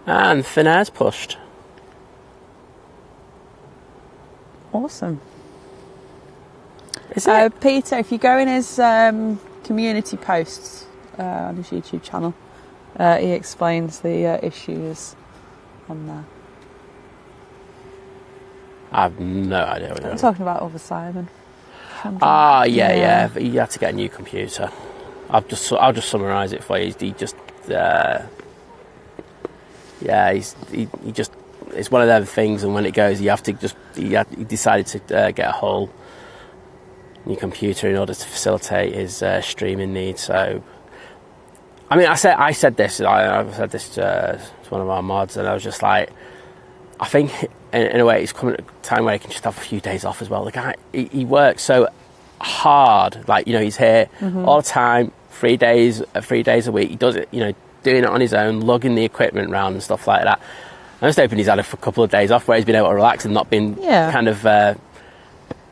And Finnair's pushed. Awesome. Is it? Peter, if you go in his community posts on his YouTube channel, he explains the issues on there. I have no idea what you're I'm talking about Other Simon. Yeah. But you had to get a new computer. I'll just summarise it for you. He just, he just. It's one of them things, and when it goes, you have to just. He decided to get a whole new computer in order to facilitate his streaming needs. So, I mean, I said this. I said this to one of our mods, and I was just like, I think in a way, it's coming at a time where he can just have a few days off as well. The guy, he works so hard. Like, you know, he's here all the time, 3 days a week. He does it, you know, doing it on his own, lugging the equipment around and stuff like that. I'm just hoping he's had a couple of days off where he's been able to relax and not been kind of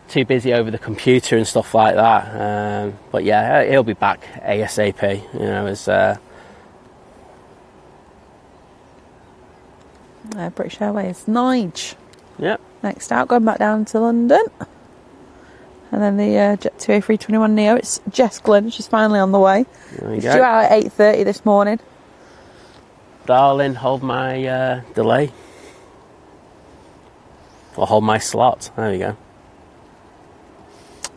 too busy over the computer and stuff like that. But yeah, he'll be back ASAP. You know, as British Airways, Nige. Yep. Next out, going back down to London, and then the Jet 2 A321neo. It's Jess Glynn. She's finally on the way. She's due out at 8:30 this morning. Darling, hold my delay. Or hold my slot. There we go.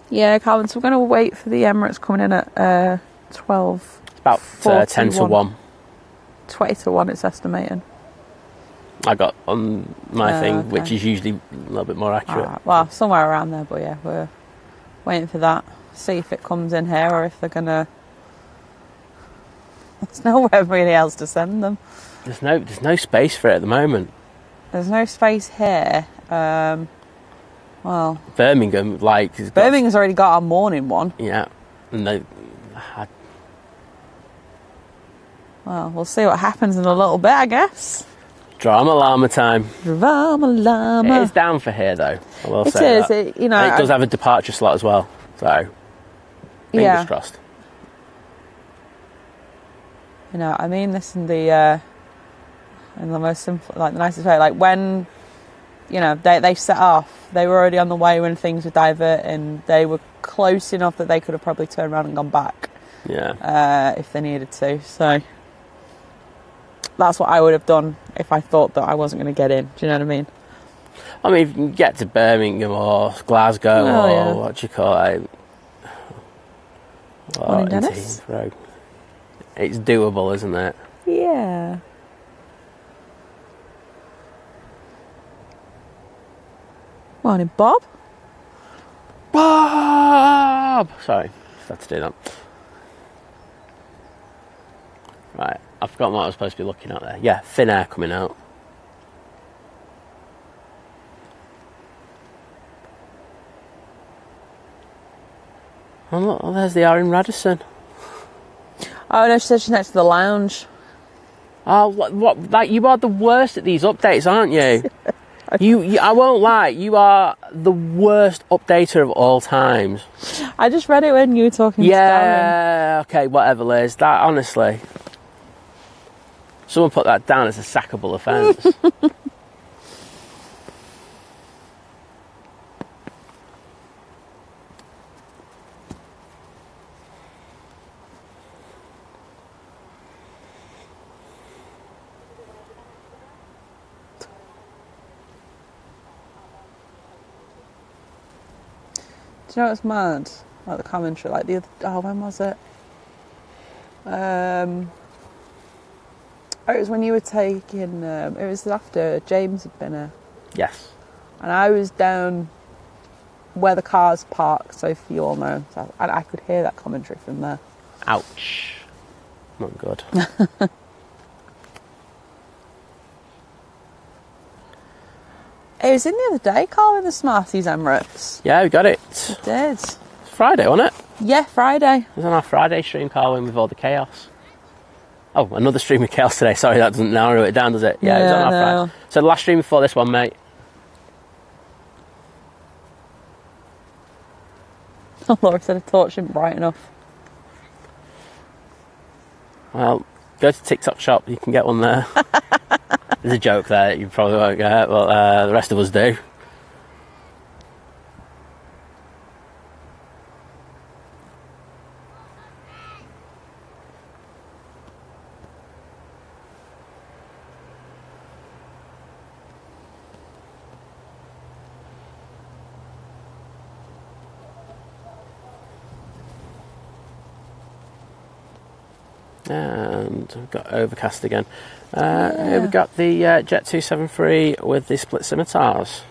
Yeah, Calvin, so we're going to wait for the Emirates coming in at 12. It's about 10 to 1. 20 to 1, it's estimating. I got on my thing, which is usually a little bit more accurate. Right. Well, somewhere around there, but yeah, we're waiting for that. See if it comes in here or if they're going to... There's nowhere really else to send them. There's no space for it at the moment. There's no space here. Well, Birmingham, Birmingham's already got our morning one. Yeah, and they. Well, we'll see what happens in a little bit, I guess. Drama llama time. Drama llama. It is down for here, though. I will it say is. that. It does have a departure slot as well. So, fingers crossed. You know, I mean this in the most simple, like the nicest way. Like when, you know, they set off, they were already on the way when things were diverting. They were close enough that they could have probably turned around and gone back. Yeah. if they needed to. So that's what I would have done if I thought that I wasn't going to get in. Do you know what I mean? I mean, if you can get to Birmingham or Glasgow Well, or yeah. what do you call it? Morning, Into Dennis. Heathrow. It's doable, isn't it? Yeah. Morning, Bob. Bob! Sorry, just had to do that. Right, I've forgotten what I was supposed to be looking at there. Yeah, thin air coming out. Oh look, oh, there's the R in Radisson. Oh no, she said she's next to the lounge. Oh, what? Like, you are the worst at these updates, aren't you? you? I won't lie, you are the worst updater of all times. I just read it when you were talking to Darren. Yeah, okay, whatever, Liz. That, honestly, someone put that down as a sackable offence. Do you know what's mad? Like the commentary, like the other... Oh, when was it? Oh, it was when you were taking... it was after James had been here. Yes. And I was down where the cars parked, so if you all know. So I could hear that commentary from there. Ouch. Not good. It was in the other day, calling the Smarties Emirates. Yeah, we got it. It did. It's Friday, wasn't it? Yeah, Friday. It was on our Friday stream, Carwin, with all the chaos. Oh, another stream of chaos today. Sorry, that doesn't narrow it down, does it? Yeah, it was on our no. Friday. So the last stream before this one, mate. Laura said a torch isn't bright enough. Well, go to TikTok shop. You can get one there. There's a joke there that you probably won't get, but the rest of us do. And we've got overcast again. Here we've got the Jet 273 with the split scimitars.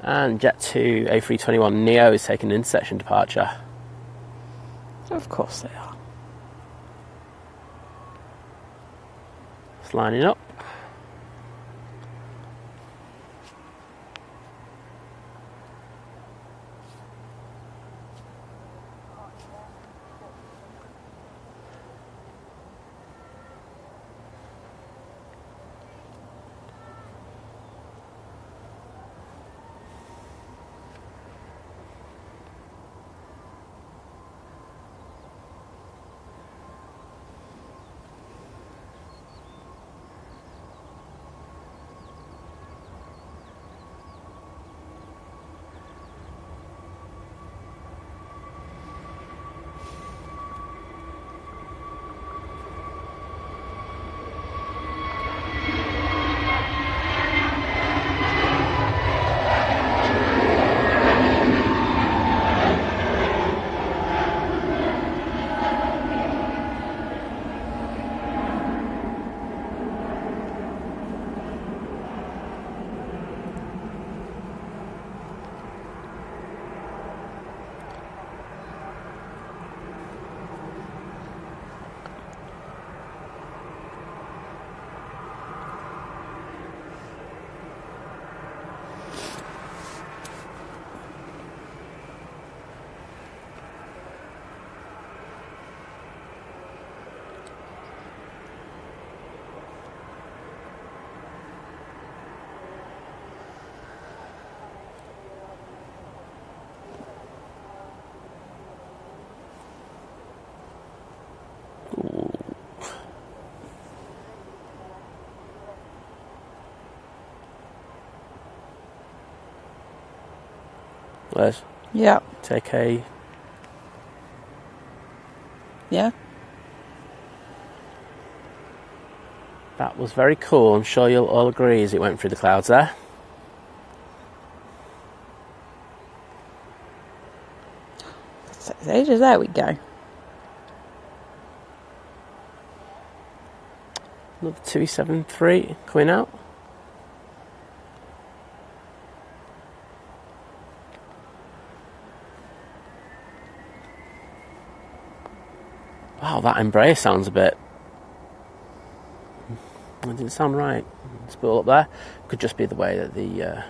And Jet 2 A321 Neo is taking an intersection departure. Of course they are. It's lining up. Let's Yeah. take a... Yeah. That was very cool. I'm sure you'll all agree as it went through the clouds there. Six ages. There we go. Another 273 coming out. Wow, that embrace sounds a bit... It didn't sound right. It's built up there. Could just be the way that the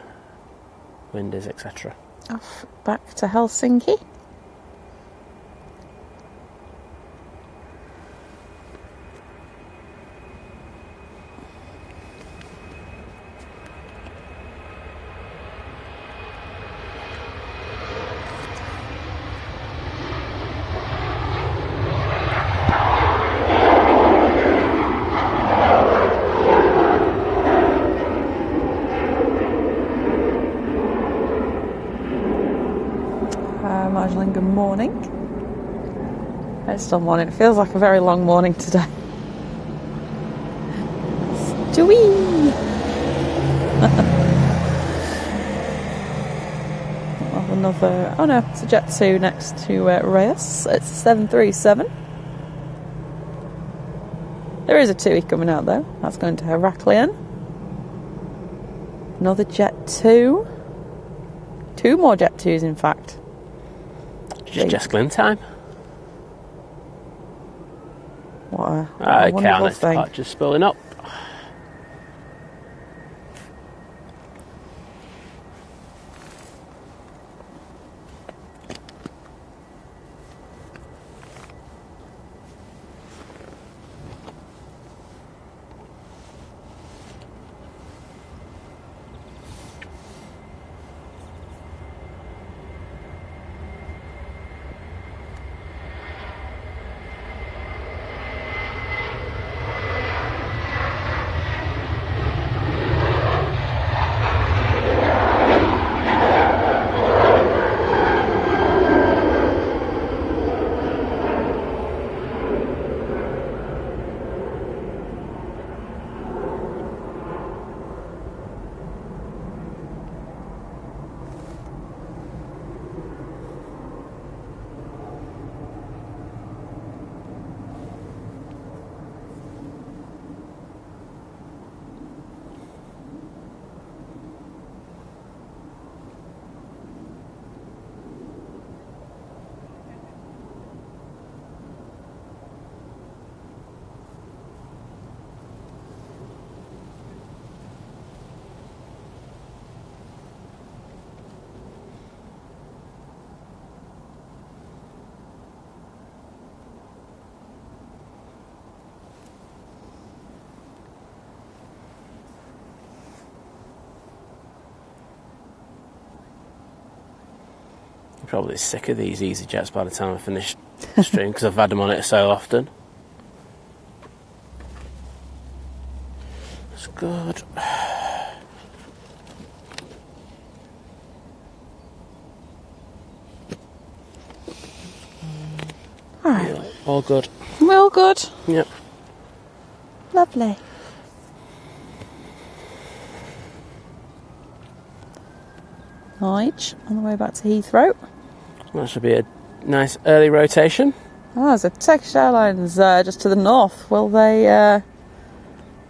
wind is, etc. Off back to Helsinki. Good morning. It's still morning. It feels like a very long morning today. Stewie! We'll have another... Oh no, it's a Jet 2 next to Reyes. It's a 737. There is a TUI coming out though. That's going to Heraklion. Another Jet 2. Two more Jet 2s in fact. Just Glynn time. What a wonderful thing. Just spilling up. Probably sick of these EasyJets by the time I finish the stream because I've had them on it so often. It's good. Alright. Yeah, all good. We're all good. Yep. Lovely. Outage on the way back to Heathrow. That should be a nice early rotation. Oh, there's a Turkish Airlines just to the north. Will they? You're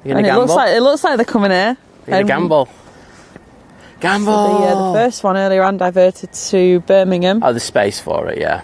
gonna gamble? It looks like they're coming here. You're gonna gamble. Gamble. So the first one earlier on diverted to Birmingham. Oh, there's space for it, yeah.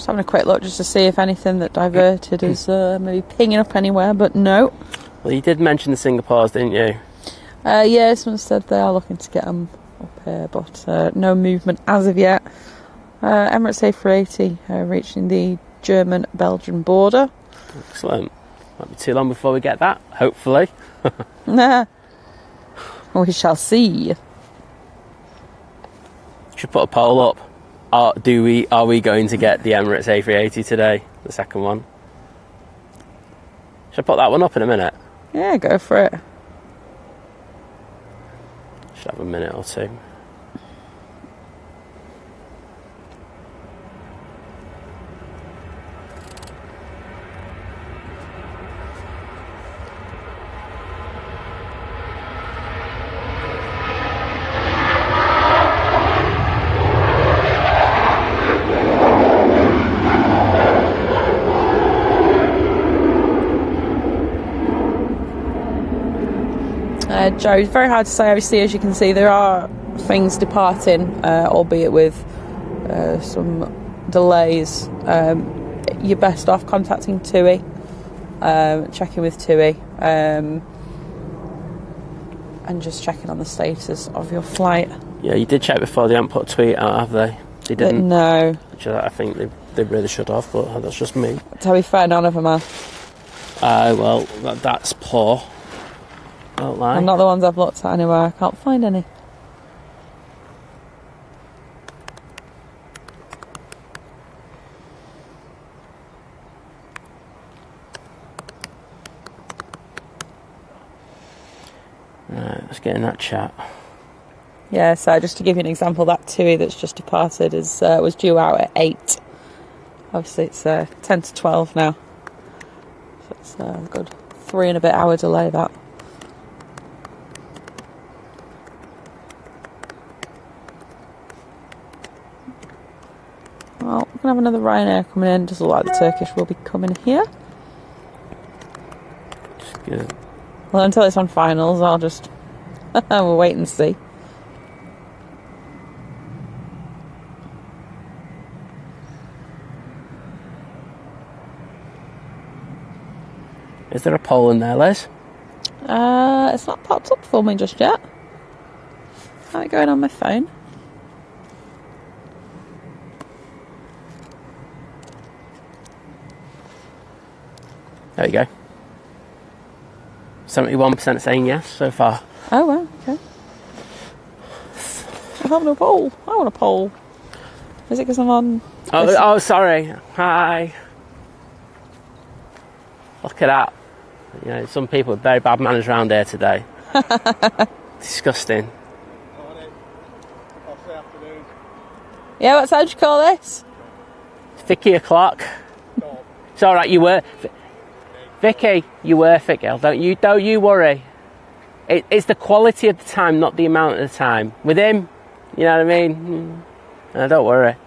Just having a quick look just to see if anything that diverted is maybe pinging up anywhere, but no. Well, you did mention the Singapores, didn't you? Yeah, someone said they are looking to get them up here, but no movement as of yet. Emirates A380 reaching the German-Belgian border. Excellent. Won't be too long before we get that, hopefully. Nah. We shall see. Should put a poll up. Are we going to get the Emirates A380 today? The second one. Should I put that one up in a minute? Yeah, go for it. Should have a minute or two. Joe, it's very hard to say. Obviously, as you can see, there are things departing, albeit with some delays. You're best off contacting TUI, checking with TUI, and just checking on the status of your flight. Yeah, you did check before. They haven't put a tweet out, have they? They didn't. No. Which I think they really should have, but that's just me. To be fair, none of them are. Well, that's poor. Don't lie. And not the ones I've looked at anywhere. I can't find any. Right, let's get in that chat. Yeah, so just to give you an example, that TUI that's just departed was due out at 8. Obviously, it's 10 to 12 now. So it's a good 3 and a bit hour delay, that. Well, we're going to have another Ryanair coming in. Doesn't look like the Turkish will be coming here. Just good. Well, until it's on finals, I'll just... we'll wait and see. Is there a poll in there, Liz? It's not popped up for me just yet. How's it going on my phone? There you go. 71% saying yes so far. Oh, well, okay. I'm having a poll. I want a poll. Is it because I'm on... Oh, sorry. Hi. Look at that. You know, some people with very bad manners around here today. Disgusting. Yeah, what time do you call this? It's Vicky o'clock. It's all right. You were, Vicky. You worth it, girl. Don't you worry. It's the quality of the time, not the amount of the time. With him, you know what I mean. No, don't worry.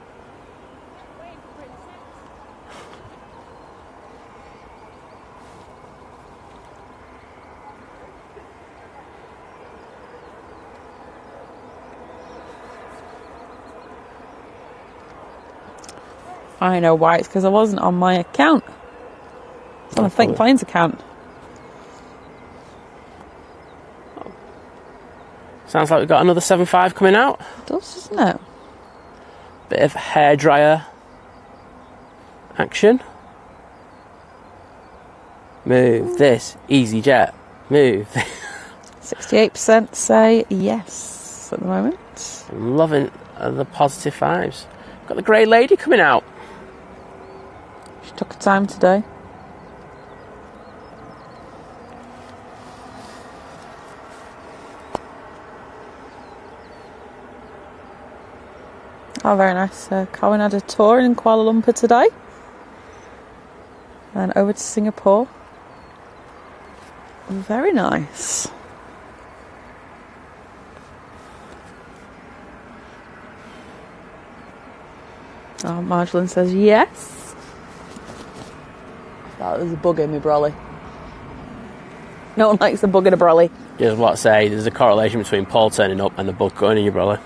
I know why. It's because I wasn't on my account. It's on a Think Planes account. Sounds like we've got another 7.5 coming out. It does, doesn't it? Bit of hairdryer action. Move this. EasyJet. Move. 68% say yes at the moment. I'm loving the positive vibes. Got the grey lady coming out. She took her time today. Oh, very nice. Cohen had a tour in Kuala Lumpur today. And over to Singapore. Very nice. Oh, Marjolaine says yes. That was a bug in my brolly. No one likes a bug in a brolly. Just what I say, there's a correlation between Paul turning up and the bug going in your brolly.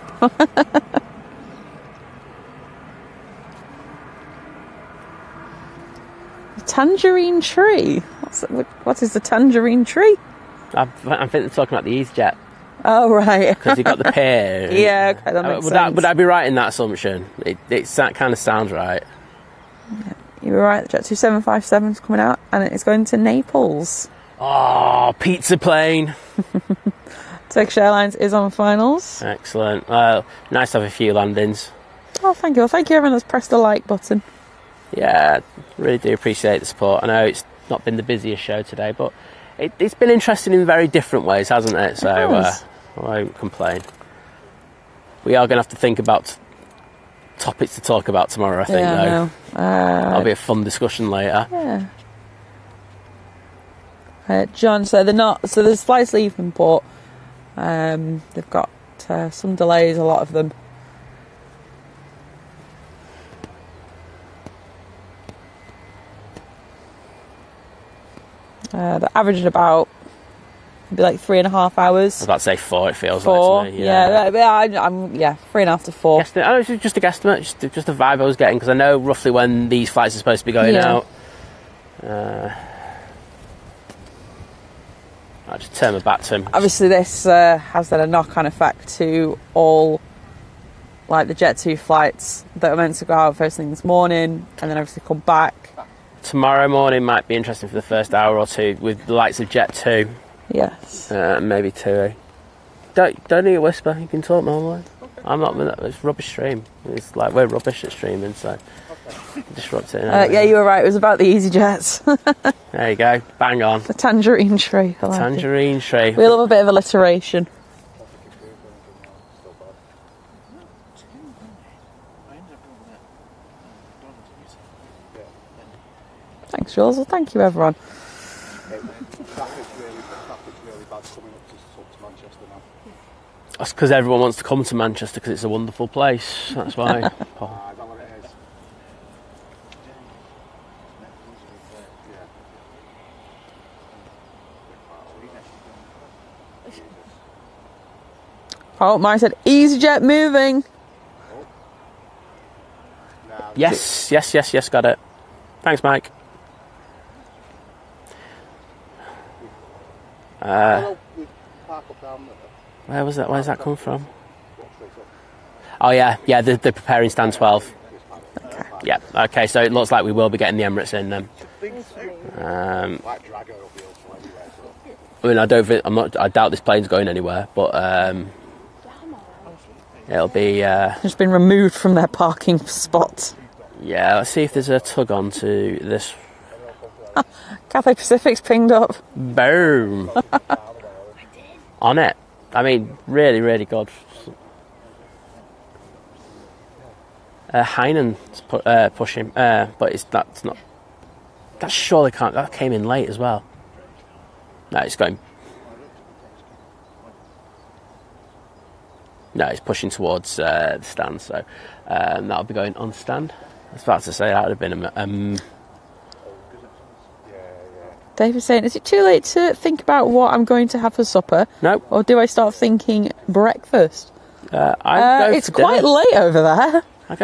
tangerine tree. What is the tangerine tree? I think they're talking about the EasyJet. Oh, right. Because you've got the pear. Yeah, okay, that makes sense. Would I be right in that assumption? That kind of sounds right. Yeah, you were right. The Jet 2757 is coming out and it's going to Naples. Oh, pizza plane. Turkish Airlines is on finals. Excellent. Nice to have a few landings. Oh, thank you. Well, thank you everyone that's pressed the like button. Yeah, really do appreciate the support. I know it's not been the busiest show today, but it's been interesting in very different ways, hasn't it? So I won't complain. We are going to have to think about topics to talk about tomorrow, I think, though. That'll be a fun discussion later. Yeah. John, so there's flights leaving port. They've got some delays, a lot of them. They're averaging about maybe like 3.5 hours. I was about to say 4. It feels 4, like to me. Yeah, I'm 3.5 to 4. It's just a guesstimate, just a vibe I was getting because I know roughly when these flights are supposed to be going out. I'll just turn my back to him. Obviously, this has then a knock-on effect to all, like the Jet 2 flights that are meant to go out first thing this morning, and then obviously come back. Tomorrow morning might be interesting for the first hour or two with the likes of Jet 2. Yes. Maybe 2. Don't need a whisper. You can talk normally. Okay. I'm not. It's rubbish stream. It's like we're rubbish at streaming, so disrupt it. Yeah, you were right. It was about the EasyJets. There you go. Bang on. The tangerine tree. Tangerine tree. We love a bit of alliteration. Thanks, Jules. Well, thank you, everyone. Traffic's really bad coming up to Manchester now. That's because everyone wants to come to Manchester because it's a wonderful place. That's why. Is that what it is? Oh, mine said EasyJet moving. Yes, got it. Thanks, Mike. Where was that? Where's that come from? Oh yeah, they're preparing stand 12. Okay. Yeah, okay, so it looks like we will be getting the Emirates in then. I mean, I doubt this plane's going anywhere, but it'll be just been removed from their parking spot. Yeah, let's see if there's a tug on to this. Cathay Pacific's pinged up. Boom. On it. I mean, really, really good. Heinen's pushing, but that's not. That surely can't. That came in late as well. No, it's going. No, it's pushing towards the stand, so that'll be going on stand. I was about to say that would have been David's saying, is it too late to think about what I'm going to have for supper? No. Or do I start thinking breakfast? It's quite late over there. I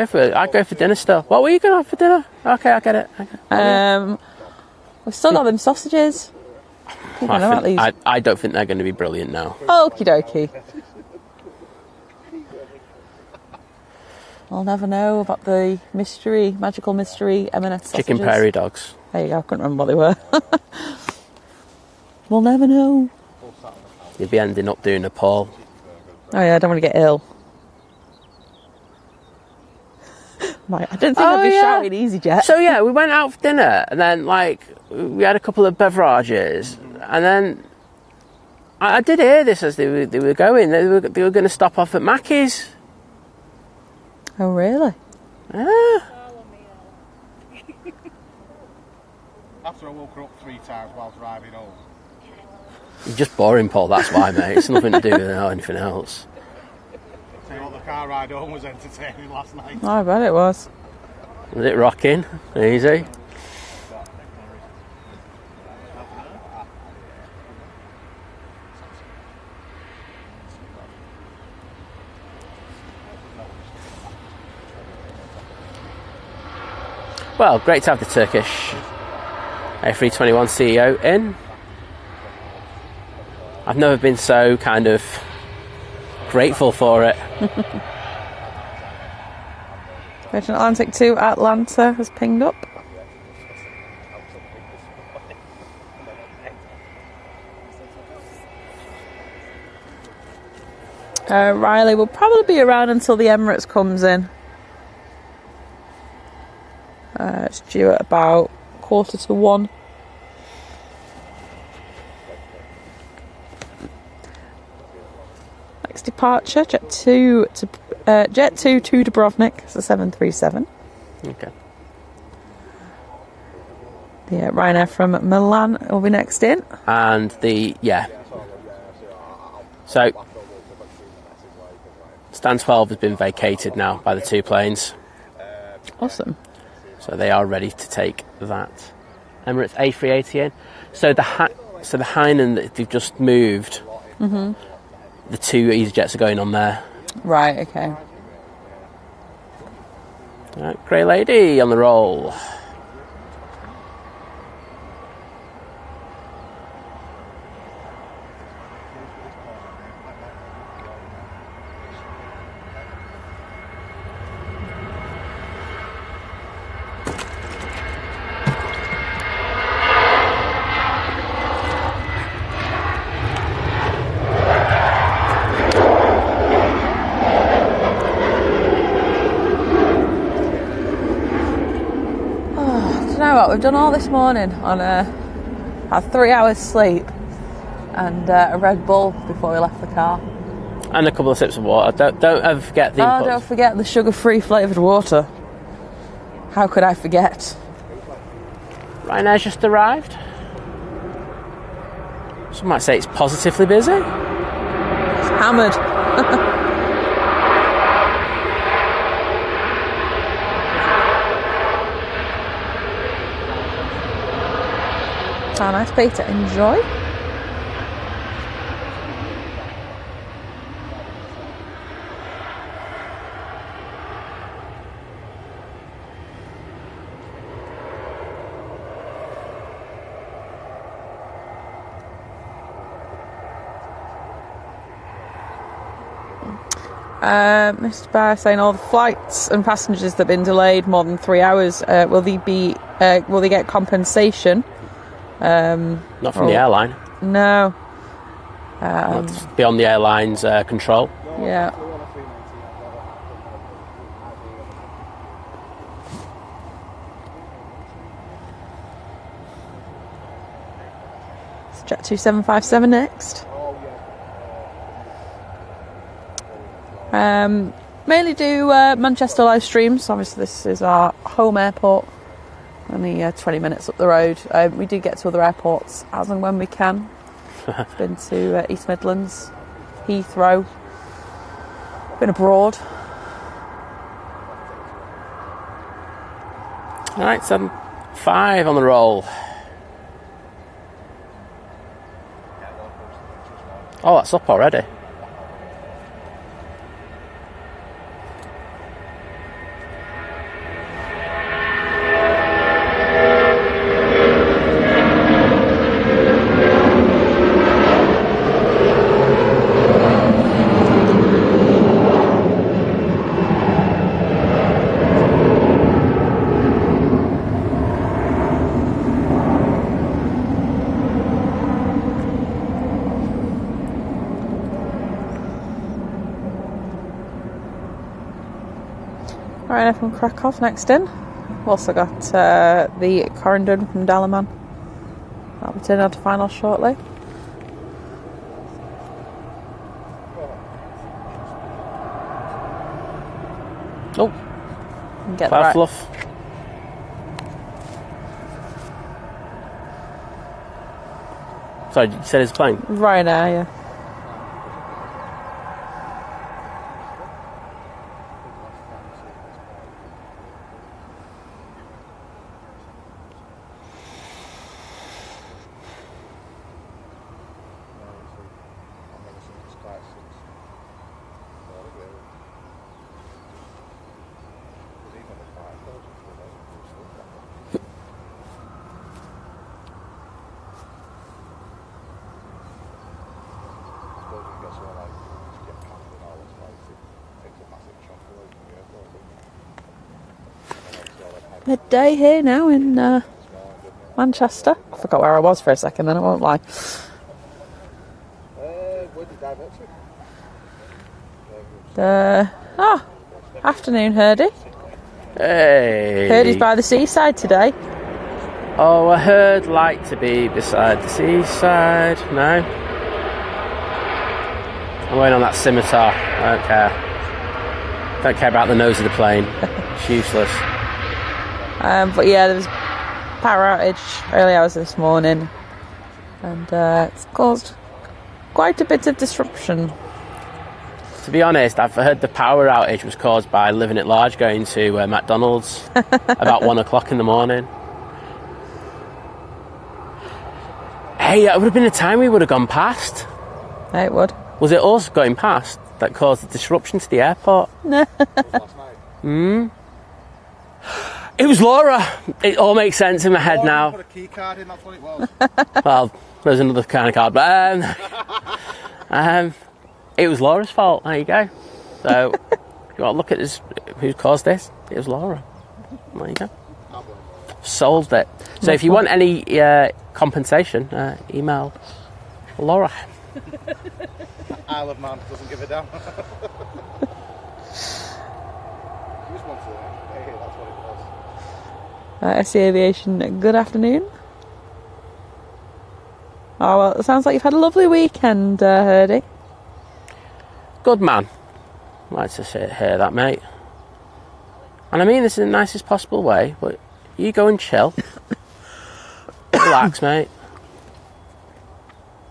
go for dinner still. What were you going to have for dinner? Okay, I get it. Okay. We've still got them sausages. I don't think they're going to be brilliant now. Okie dokie. I'll never know about the magical mystery M&S sausages. Chicken prairie dogs. There you go, I couldn't remember what they were. We'll never know. You'd be ending up doing a poll. Oh yeah, I don't want to get ill. I didn't think I'd be shouting EasyJet. So yeah, we went out for dinner and then we had a couple of beverages and then I did hear this as they were going. They were going to stop off at Mackey's. Oh really? Yeah. After I woke her up 3 times while driving home. You're just boring, Paul, that's why, mate. It's nothing to do with anything else. Tell you what, the car ride home was entertaining last night. I bet it was. Was it rocking? Easy? Well, great to have the Turkish A321 CEO in. I've never been so kind of grateful for it. Virgin Atlantic to Atlanta has pinged up. Riley will probably be around until the Emirates comes in. It's due at about 1:45. Next departure, Jet 2 to Dubrovnik. It's a 737. Okay. The Ryanair from Milan will be next in. And so stand 12 has been vacated now by the two planes. Awesome. So they are ready to take that Emirates A380 in. So the Hainan that they've just moved, the two EasyJets are going on there. Right, okay. Right, Grey Lady on the roll. We've done all this morning on had 3 hours sleep and a Red Bull before we left the car. And a couple of sips of water. Don't ever forget the inputs. Don't forget the sugar-free flavoured water. How could I forget? Ryanair's just arrived. Some might say it's positively busy. It's hammered. Nice pizza, enjoy. Mr. Barr saying all the flights and passengers that have been delayed more than 3 hours, will they get compensation? Not from the airline. No. That's beyond the airline's control. Yeah. It's Jet 2757 next. Mainly do Manchester live streams. Obviously this is our home airport. Only 20 minutes up the road. We do get to other airports as and when we can. Been to East Midlands, Heathrow. Been abroad. Alright, 7-5 on the roll. Oh, that's up already. Right, from Krakow next in. We've also got the Corendon from Dalaman. That'll be turning out to final shortly. Oh, Get Cloud right. Fluff. Sorry, you said it's plane? Right now, yeah. Midday here now in Manchester. I forgot where I was for a second then, I won't lie. Afternoon, Hurdy. Hey. Hurdy's by the seaside today. Oh, I heard like to be beside the seaside. No. I'm going on that scimitar. I don't care. Don't care about the nose of the plane. It's useless. But yeah, there was power outage early hours this morning, and it's caused quite a bit of disruption. To be honest, I've heard the power outage was caused by living at large going to McDonald's about 1 o'clock in the morning. Hey, that would have been a time we would have gone past. Yeah, it would. Was it us going past that caused the disruption to the airport? No. It was Laura. It all makes sense in my head now. Put a key card in, that's what it was. Well, there's another kind of card, but it was Laura's fault. There you go. So, you want to look at this, who caused this? It was Laura. There you go. Solved it. So, if you want any compensation, email Laura. Isle of Man doesn't give a damn. SC Aviation, good afternoon. Oh, well, it sounds like you've had a lovely weekend, Hurdy. Good man. Like to hear that, mate. And I mean this in the nicest possible way, but you go and chill. Relax, mate.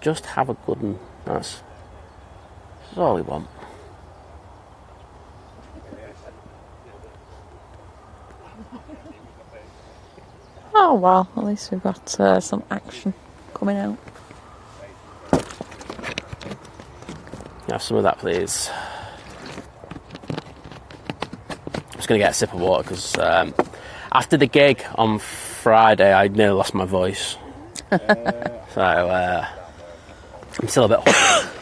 Just have a good one. That's all we want. Oh, well, at least we've got some action coming out. Have some of that, please. I'm just going to get a sip of water because after the gig on Friday, I nearly lost my voice. So I'm still a bit hot.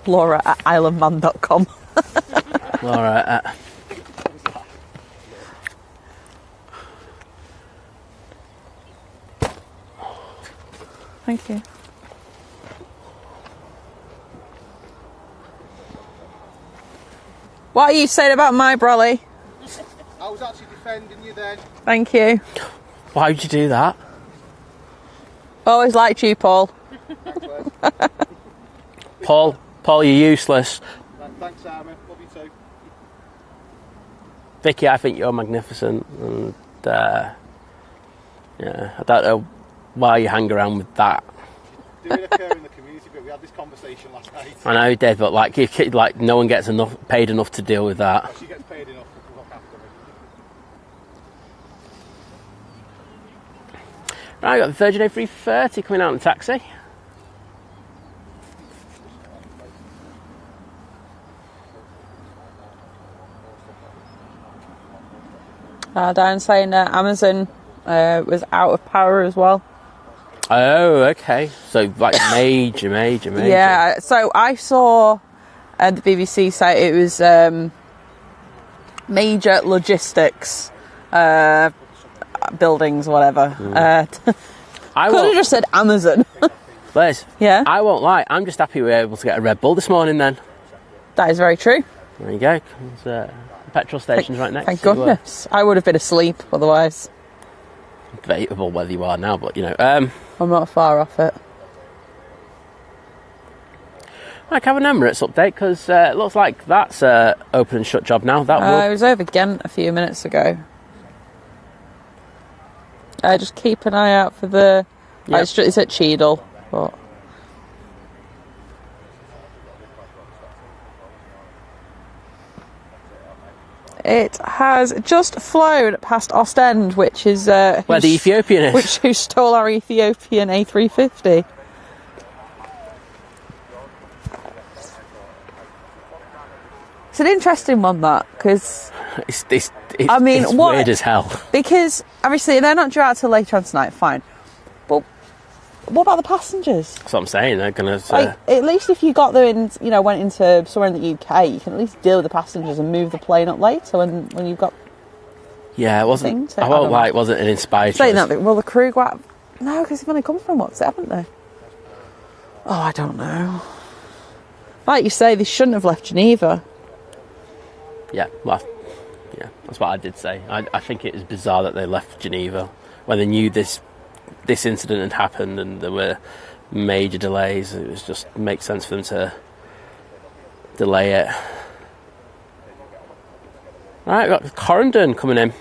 Laura at islandman.com. Laura at... Thank you. What are you saying about my brolly? I was actually defending you then. Thank you. Why would you do that? Always liked you, Paul. Paul, you're useless. Thanks, Simon. Love you too. Vicky, I think you're magnificent. And yeah, I don't know why you hang around with that. Did it occur in the community group? We had this conversation last night. I know you did, but like no one gets paid enough to deal with that. She gets paid enough to look after me. Right, I've got the Virgin A380 coming out in the taxi. Down saying Amazon was out of power as well. Oh, okay. So, like, major. Yeah, so I saw at the BBC site it was major logistics buildings, whatever. I could have just said Amazon. Liz, yeah? I won't lie. I'm just happy we were able to get a Red Bull this morning then. That is very true. There you go. There's petrol station's right next Thank to goodness. I would have been asleep otherwise. Debatable whether you are now, but you know. I'm not far off it. I have an Emirates update because it looks like that's an open and shut job now. I was over Ghent a few minutes ago. Just keep an eye out for the... Yep. It's at Cheadle, but... It has just flown past Ostend, which is... where the Ethiopian is. Who stole our Ethiopian A380. It's an interesting one, that, because I mean, it's what? weird as hell. Because obviously they're not due out till later on tonight, fine. But what about the passengers? That's what I'm saying. They're gonna. Like, at least if you got there and went into somewhere in the UK, you can at least deal with the passengers and move the plane up later when you've got. Yeah, it wasn't. I won't lie, it wasn't an inspired saying choice. that, will the crew go out? No, because they've only come from what's it, haven't they? Oh, I don't know. Like you say, they shouldn't have left Geneva. Yeah, well, yeah, that's what I did say. I think it is bizarre that they left Geneva when they knew this incident had happened and there were major delays. It was just makes sense for them to delay it. Right, we've got Corendon coming in.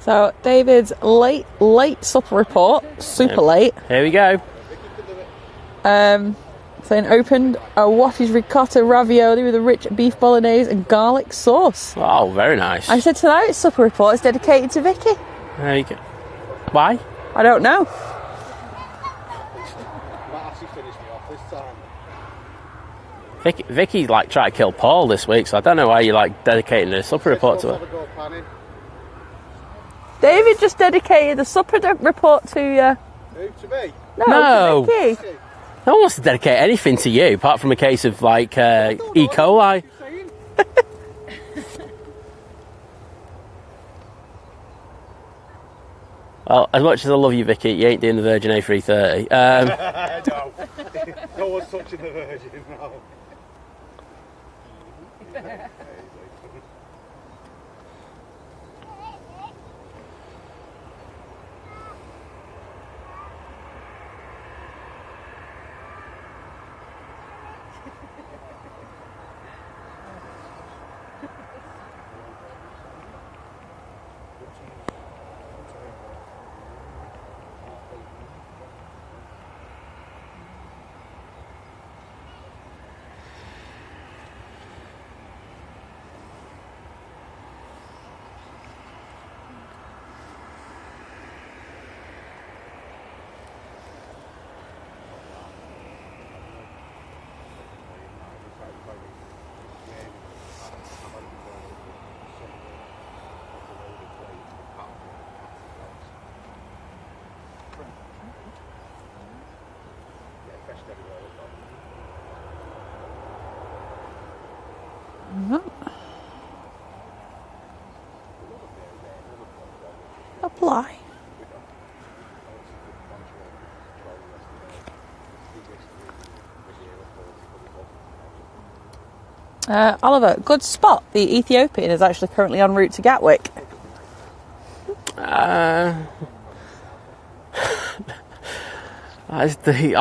So, David's late supper report. Super late. Here we go. Saying opened a Outage ricotta ravioli with a rich beef bolognese and garlic sauce. Oh, very nice. I said tonight's supper report is dedicated to Vicky. There you go. Why? I don't know. Might actually finish me off this time. Vicky like tried to kill Paul this week, so I don't know why you like dedicating a supper report to her. David just dedicated the supper report to you. Who, to me? No. To Vicky. No one wants to dedicate anything to you, apart from a case of like E. coli. Well, as much as I love you, Vicky, you ain't doing the Virgin A380. No. No one's touching the Virgin, no. Apply. Oliver, good spot. The Ethiopian is actually currently en route to Gatwick. I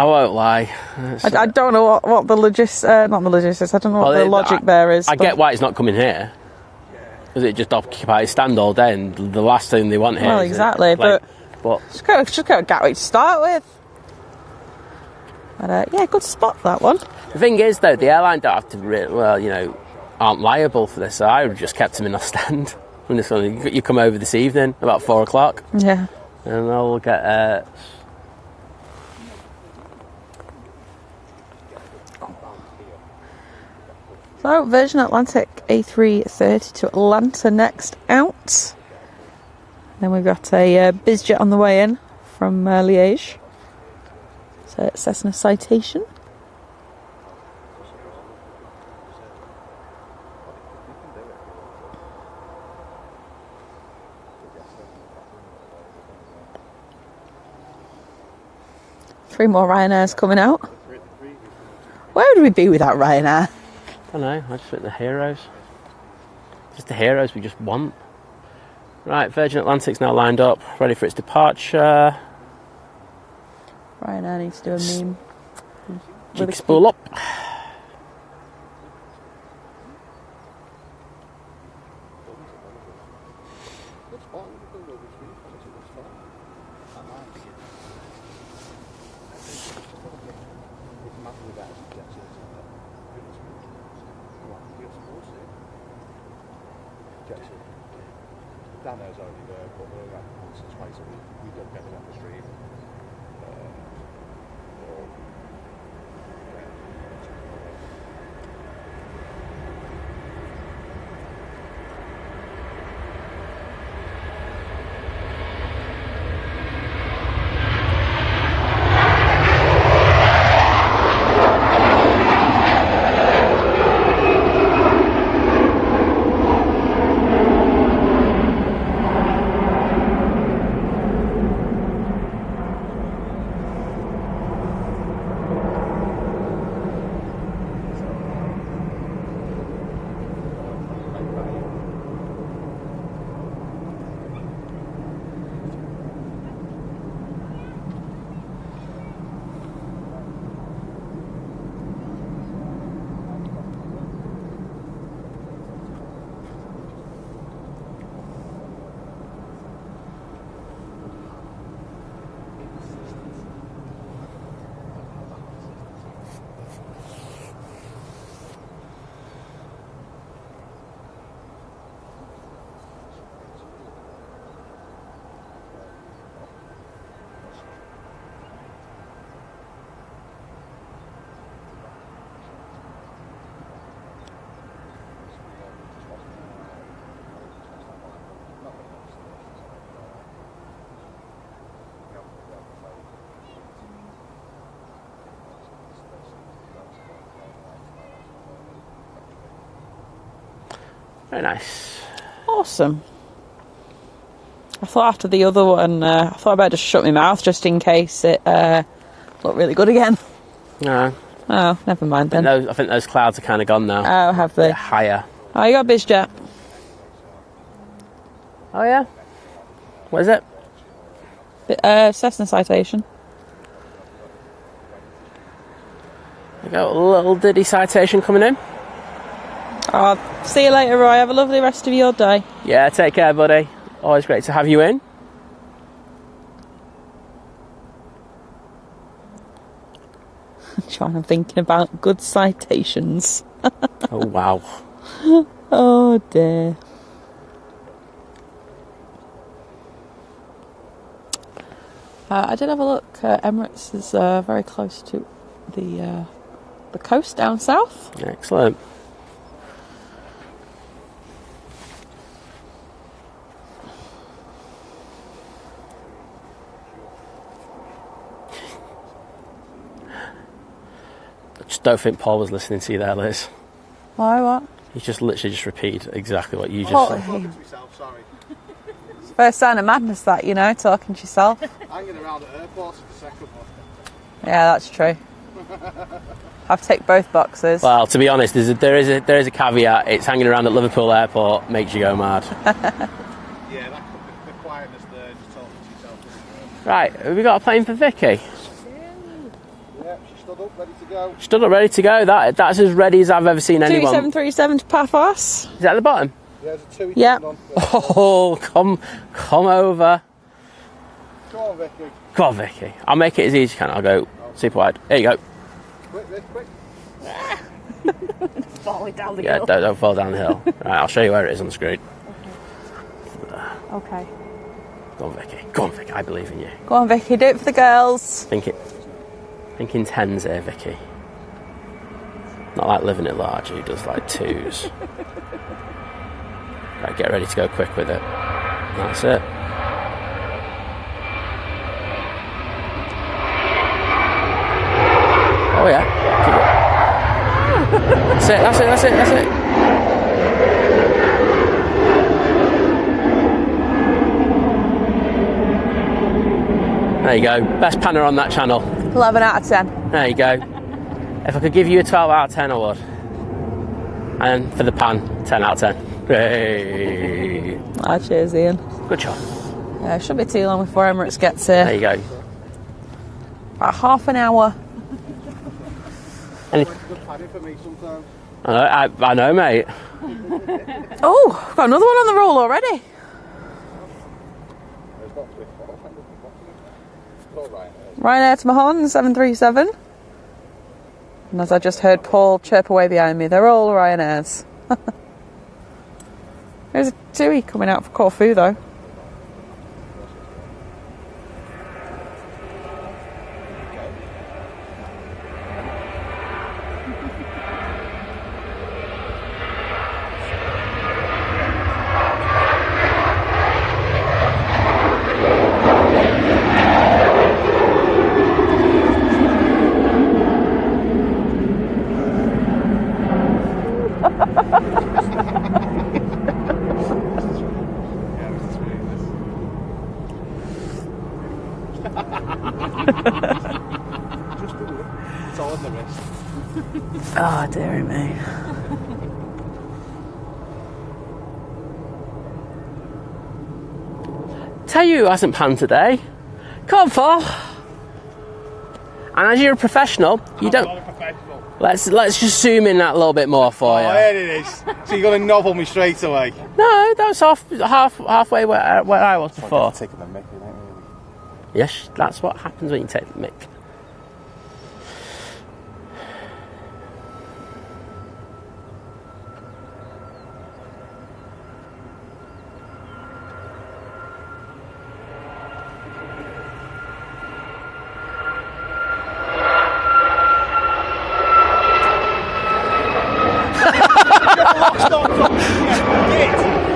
won't lie. I don't know what the logistics, not the logistics, I don't know what the logic there is. I get why it's not coming here. Because it just occupied his stand all day and the last thing they want here. Well, exactly, but just go to Gatwick to start with. But, yeah, good spot, that one. The thing is, though, the airline don't have to, aren't liable for this, so I would have just kept him in Ostend. From this one, you come over this evening, about 4 o'clock. Yeah. And I'll get... So, Virgin Atlantic A380 to Atlanta next out. Then we've got a BizJet on the way in from Liège. So, Cessna Citation. Three more Ryanairs coming out. Where would we be without Ryanair? I don't know, I just think the heroes. Just the heroes we just want. Right, Virgin Atlantic's now lined up, ready for its departure. Ryanair needs to do a meme. Jig spool up. Oh, you can go between. That's a good start. That might be it. It's massively better to get to it. Well, you're supposed to. Get to it. Dano's already there, but we're at once or twice a week. We don't get it on the street. Very nice. Awesome. I thought after the other one, I thought I better just shut my mouth just in case it looked really good again. No. Oh, never mind then. I think those clouds are kind of gone now. Oh, have they? They're higher. Oh, you got BizJet. Oh, yeah? What is it? Cessna Citation. We got a little Diddy Citation coming in. Oh, see you later, Roy. Have a lovely rest of your day. Yeah, take care, buddy. Always great to have you in. John, I'm thinking about good citations. Oh, wow. Oh, dear. I did have a look. Emirates is very close to the coast down south. Excellent. I just don't think Paul was listening to you there, Liz. Why, what? He just literally just repeated exactly what you just Paul, said. Talking to myself, sorry. It's the first sign of madness, that, you know, talking to yourself. Hanging around at airports is the second one. Yeah, that's true. I've ticked both boxes. Well, to be honest, there is a caveat. It's hanging around at Liverpool Airport makes you go mad. Yeah, that the quietness there, just talking to yourself. Right, have we got a plane for Vicky? Yeah, she stood up, ready to go. Stood up, ready to go. That's as ready as I've ever seen anyone. 2737 to Paphos. Is that at the bottom? Yeah, there's a two Yeah. on. Oh, come over. Go on, Vicky. Go on, Vicky. I'll make it as easy as you can. I'll go super wide. There you go. Quick, Vic, quick. Falling down the Yeah, hill. don't fall down the hill. Right, I'll show you where it is on the screen. Okay. Go on, Vicky. Go on, Vicky. I believe in you. Go on, Vicky. Do it for the girls. Thinking tens here, Vicky. Not like living at large. Who does like twos? Right, get ready to go quick with it. That's it. Oh yeah. Keep it. That's it. There you go. Best panner on that channel. 11 out of 10. There you go. If I could give you a 12 out of 10, I would. And for the pan, 10 out of 10. Hey. Ah, cheers, Ian. Good job. Yeah, it shouldn't be too long before Emirates gets here. There you go. About half an hour. And Good padding for me sometimes. I know, mate. Oh, we've got another one on the roll already. Ryanair to Mahon, 737. And as I just heard Paul chirp away behind me, they're all Ryanairs. There's a TUI coming out for Corfu though. It's all in the wrist. Oh, dearie me. Tell you who hasn't panned today. Come on, Paul. And as you're a professional, you don't. I'm not a professional. Let's just zoom in that a little bit more for you. Oh, there it is. So you're going to nobble me straight away. No, that was halfway where I was before. Taking the mick, you know, really. Yes, that's what happens when you take the mick.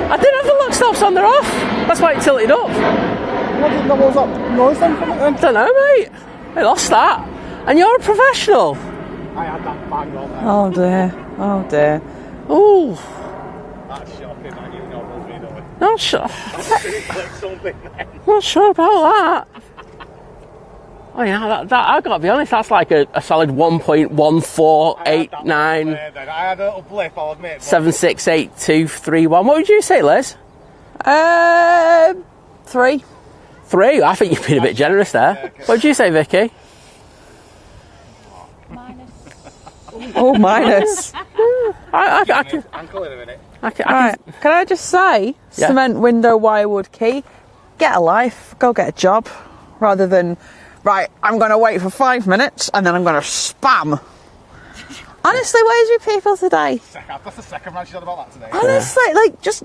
I didn't have the lock stops on, they're off. That's why it tilted up. What did what was that noise then from it then? I don't know, mate. I lost that. And you're a professional. I had that bang on there. Oh dear. Oh dear. Ooh, That's shocking, man. You nobbled me, though. not sure. Like something then. Not sure about that. Oh yeah, that I've got to be honest. That's like a solid 1.1489. I had a little blip, I'll admit. 768231. What would you say, Liz? 3. 3? I think you've been a bit generous there. What would you say, Vicky? Oh, minus. I can. Ankle in a minute. Right. Can I just say, Yeah. cement window wirewood key, get a life, go get a job, rather than, right, I'm going to wait for 5 minutes and then I'm going to spam. Honestly, where's your people today? That's the second man she's had about that today. Honestly, like, just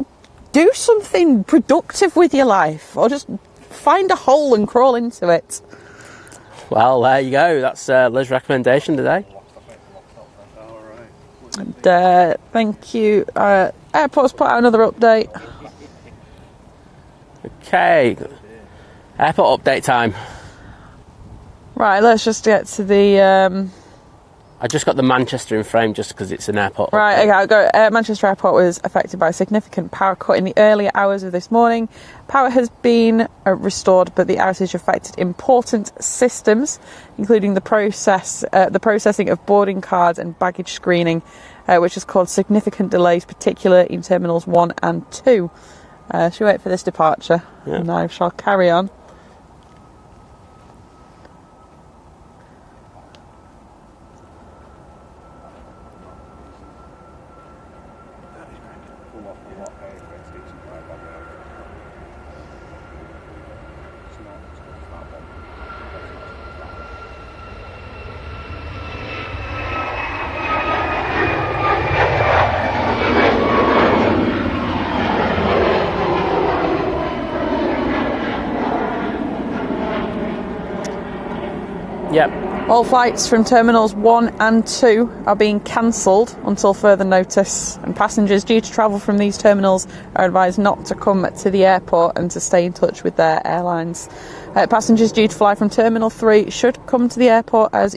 do something productive with your life, or just find a hole and crawl into it. Well, there you go. That's Liz's recommendation today. And, thank you. Airport's put out another update. Okay. Airport update time. Right, let's just get to the... I just got the Manchester in frame just because it's an airport. Right, update. okay, I'll go. Manchester Airport was affected by a significant power cut in the earlier hours of this morning. Power has been restored, but the outage affected important systems, including the processing of boarding cards and baggage screening, which has caused significant delays, particularly in Terminals 1 and 2. Shall we wait for this departure? Yeah. And I shall carry on. Yep. All flights from Terminals 1 and 2 are being cancelled until further notice, and passengers due to travel from these terminals are advised not to come to the airport and to stay in touch with their airlines. Passengers due to fly from Terminal 3 should come to the airport as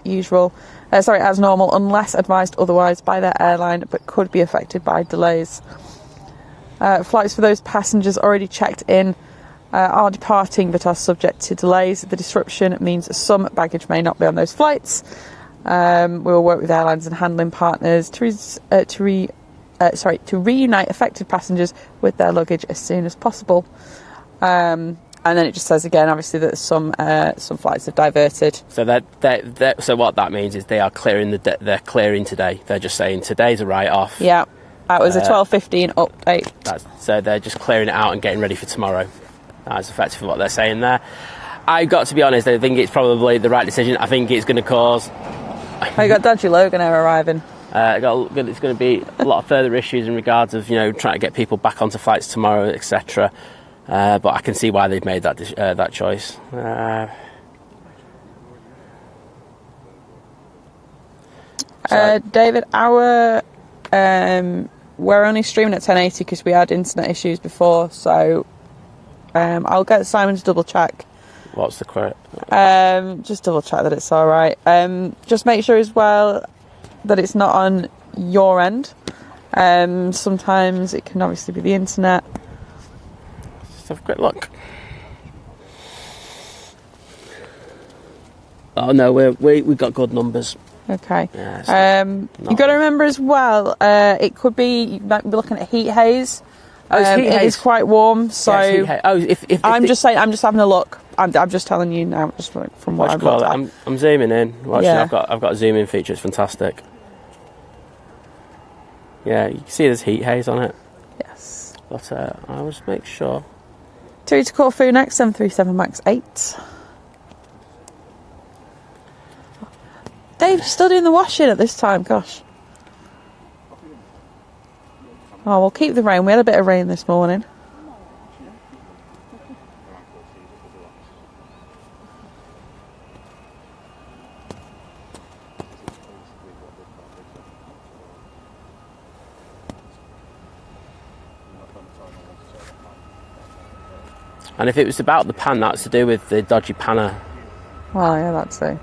normal, unless advised otherwise by their airline, but could be affected by delays. Flights for those passengers already checked in are departing but are subject to delays. The disruption means some baggage may not be on those flights. We will work with airlines and handling partners to reunite affected passengers with their luggage as soon as possible. And then it just says again, obviously, that some flights have diverted. So so what that means is they are clearing they're clearing today. They're just saying today's a write-off. Yeah, that was a 12:15 update. So they're just clearing it out and getting ready for tomorrow. That's effectively what they're saying there. I got to be honest, I think it's probably the right decision. I think it's going to cause... Oh, you got Dodgy Logan Air arriving. It's going to be a lot of further issues in regards of, trying to get people back onto flights tomorrow, etc. But I can see why they've made that choice. David, we're only streaming at 1080 because we had internet issues before, so I'll get Simon to double check. What's the quote? Just double check that it's all right. Just make sure as well that it's not on your end. Sometimes it can obviously be the internet. Let's have a quick look. Oh no, we got good numbers. Okay. Yeah, you've got to remember as well, it could be, you might be looking at heat haze. It is quite warm, so if I'm just saying, I'm just having a look. I'm just telling you now, just from what I've got. I'm zooming in. Watch, yeah. I've got a zoom in feature. It's fantastic. Yeah, you can see there's heat haze on it. Yes. But I'll just make sure. To Corfu next, 737 MAX 8. Dave, you're still doing the washing at this time, gosh. Oh, we'll keep the rain. We had a bit of rain this morning. And if it was about the pan, that's to do with the dodgy panner. Well, yeah, that's it.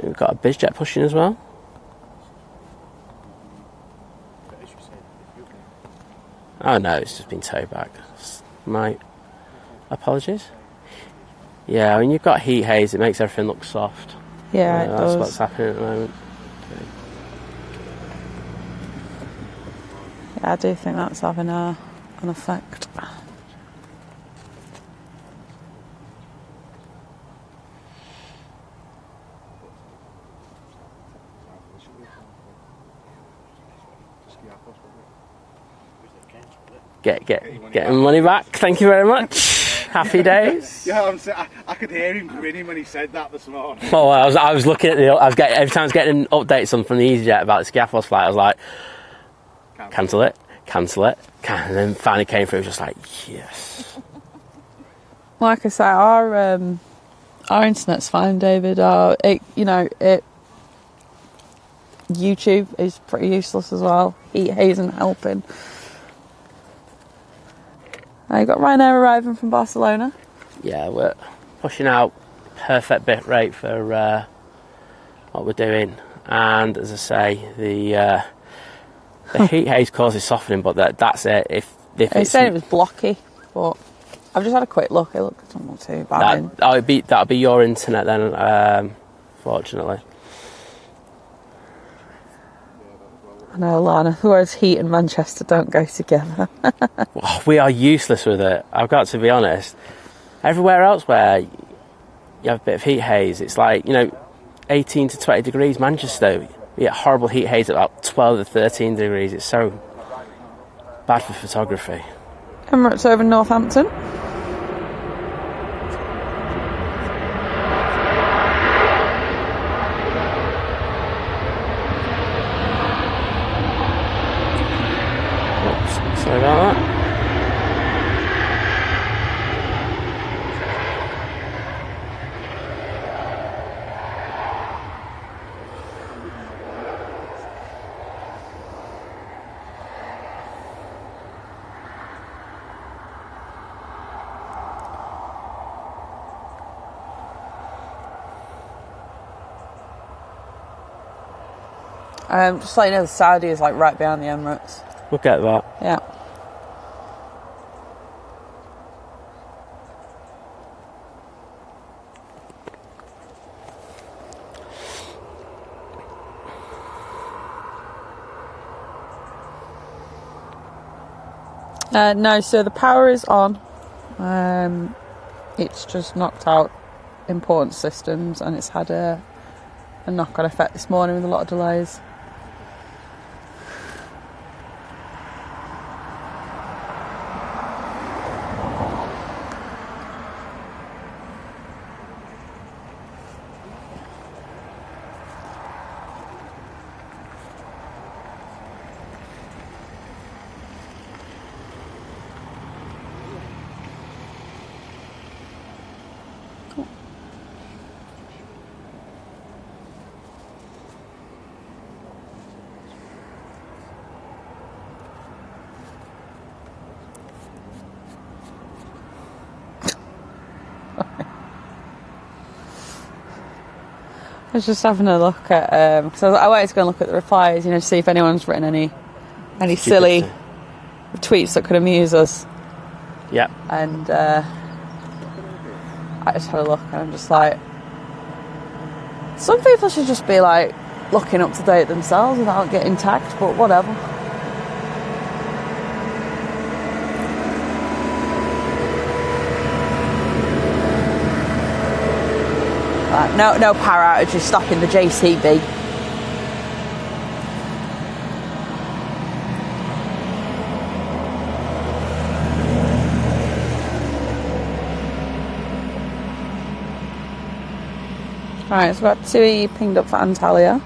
We've got a bizjet pushing as well. Oh no, it's just been towed back. My apologies. Yeah, when you've got heat haze, it makes everything look soft. Yeah, it that's does. What's happening at the moment. Okay. Yeah, I do think that's having an effect. Getting money back. Thank you very much. Happy days. Yeah, I could hear him grinning when he said that this morning. Oh, I was looking at every time I was getting updates from the EasyJet about the Schiaffos flight. I was like, cancel it, and then finally came through. It was just like, yes. Like I say, our internet's fine, David. YouTube is pretty useless as well. Heat haze isn't helping. You got Ryanair arriving from Barcelona. Yeah, we're pushing out perfect bit rate for what we're doing, and as I say, the heat haze causes softening, but that's it. If they said it was blocky, but I've just had a quick look. It looks not too bad. That'll be your internet then, fortunately. I know, Lana. The words heat and Manchester don't go together. We are useless with it. I've got to be honest. Everywhere else where you have a bit of heat haze, it's like 18 to 20 degrees. Manchester, you get horrible heat haze at about 12 to 13 degrees. It's so bad for photography. Emirates over Northampton. Sorry about that. Just so you know, the Saudi is like right behind the Emirates. Look at that. Yeah. No, so the power is on. It's just knocked out important systems, and it's had a knock-on effect this morning with a lot of delays. I was just having a look at, because I wanted to go and look at the replies, you know, to see if anyone's written any silly tweets that could amuse us. Yeah. And I just had a look, and I'm just like, some people should just be like looking up to date themselves without getting tagged, but whatever. No power outages stopping the JCB. Right, so we've got TUI pinged up for Antalya.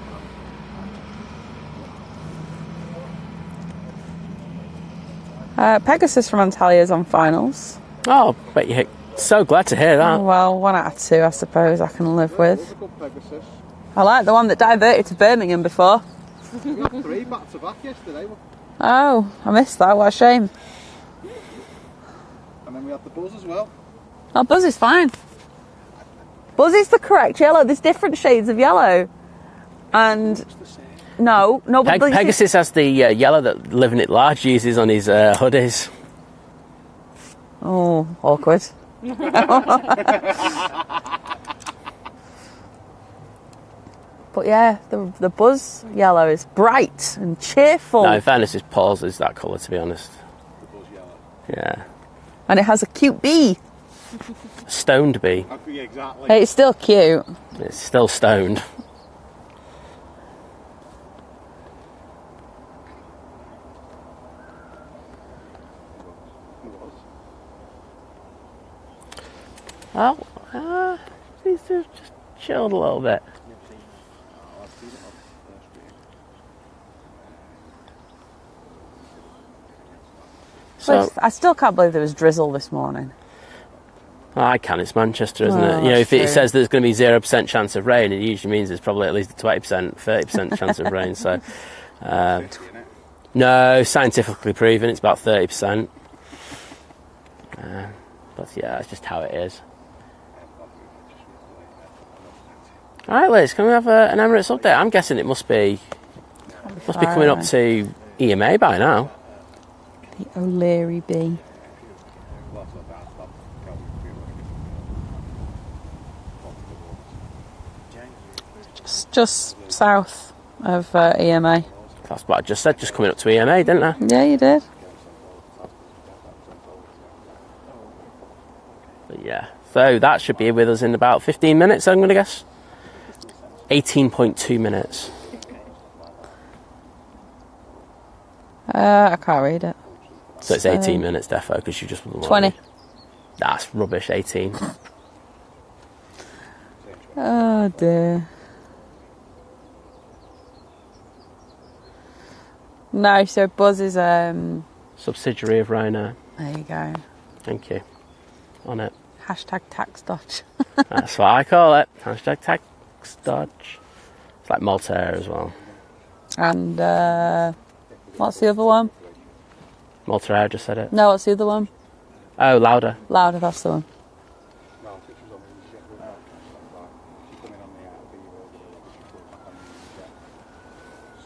Pegasus from Antalya is on finals. Oh, but you're so glad to hear that. Well, 1 out of 2, I suppose I can live with. I like the one that diverted to Birmingham before. We had 3 back to back yesterday. Oh, I missed that. What a shame. And then we had the Buzz as well. Oh, Buzz is fine. Buzz is the correct yellow. There's different shades of yellow. And no, but Pegasus has the yellow that Living It Large uses on his hoodies. Oh, awkward. But yeah, the Buzz yellow is bright and cheerful. No, in fairness, his paws is that colour, to be honest. The Buzz yellow. Yeah. And it has a cute bee. Stoned bee. Yeah, exactly. Hey, it's still cute. It's still stoned. Oh, seems to have just chilled a little bit. So I still can't believe there was drizzle this morning. I can. It's Manchester, isn't Oh, it? You know, if it true. says there's going to be 0% chance of rain, it usually means there's probably at least a 20%, 30% chance of rain. So, no, scientifically proven, it's about 30%. But yeah, it's just how it is. All right, Liz, can we have an Emirates update? I'm guessing it must be coming up to EMA by now. The O'Leary bee. Just south of EMA. That's what I just said, just coming up to EMA, didn't I? Yeah, you did. But yeah, so that should be with us in about 15 minutes, I'm going to guess. 18.2 minutes. I can't read it. So it's 18 minutes, defo, because you just... 20. That's rubbish, 18. Oh dear. No, so Buzz is Subsidiary of Ryanair. there you go. Thank you. On it. Hashtag tax dodge. That's what I call it. Hashtag tax dodge. It's like Malta Air as well. And what's the other one? Malta Air, just said it. No, what's the other one? Oh, Lauda. Louder, that's the one.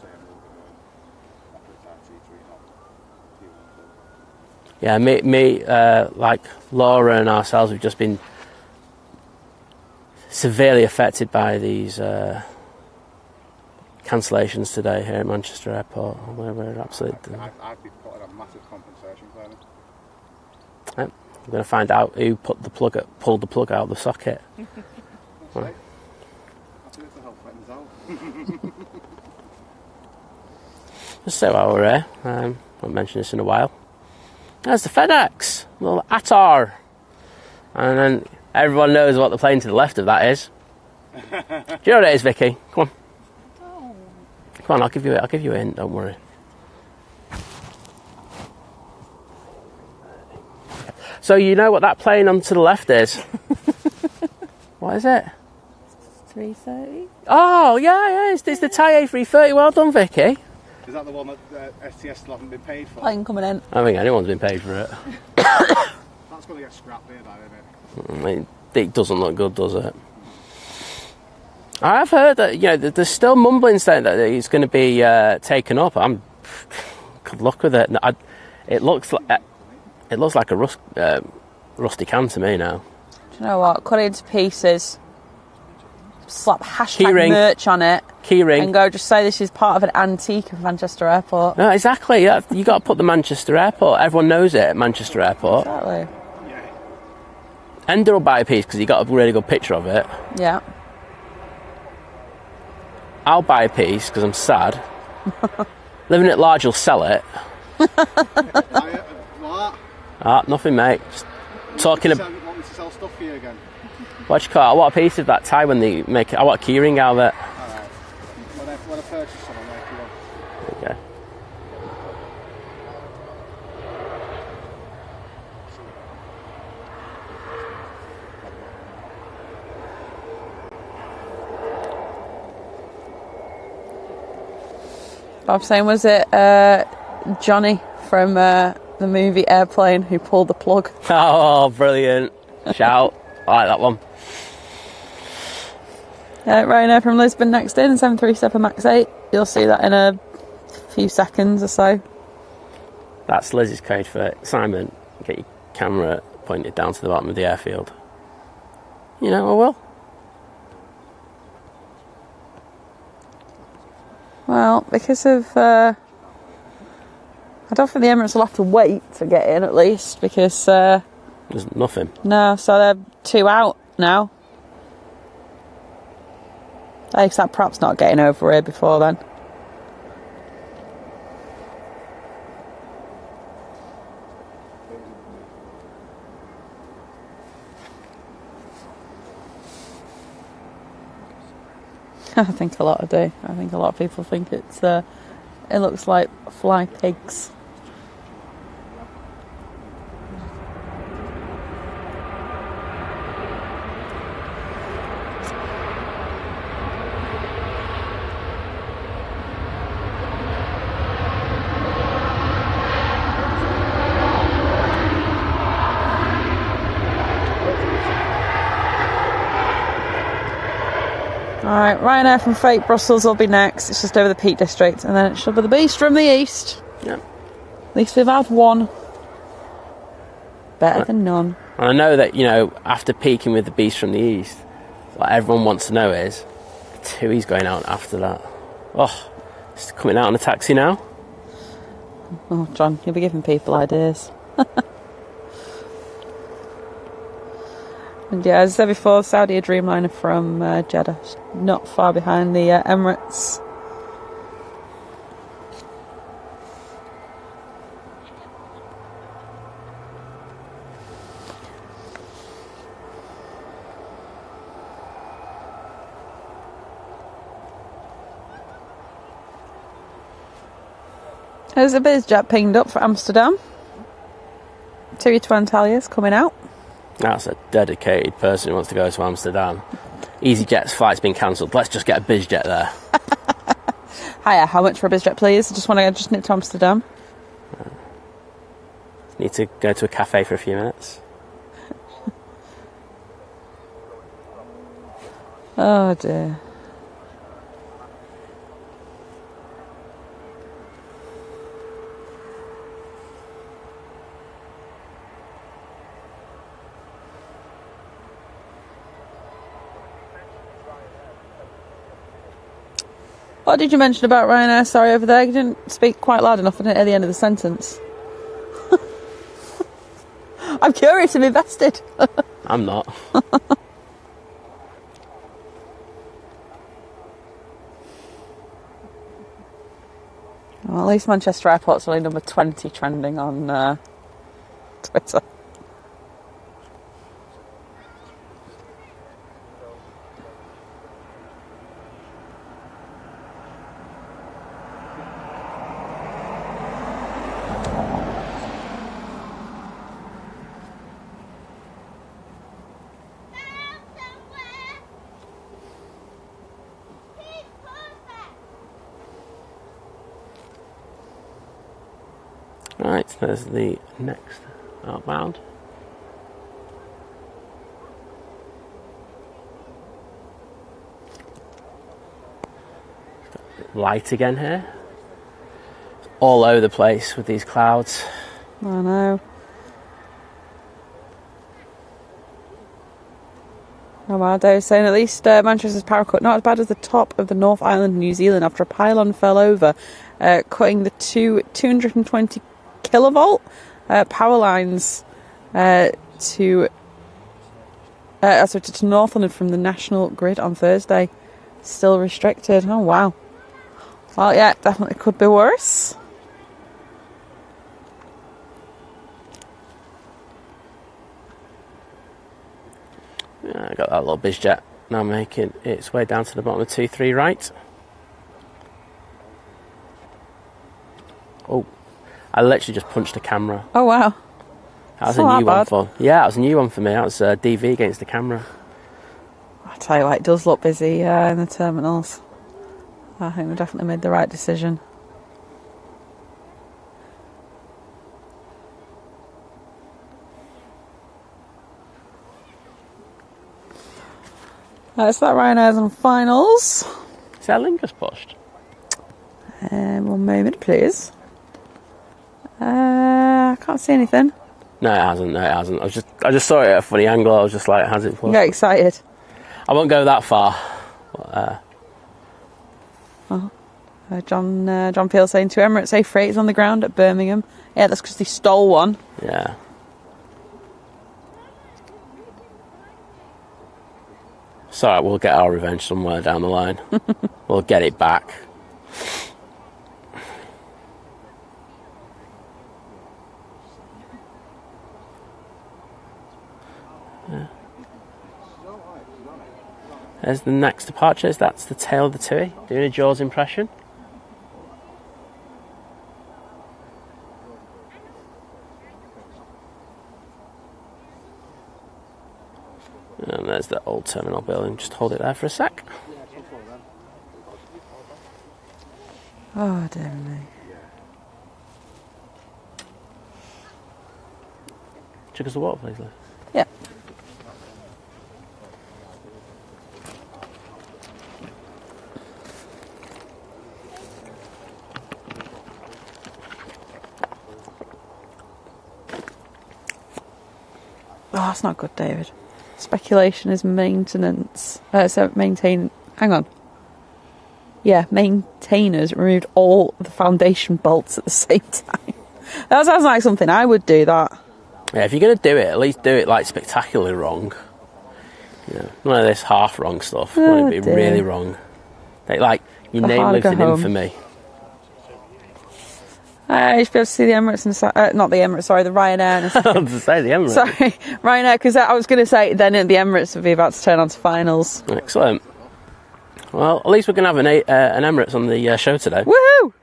saying we're going to offer a time T3 not. Yeah, like Laura and ourselves, we've just been severely affected by these cancellations today here at Manchester Airport. We're absolutely. I'd be putting a massive compensation claim. Yep. I'm going to find out who pulled the plug out of the socket. Right. I do it to help friends out. Just so while we're here, I won't mention this in a while. There's the FedEx, little Atar, and then everyone knows what the plane to the left of that is. Do you know what it is, Vicky? Come on. Oh. Come on, I'll give you a hint. Don't worry. So you know what that plane on to the left is? What is it? 330. Oh yeah, it's the Thai A380. Well done, Vicky. Is that the one that STS still haven't been paid for? Plane coming in. I don't think anyone's been paid for it. That's going to get scrapped here, isn't it? It doesn't look good, does it? I've heard that there's still mumbling saying that it's going to be taken up. I'm good luck with it. It looks like a rusty can to me now. Do you know what? Cut it into pieces. Slap hashtag Keyring. merch on it. Keyring. And go just say this is part of an antique of Manchester Airport. No, exactly. You got to put the Manchester Airport. Everyone knows it at Manchester Airport. Exactly. Yeah. Ender will buy a piece because he got a really good picture of it. Yeah. I'll buy a piece because I'm sad. Living at Large will sell it. What? Nothing, mate. Just talking about. Want me to sell stuff for you again? What you call it? I want a piece of that tie when they make it. I want a keyring out of it. Alright. When I purchase some, I'll make you one. Okay. Bob saying, was it Johnny from the movie Airplane who pulled the plug? Oh, brilliant. Shout. I like that one. Ryanair from Lisbon next in, 737 MAX 8. You'll see that in a few seconds or so. That's Liz's code for Simon. Get your camera pointed down to the bottom of the airfield. You know, I will. Well, because of... I don't think the Emirates will have to wait to get in, at least, because... There's nothing. No, so they're 2 out now. I guess that perhaps not getting over here before then. I think a lot do. I think a lot of people think it looks like fly pigs. Alright, Ryanair from Freight Brussels will be next. It's just over the Peak District, and then it should be the Beast from the East. Yeah. At least we've had one. Better than none. And I know that, after peaking with the Beast from the East, what everyone wants to know is the TUI's going out after that. Oh, it's coming out on a taxi now. Oh, John, you'll be giving people ideas. And yeah, as I said before, Saudi Dreamliner from Jeddah, not far behind the Emirates. There's a BizJet pinged up for Amsterdam. TUI to Antalya's coming out. That's a dedicated person who wants to go to Amsterdam. EasyJet's flight's been cancelled. Let's just get a BizJet there. Hiya, how much for a BizJet, please? I just want to nip to Amsterdam. Need to go to a cafe for a few minutes. Oh dear. What did you mention about Ryanair? Sorry, over there. You didn't speak quite loud enough, didn't it, at the end of the sentence? I'm curious, I'm invested. I'm not. Well, at least Manchester Airport's only number 20 trending on Twitter. Right, there's the next outbound. Light again here. It's all over the place with these clouds. I know. Oh wow, Dave's saying at least Manchester's power cut not as bad as the top of the North Island, New Zealand, after a pylon fell over, cutting the 220 kilovolt power lines to North London from the national grid on Thursday. Still restricted. Oh wow. Well, yeah, definitely could be worse. Yeah, I got that little bizjet now making its way down to the bottom of 2-3 right. Oh, I literally just punched the camera. Oh wow. That was a new one for. Yeah, that was a new one for me. That was DV against the camera. I tell you what, it does look busy in the terminals. I think we definitely made the right decision. So that Ryanair's on finals. Is that Lingus pushed? One moment, please. I can't see anything. No, it hasn't. No, it hasn't. I just saw it at a funny angle. I was just like, has it pushed? Get excited. I won't go that far. But, John Peel saying 2 Emirates A380s on the ground at Birmingham. Yeah, that's because they stole one. Yeah. It's alright, we'll get our revenge somewhere down the line. We'll get it back. Yeah. There's the next departures. That's the tail of the TUI. Doing a Jaws impression. And there's the old terminal building. Just hold it there for a sec. Oh, dear me. Check us the water, please, Liz. Yeah. Oh, that's not good, David. Speculation is maintenance. Hang on. Yeah, maintainers removed all the foundation bolts at the same time. That sounds like something I would do, that. Yeah, if you're going to do it, at least do it like spectacularly wrong. You know, none of this half wrong stuff. Oh, Want it to be dear. really wrong. Like, your name lives in infamy. You should be able to see the Emirates and not the Emirates, sorry, the Ryanair in a second. I was to say the Emirates. Sorry, Ryanair, because I was going to say then the Emirates would be about to turn on to finals. Excellent. Well, at least we're going to have an Emirates on the show today. Woohoo!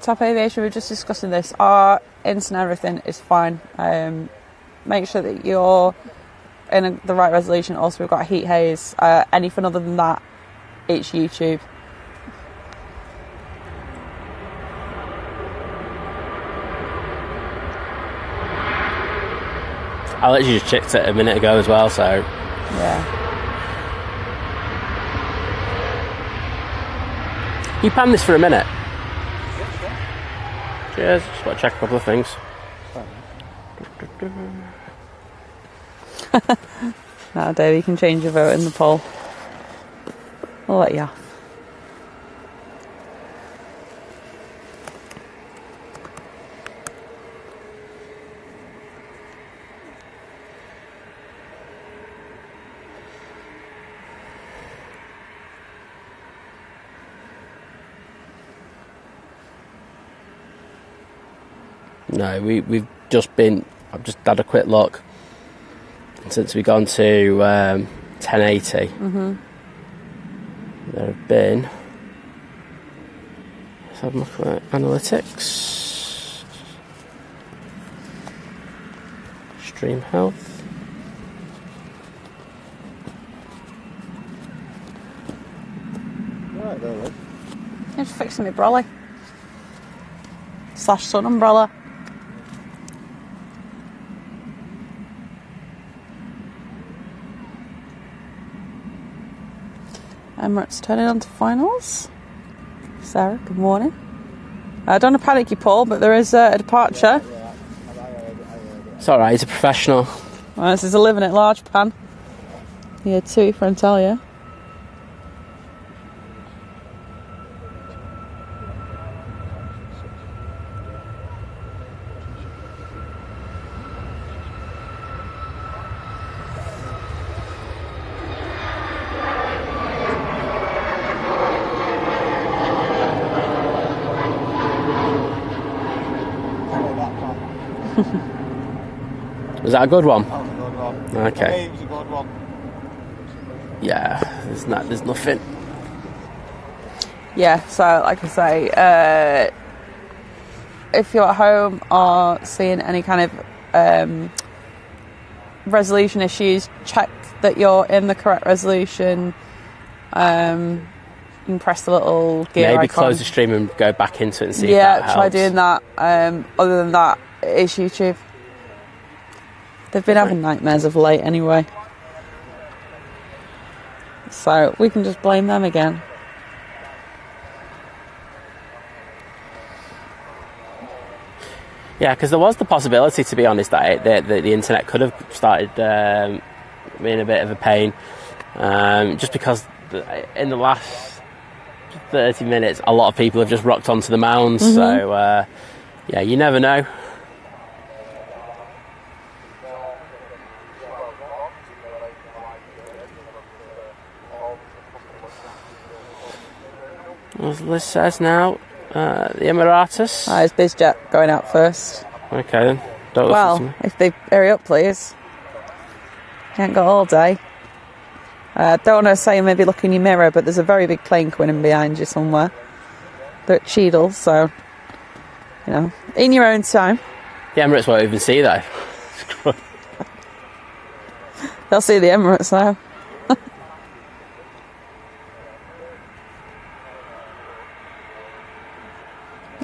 Top Aviation, we were just discussing this. Our internet, everything is fine. Make sure that you're in the right resolution. Also, we've got heat haze. Anything other than that, it's YouTube. I literally just checked it a minute ago as well, so... Yeah. You pan this for a minute? Cheers, just got to check a couple of things. Now, Dave, you can change your vote in the poll. I'll let you off. No, we've just been... I've just had a quick look. Since we've gone to 1080, there have been... Let's have a look at analytics. Stream health. Right, there we go. Just fixing my brolly. / sun umbrella. Emirates turning on to finals. Sarah, good morning. I don't want to panic you, Paul, but there is a departure. It's alright, he's a professional. Well, this is a living at large pan. Year 2 for Antalya. Was that a good one? That was a good one. Okay. It was a good one. Yeah, there's nothing. Yeah, so like I say, if you're at home or seeing any kind of resolution issues, check that you're in the correct resolution. You can press the little gear Maybe icon. close the stream and go back into it and see if that helps. Yeah, try doing that. Other than that, it's YouTube. They've been having nightmares of late anyway. So we can just blame them again. Yeah, because there was the possibility, to be honest, that the internet could have started being a bit of a pain. Just because in the last 30 minutes, a lot of people have just rocked onto the mounds. So, yeah, you never know. As Liz says now, the Emirates. It's BizJet going out first. Okay then. Don't listen to me. If they hurry up, please. Can't go all day. Don't want to say maybe look in your mirror, but there's a very big plane coming in behind you somewhere. They're at Cheadle, so, you know, in your own time. The Emirates won't even see that. They'll see the Emirates now.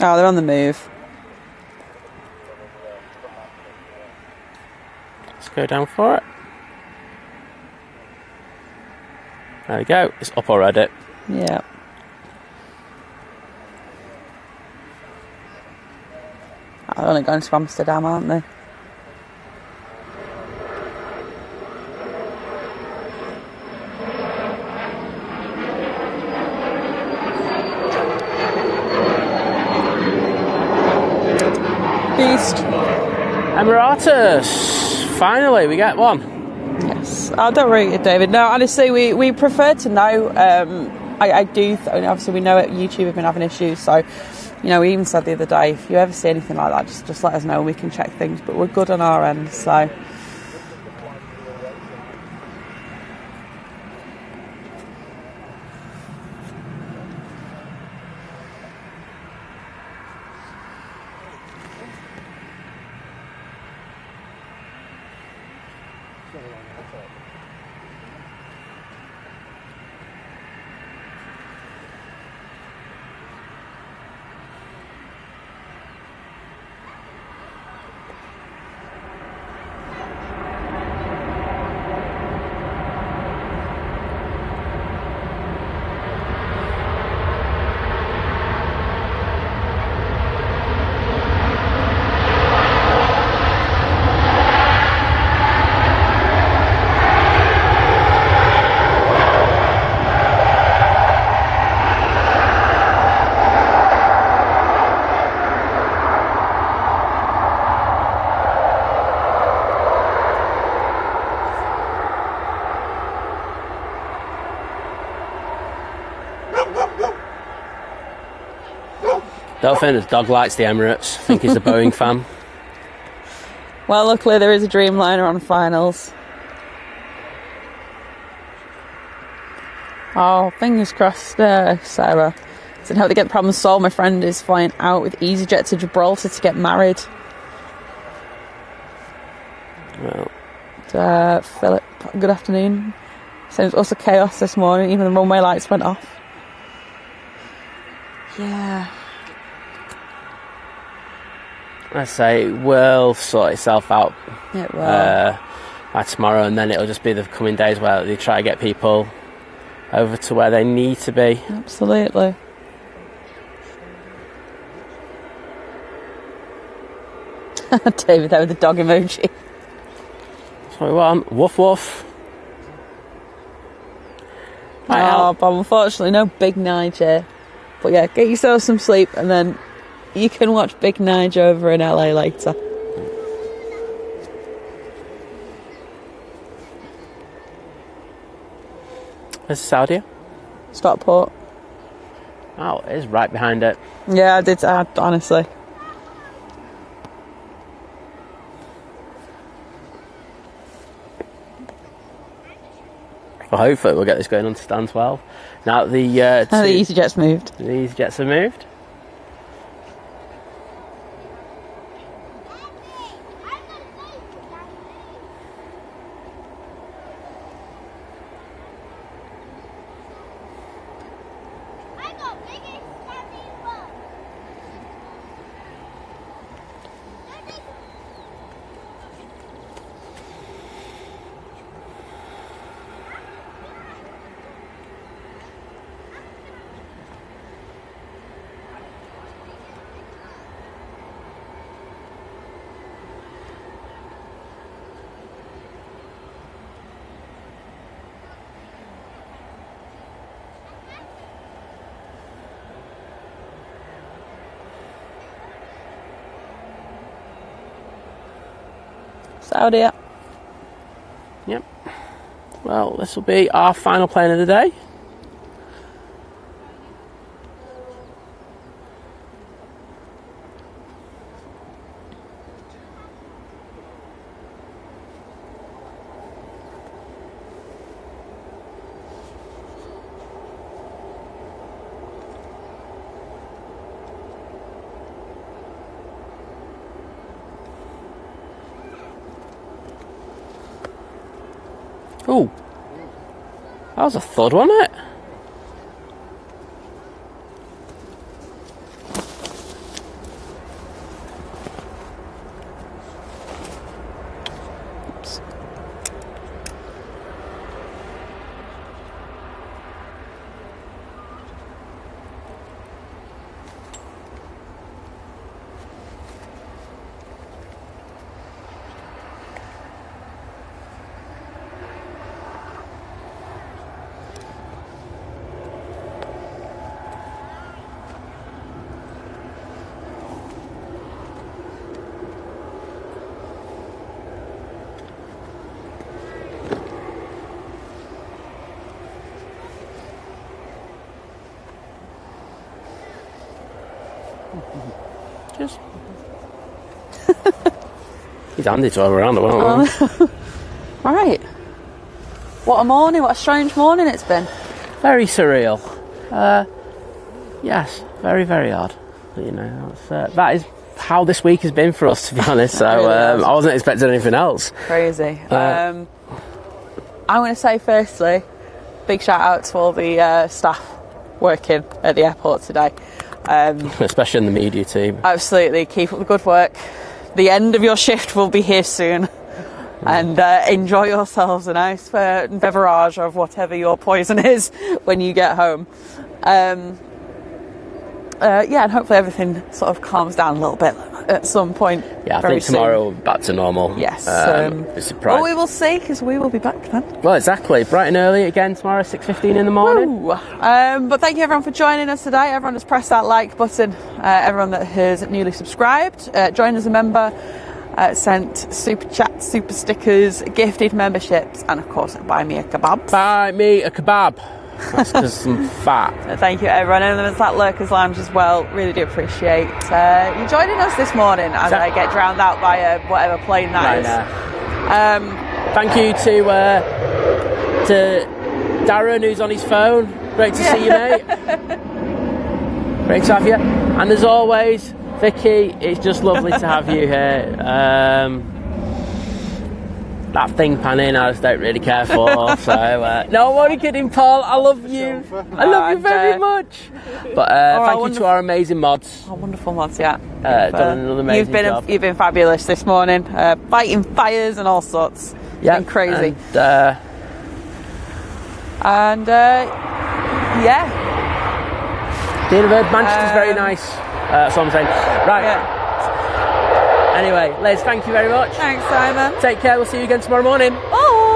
Oh, they're on the move. Let's go down for it. There we go. It's up already. Yeah. They're only going to Amsterdam, aren't they? Beast. Emirates! Finally, we get one. Yes. Oh, don't worry, David. No, honestly, we prefer to know. I do. Obviously, we know at YouTube have been having issues. So, you know, we even said the other day, if you ever see anything like that, just let us know. We can check things. But we're good on our end. So. Don't think the dog likes the Emirates. I think he's a Boeing fan. Well, luckily there is a Dreamliner on finals. Oh, fingers crossed, Sarah. So I hope they get the problem solved. My friend is flying out with EasyJet to Gibraltar to get married. Well, Philip, good afternoon. So it was also chaos this morning, even the runway lights went off. Yeah. I say it will sort itself out It will. by tomorrow, and then it'll just be the coming days where they try to get people over to where they need to be. Absolutely. David there with the dog emoji. Sorry, what? Woof woof. Oh, Bob, unfortunately, no Big Nige. But yeah, get yourself some sleep and then you can watch Big Nige over in LA later. Where's Saudi? Stockport. Oh, it is right behind it. Yeah, I did, honestly. Well, hopefully we'll get this going on to stand 12. Now the EasyJet's moved. The EasyJets have moved. Saudi. Yep. Well, this will be our final plane of the day. Ooh, that was a thud, wasn't it? Oops. Cheers. He's handy to have around the world. Right. What a morning, what a strange morning it's been. Very surreal. Yes, very, very odd. But, you know, that is how this week has been for us, to be honest. So I wasn't expecting anything else. Crazy. I'm going to say, firstly, big shout out to all the staff working at the airport today. Especially in the media team. Absolutely, keep up the good work. The end of your shift will be here soon. And enjoy yourselves a nice beverage of whatever your poison is when you get home. And hopefully everything sort of calms down a little bit at some point. Yeah, I think tomorrow we're back to normal. Yes. Surprised. Well, we will see, because we will be back then. Well, exactly. Bright and early again tomorrow, 6:15 in the morning. But thank you everyone for joining us today. Everyone has pressed that like button. Everyone that has newly subscribed, joined as a member, sent super chats, super stickers, gifted memberships, and of course, buy me a kebab. Buy me a kebab. That's because some fat. Thank you, everyone. And there's that Lurkers Lounge as well. Really do appreciate you joining us this morning as I get drowned out by whatever plane that is. Thank you to Darren, who's on his phone. Great to see you, mate. Great to have you. And as always, Vicky, it's just lovely to have you here. That thing panning, I just don't really care for. So no, I'm only kidding, Paul. I love you. I love you very much. But thank you to our amazing mods. Our wonderful mods, yeah. Done another amazing job. You've been fabulous this morning, fighting fires and all sorts. It's been crazy. And yeah. Manchester's very nice. That's what I'm saying. Right. Yeah. Anyway, Liz, thank you very much. Thanks, Simon. Take care. We'll see you again tomorrow morning. Bye.